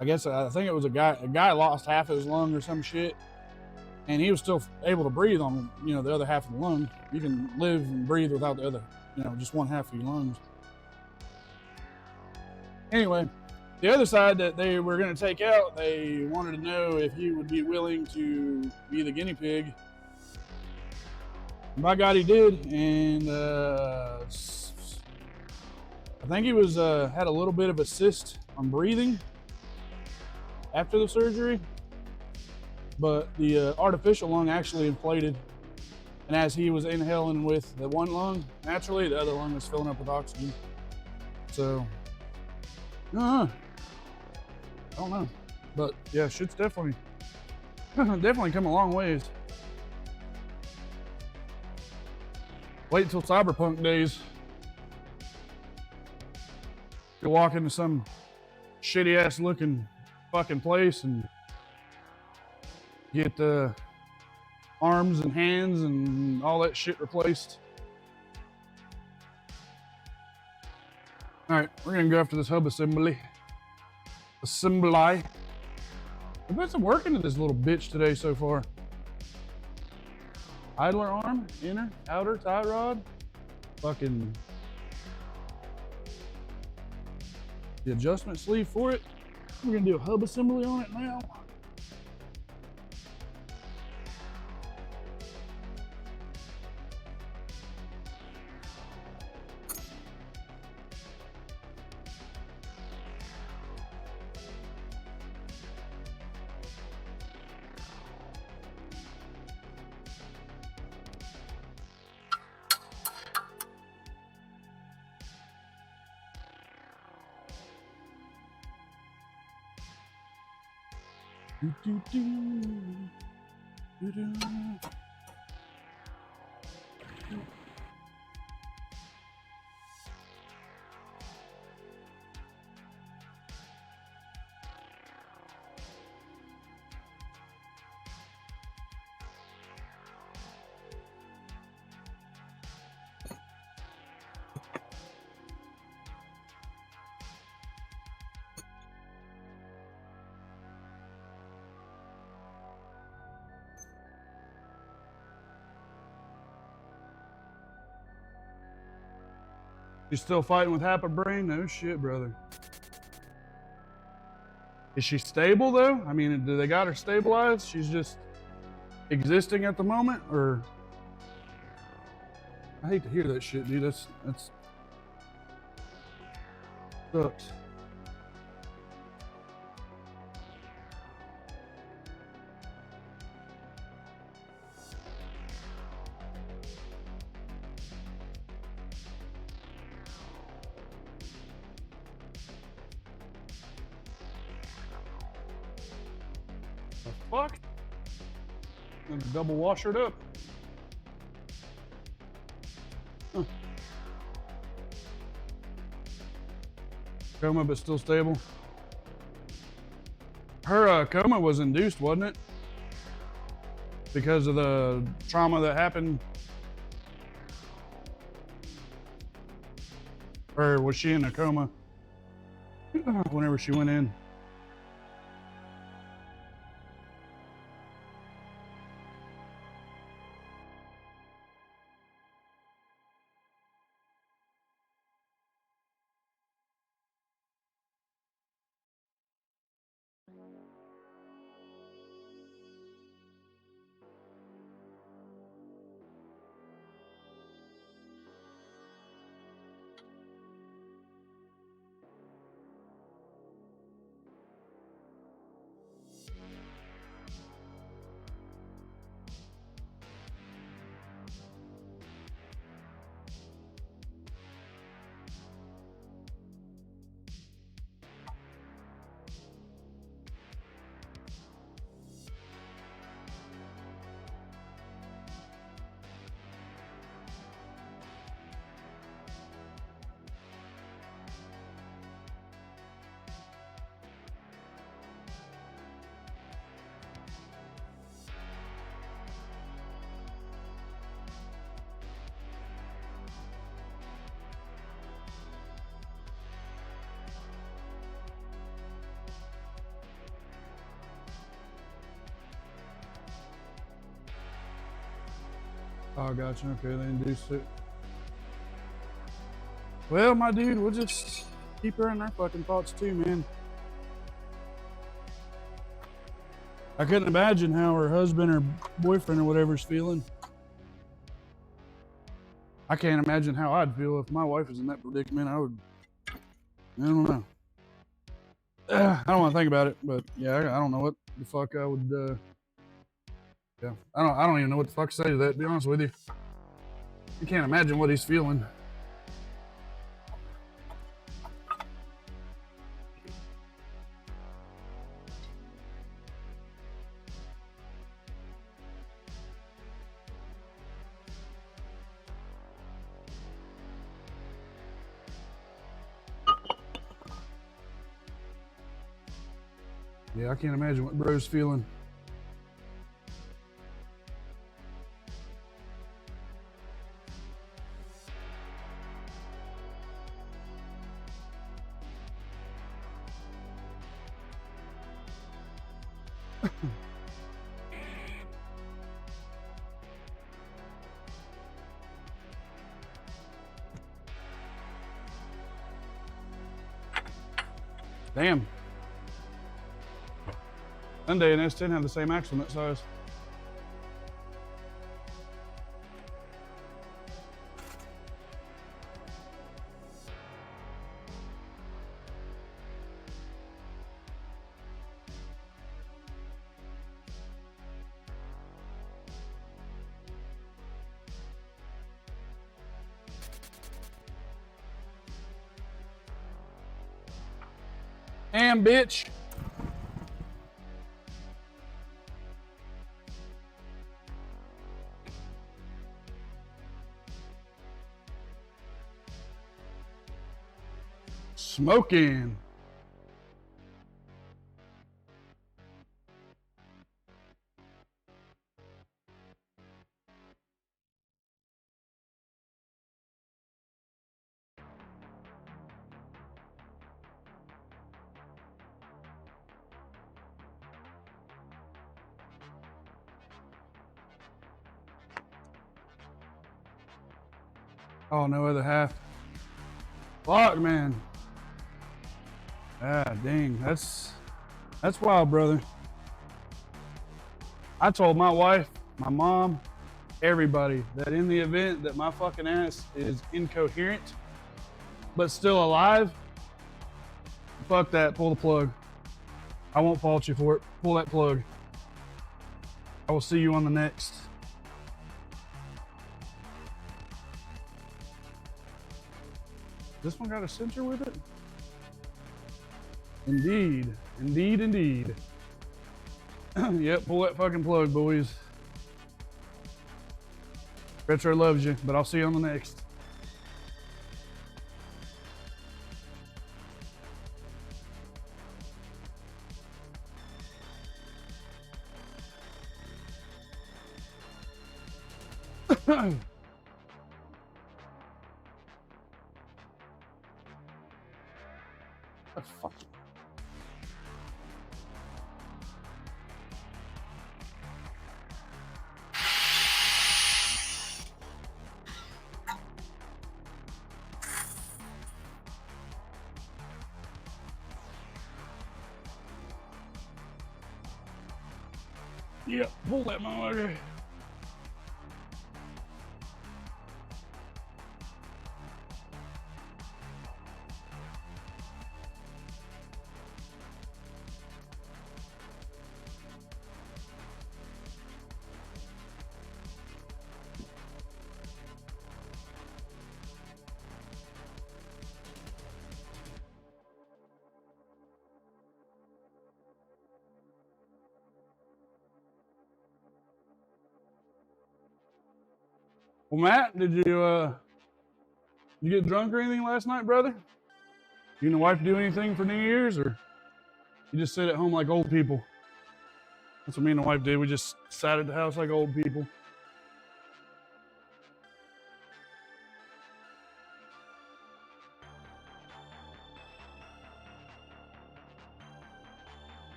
I think it was a guy. A guy lost half of his lung or some shit, and he was still able to breathe on the other half of the lung. You can live and breathe without the other, just one half of your lungs. Anyway, the other side that they were going to take out, they wanted to know if he would be willing to be the guinea pig. And by God, he did, and I think he was had a little bit of a cyst on breathing after the surgery, but the artificial lung actually inflated, and as he was inhaling with the one lung naturally, the other lung was filling up with oxygen. So I don't know, but yeah, shit's definitely come a long ways. Wait until cyberpunk days. You walk into some shitty ass looking fucking place and get arms and hands and all that shit replaced. All right, we're gonna go after this hub assembly. I've been some work into this little bitch today so far. Idler arm, inner, outer, tie rod, fucking the adjustment sleeve for it. We're gonna do a hub assembly on it now. You still fighting with half a brain? No shit, brother. Is she stable though? I mean, do they got her stabilized? She's just existing at the moment, or? I hate to hear that shit, dude. That's sucks. The fuck? I'm gonna double wash it up. Huh. Coma, but still stable. Her coma was induced, wasn't it? Because of the trauma that happened? Or was she in a coma whenever she went in? Oh, gotcha. Okay, they induced it. Well, my dude, we'll just keep her in our fucking thoughts too, man. I couldn't imagine how her husband or boyfriend or whatever's feeling. I can't imagine how I'd feel if my wife was in that predicament. I don't know. I don't want to think about it, but yeah, I don't know what the fuck I would. Yeah, I don't even know what the fuck to say to that. To be honest with you, you can't imagine what he's feeling. Yeah, I can't imagine what bro's feeling. Damn. Hyundai and S10 have the same axle nut size. Damn, bitch. Smoking. Oh, no other half. Fuck, man. Ah, dang. That's wild, brother. I told my wife, my mom, everybody that in the event that my fucking ass is incoherent but still alive, fuck that, pull the plug. I won't fault you for it. Pull that plug. I will see you on the next. This one got a sensor with it? Indeed. Indeed, indeed. Yep, pull that fucking plug, boys. Retro loves you, but I'll see you on the next. Oh, fuck. Yeah, pull that motherfucker. Well, Matt, did you get drunk or anything last night, brother? You and the wife do anything for New Year's, or you just sit at home like old people? That's what me and the wife did. We just sat at the house like old people.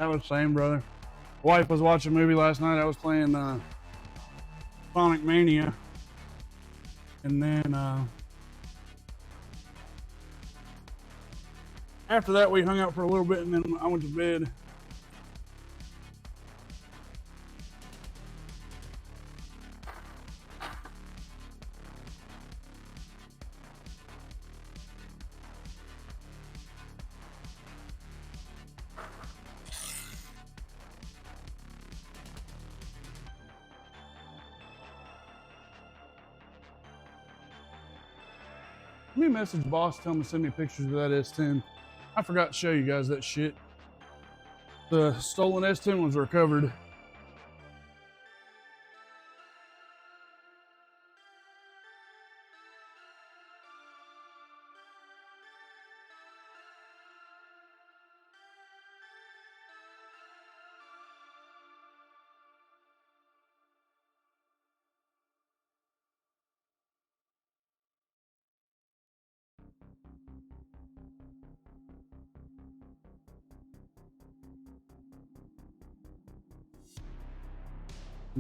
That was same, brother. Wife was watching a movie last night. I was playing Sonic Mania. And then after that, we hung out for a little bit, and then I went to bed. Let me message boss, tell him to send me pictures of that S10. I forgot to show you guys that shit. The stolen S10 was recovered.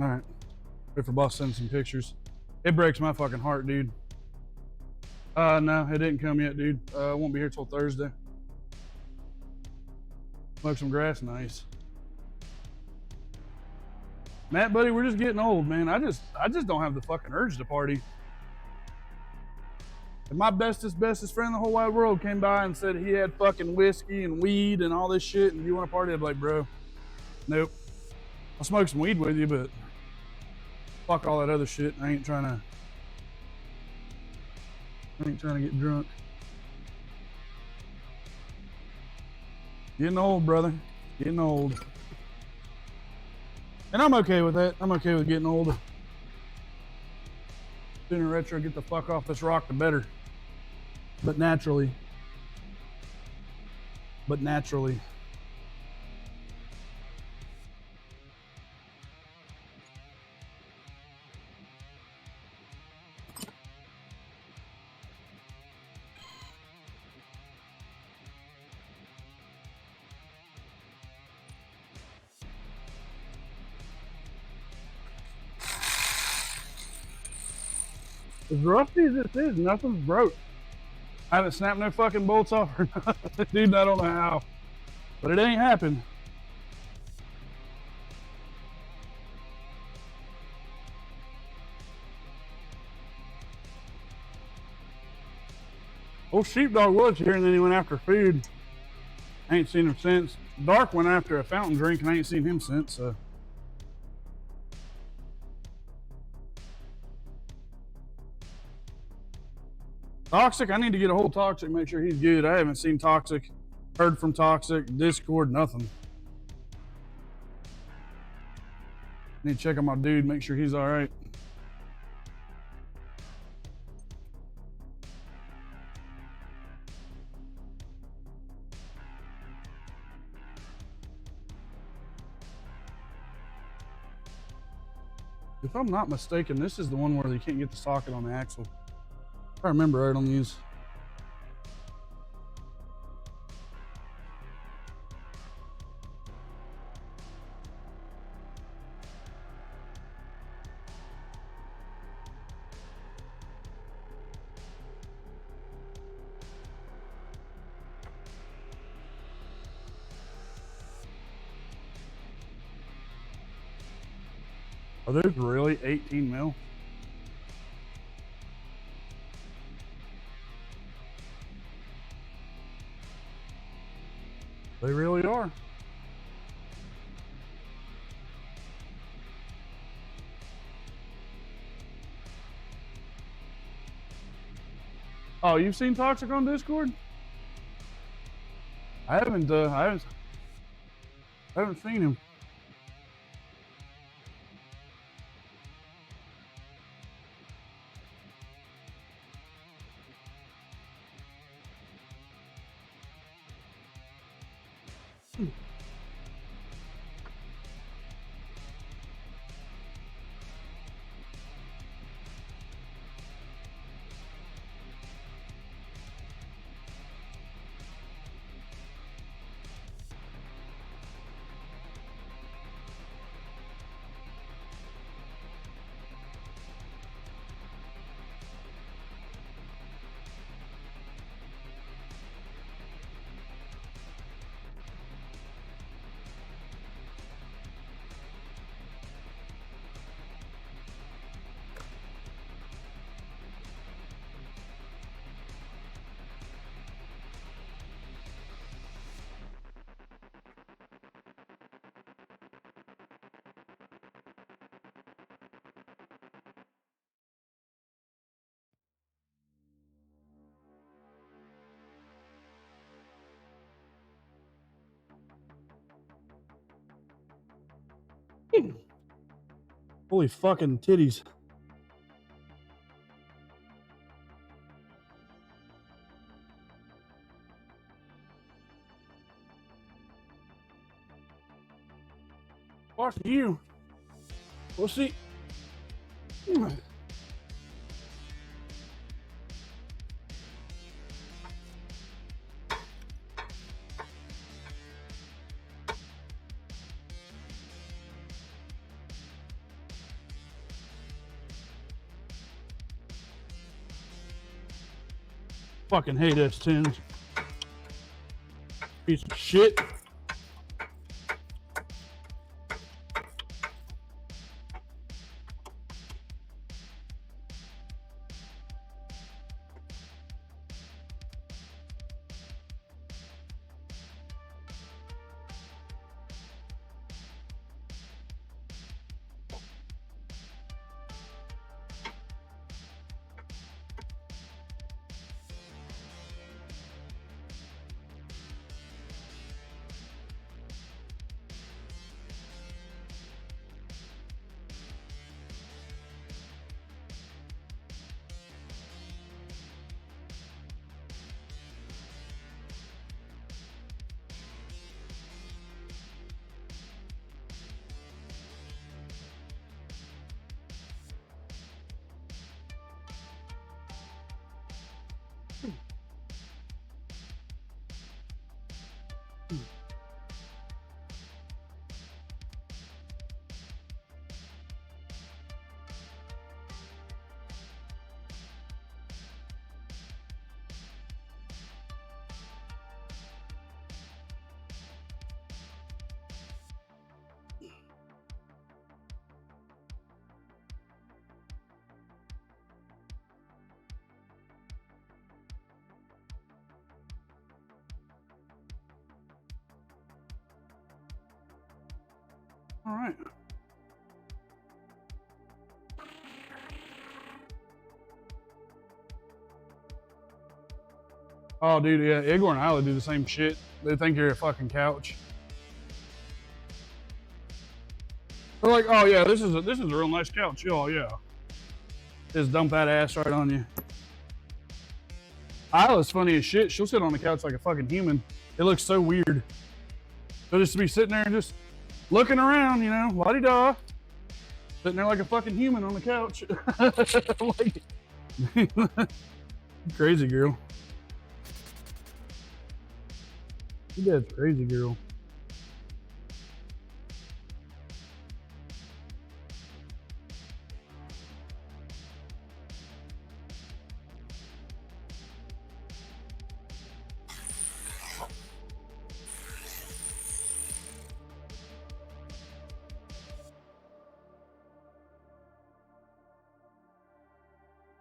All right, wait for boss to send some pictures. It breaks my fucking heart, dude. No, it didn't come yet, dude. It won't be here till Thursday. Smoke some grass, nice. Matt, buddy, we're just getting old, man. I just don't have the fucking urge to party. If my bestest friend in the whole wide world came by and said he had fucking whiskey and weed and all this shit, and you want to party, I'd be like, bro, nope. I'll smoke some weed with you, but fuck all that other shit. I ain't trying to get drunk. Getting old, brother. Getting old. And I'm okay with that. I'm okay with getting old. Sooner retro, get the fuck off this rock, the better. But naturally. But naturally. As rusty as this is, nothing's broke. I haven't snapped no fucking bolts off or nothing. Dude, I don't know how. But it ain't happened. Old Sheepdog was here and then he went after food. I ain't seen him since. Dark went after a fountain drink and I ain't seen him since, so. Toxic, I need to get a hold of Toxic, make sure he's good. I haven't seen Toxic, heard from Toxic, Discord, nothing. Need to check on my dude, make sure he's all right. If I'm not mistaken, this is the one where you can't get the socket on the axle. If I remember right on these. Are those really 18 mil? They really are. Oh, you've seen Toxic on Discord? I haven't seen him. Holy fucking titties. Fuck you. We'll see. Fucking hate S10s. Piece of shit. All right. Oh, dude, yeah, Igor and Isla do the same shit. They think you're a fucking couch. They're like, oh yeah, this is a real nice couch. Oh yeah. Just dump that ass right on you. Isla's funny as shit. She'll sit on the couch like a fucking human. It looks so weird. She'll just be sitting there and just looking around, you know, la-di-da. Sitting there like a fucking human on the couch. Like, crazy girl. Your dad's crazy girl.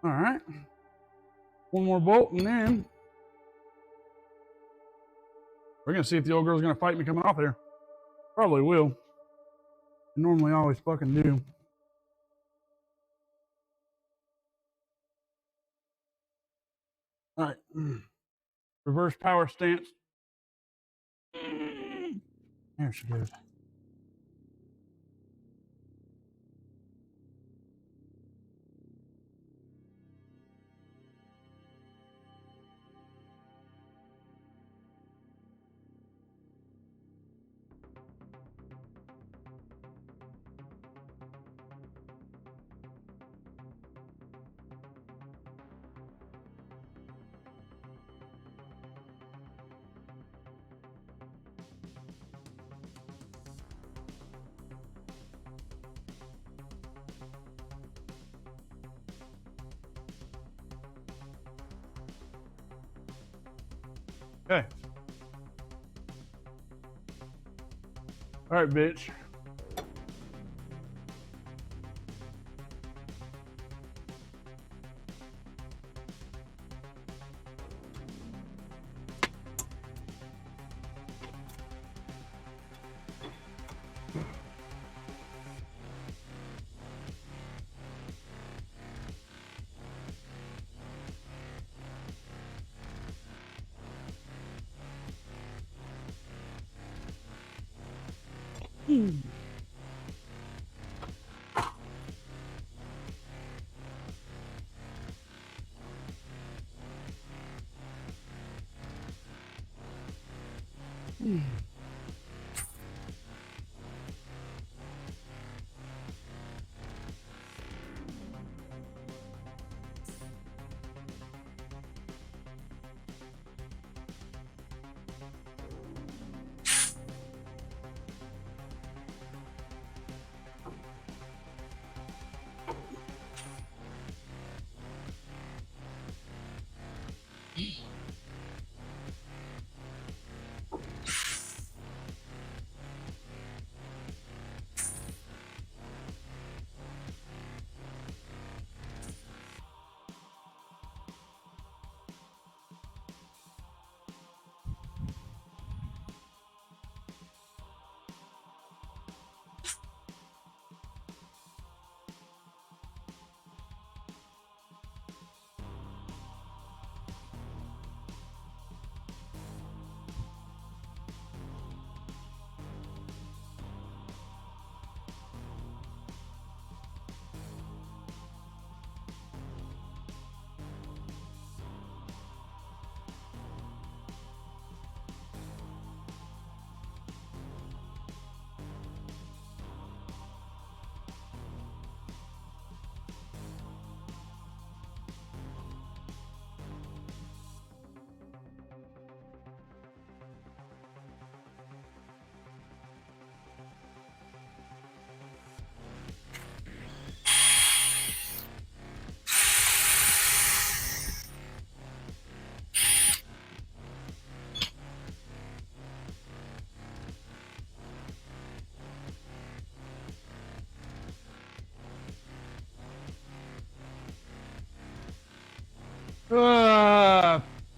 All right. One more bolt and then we're going to see if the old girl's going to fight me coming off there. Probably will. I normally always fucking do. All right. Reverse power stance. There she goes. Okay. All right, bitch.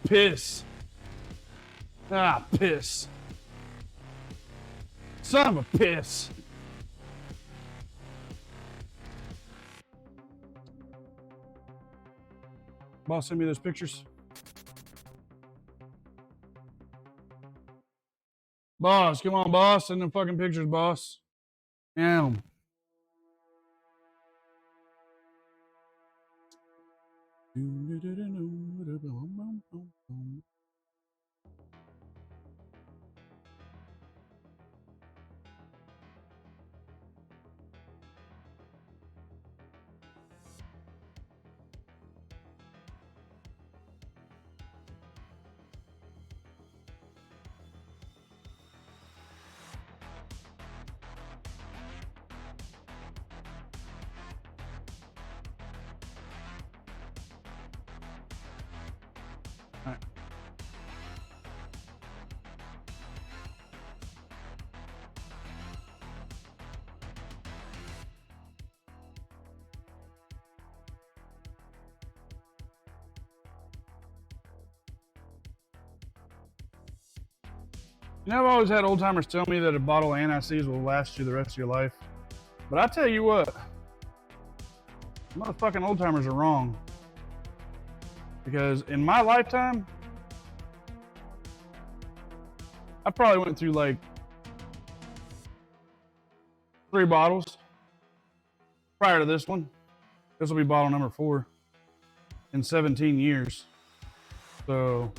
Piss. Ah, piss. Son of a piss. Boss, send me those pictures. Boss, come on, boss. Send them fucking pictures, boss. Damn. All right. You know, I've always had old timers tell me that a bottle of anti-seize will last you the rest of your life. But I tell you what, motherfucking old timers are wrong. Because in my lifetime, I probably went through like 3 bottles prior to this one. This will be bottle number 4 in 17 years. So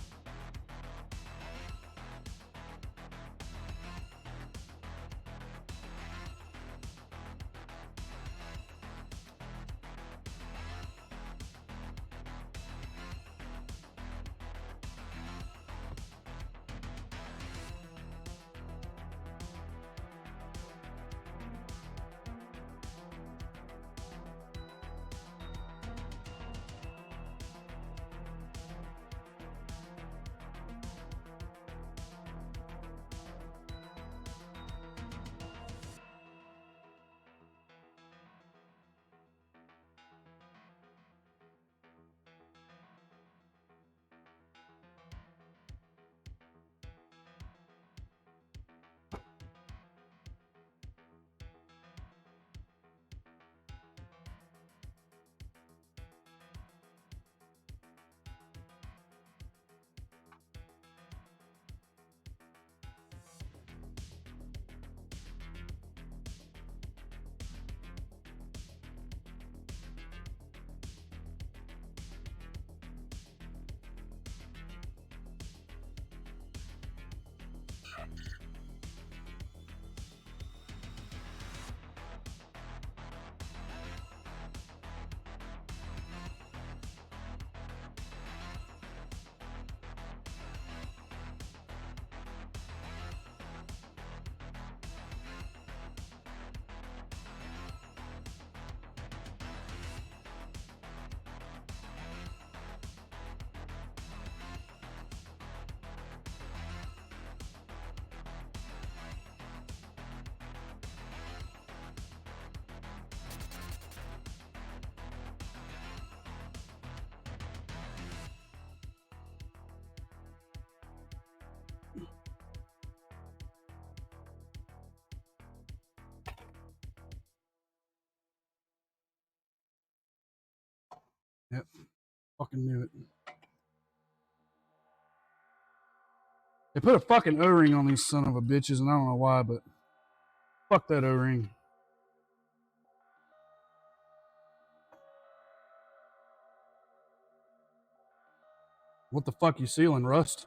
fucking knew it. They put a fucking O-ring on these son of a bitches, and I don't know why, but fuck that O-ring. What the fuck you sealing, Rust?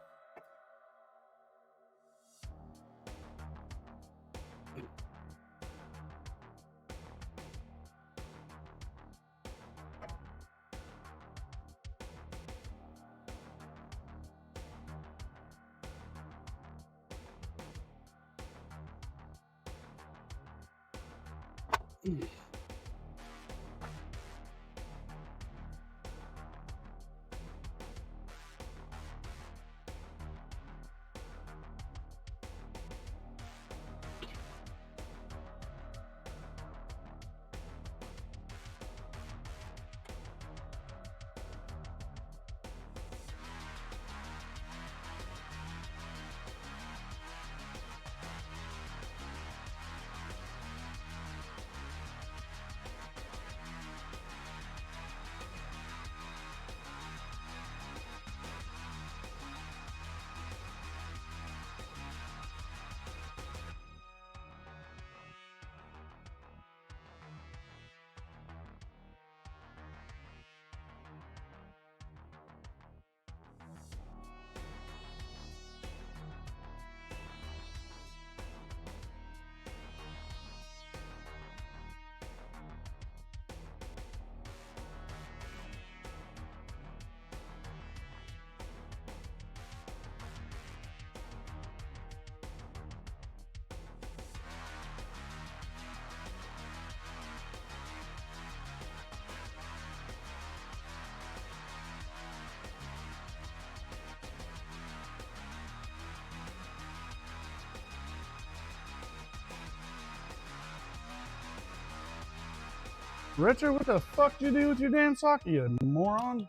Richard, what the fuck did you do with your damn socket, you moron?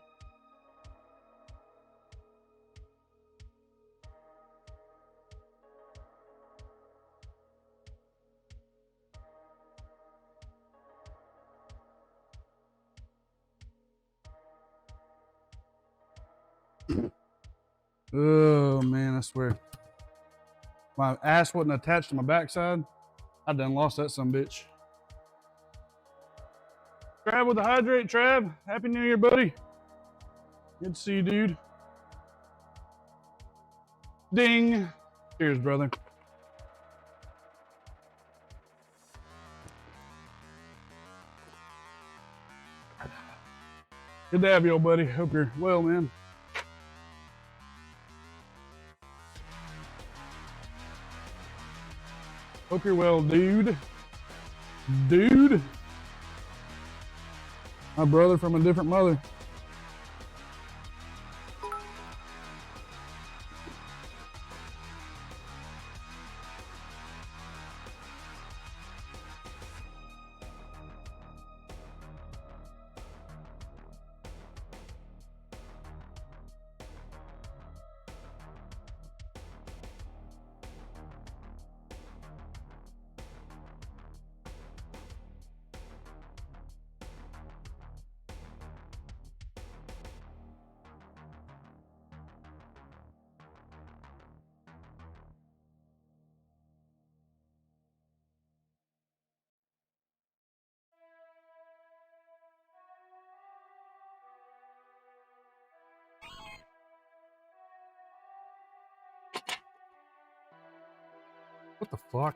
Oh man, I swear. My ass wasn't attached to my backside. I done lost that sumbitch. Trav with the hydrate, Trav. Happy New Year, buddy. Good to see you, dude. Ding. Cheers, brother. Good to have you, old buddy. Hope you're well, man. Hope you're well, dude. Dude. My brother from a different mother. What the fuck?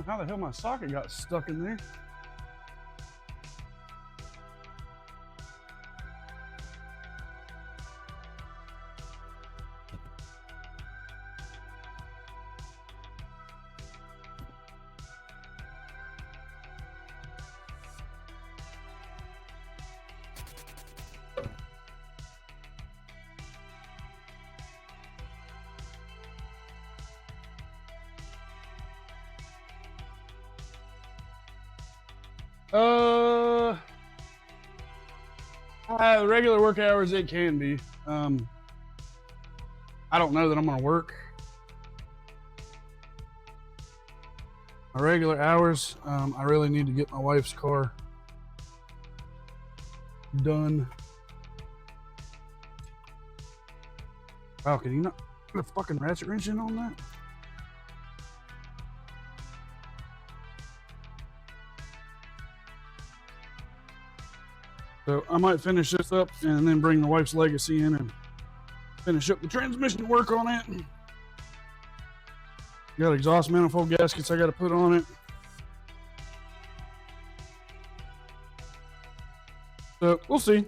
How the hell my socket got stuck in there? Regular work hours, it can be. I don't know that I'm gonna work. my regular hours. I really need to get my wife's car done. Wow, can you not put a fucking ratchet wrench in on that? So I might finish this up and then bring the wife's legacy in and finish up the transmission work on it. Got exhaust manifold gaskets I got to put on it. So we'll see.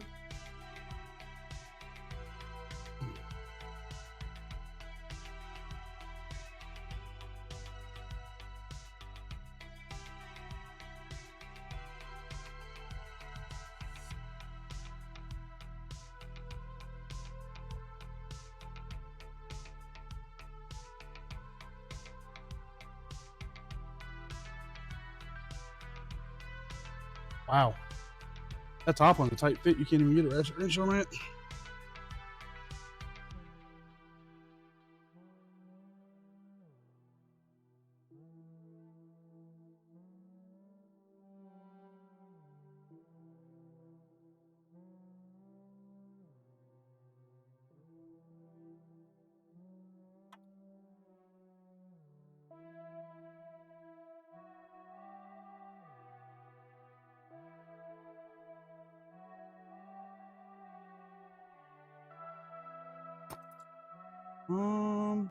Wow. That top one's a tight fit. You can't even get a ratchet wrench on it. All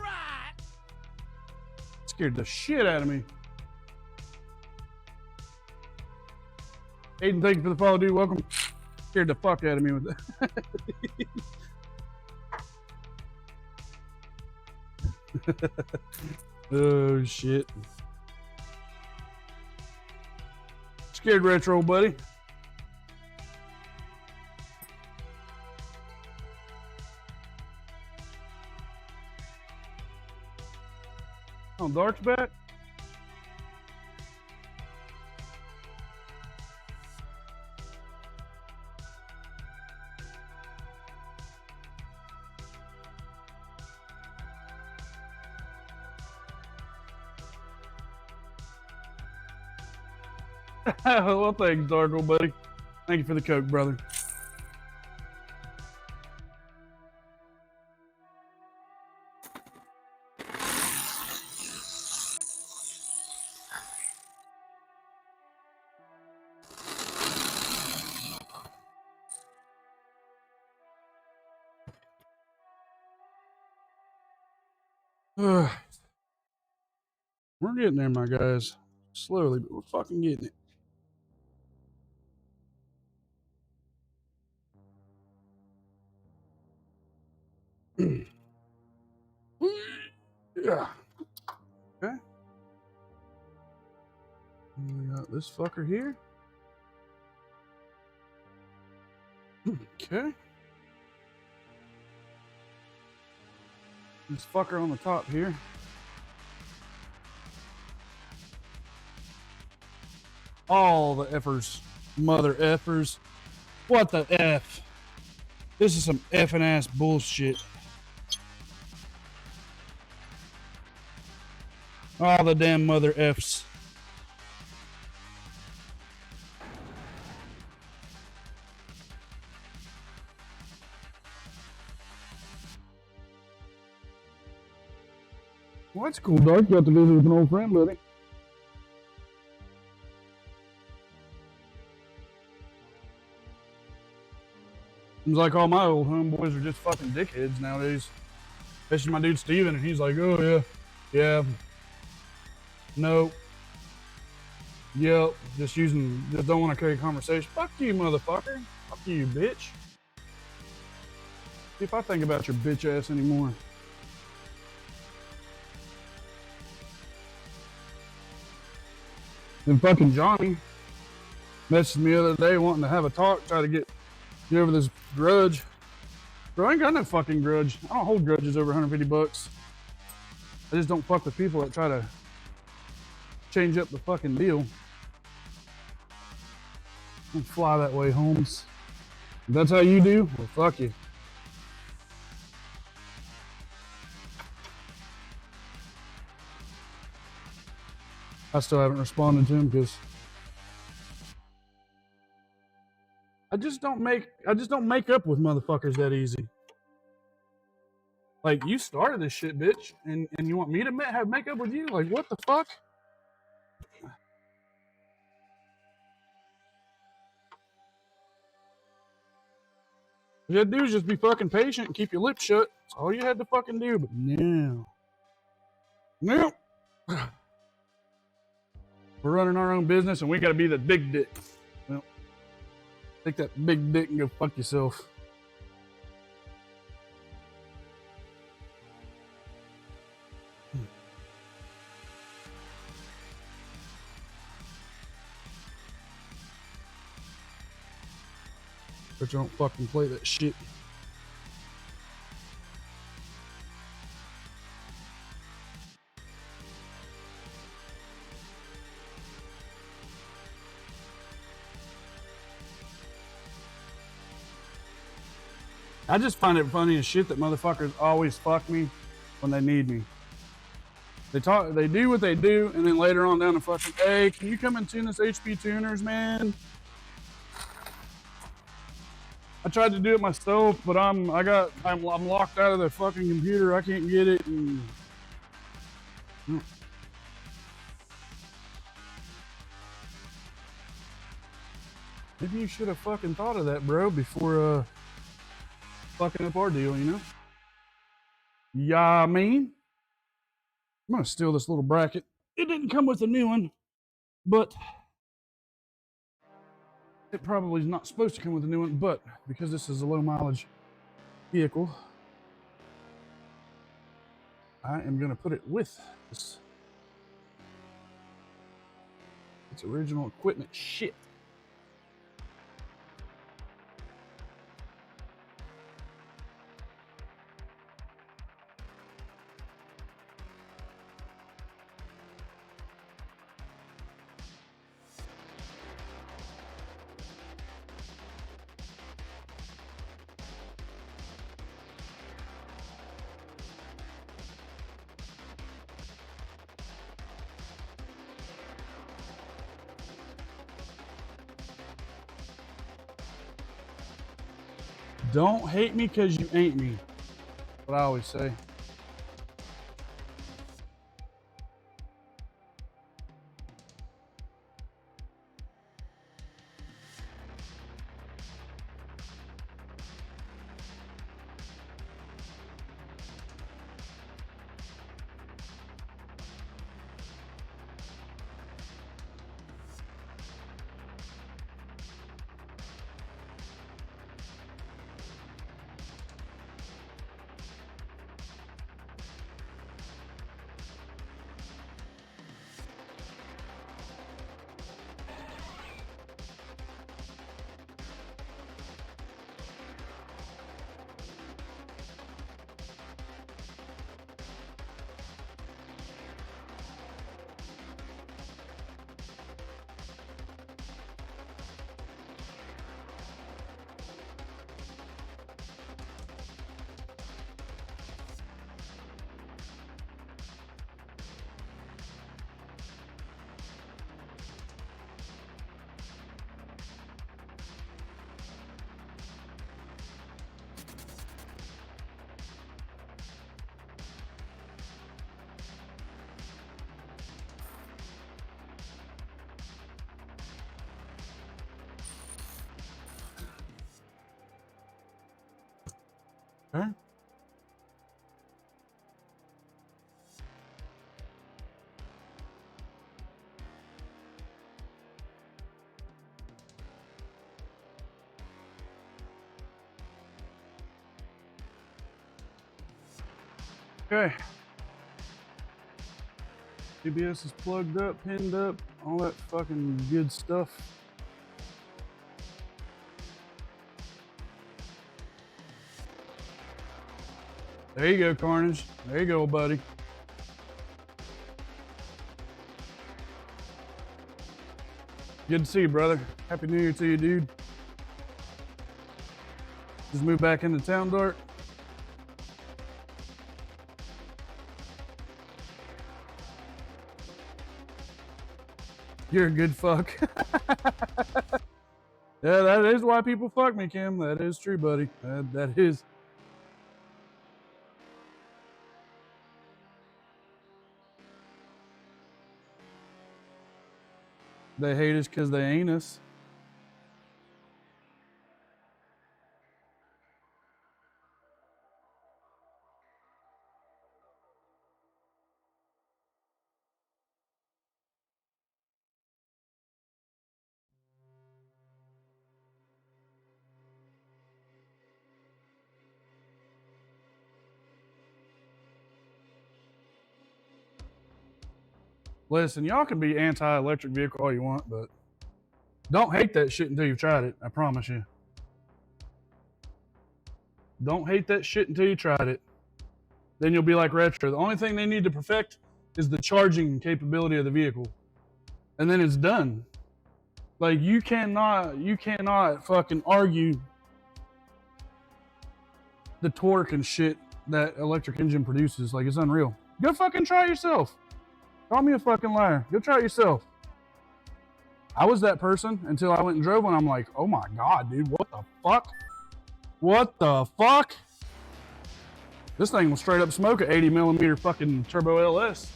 right. Scared the shit out of me. Aiden, thank you for the follow, dude. Welcome. Scared the fuck out of me with that. Oh shit. Scared retro, buddy. Oh, Dark's back. Well, thanks, Darko, buddy. Thank you for the Coke, brother. We're getting there, my guys. Slowly, but we're fucking getting it. Yeah. Okay. And we got this fucker here. Okay. This fucker on the top here. All the effers. Mother effers. What the F? This is some effing ass bullshit. All the damn mother F's. Well, that's cool, Dark. Got to visit with an old friend, buddy. Seems like all my old homeboys are just fucking dickheads nowadays. Especially my dude Steven, and he's like, oh yeah, nope, yep, just don't want to carry a conversation. Fuck you, motherfucker. Fuck you, bitch. See if I think about your bitch ass anymore. Then fucking Johnny messaged me the other day wanting to have a talk, try to get over this grudge. Bro, I ain't got no fucking grudge. I don't hold grudges over 150 bucks. I just don't fuck with people that try to change up the fucking deal. Don't fly that way, Holmes. If that's how you do, well, fuck you. I still haven't responded to him because I just don't make up with motherfuckers that easy. Like, you started this shit, bitch, and you want me to have make up with you? Like, what the fuck? You had to do is just be fucking patient and keep your lips shut. That's all you had to fucking do. But no. No. We're running our own business and we gotta be the big dick. Well, take that big dick and go fuck yourself. But you don't fucking play that shit. I just find it funny as shit that motherfuckers always fuck me when they need me. They do what they do, and then later on down the fucking, hey, can you come and tune this HP tuners, man? I tried to do it myself, but I'm locked out of the fucking computer. I can't get it. And maybe you should have fucking thought of that, bro, before fucking up our deal, you know? Yeah, I mean, I'm gonna steal this little bracket. It didn't come with a new one, but it probably is not supposed to come with a new one, but because this is a low mileage vehicle, I am gonna put it with this. It's original equipment shit. Don't hate me because you ain't me. What I always say. Okay. Okay. CBS is plugged up, pinned up, all that fucking good stuff. There you go, Carnage. There you go, buddy. Good to see you, brother. Happy New Year to you, dude. Just moved back into town, Dart. You're a good fuck. Yeah, that is why people fuck me, Kim. That is true, buddy. That is. They hate us because they ain't us. Listen, y'all can be anti-electric vehicle all you want, but don't hate that shit until you've tried it. I promise you. Don't hate that shit until you tried it. Then you'll be like Retro. The only thing they need to perfect is the charging capability of the vehicle. And then it's done. Like, you cannot fucking argue the torque and shit that electric engine produces. Like, it's unreal. Go fucking try it yourself. Call me a fucking liar. Go try it yourself. I was that person until I went and drove one. I'm like, oh my God, dude, what the fuck? What the fuck? This thing will straight up smoke an 80 millimeter fucking turbo LS.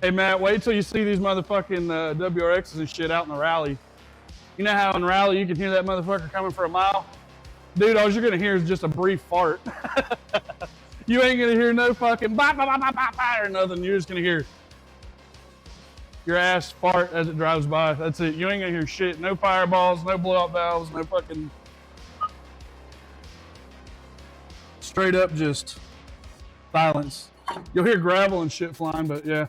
Hey Matt, wait till you see these motherfucking WRXs and shit out in the rally. You know how in rally you can hear that motherfucker coming for a mile? Dude, all you're gonna hear is just a brief fart. You ain't gonna hear no fucking bop, bop, bop, bop, bop, or nothing. You're just gonna hear your ass fart as it drives by. That's it. You ain't gonna hear shit. No fireballs, no blowout valves, no fucking... Straight up just silence. You'll hear gravel and shit flying, but yeah.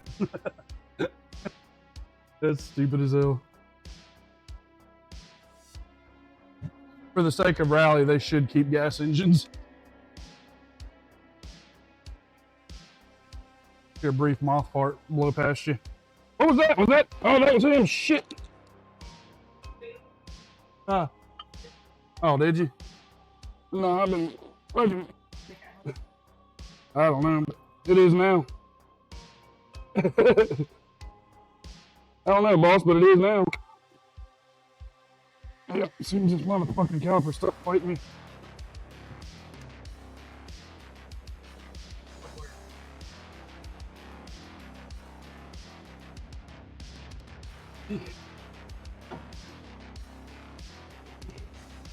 That's stupid as hell. For the sake of rally, they should keep gas engines. Hear a brief moth fart blow past you. What was that? Was that? Oh, that was him. Shit. Oh, did you? No, I've been fucking... I don't know, but it is now. I don't know, boss, but it is now. Yeah, as soon as this motherfucking caliper stuff fighting me.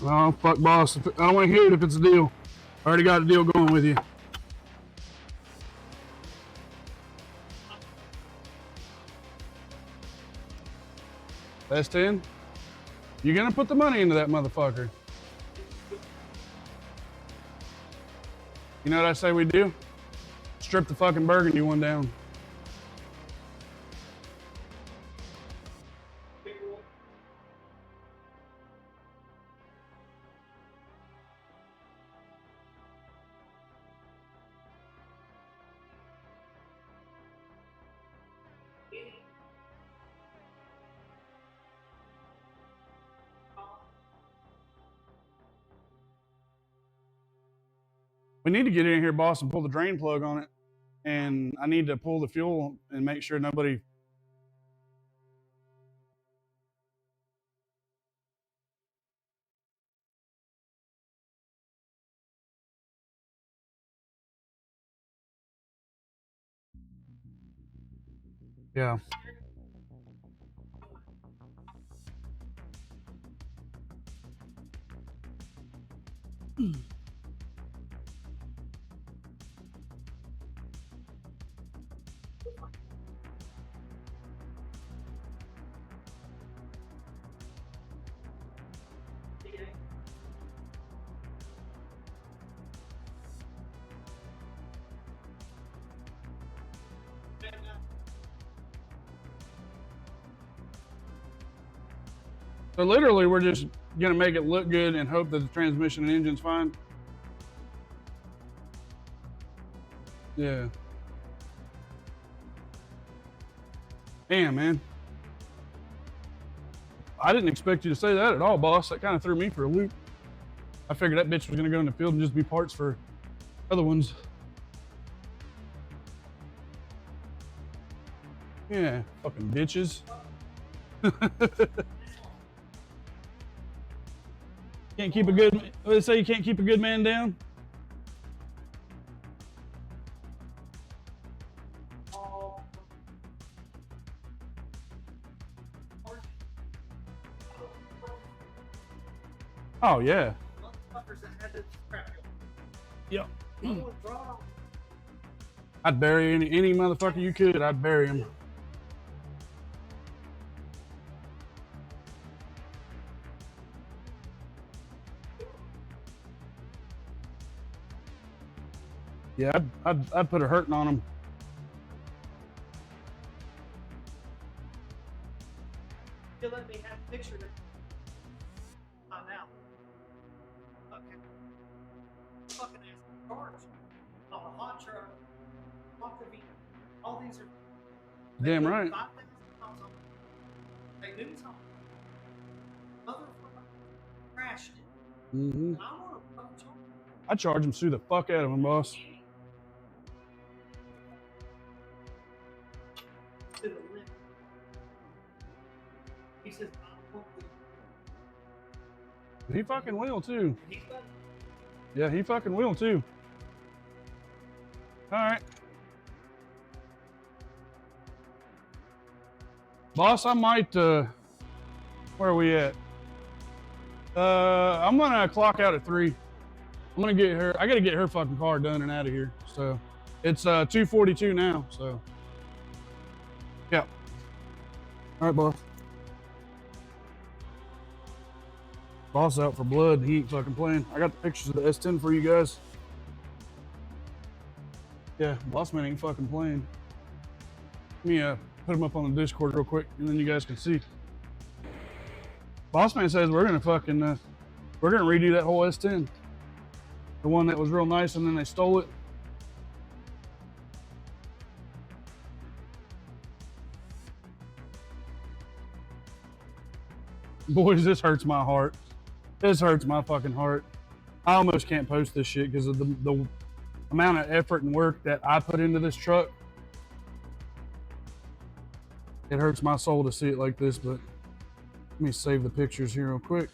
Oh, fuck, boss. I don't want to hear it if it's a deal. I already got a deal going with you. S10? You're gonna put the money into that motherfucker. You know what I say we do? Strip the fucking burgundy one down. We need to get in here, boss, and pull the drain plug on it. And I need to pull the fuel and make sure nobody... Yeah. So literally, we're just gonna make it look good and hope that the transmission and engine's fine. Yeah. Damn, man. I didn't expect you to say that at all, boss. That kind of threw me for a loop. I figured that bitch was gonna go in the field and just be parts for other ones. Yeah, fucking bitches. Can't keep a good, what do they say, you can't keep a good man down? Oh yeah. Motherfuckers that had to scrap Yep. you. Wrong. I'd bury any motherfucker you could, I'd bury him. Yeah, I'd put a hurting on him. You let me have a picture of it. Not now. Okay. Fucking ass cars. On a hot truck. Hot TV. All these are. Damn right. 5,000 pounds on. They knew something. Motherfucker crashed it. Mm-hmm. And I want to fucking charge him. I charge him, sue the fuck out of him, boss. To the limit. He says, I won't do it. He fucking will too. He's done. Yeah, he fucking will too. All right. Boss, I might, where are we at? I'm gonna clock out at 3. I'm gonna get her, I gotta get her fucking car done and out of here. So it's 2:42 now, so. Yeah. All right, boss. Boss out for blood. He ain't fucking playing. I got the pictures of the S10 for you guys. Yeah, boss man ain't fucking playing. Let me put him up on the Discord real quick, and then you guys can see. Boss man says we're gonna fucking we're gonna redo that whole S10. The one that was real nice, and then they stole it. Boys, this hurts my heart. This hurts my fucking heart. I almost can't post this shit because of the amount of effort and work that I put into this truck. It hurts my soul to see it like this, but let me save the pictures here real quick.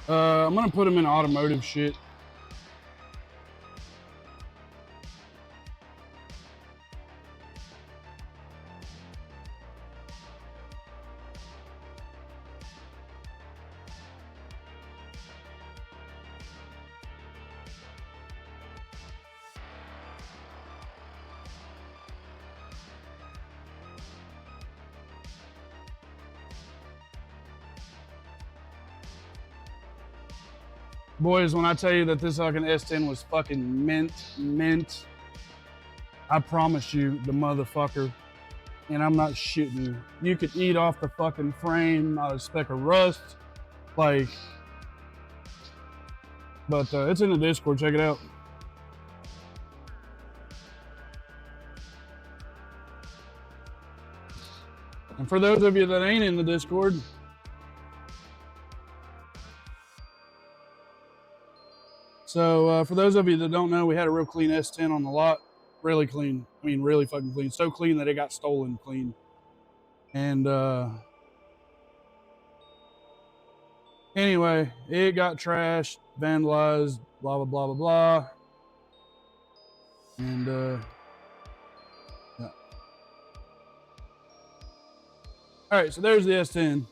I'm gonna put him in automotive shit. Boys, when I tell you that this fucking S10 was fucking mint, I promise you, the motherfucker, and I'm not shitting you, you could eat off the fucking frame, not a speck of rust. Like, But it's in the Discord. Check it out. And for those of you that ain't in the Discord, so for those of you that don't know, we had a real clean S10 on the lot. Really clean. I mean, really fucking clean. So clean that it got stolen clean. And anyway, it got trashed, vandalized, blah, blah, blah, blah, blah. And yeah. All right, so there's the S10.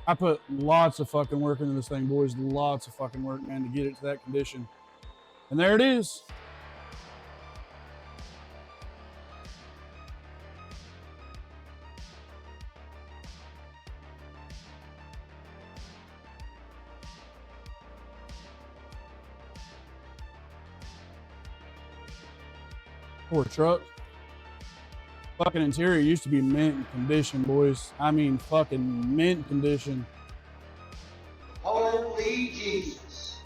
I put lots of fucking work into this thing, boys. Lots of fucking work, man, to get it to that condition. And there it is. Poor truck. Fucking interior used to be mint condition, boys. I mean, fucking mint condition. Holy Jesus.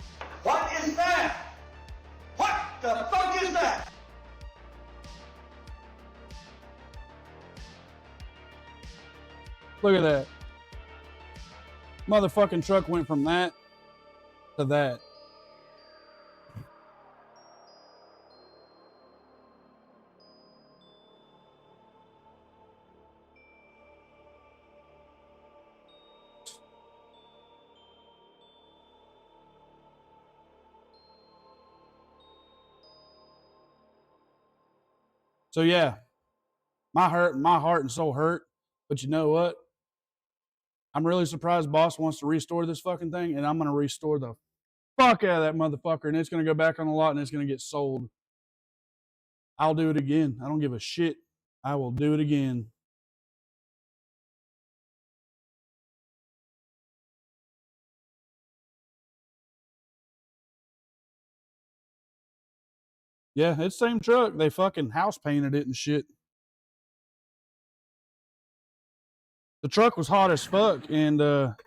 What is that? What the fuck is that? Look at that. Motherfucking truck went from that to that. So yeah, my heart and soul hurt. But you know what? I'm really surprised Boss wants to restore this fucking thing, and I'm gonna restore the fuck out of that motherfucker, and it's gonna go back on the lot and it's gonna get sold. I'll do it again. I don't give a shit. I will do it again. Yeah, it's the same truck. They fucking house painted it and shit. The truck was hot as fuck, and there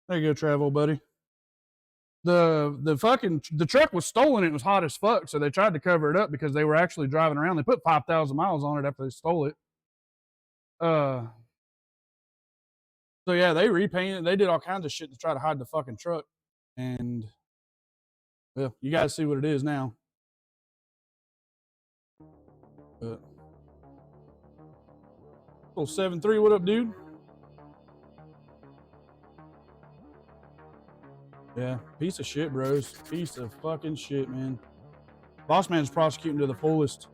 you go, travel buddy. The truck was stolen. It was hot as fuck, so they tried to cover it up because they were actually driving around. They put 5,000 miles on it after they stole it. So yeah, they repainted. They did all kinds of shit to try to hide the fucking truck, and well, you guys see what it is now. But little 7.3, what up, dude? Yeah, piece of shit, bros. Piece of fucking shit, man. Boss Man's prosecuting to the fullest.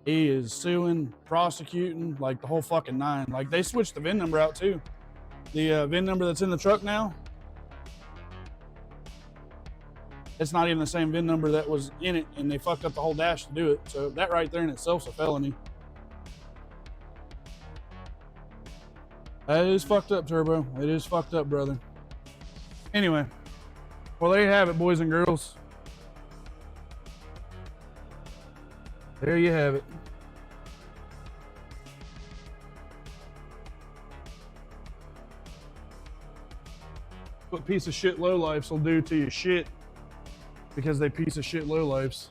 He is suing, prosecuting, like the whole fucking nine. Like they switched the VIN number out too. The VIN number that's in the truck now, it's not even the same VIN number that was in it, and they fucked up the whole dash to do it. So that right there in itself is a felony. That is fucked up, Turbo. It is fucked up, brother. Anyway, well, there you have it, boys and girls. There you have it. What piece of shit lowlifes will do to your shit because they piece of shit lowlifes.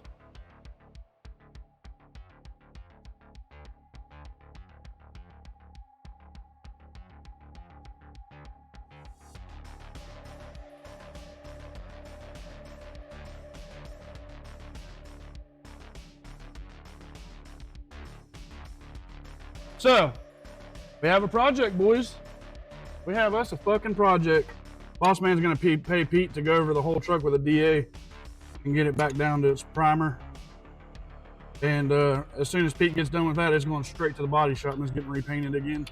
So, we have a project, boys. We have us a fucking project. Boss Man's gonna pay Pete to go over the whole truck with a DA and get it back down to its primer. And as soon as Pete gets done with that, it's going straight to the body shop and it's getting repainted again.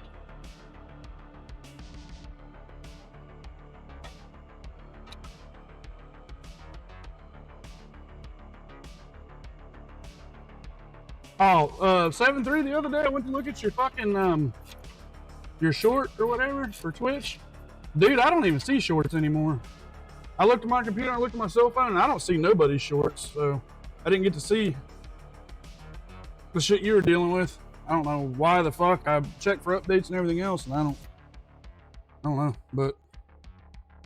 Oh, 7.3, the other day I went to look at your fucking, your short or whatever for Twitch. Dude, I don't even see shorts anymore. I looked at my computer, I looked at my cell phone, and I don't see nobody's shorts. So I didn't get to see the shit you were dealing with. I don't know why the fuck. I checked for updates and everything else, and I don't know. But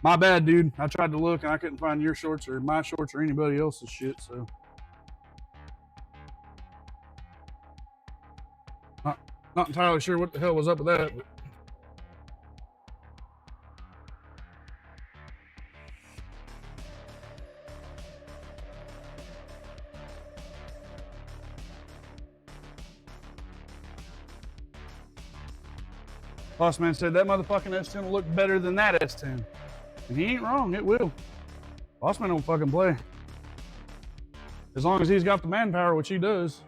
my bad, dude. I tried to look and I couldn't find your shorts or my shorts or anybody else's shit. So not entirely sure what the hell was up with that. But Boss Man said that motherfucking S10 will look better than that S10. And he ain't wrong, it will. Boss Man don't fucking play. As long as he's got the manpower, which he does,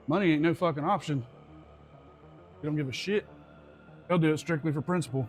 money ain't no fucking option. He don't give a shit. He'll do it strictly for principle.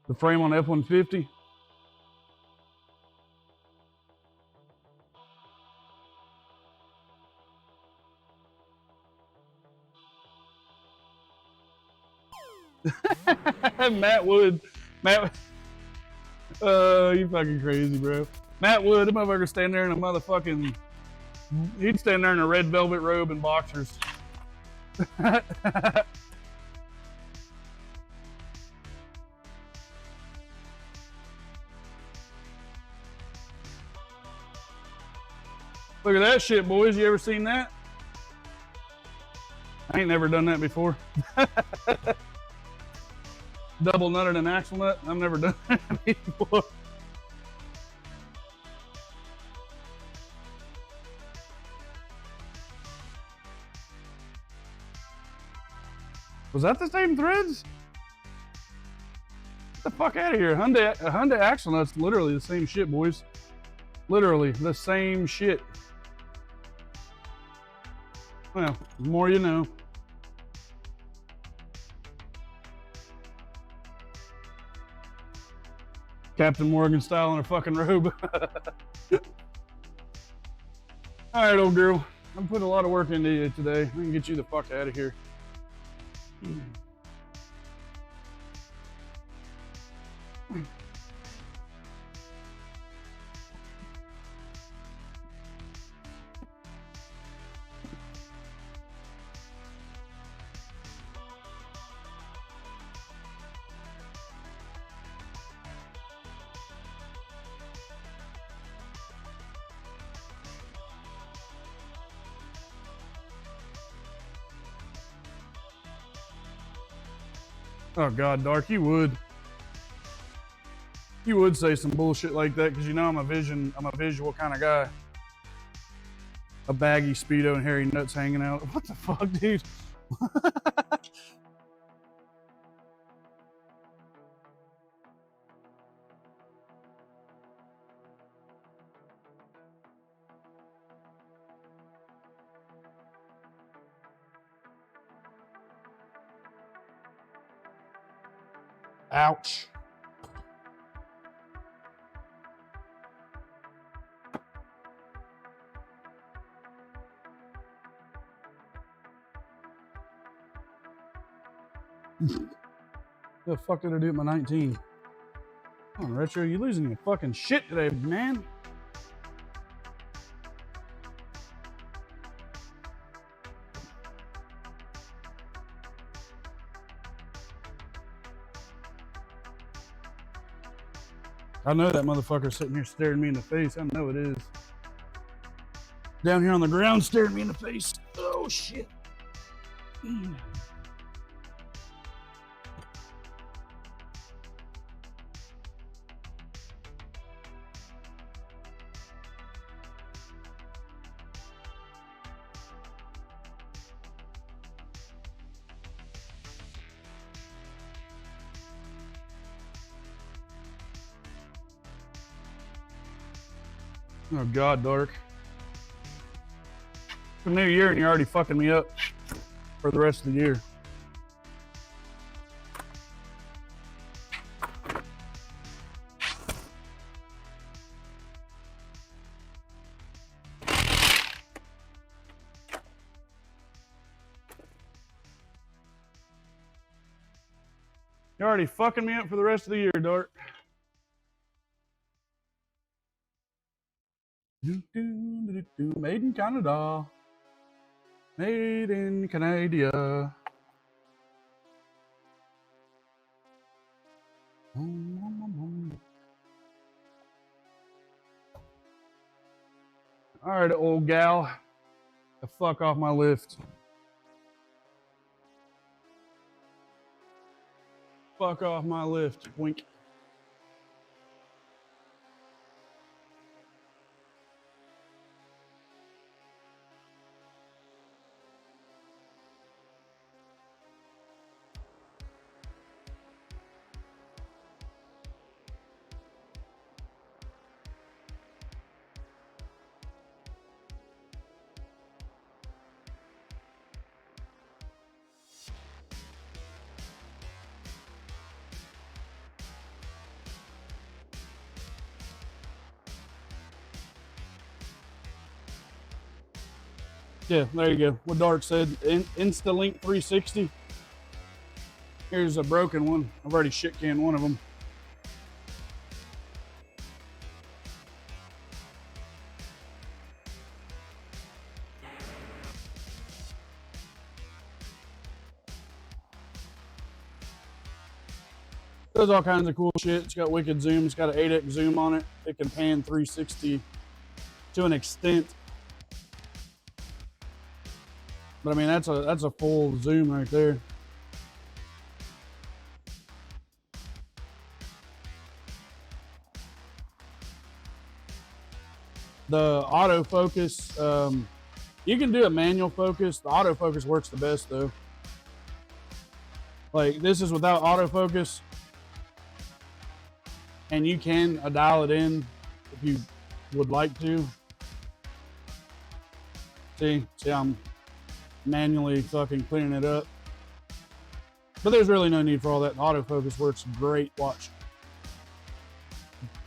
The frame on F-150. Matt Wood. You fucking crazy, bro. Matt Wood, the motherfucker stand there in a motherfucking, he'd stand there in a red velvet robe and boxers. Look at that shit, boys. You ever seen that? I ain't never done that before. Double nutted an axle nut. I've never done that before. Was that the same threads? Get the fuck out of here. Hyundai axle nut's literally the same shit, boys. Literally the same shit. Well, the more you know. Captain Morgan style in a fucking robe. All right, old girl. I'm putting a lot of work into you today. I can get you the fuck out of here. Oh God, Dark, you would say some bullshit like that because you know I'm a visual kind of guy. A baggy Speedo and hairy nuts hanging out. What the fuck, dude? Ouch. The fuck did I do with my 19? Come on, Retro, you losing your fucking shit today, man. I know that motherfucker sitting here staring me in the face. I know it is. Down here on the ground staring me in the face. Oh, shit. Oh God, Dark. It's a new year and you're already fucking me up for the rest of the year. You're already fucking me up for the rest of the year, Dart. Made in Canada. Made in Canada. All right, old gal. The fuck off my lift. Fuck off my lift. Wink. Yeah, there you go. What Dark said, InstaLink 360. Here's a broken one. I've already shit canned one of them. Does all kinds of cool shit. It's got wicked zoom. It's got an 8x zoom on it. It can pan 360 to an extent. But I mean, that's a full zoom right there. The autofocus, you can do a manual focus. The autofocus works the best though. Like this is without autofocus, and you can dial it in if you would like to. See, I'm manually fucking cleaning it up. But there's really no need for all that. The autofocus works great. Watch.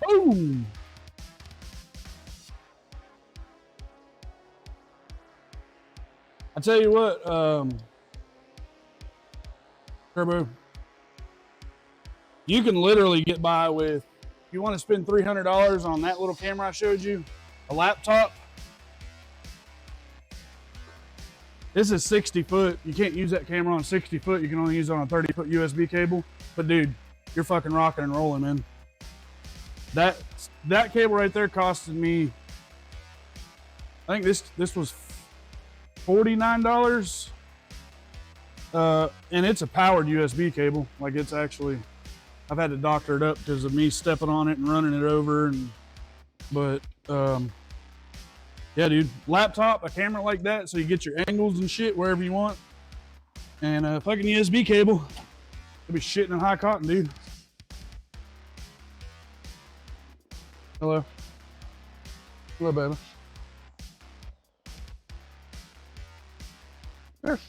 Boom! I tell you what, Turbo, you can literally get by with, if you want to spend $300 on that little camera I showed you, a laptop. This is 60 foot. You can't use that camera on 60 foot. You can only use it on a 30 foot USB cable. But dude, you're fucking rocking and rolling, man. That cable right there costed me, I think this was $49. And it's a powered USB cable. Like it's actually, I've had to doctor it up because of me stepping on it and running it over. But yeah, dude, laptop, a camera like that, so you get your angles and shit wherever you want. And a fucking USB cable. You'll be shitting in high cotton, dude. Hello. Hello, baby. Sure.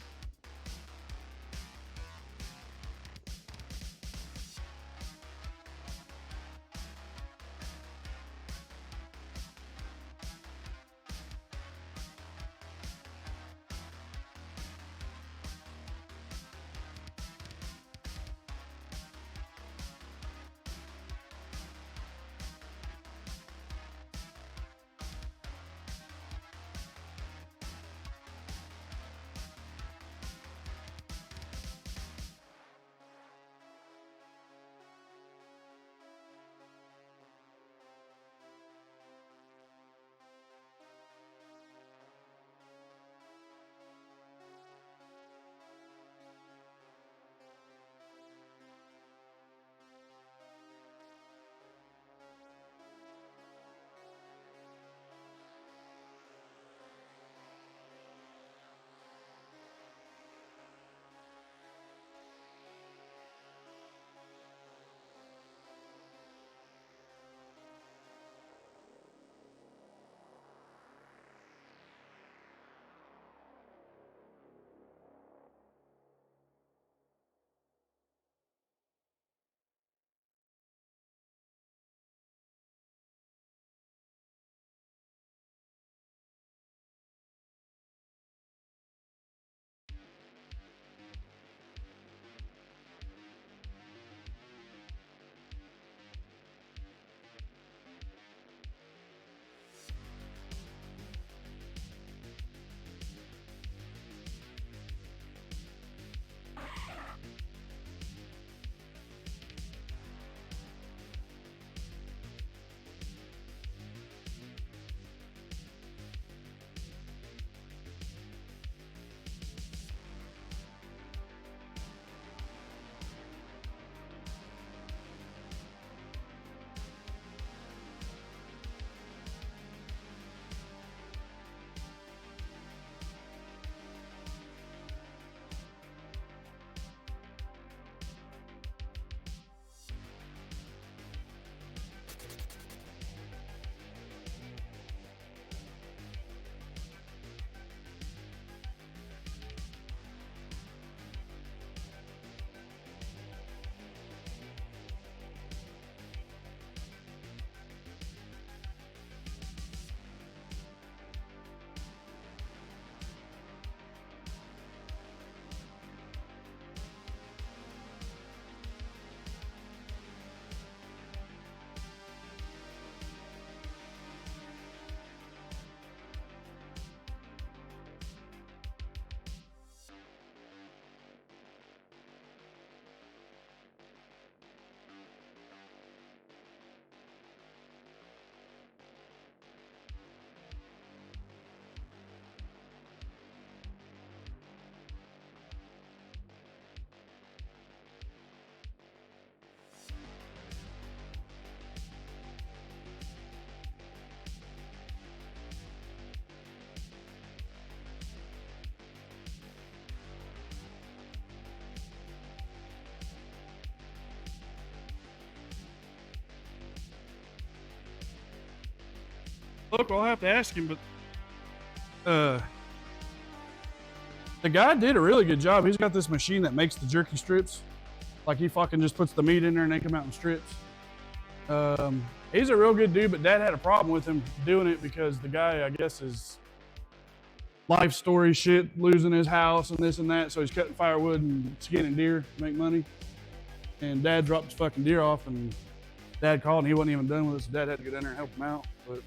Look, I'll have to ask him, but the guy did a really good job. He's got this machine that makes the jerky strips. Like he fucking just puts the meat in there and they come out in strips. He's a real good dude, but Dad had a problem with him doing it because the guy, I guess, is life story shit, losing his house and this and that. So he's cutting firewood and skinning deer to make money. And Dad dropped his fucking deer off, and Dad called and he wasn't even done with it. So Dad had to go down there and help him out. But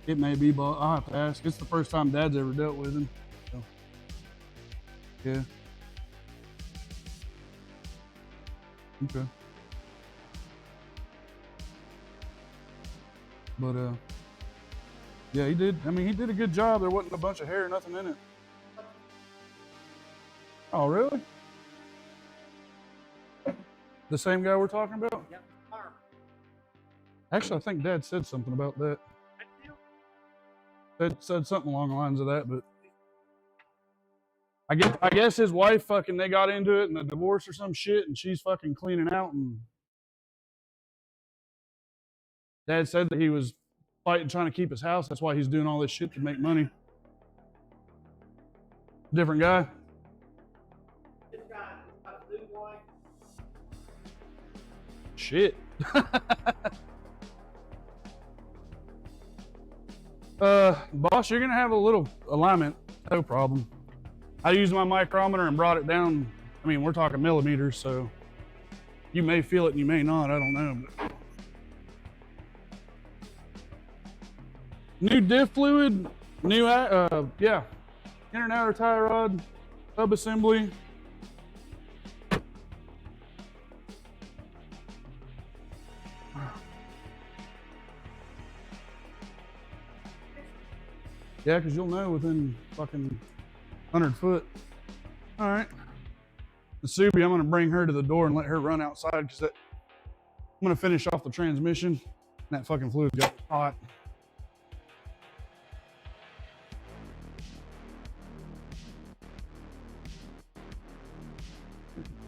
it may be, but I'll have to ask. It's the first time Dad's ever dealt with him. So, yeah. Okay. But yeah, he did. I mean, he did a good job. There wasn't a bunch of hair or nothing in it. Oh, really? The same guy we're talking about? Yep. Arm. Actually, I think Dad said something about that. Said something along the lines of that, but I guess his wife fucking, they got into it in a divorce or some shit, and she's fucking cleaning out, and Dad said that he was fighting, trying to keep his house. That's why he's doing all this shit to make money. Different guy. This guy got a blue wife. Shit. Boss, you're gonna have a little alignment, no problem. I used my micrometer and brought it down. I mean, we're talking millimeters, so you may feel it and you may not, I don't know. But new diff fluid, new, yeah, inner and outer tie rod, hub assembly. Yeah, because you'll know within fucking 100 foot. All right. The Subi, I'm going to bring her to the door and let her run outside because I'm going to finish off the transmission. And that fucking fluid got hot.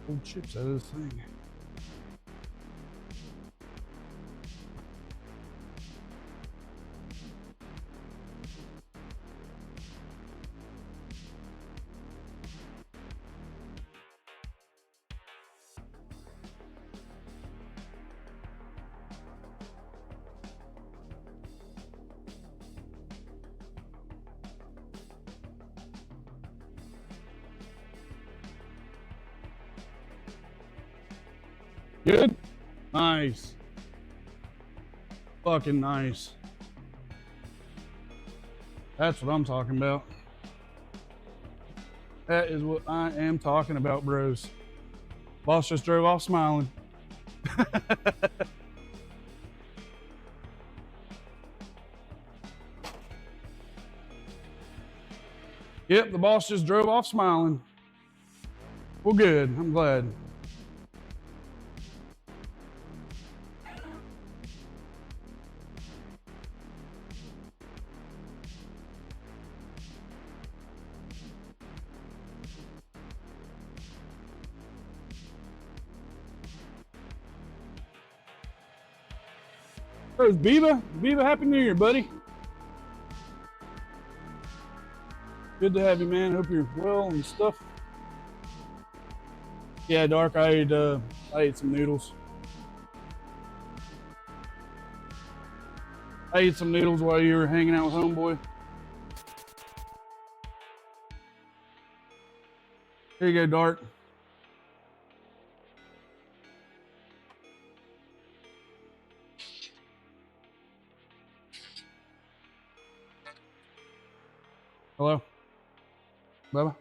Old chips out of this thing. Good? Nice. Fucking nice. That's what I'm talking about. That is what I am talking about, bros. Boss just drove off smiling. Yep, the boss just drove off smiling. Well, good. I'm glad. There's Biba. Biba, Happy New Year, buddy. Good to have you, man. Hope you're well and stuff. Yeah, Dark, I ate some noodles. I ate some noodles while you were hanging out with homeboy. Here you go, Dark. Hello? Bubba?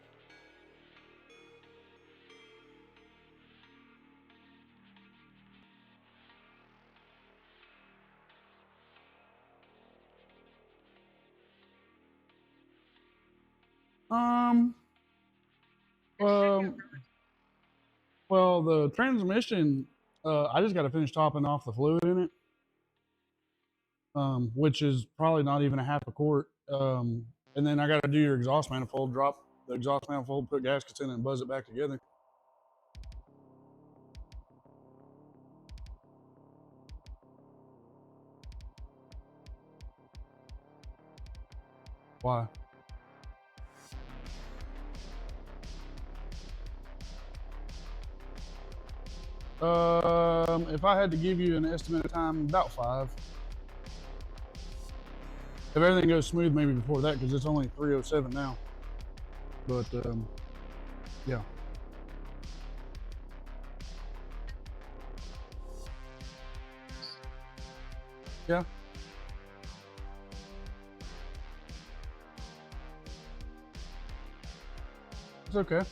Well, the transmission, I just got to finish topping off the fluid in it, which is probably not even a half a quart. And then I got to do your exhaust manifold, drop the exhaust manifold, put gaskets in, and buzz it back together. Why? If I had to give you an estimate of time, about 5. If everything goes smooth, maybe before that, because it's only 3:07 now. But yeah. Yeah. It's okay.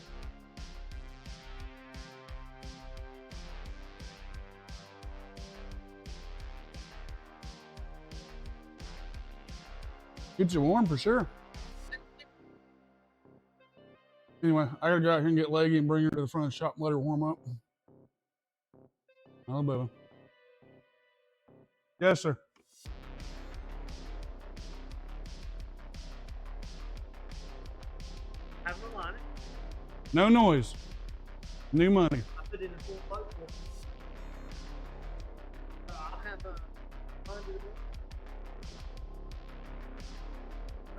Keeps you warm for sure. Anyway, I gotta go out here and get Leggy and bring her to the front of the shop and let her warm up. Alabama. Yes, sir. Have no line. No noise. New money. I put in a full boat for I'll have a under the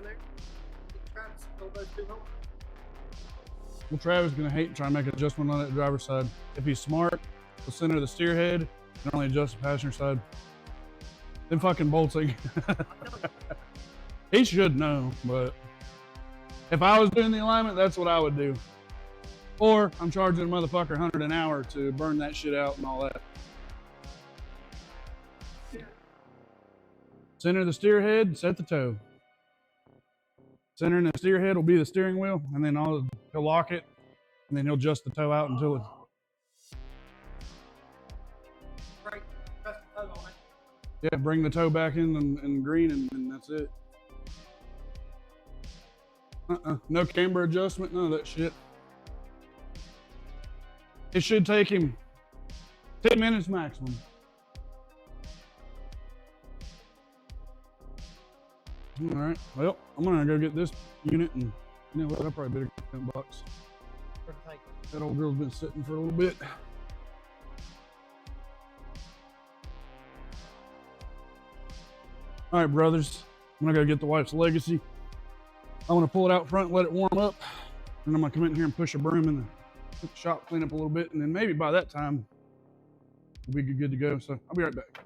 there. Travis, throw those two home. Well, Travis is gonna hate trying to make an adjustment on that driver's side. If he's smart, he'll center the steer head and only adjust the passenger side. Them fucking bolting. He should know, but if I was doing the alignment, that's what I would do. Or I'm charging a motherfucker $100 an hour to burn that shit out and all that. Center the steer head, set the toe. Centering the steer head will be the steering wheel, and then he'll lock it, and then he'll adjust the toe out until it. Right, press the toe on it. Yeah, bring the toe back in green, and that's it. No camber adjustment, none of that shit. It should take him 10 minutes maximum. All right, well, I'm gonna go get this unit, and you know what, I probably better get $10. That old girl's been sitting for a little bit. All right, brothers, I'm gonna go get the wife's legacy. I'm gonna pull it out front, let it warm up, and I'm gonna come in here and push a broom in the shop, clean up a little bit, and then maybe by that time we'll be good to go. So I'll be right back.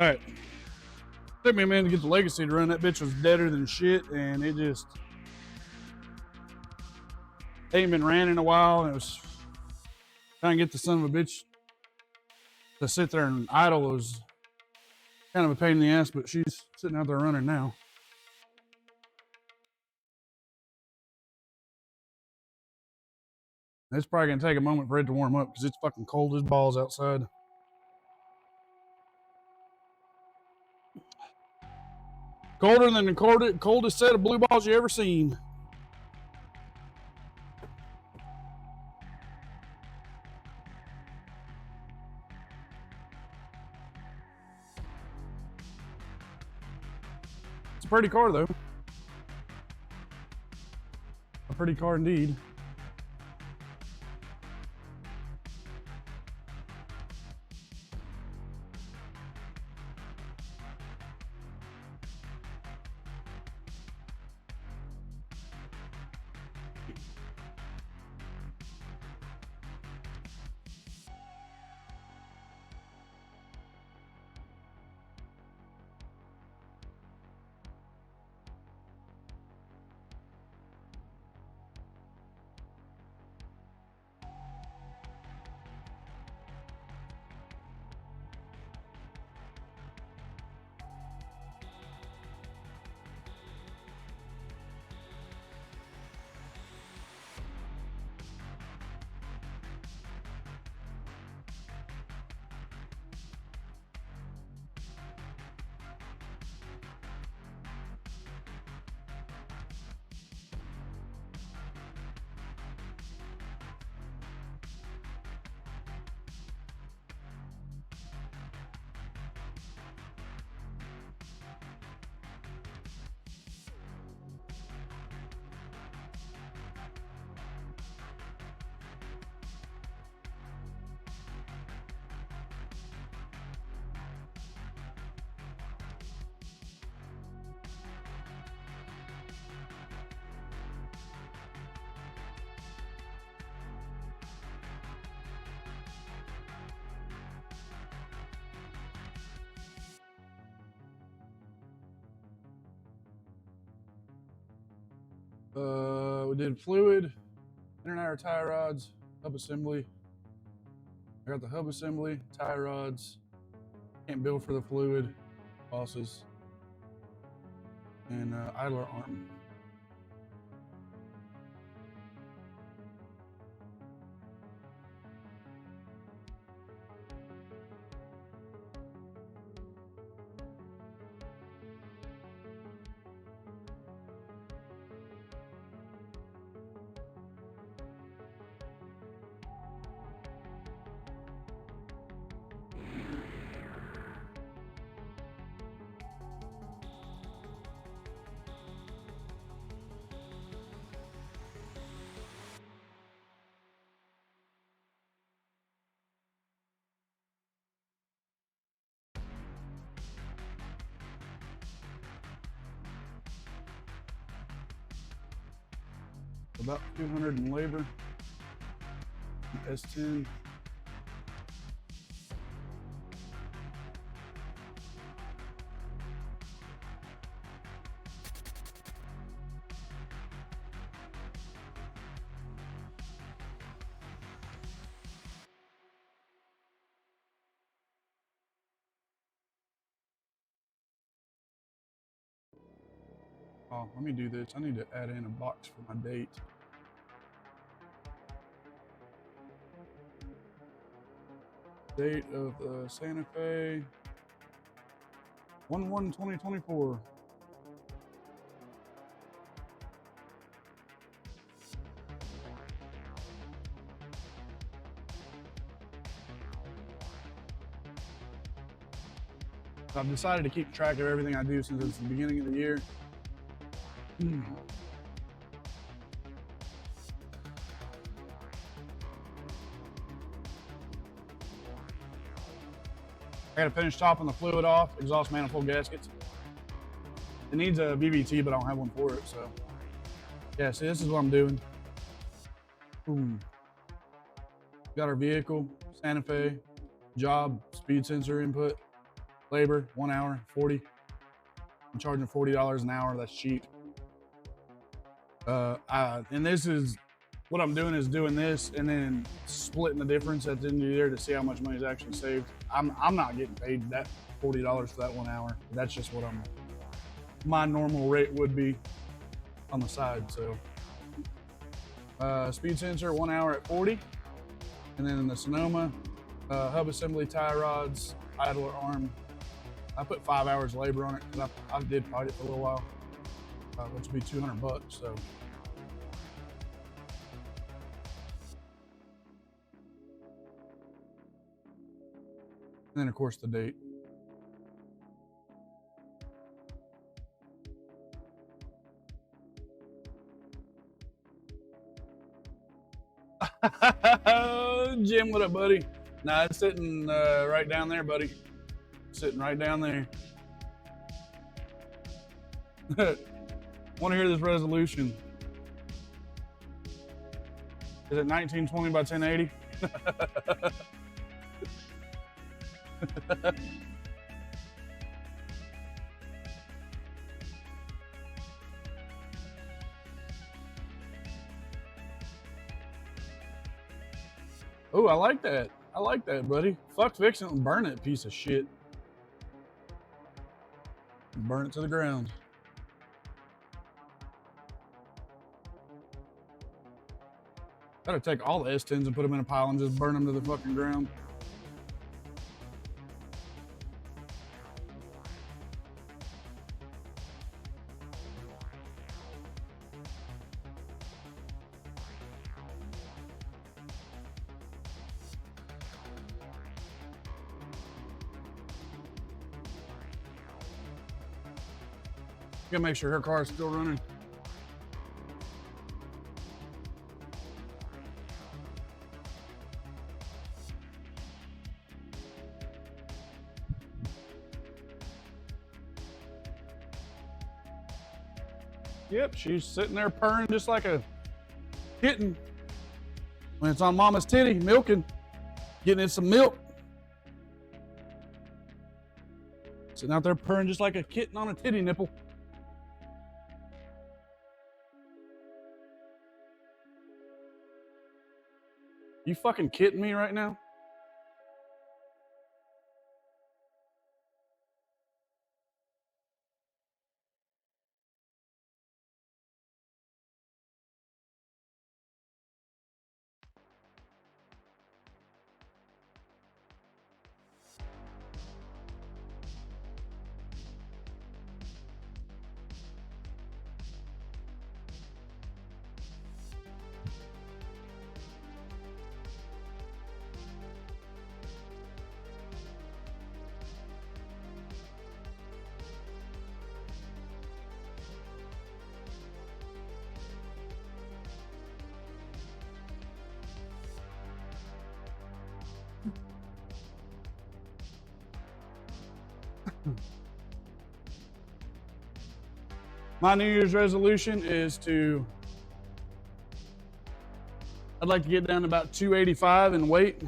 All right. Took me a minute to get the Legacy to run. That bitch was deader than shit, and it just ain't been ran in a while. And it was trying to get the son of a bitch to sit there and idle was kind of a pain in the ass, but she's sitting out there running now. It's probably gonna take a moment for it to warm up because it's fucking cold as balls outside. Colder than the coldest set of blue balls you ever seen. It's a pretty car though. A pretty car indeed. We did fluid, inner and outer tie rods, hub assembly. I got the hub assembly, tie rods, can't bill for the fluid, bosses, and idler arm. About 200 in labor. S10. Oh, let me do this. I need to add in a box for my date. Date of the Santa Fe 1/1/2024. I've decided to keep track of everything I do since it's the beginning of the year. I gotta finish topping the fluid off, exhaust manifold gaskets. It needs a BBT, but I don't have one for it, so. Yeah, see, this is what I'm doing. Boom. Got our vehicle, Santa Fe, job, speed sensor input, labor, 1 hour, 40. I'm charging $40 an hour. That's cheap. And this is what I'm doing is doing this and then splitting the difference at the end of the year to see how much money is actually saved. I'm not getting paid that $40 for that 1 hour. That's just what my normal rate would be on the side. So speed sensor 1 hour at 40, and then in the Sonoma hub assembly, tie rods, idler arm. I put 5 hours labor on it because I did fight it for a little while, which would be $200. So. And then of course the date. Jim, what up, buddy? Nah, it's sitting right down there, buddy. Sitting right down there. Want to hear this resolution? Is it 1920 by 1080? Oh, I like that. I like that, buddy. Fuck fixing it and burn it, piece of shit. Burn it to the ground. Gotta take all the S10s and put them in a pile and just burn them to the fucking ground. Gotta make sure her car is still running. Yep, she's sitting there purring just like a kitten when it's on mama's titty, milking, getting in some milk. Sitting out there purring just like a kitten on a titty nipple. You fucking kidding me right now? My New Year's resolution is I'd like to get down to about 285 in weight.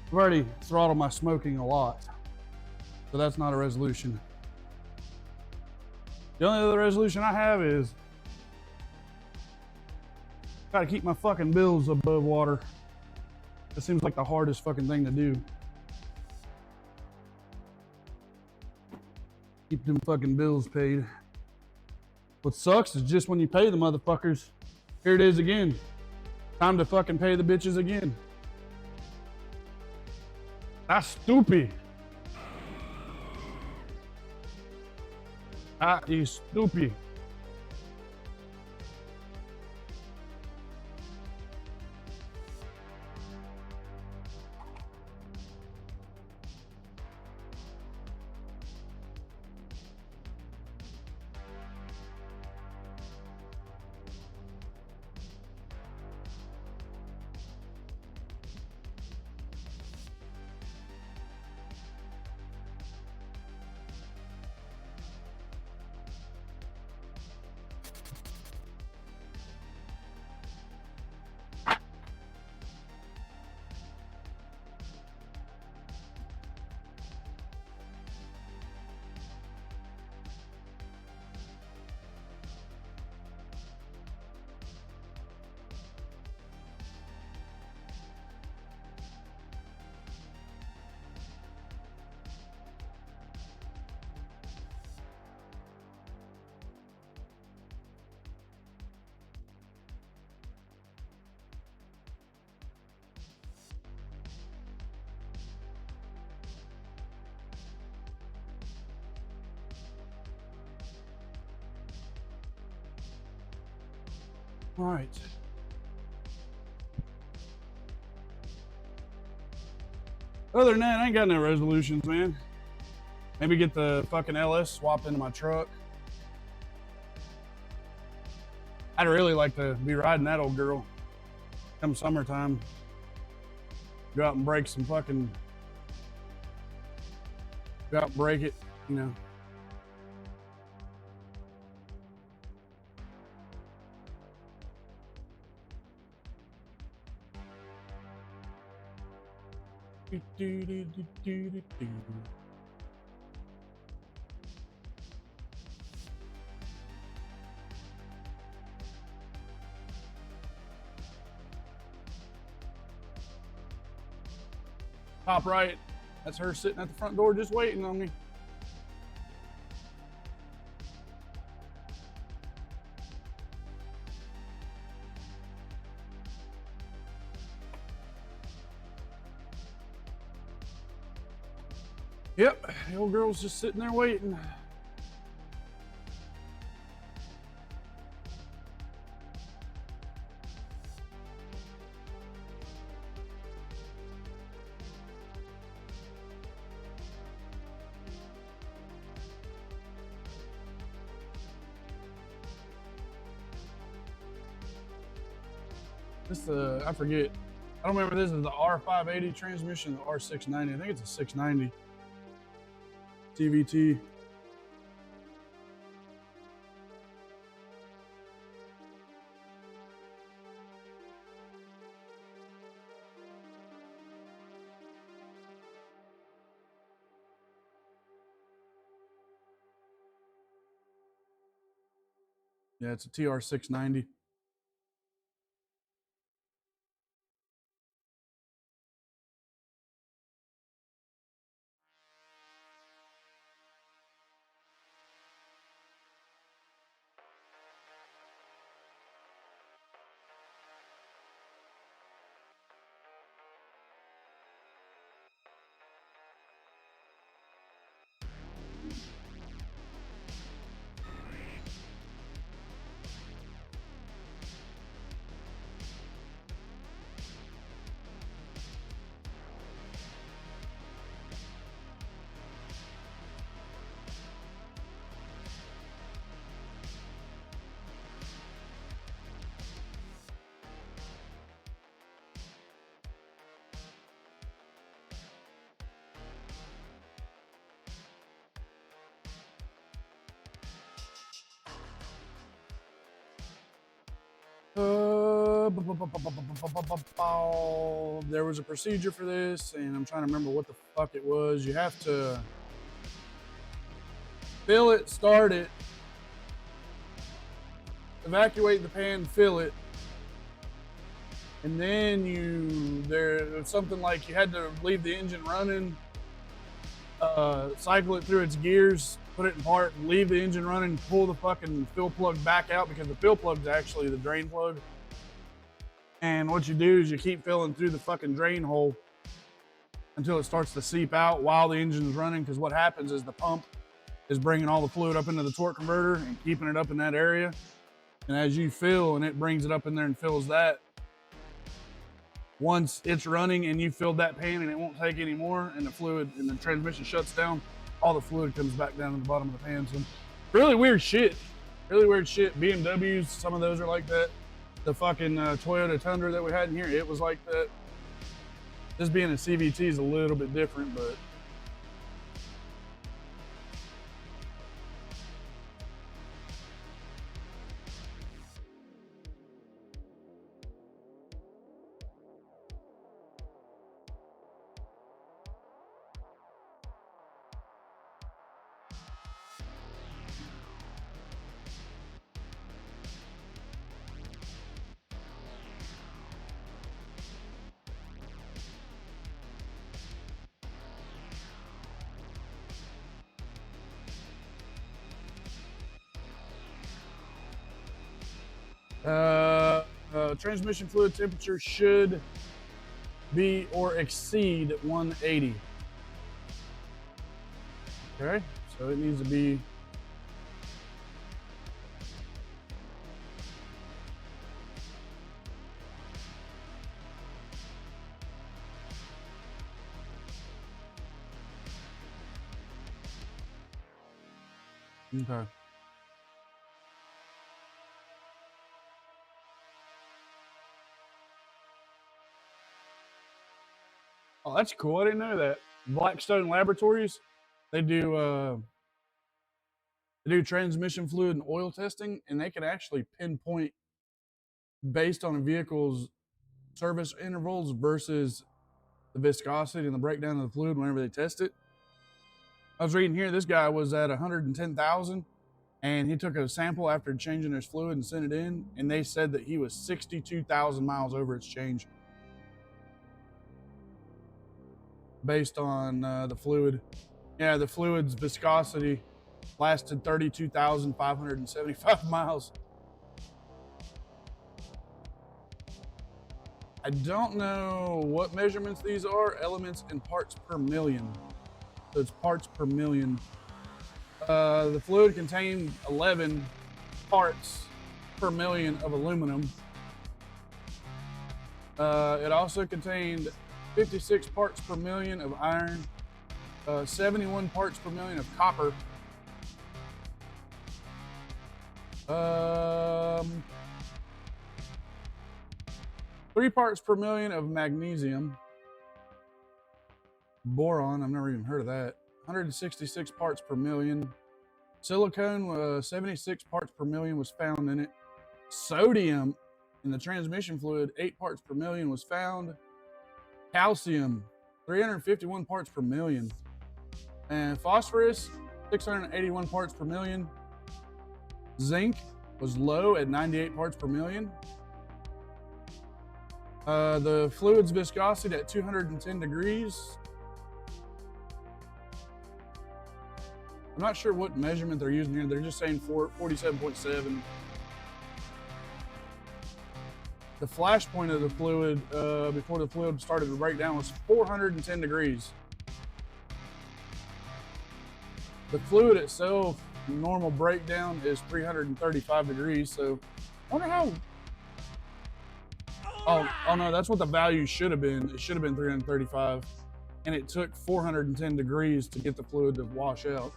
I've already throttled my smoking a lot, so that's not a resolution. The only other resolution I have is gotta keep my fucking bills above water. It seems like the hardest fucking thing to do. Keep them fucking bills paid. What sucks is just when you pay the motherfuckers, here it is again. Time to fucking pay the bitches again. That's stupid. That is stupid. All right. Other than that, I ain't got no resolutions, man. Maybe get the fucking LS swapped into my truck. I'd really like to be riding that old girl come summertime. Go out and break some fucking, go out and break it, you know. Top right, that's her sitting at the front door just waiting on me. Yep, the old girl's just sitting there waiting. This, I forget. I don't remember this is the R580 transmission, the R690. I think it's a 690. TVT. Yeah, it's a TR690. There was a procedure for this, and I'm trying to remember what the fuck it was. You have to fill it, start it, evacuate the pan, fill it, and then there's something like you had to leave the engine running, cycle it through its gears, put it in park, leave the engine running, pull the fucking fill plug back out, because the fill plug is actually the drain plug. And what you do is you keep filling through the fucking drain hole until it starts to seep out while the engine's running, because what happens is the pump is bringing all the fluid up into the torque converter and keeping it up in that area. And as you fill and it brings it up in there and fills that, once it's running and you filled that pan and it won't take any more and the fluid and the transmission shuts down, all the fluid comes back down to the bottom of the pan. So really weird shit. Really weird shit. BMWs, some of those are like that. The fucking Toyota Tundra that we had in here, it was like that. This being a CVT is a little bit different, but transmission fluid temperature should be or exceed 180. Okay, so it needs to be Okay. Oh, that's cool. I didn't know that. Blackstone Laboratories, they do transmission fluid and oil testing, and they can actually pinpoint based on a vehicle's service intervals versus the viscosity and the breakdown of the fluid whenever they test it. I was reading here, this guy was at 110,000 and he took a sample after changing his fluid and sent it in, and they said that he was 62,000 miles over its change based on the fluid. Yeah, the fluid's viscosity lasted 32,575 miles. I don't know what measurements these are, elements in parts per million. So it's parts per million. The fluid contained 11 parts per million of aluminum. It also contained 56 parts per million of iron, 71 parts per million of copper, 3 parts per million of magnesium, boron, I've never even heard of that, 166 parts per million, silicone, 76 parts per million was found in it, sodium in the transmission fluid, 8 parts per million was found, calcium, 351 parts per million, and phosphorus, 681 parts per million. Zinc was low at 98 parts per million. The fluid's viscosity at 210 degrees. I'm not sure what measurement they're using here. They're just saying 47.7. The flash point of the fluid before the fluid started to break down was 410 degrees. The fluid itself, normal breakdown is 335 degrees. So I wonder how. Oh no, that's what the value should have been. It should have been 335, and it took 410 degrees to get the fluid to wash out.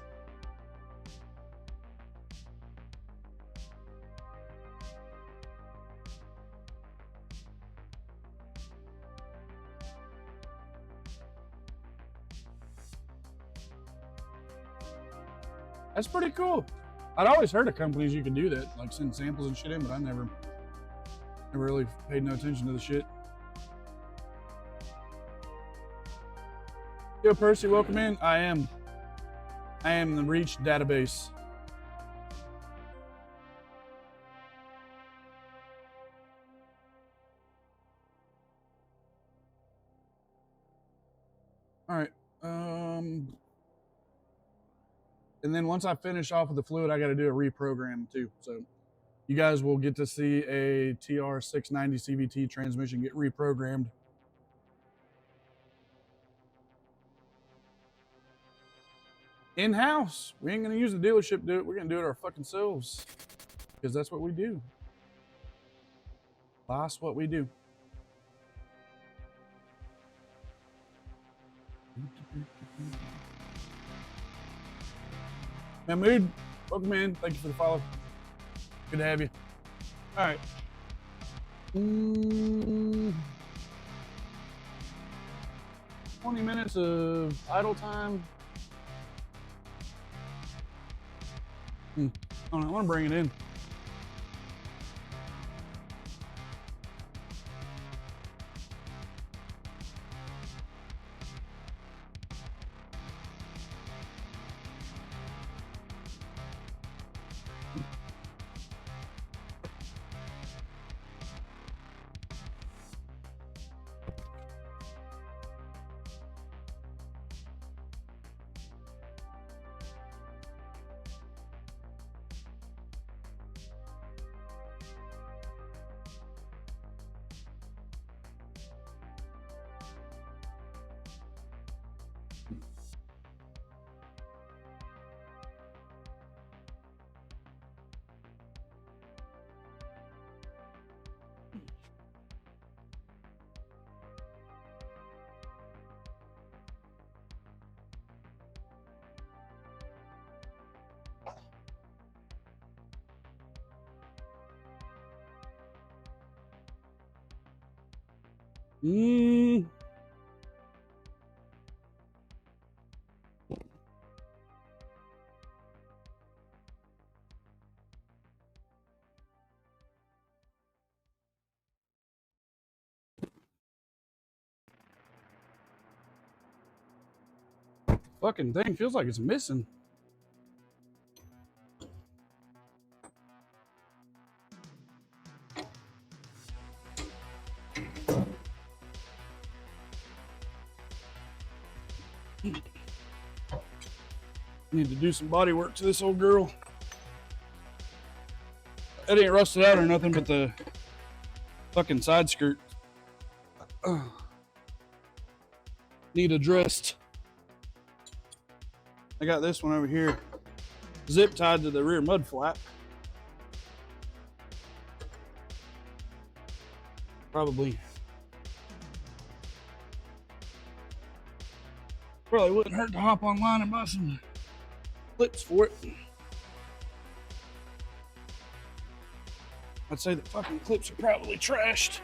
That's pretty cool. I'd always heard of companies you could do that, like send samples and shit in, but I never really paid no attention to the shit. Yo, Percy, welcome in. I am the Reach database. All right. And then once I finish off with the fluid, I got to do a reprogram too. So you guys will get to see a TR690 CVT transmission get reprogrammed. In-house. We ain't going to use the dealership to do it. We're going to do it our fucking selves. Because that's what we do. That's what we do. Mahmood, welcome in. Thank you for the follow. Good to have you. All right. 20 minutes of idle time. I don't know, I want to bring it in. Mm. Fucking thing feels like it's missing. Need to do some body work to this old girl. It ain't rusted out or nothing, but the fucking side skirt need addressed. I got this one over here zip tied to the rear mud flap. Probably wouldn't hurt to hop online and buy some clips for it. I'd say the fucking clips are probably trashed.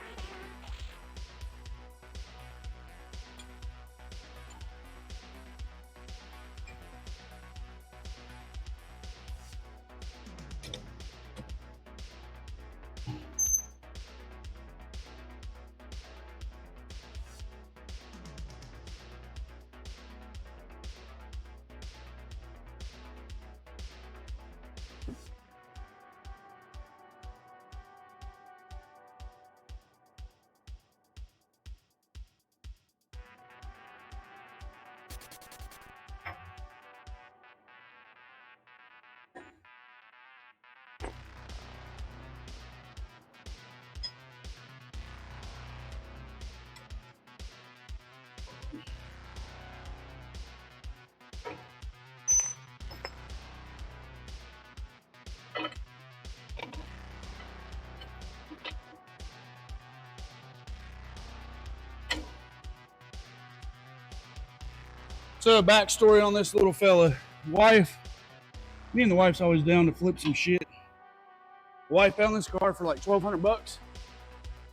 So, backstory on this little fella. Me and the wife's always down to flip some shit. The wife found this car for like $1,200,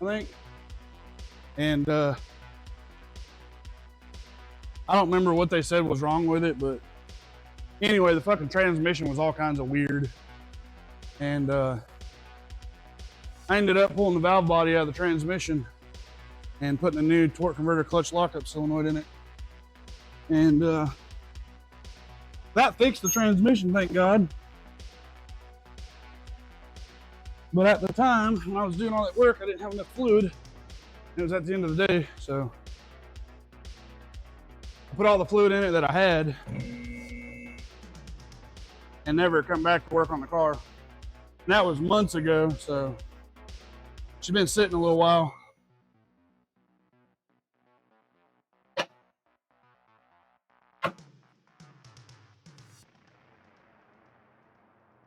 I think. And I don't remember what they said was wrong with it, but anyway, the fucking transmission was all kinds of weird. And I ended up pulling the valve body out of the transmission and putting a new torque converter clutch lockup solenoid in it. And that fixed the transmission, thank God. But at the time, when I was doing all that work, I didn't have enough fluid. It was at the end of the day, so I put all the fluid in it that I had and never come back to work on the car. And that was months ago, so she's been sitting a little while.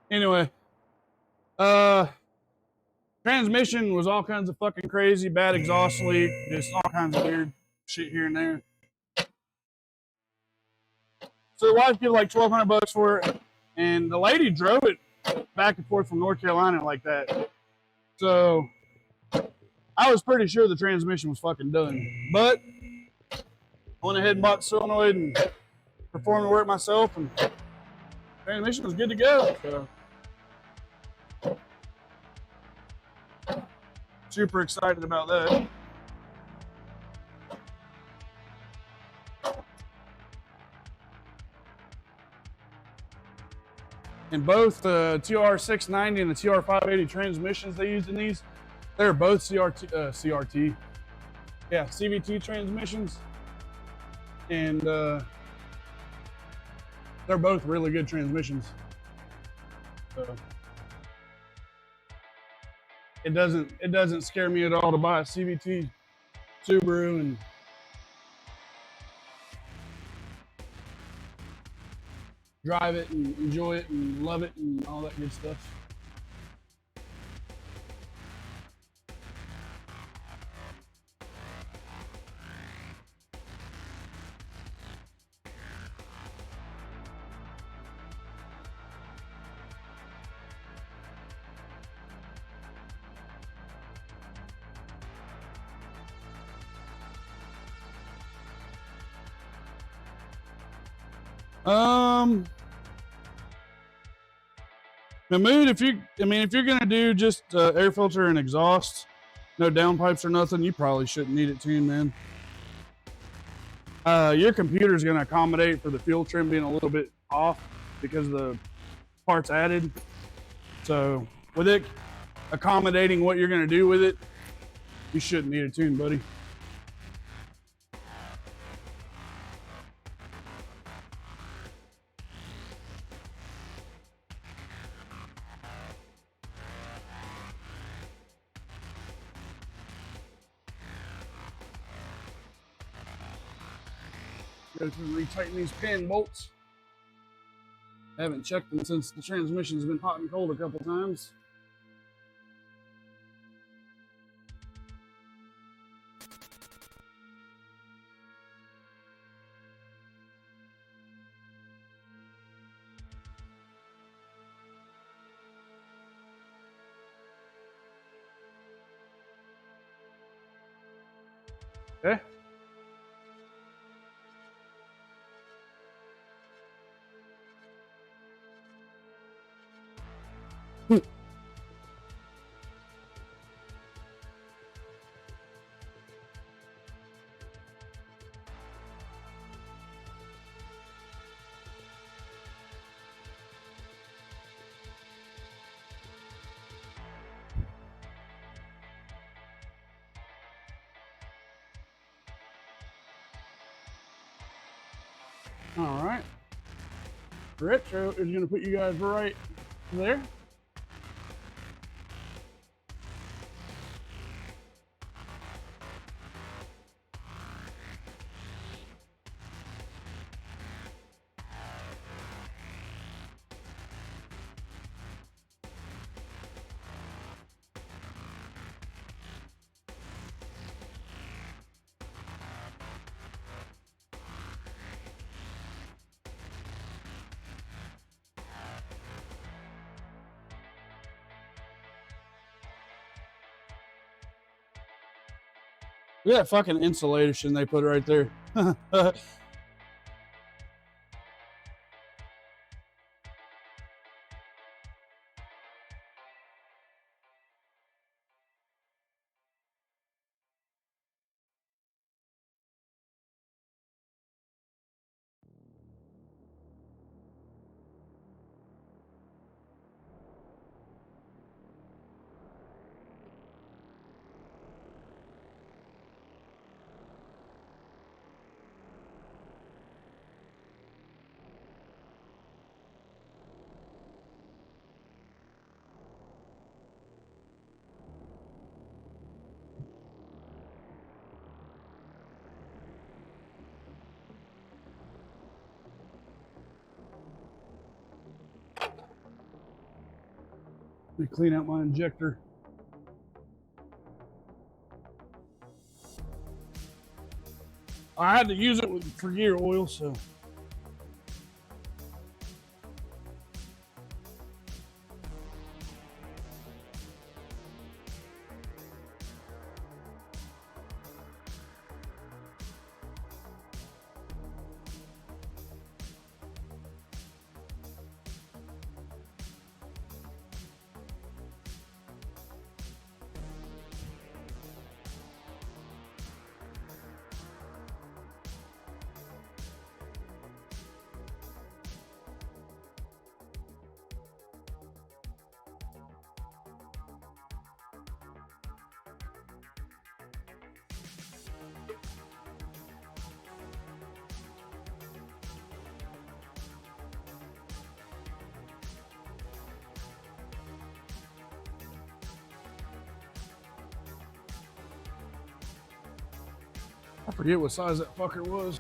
Anyway, transmission was all kinds of fucking crazy, bad exhaust leak, just all kinds of weird shit here and there. So the wife gave like $1,200 for it, and the lady drove it back and forth from North Carolina like that. So I was pretty sure the transmission was fucking done, but I went ahead and bought the solenoid and performed the work myself, and the transmission was good to go. So super excited about that. And both the TR690 and the TR580 transmissions they used in these, they're both CVT transmissions. And they're both really good transmissions. So it doesn't scare me at all to buy a CVT Subaru and drive it and enjoy it and love it and all that good stuff. Mahmood, if you're gonna do just air filter and exhaust, no downpipes or nothing, you probably shouldn't need it tuned, man. Your computer's gonna accommodate for the fuel trim being a little bit off because of the parts added. So with it accommodating what you're gonna do with it, you shouldn't need a tune, buddy. Go through and retighten these pin bolts. Haven't checked them since the transmission's been hot and cold a couple times. Okay. All right. Retro is going to put you guys right there. Look at that fucking insulation they put right there. Let me clean out my injector. I had to use it for gear oil, so. I forget what size that fucker was.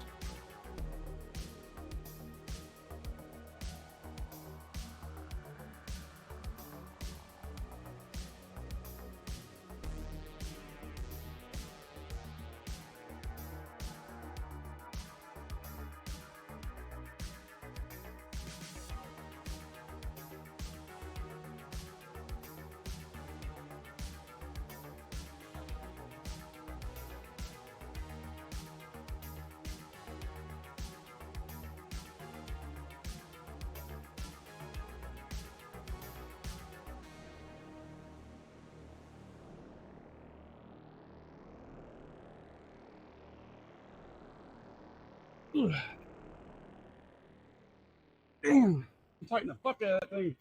Damn. Tighten the fuck out of that thing.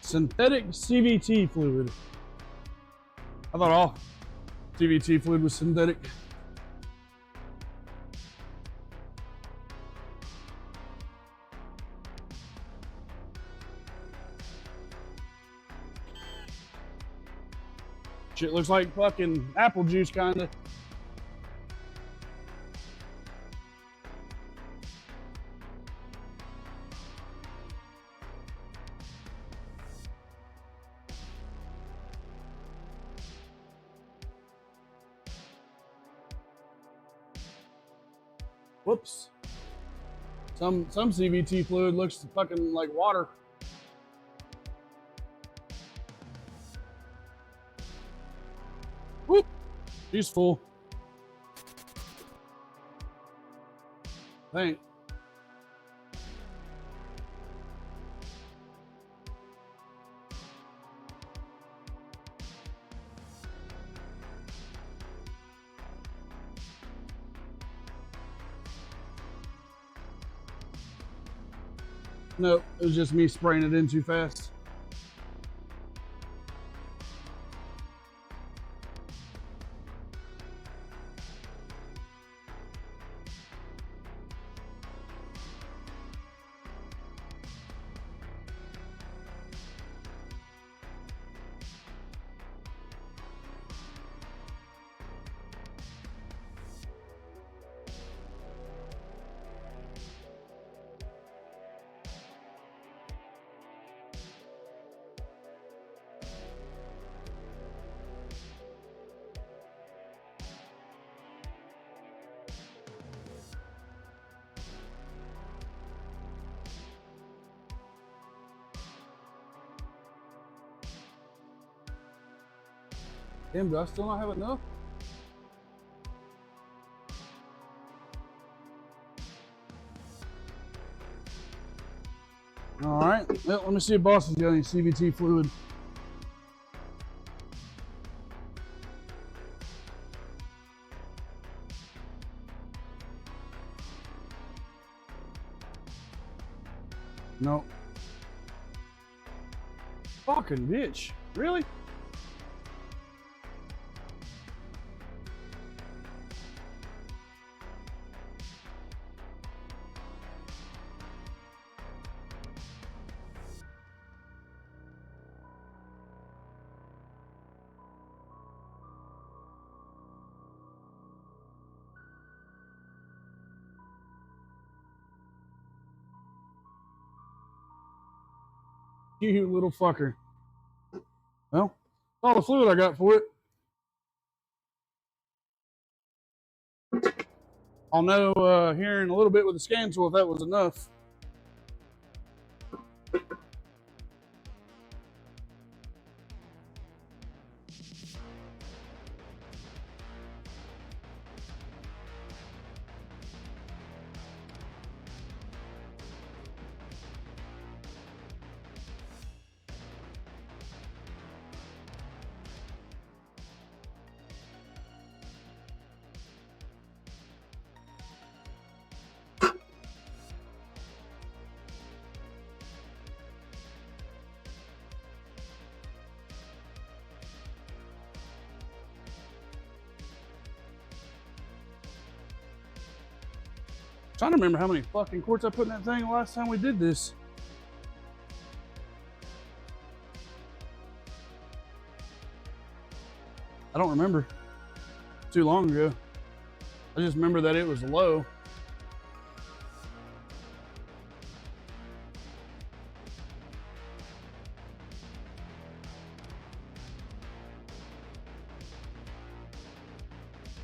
Synthetic CVT fluid. I thought all CVT fluid was synthetic. Shit looks like fucking apple juice, kinda. Whoops. Some CVT fluid looks fucking like water. Whoop. She's full. Thanks. No, it was just me spraying it in too fast. Damn, do I still not have enough? All right, well, let me see if Boston's got any CVT fluid. No. Fucking bitch. Really? You little fucker. Well, all the fluid I got for it. I'll know here in a little bit with the scan tool if that was enough. Trying to remember how many fucking quarts I put in that thing the last time we did this. I don't remember. Too long ago. I just remember that it was low.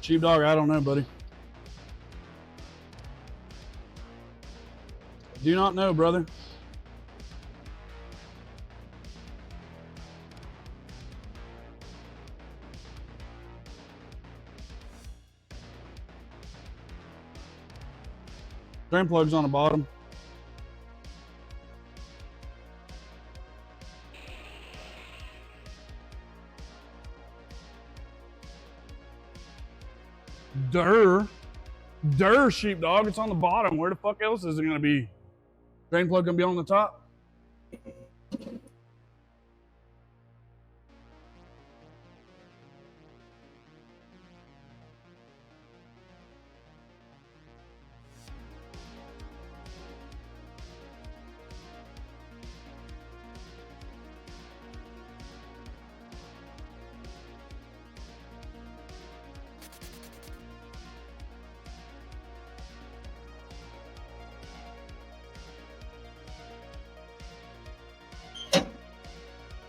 Sheepdog, I don't know, buddy. Do not know, brother. Drain plug's on the bottom. Durr, sheepdog. It's on the bottom. Where the fuck else is it gonna be? Drain plug gonna be on the top?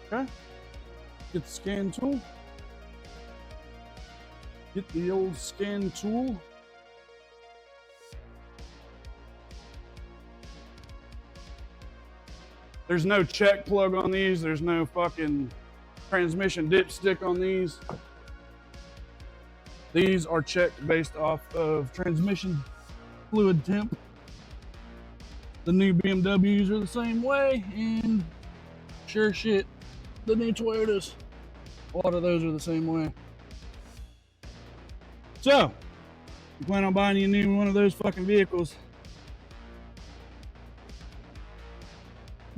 Okay. Get the scan tool. Get the old scan tool. There's no check plug on these. There's no fucking transmission dipstick on these. These are checked based off of transmission fluid temp. The new BMWs are the same way, and sure shit, the new Toyotas, a lot of those are the same way. So, you plan on buying you a new one of those fucking vehicles,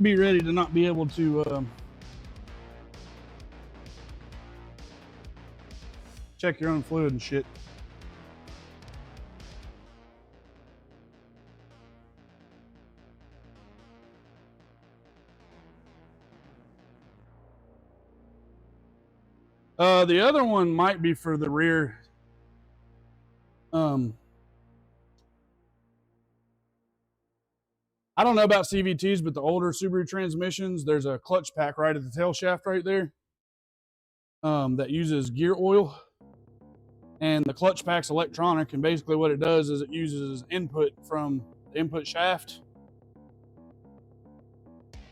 be ready to not be able to check your own fluid and shit. The other one might be for the rear. I don't know about CVTs, but the older Subaru transmissions, there's a clutch pack right at the tail shaft right there that uses gear oil. And the clutch pack's electronic, and basically what it does is it uses input from the input shaft.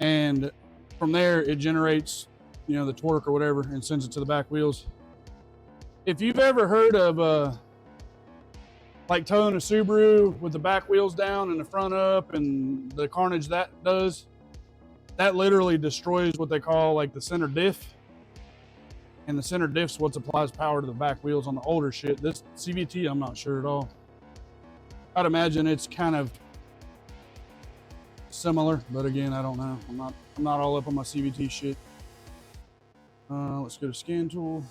And from there, it generates, you know, the torque or whatever, and sends it to the back wheels. If you've ever heard of like towing a Subaru with the back wheels down and the front up and the carnage that does, that literally destroys what they call like the center diff. And the center diff's what supplies power to the back wheels on the older shit. This CVT, I'm not sure at all. I'd imagine it's kind of similar, but again, I don't know. I'm not all up on my CVT shit. Let's go to scan tool.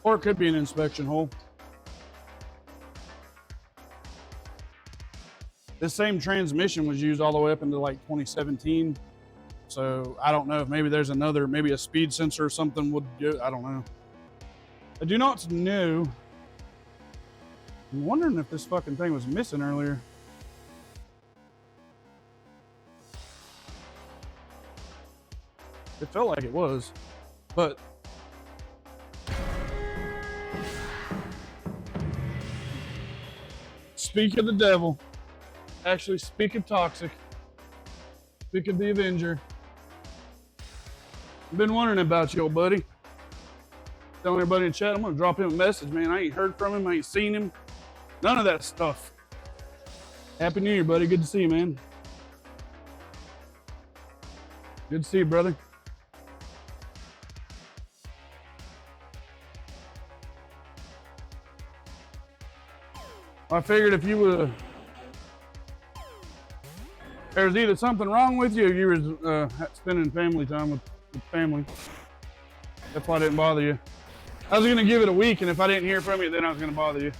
Or it could be an inspection hole. This same transmission was used all the way up into like 2017. So I don't know if maybe there's another, maybe a speed sensor or something would do, I don't know. I do not know. I'm wondering if this fucking thing was missing earlier. It felt like it was, but speak of the devil, actually speak of Toxic, speak of the Avenger. I've been wondering about you, old buddy. Telling everybody in chat, I'm gonna drop him a message, man. I ain't heard from him, I ain't seen him. None of that stuff. Happy New Year, buddy. Good to see you, man. Good to see you, brother. I figured if you were, there was either something wrong with you or you were spending family time with family. That's why I didn't bother you. I was gonna give it a week, and if I didn't hear from you, then I was gonna bother you.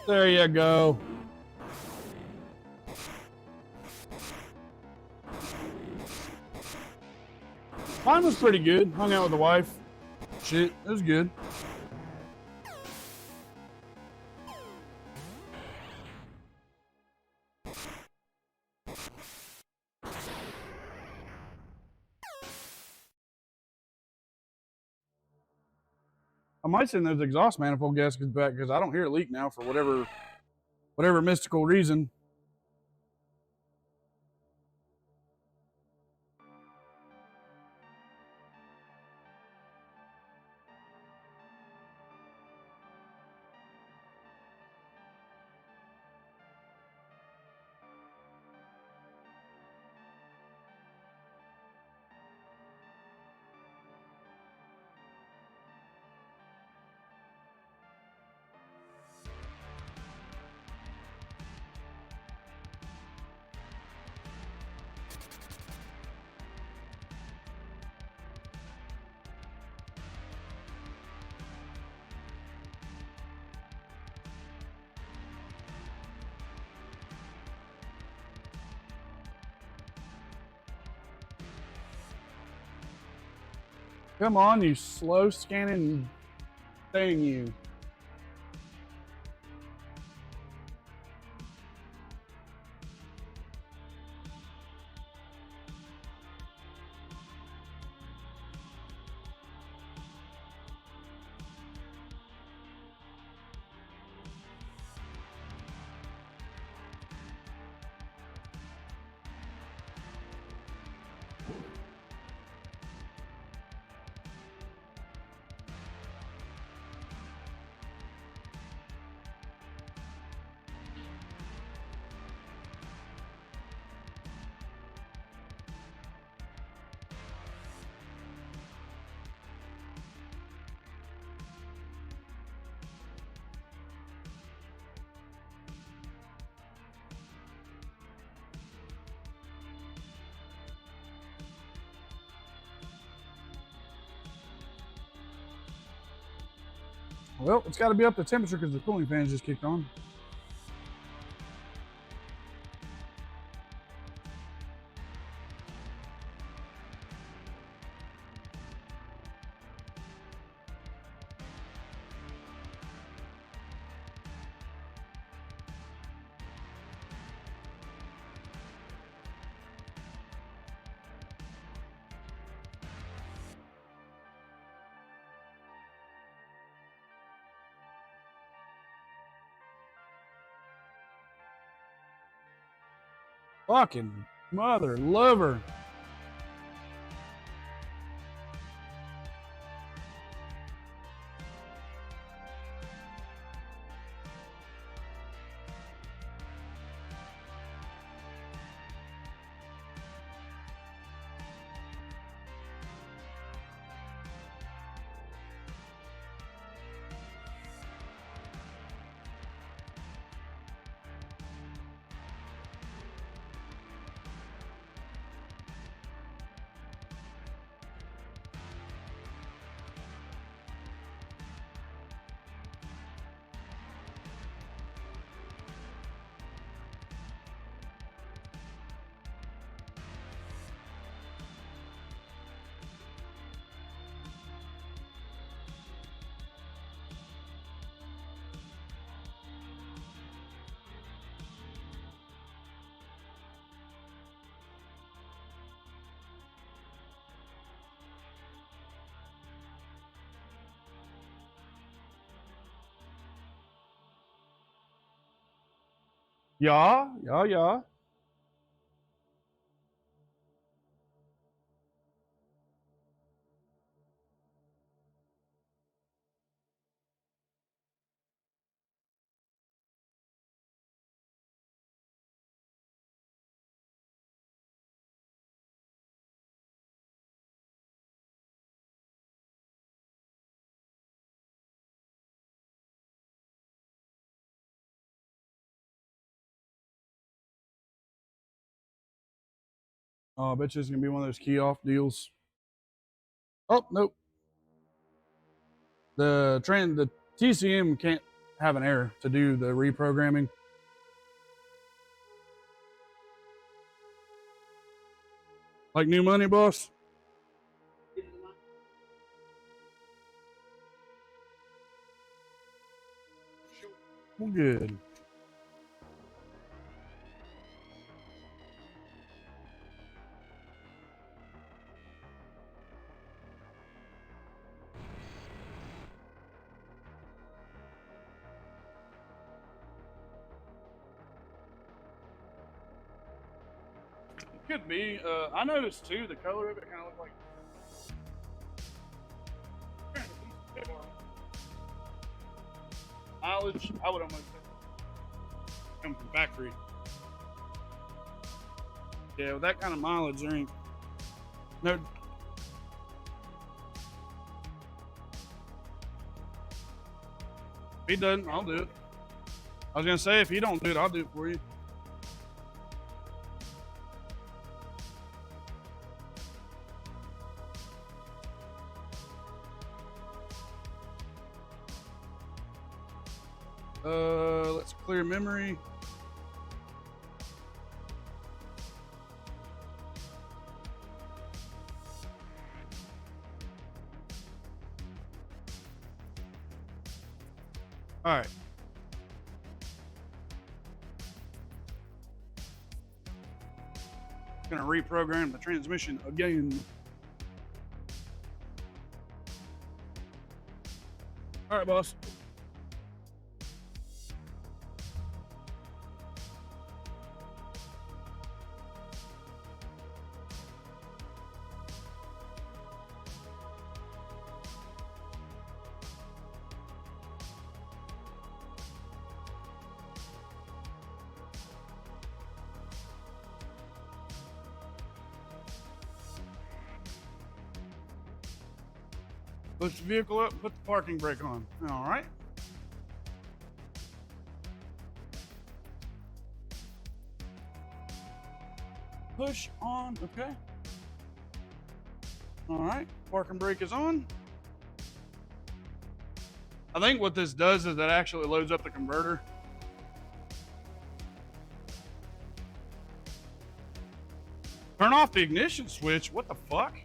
There you go. Mine was pretty good. Hung out with the wife. Shit, it was good. I might send those exhaust manifold gaskets back because I don't hear a leak now for whatever mystical reason. Come on, you slow scanning thing, you. Well, it's got to be up to temperature because the cooling fans just kicked on. Fucking mother lover. Ja. Oh, I bet you it's gonna be one of those key off deals. Oh, nope. The TCM can't have an error to do the reprogramming. Like new money, boss? Well, good. Could be. I noticed too. The color of it kind of looked like. Mileage, I would almost say come from factory. Yeah, with that kind of mileage, there ain't no. If he doesn't, I'll do it. I was gonna say if he don't do it, I'll do it for you. Let's clear memory. All right. Gonna reprogram the transmission again. All right, boss. Push the vehicle up, put the parking brake on. All right. Push on, okay. All right, parking brake is on. I think what this does is it actually loads up the converter. Turn off the ignition switch, what the fuck?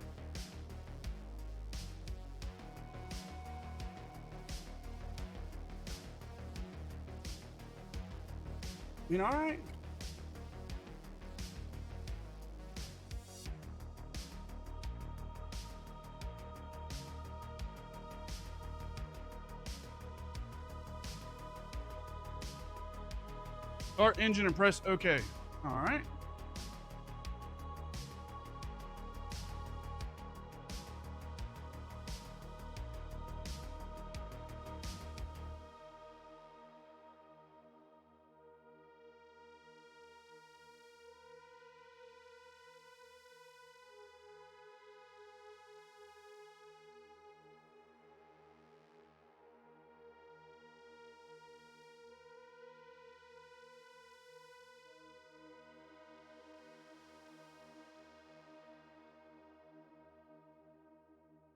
You know, all right. Start engine and press OK. All right.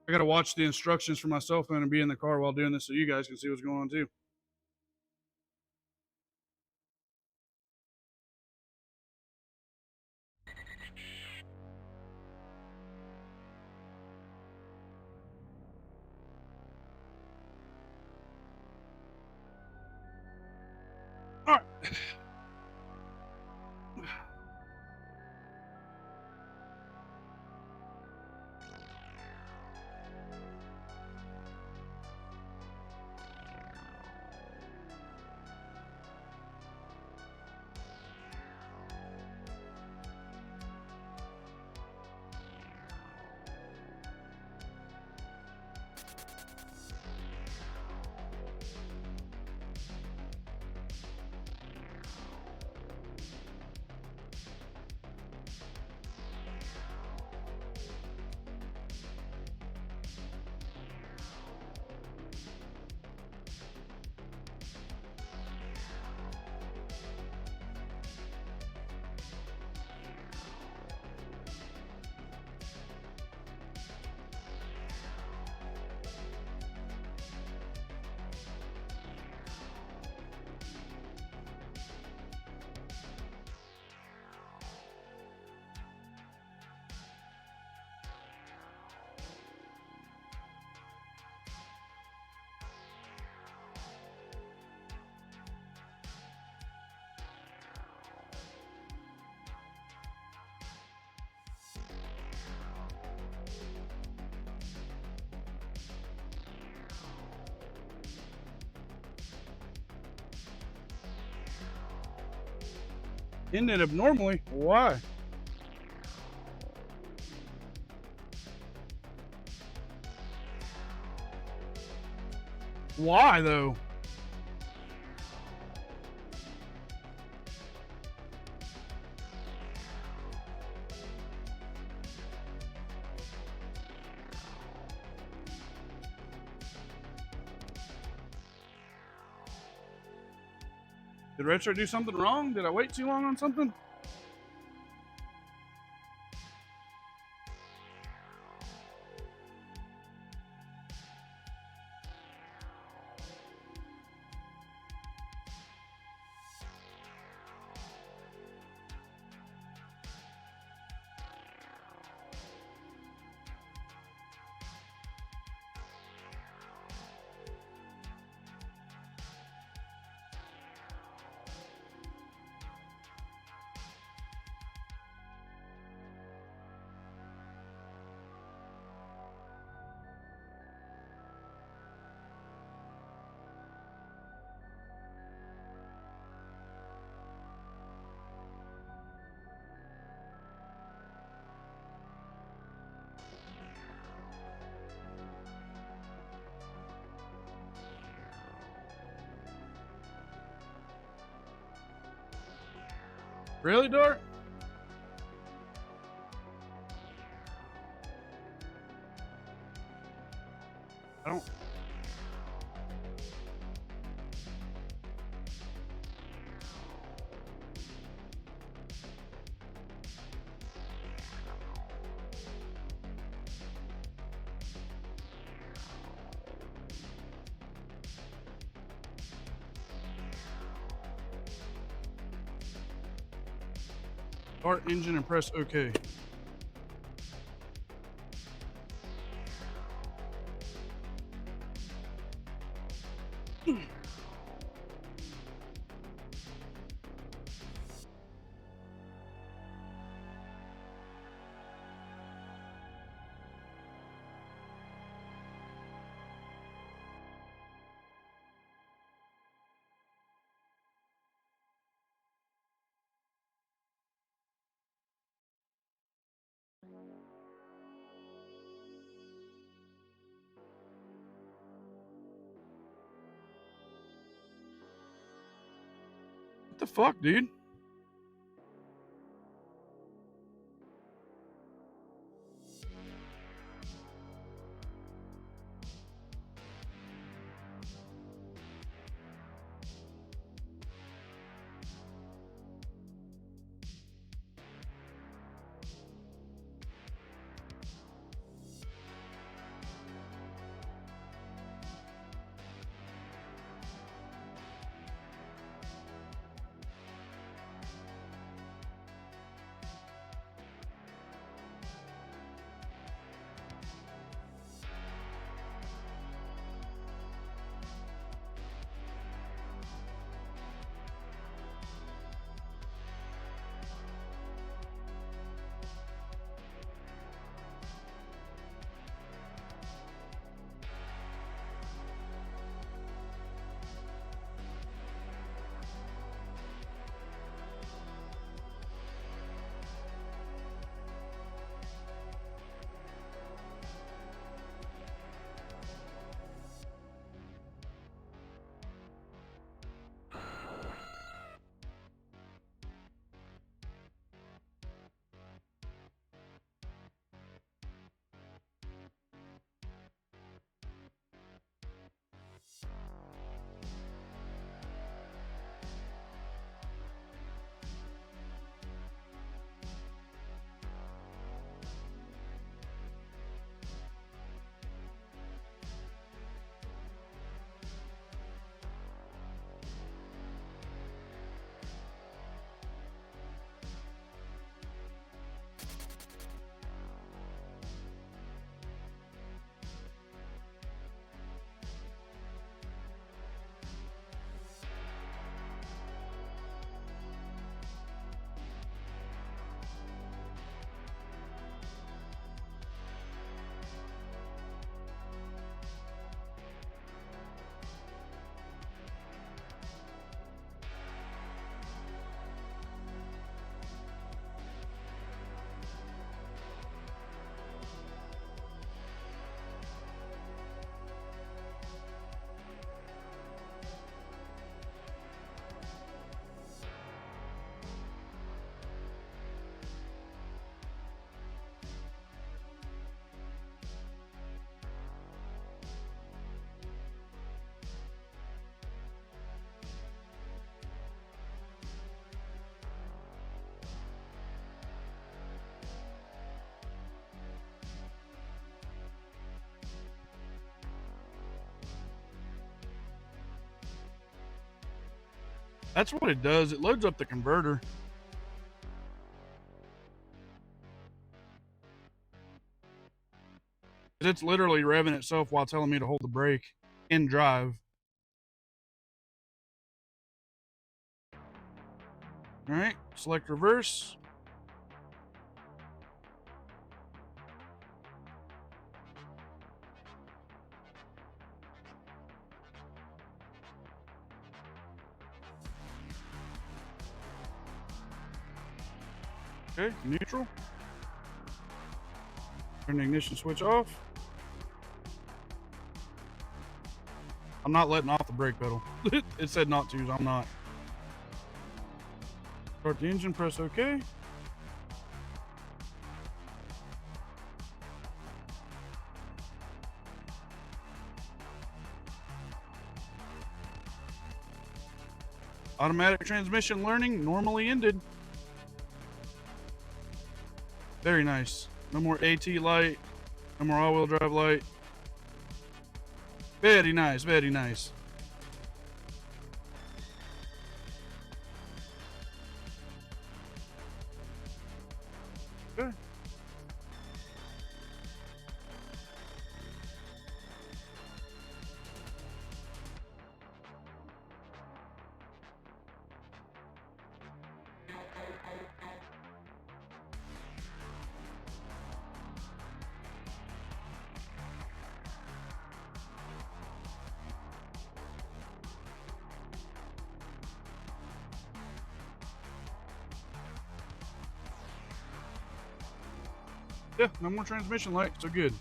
I got to watch the instructions from my cell phone and be in the car while doing this so you guys can see what's going on too. All right. ended abnormally. Why? Why though? Did Retro do something wrong? Did I wait too long on something? Really, Dart? I don't. Start engine and press OK. What the fuck, dude? That's what it does. It loads up the converter. It's literally revving itself while telling me to hold the brake in drive. All right, select reverse. Okay, neutral. Turn the ignition switch off. I'm not letting off the brake pedal. It said not to, so I'm not. Start the engine, press OK. Automatic transmission learning normally ended. Very nice. No more AT light. No more all-wheel drive light. Very nice, very nice. Okay. Yeah, no more transmission light, so good.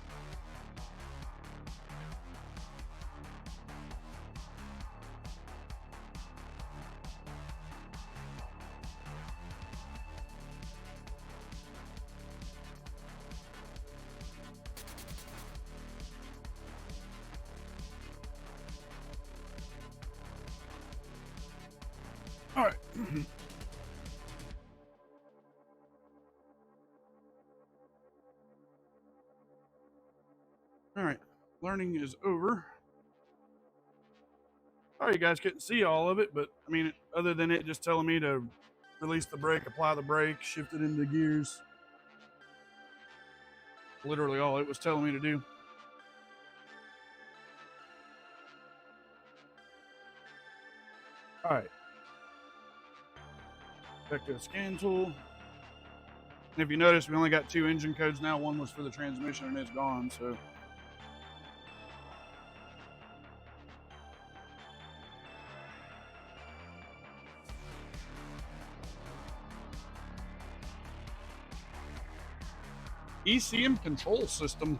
All right. All right, learning is over. Sorry you guys couldn't see all of it, but I mean, other than it just telling me to release the brake, apply the brake, shift it into gears. Literally all it was telling me to do. All right. Back to the scan tool. And if you notice, we only got 2 engine codes now. One was for the transmission and it's gone, so. ECM control system.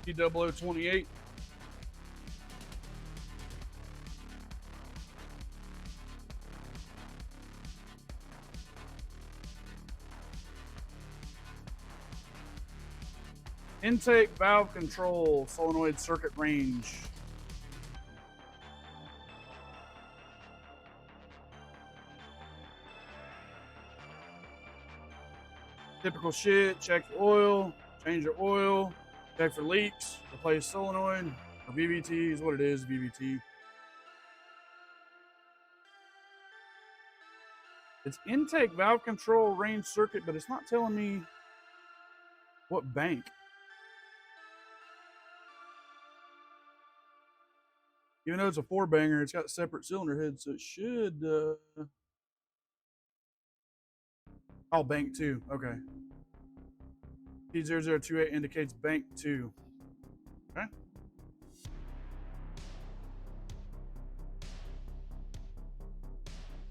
T0028. Intake valve control, solenoid circuit range. Typical shit, check the oil, change your oil, check for leaks, replace solenoid, or VVT is what it is, VVT. It's intake valve control range circuit, but it's not telling me what bank. Even though it's a 4-banger, it's got separate cylinder heads, so it should. Oh, bank 2. Okay. T0028 indicates bank 2. Okay.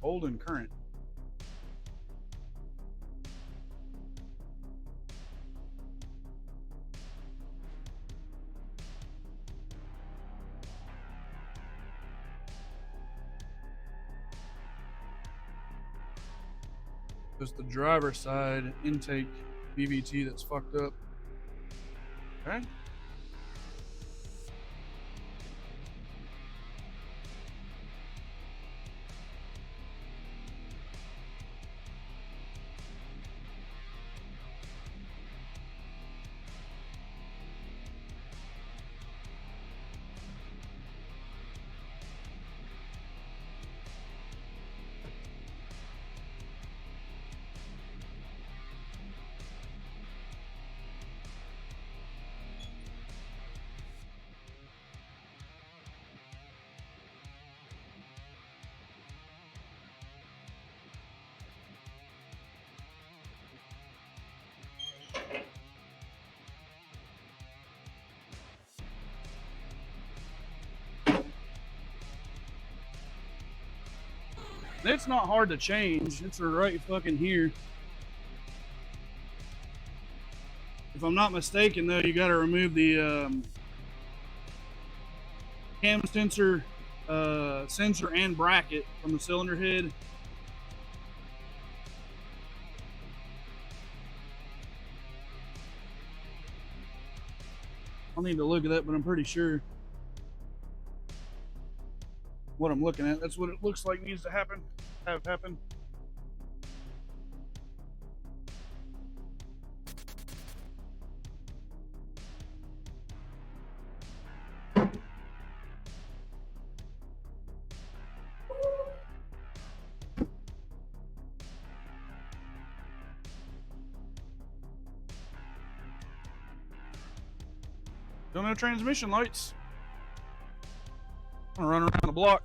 Old and current. Just the driver's side intake BVT that's fucked up. Okay. It's not hard to change. It's right fucking here. If I'm not mistaken, though, you got to remove the cam sensor, sensor and bracket from the cylinder head. I'll need to look at that, but I'm pretty sure what I'm looking at. That's what it looks like needs to happen. Have happen. Don't have transmission lights. I'm gonna run around the block.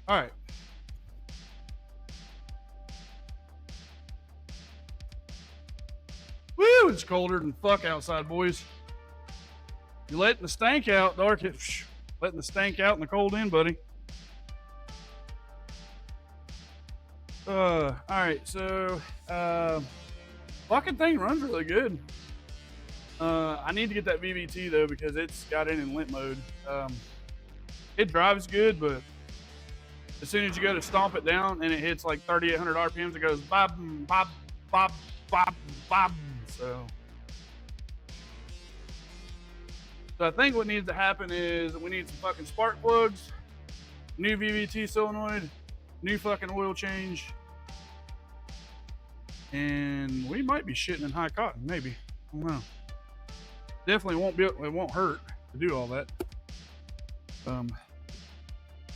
All right. Woo! It's colder than fuck outside, boys. You're letting the stank out, Dark. Letting the stank out in the cold in, buddy. All right, so fucking thing runs really good. I need to get that VVT though because it's got it in limp mode. It drives good, but as soon as you go to stomp it down and it hits like 3,800 RPMs, it goes bob, bob, bob, bob, bob. So I think what needs to happen is we need some fucking spark plugs, new VVT solenoid, new fucking oil change, and we might be shitting in high cotton, maybe. I don't know. Definitely it won't hurt to do all that.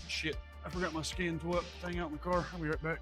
Shit, I forgot my skin thing out in the car. I'll be right back.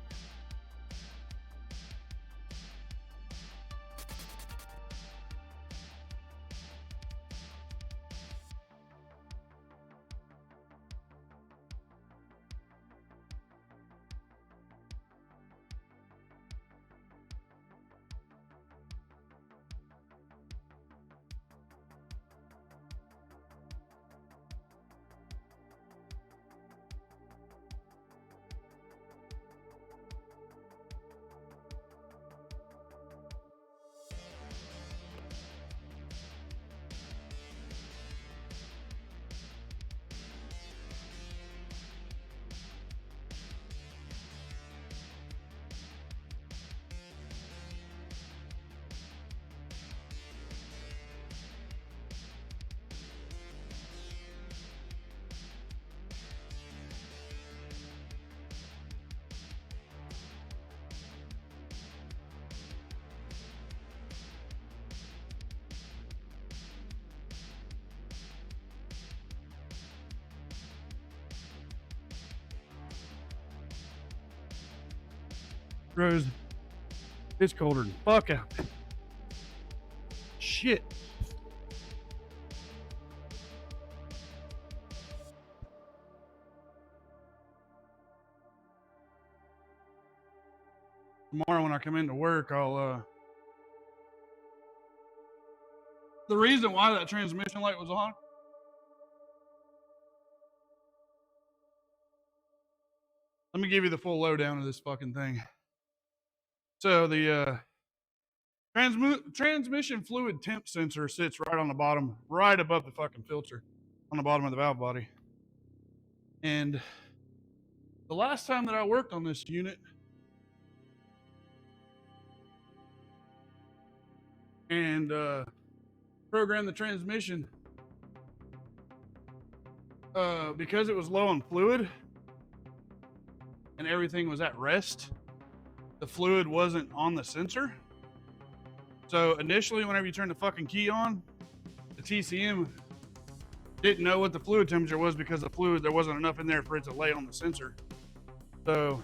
Rose, it's colder than fuck out. Shit. Tomorrow when I come into work, I'll the reason why that transmission light was on, let me give you the full lowdown of this fucking thing. So the transmission fluid temp sensor sits right on the bottom, right above the fucking filter, on the bottom of the valve body. And the last time that I worked on this unit, and programmed the transmission, because it was low on fluid and everything was at rest, the fluid wasn't on the sensor. So initially, whenever you turn the fucking key on, the TCM didn't know what the fluid temperature was because the fluid, there wasn't enough in there for it to lay on the sensor. So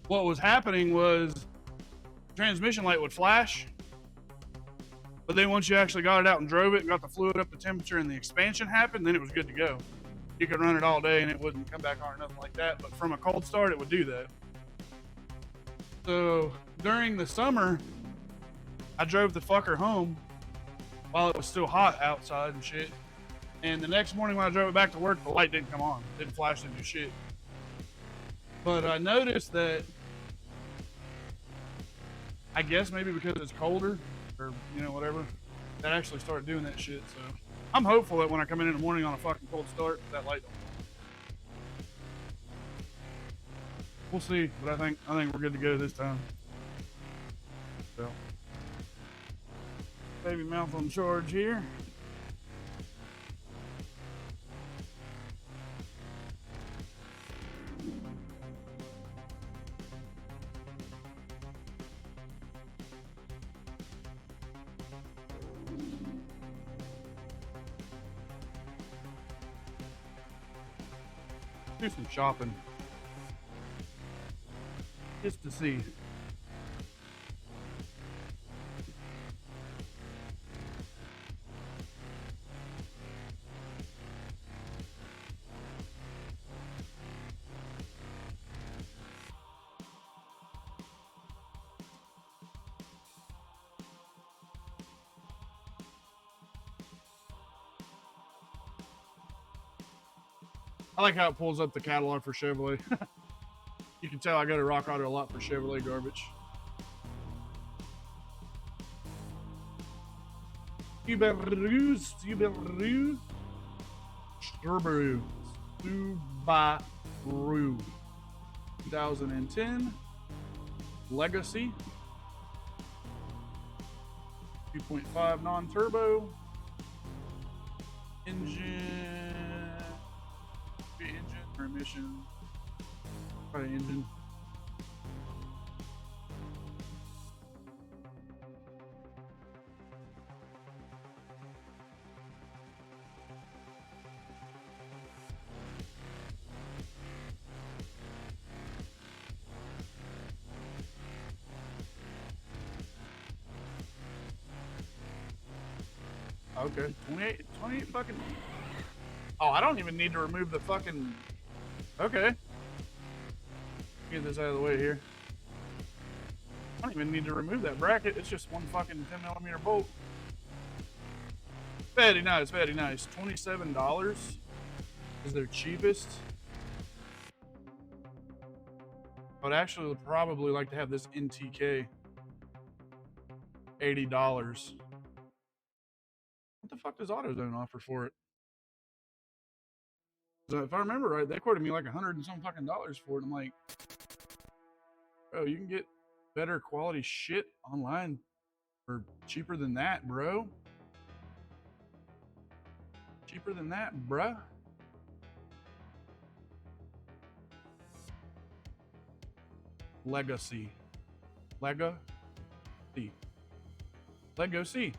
what was happening was the transmission light would flash, but then once you actually got it out and drove it, got the fluid up to temperature and the expansion happened, then it was good to go. You could run it all day and it wouldn't come back on or nothing like that, but from a cold start, it would do that. So during the summer, I drove the fucker home while it was still hot outside and shit. And the next morning when I drove it back to work, the light didn't come on. It didn't flash, didn't do shit. But I noticed that, I guess maybe because it's colder or, you know, whatever, that actually started doing that shit. So I'm hopeful that when I come in the morning on a fucking cold start, that light don't. We'll see, but I think we're good to go this time. So, baby mouth on charge here. Do some shopping. Just to see. I like how it pulls up the catalog for Chevrolet. You can tell I go to Rock Auto a lot for Chevrolet garbage. Subaru, Subaru, 2010 Legacy, 2.5 non-turbo engine, or emission, probably engine. Okay, 28 fucking. Oh, I don't even need to remove the fucking. Okay. Get this out of the way here. I don't even need to remove that bracket. It's just one fucking 10mm bolt. Very nice, very nice. $27 is their cheapest. I would actually probably like to have this NTK. $80. What the fuck does AutoZone offer for it? So if I remember right, they quoted me like $100 and some fucking dollars for it. I'm like, bro, you can get better quality shit online for cheaper than that, bro. Cheaper than that, bruh. Legacy. Legacy. Legacy.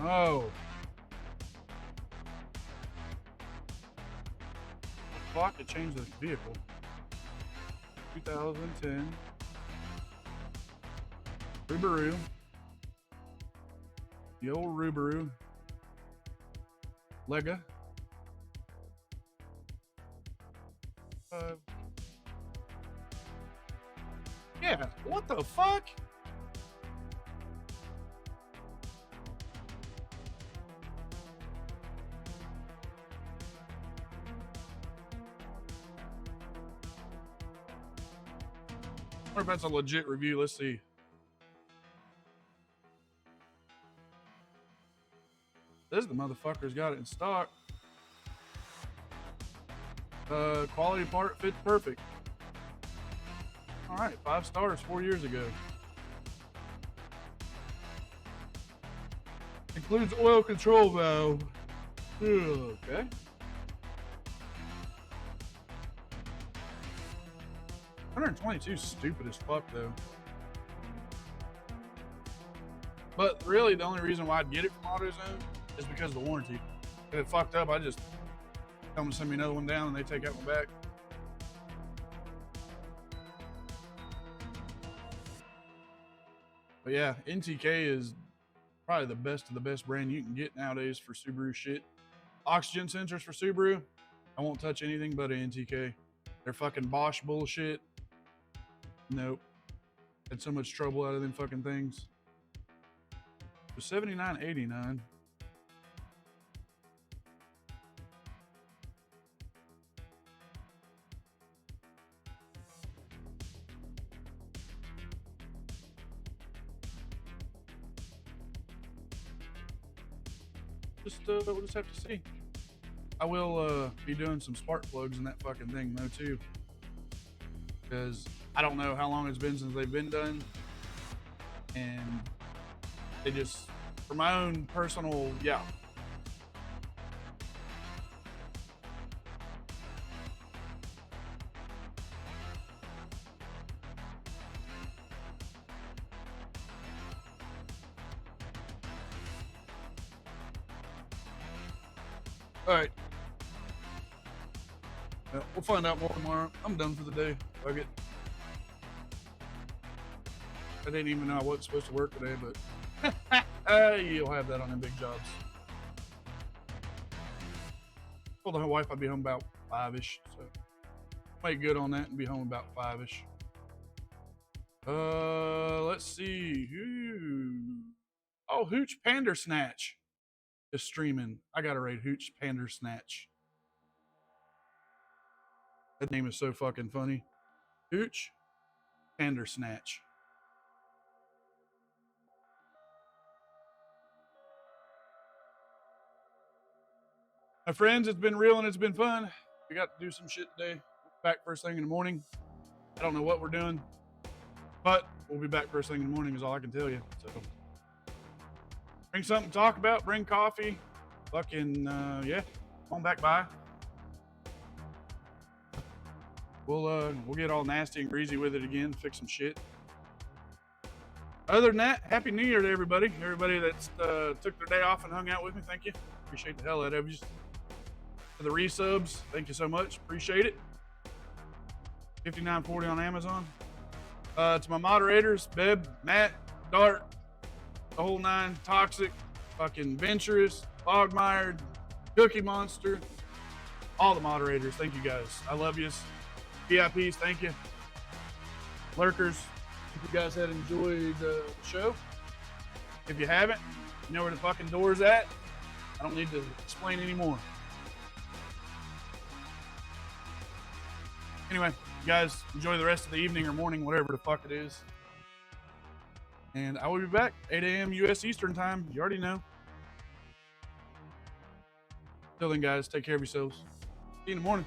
Oh. Fuck, it changed the vehicle. 2010 Subaru. The old Subaru. Lega. Yeah, what the fuck? I wonder if that's a legit review. Let's see. This the motherfucker's got it in stock. Quality part fits perfect. All right, 5 stars 4 years ago. Includes oil control valve. Okay. $122 stupid as fuck though. But really, the only reason why I'd get it from AutoZone is because of the warranty. If it fucked up, I just tell them to send me another one down and they take out my back. But yeah, NTK is probably the best of the best brand you can get nowadays for Subaru shit. Oxygen sensors for Subaru, I won't touch anything but an NTK. They're fucking Bosch bullshit. Nope. Had so much trouble out of them fucking things. So $79.89. We'll just have to see. I will be doing some spark plugs in that fucking thing though too, because I don't know how long it's been since they've been done, and they just, for my own personal, yeah. All right. We'll find out more tomorrow. I'm done for the day. Fuck it. I didn't even know I wasn't supposed to work today, but you'll have that on them big jobs. Told my wife I'd be home about 5-ish, so make good on that and be home about 5-ish. Let's see. Oh, Hooch Pandersnatch is streaming. I gotta rate Hooch Pandersnatch. That name is so fucking funny. Hooch Pandersnatch. My friends, it's been real and it's been fun. We got to do some shit today. Back first thing in the morning. I don't know what we're doing, but we'll be back first thing in the morning is all I can tell you. So bring something to talk about, bring coffee. Fucking, yeah, come on back by. We'll get all nasty and greasy with it again, fix some shit. Other than that, Happy New Year to everybody. Everybody that's took their day off and hung out with me, thank you. Appreciate the hell out of you. For the resubs, thank you so much. Appreciate it. $59.40 on Amazon. To my moderators, Beb, Matt, Dart, the whole nine, Toxic, fucking Venturous, Bogmired, Cookie Monster, all the moderators, thank you guys. I love yous. VIPs, thank you. Lurkers, if you guys had enjoyed the show. If you haven't, you know where the fucking door's at. I don't need to explain anymore. Anyway, you guys enjoy the rest of the evening or morning, whatever the fuck it is. And I will be back 8 a.m. U.S. Eastern time. You already know. Till then, guys, take care of yourselves. See you in the morning.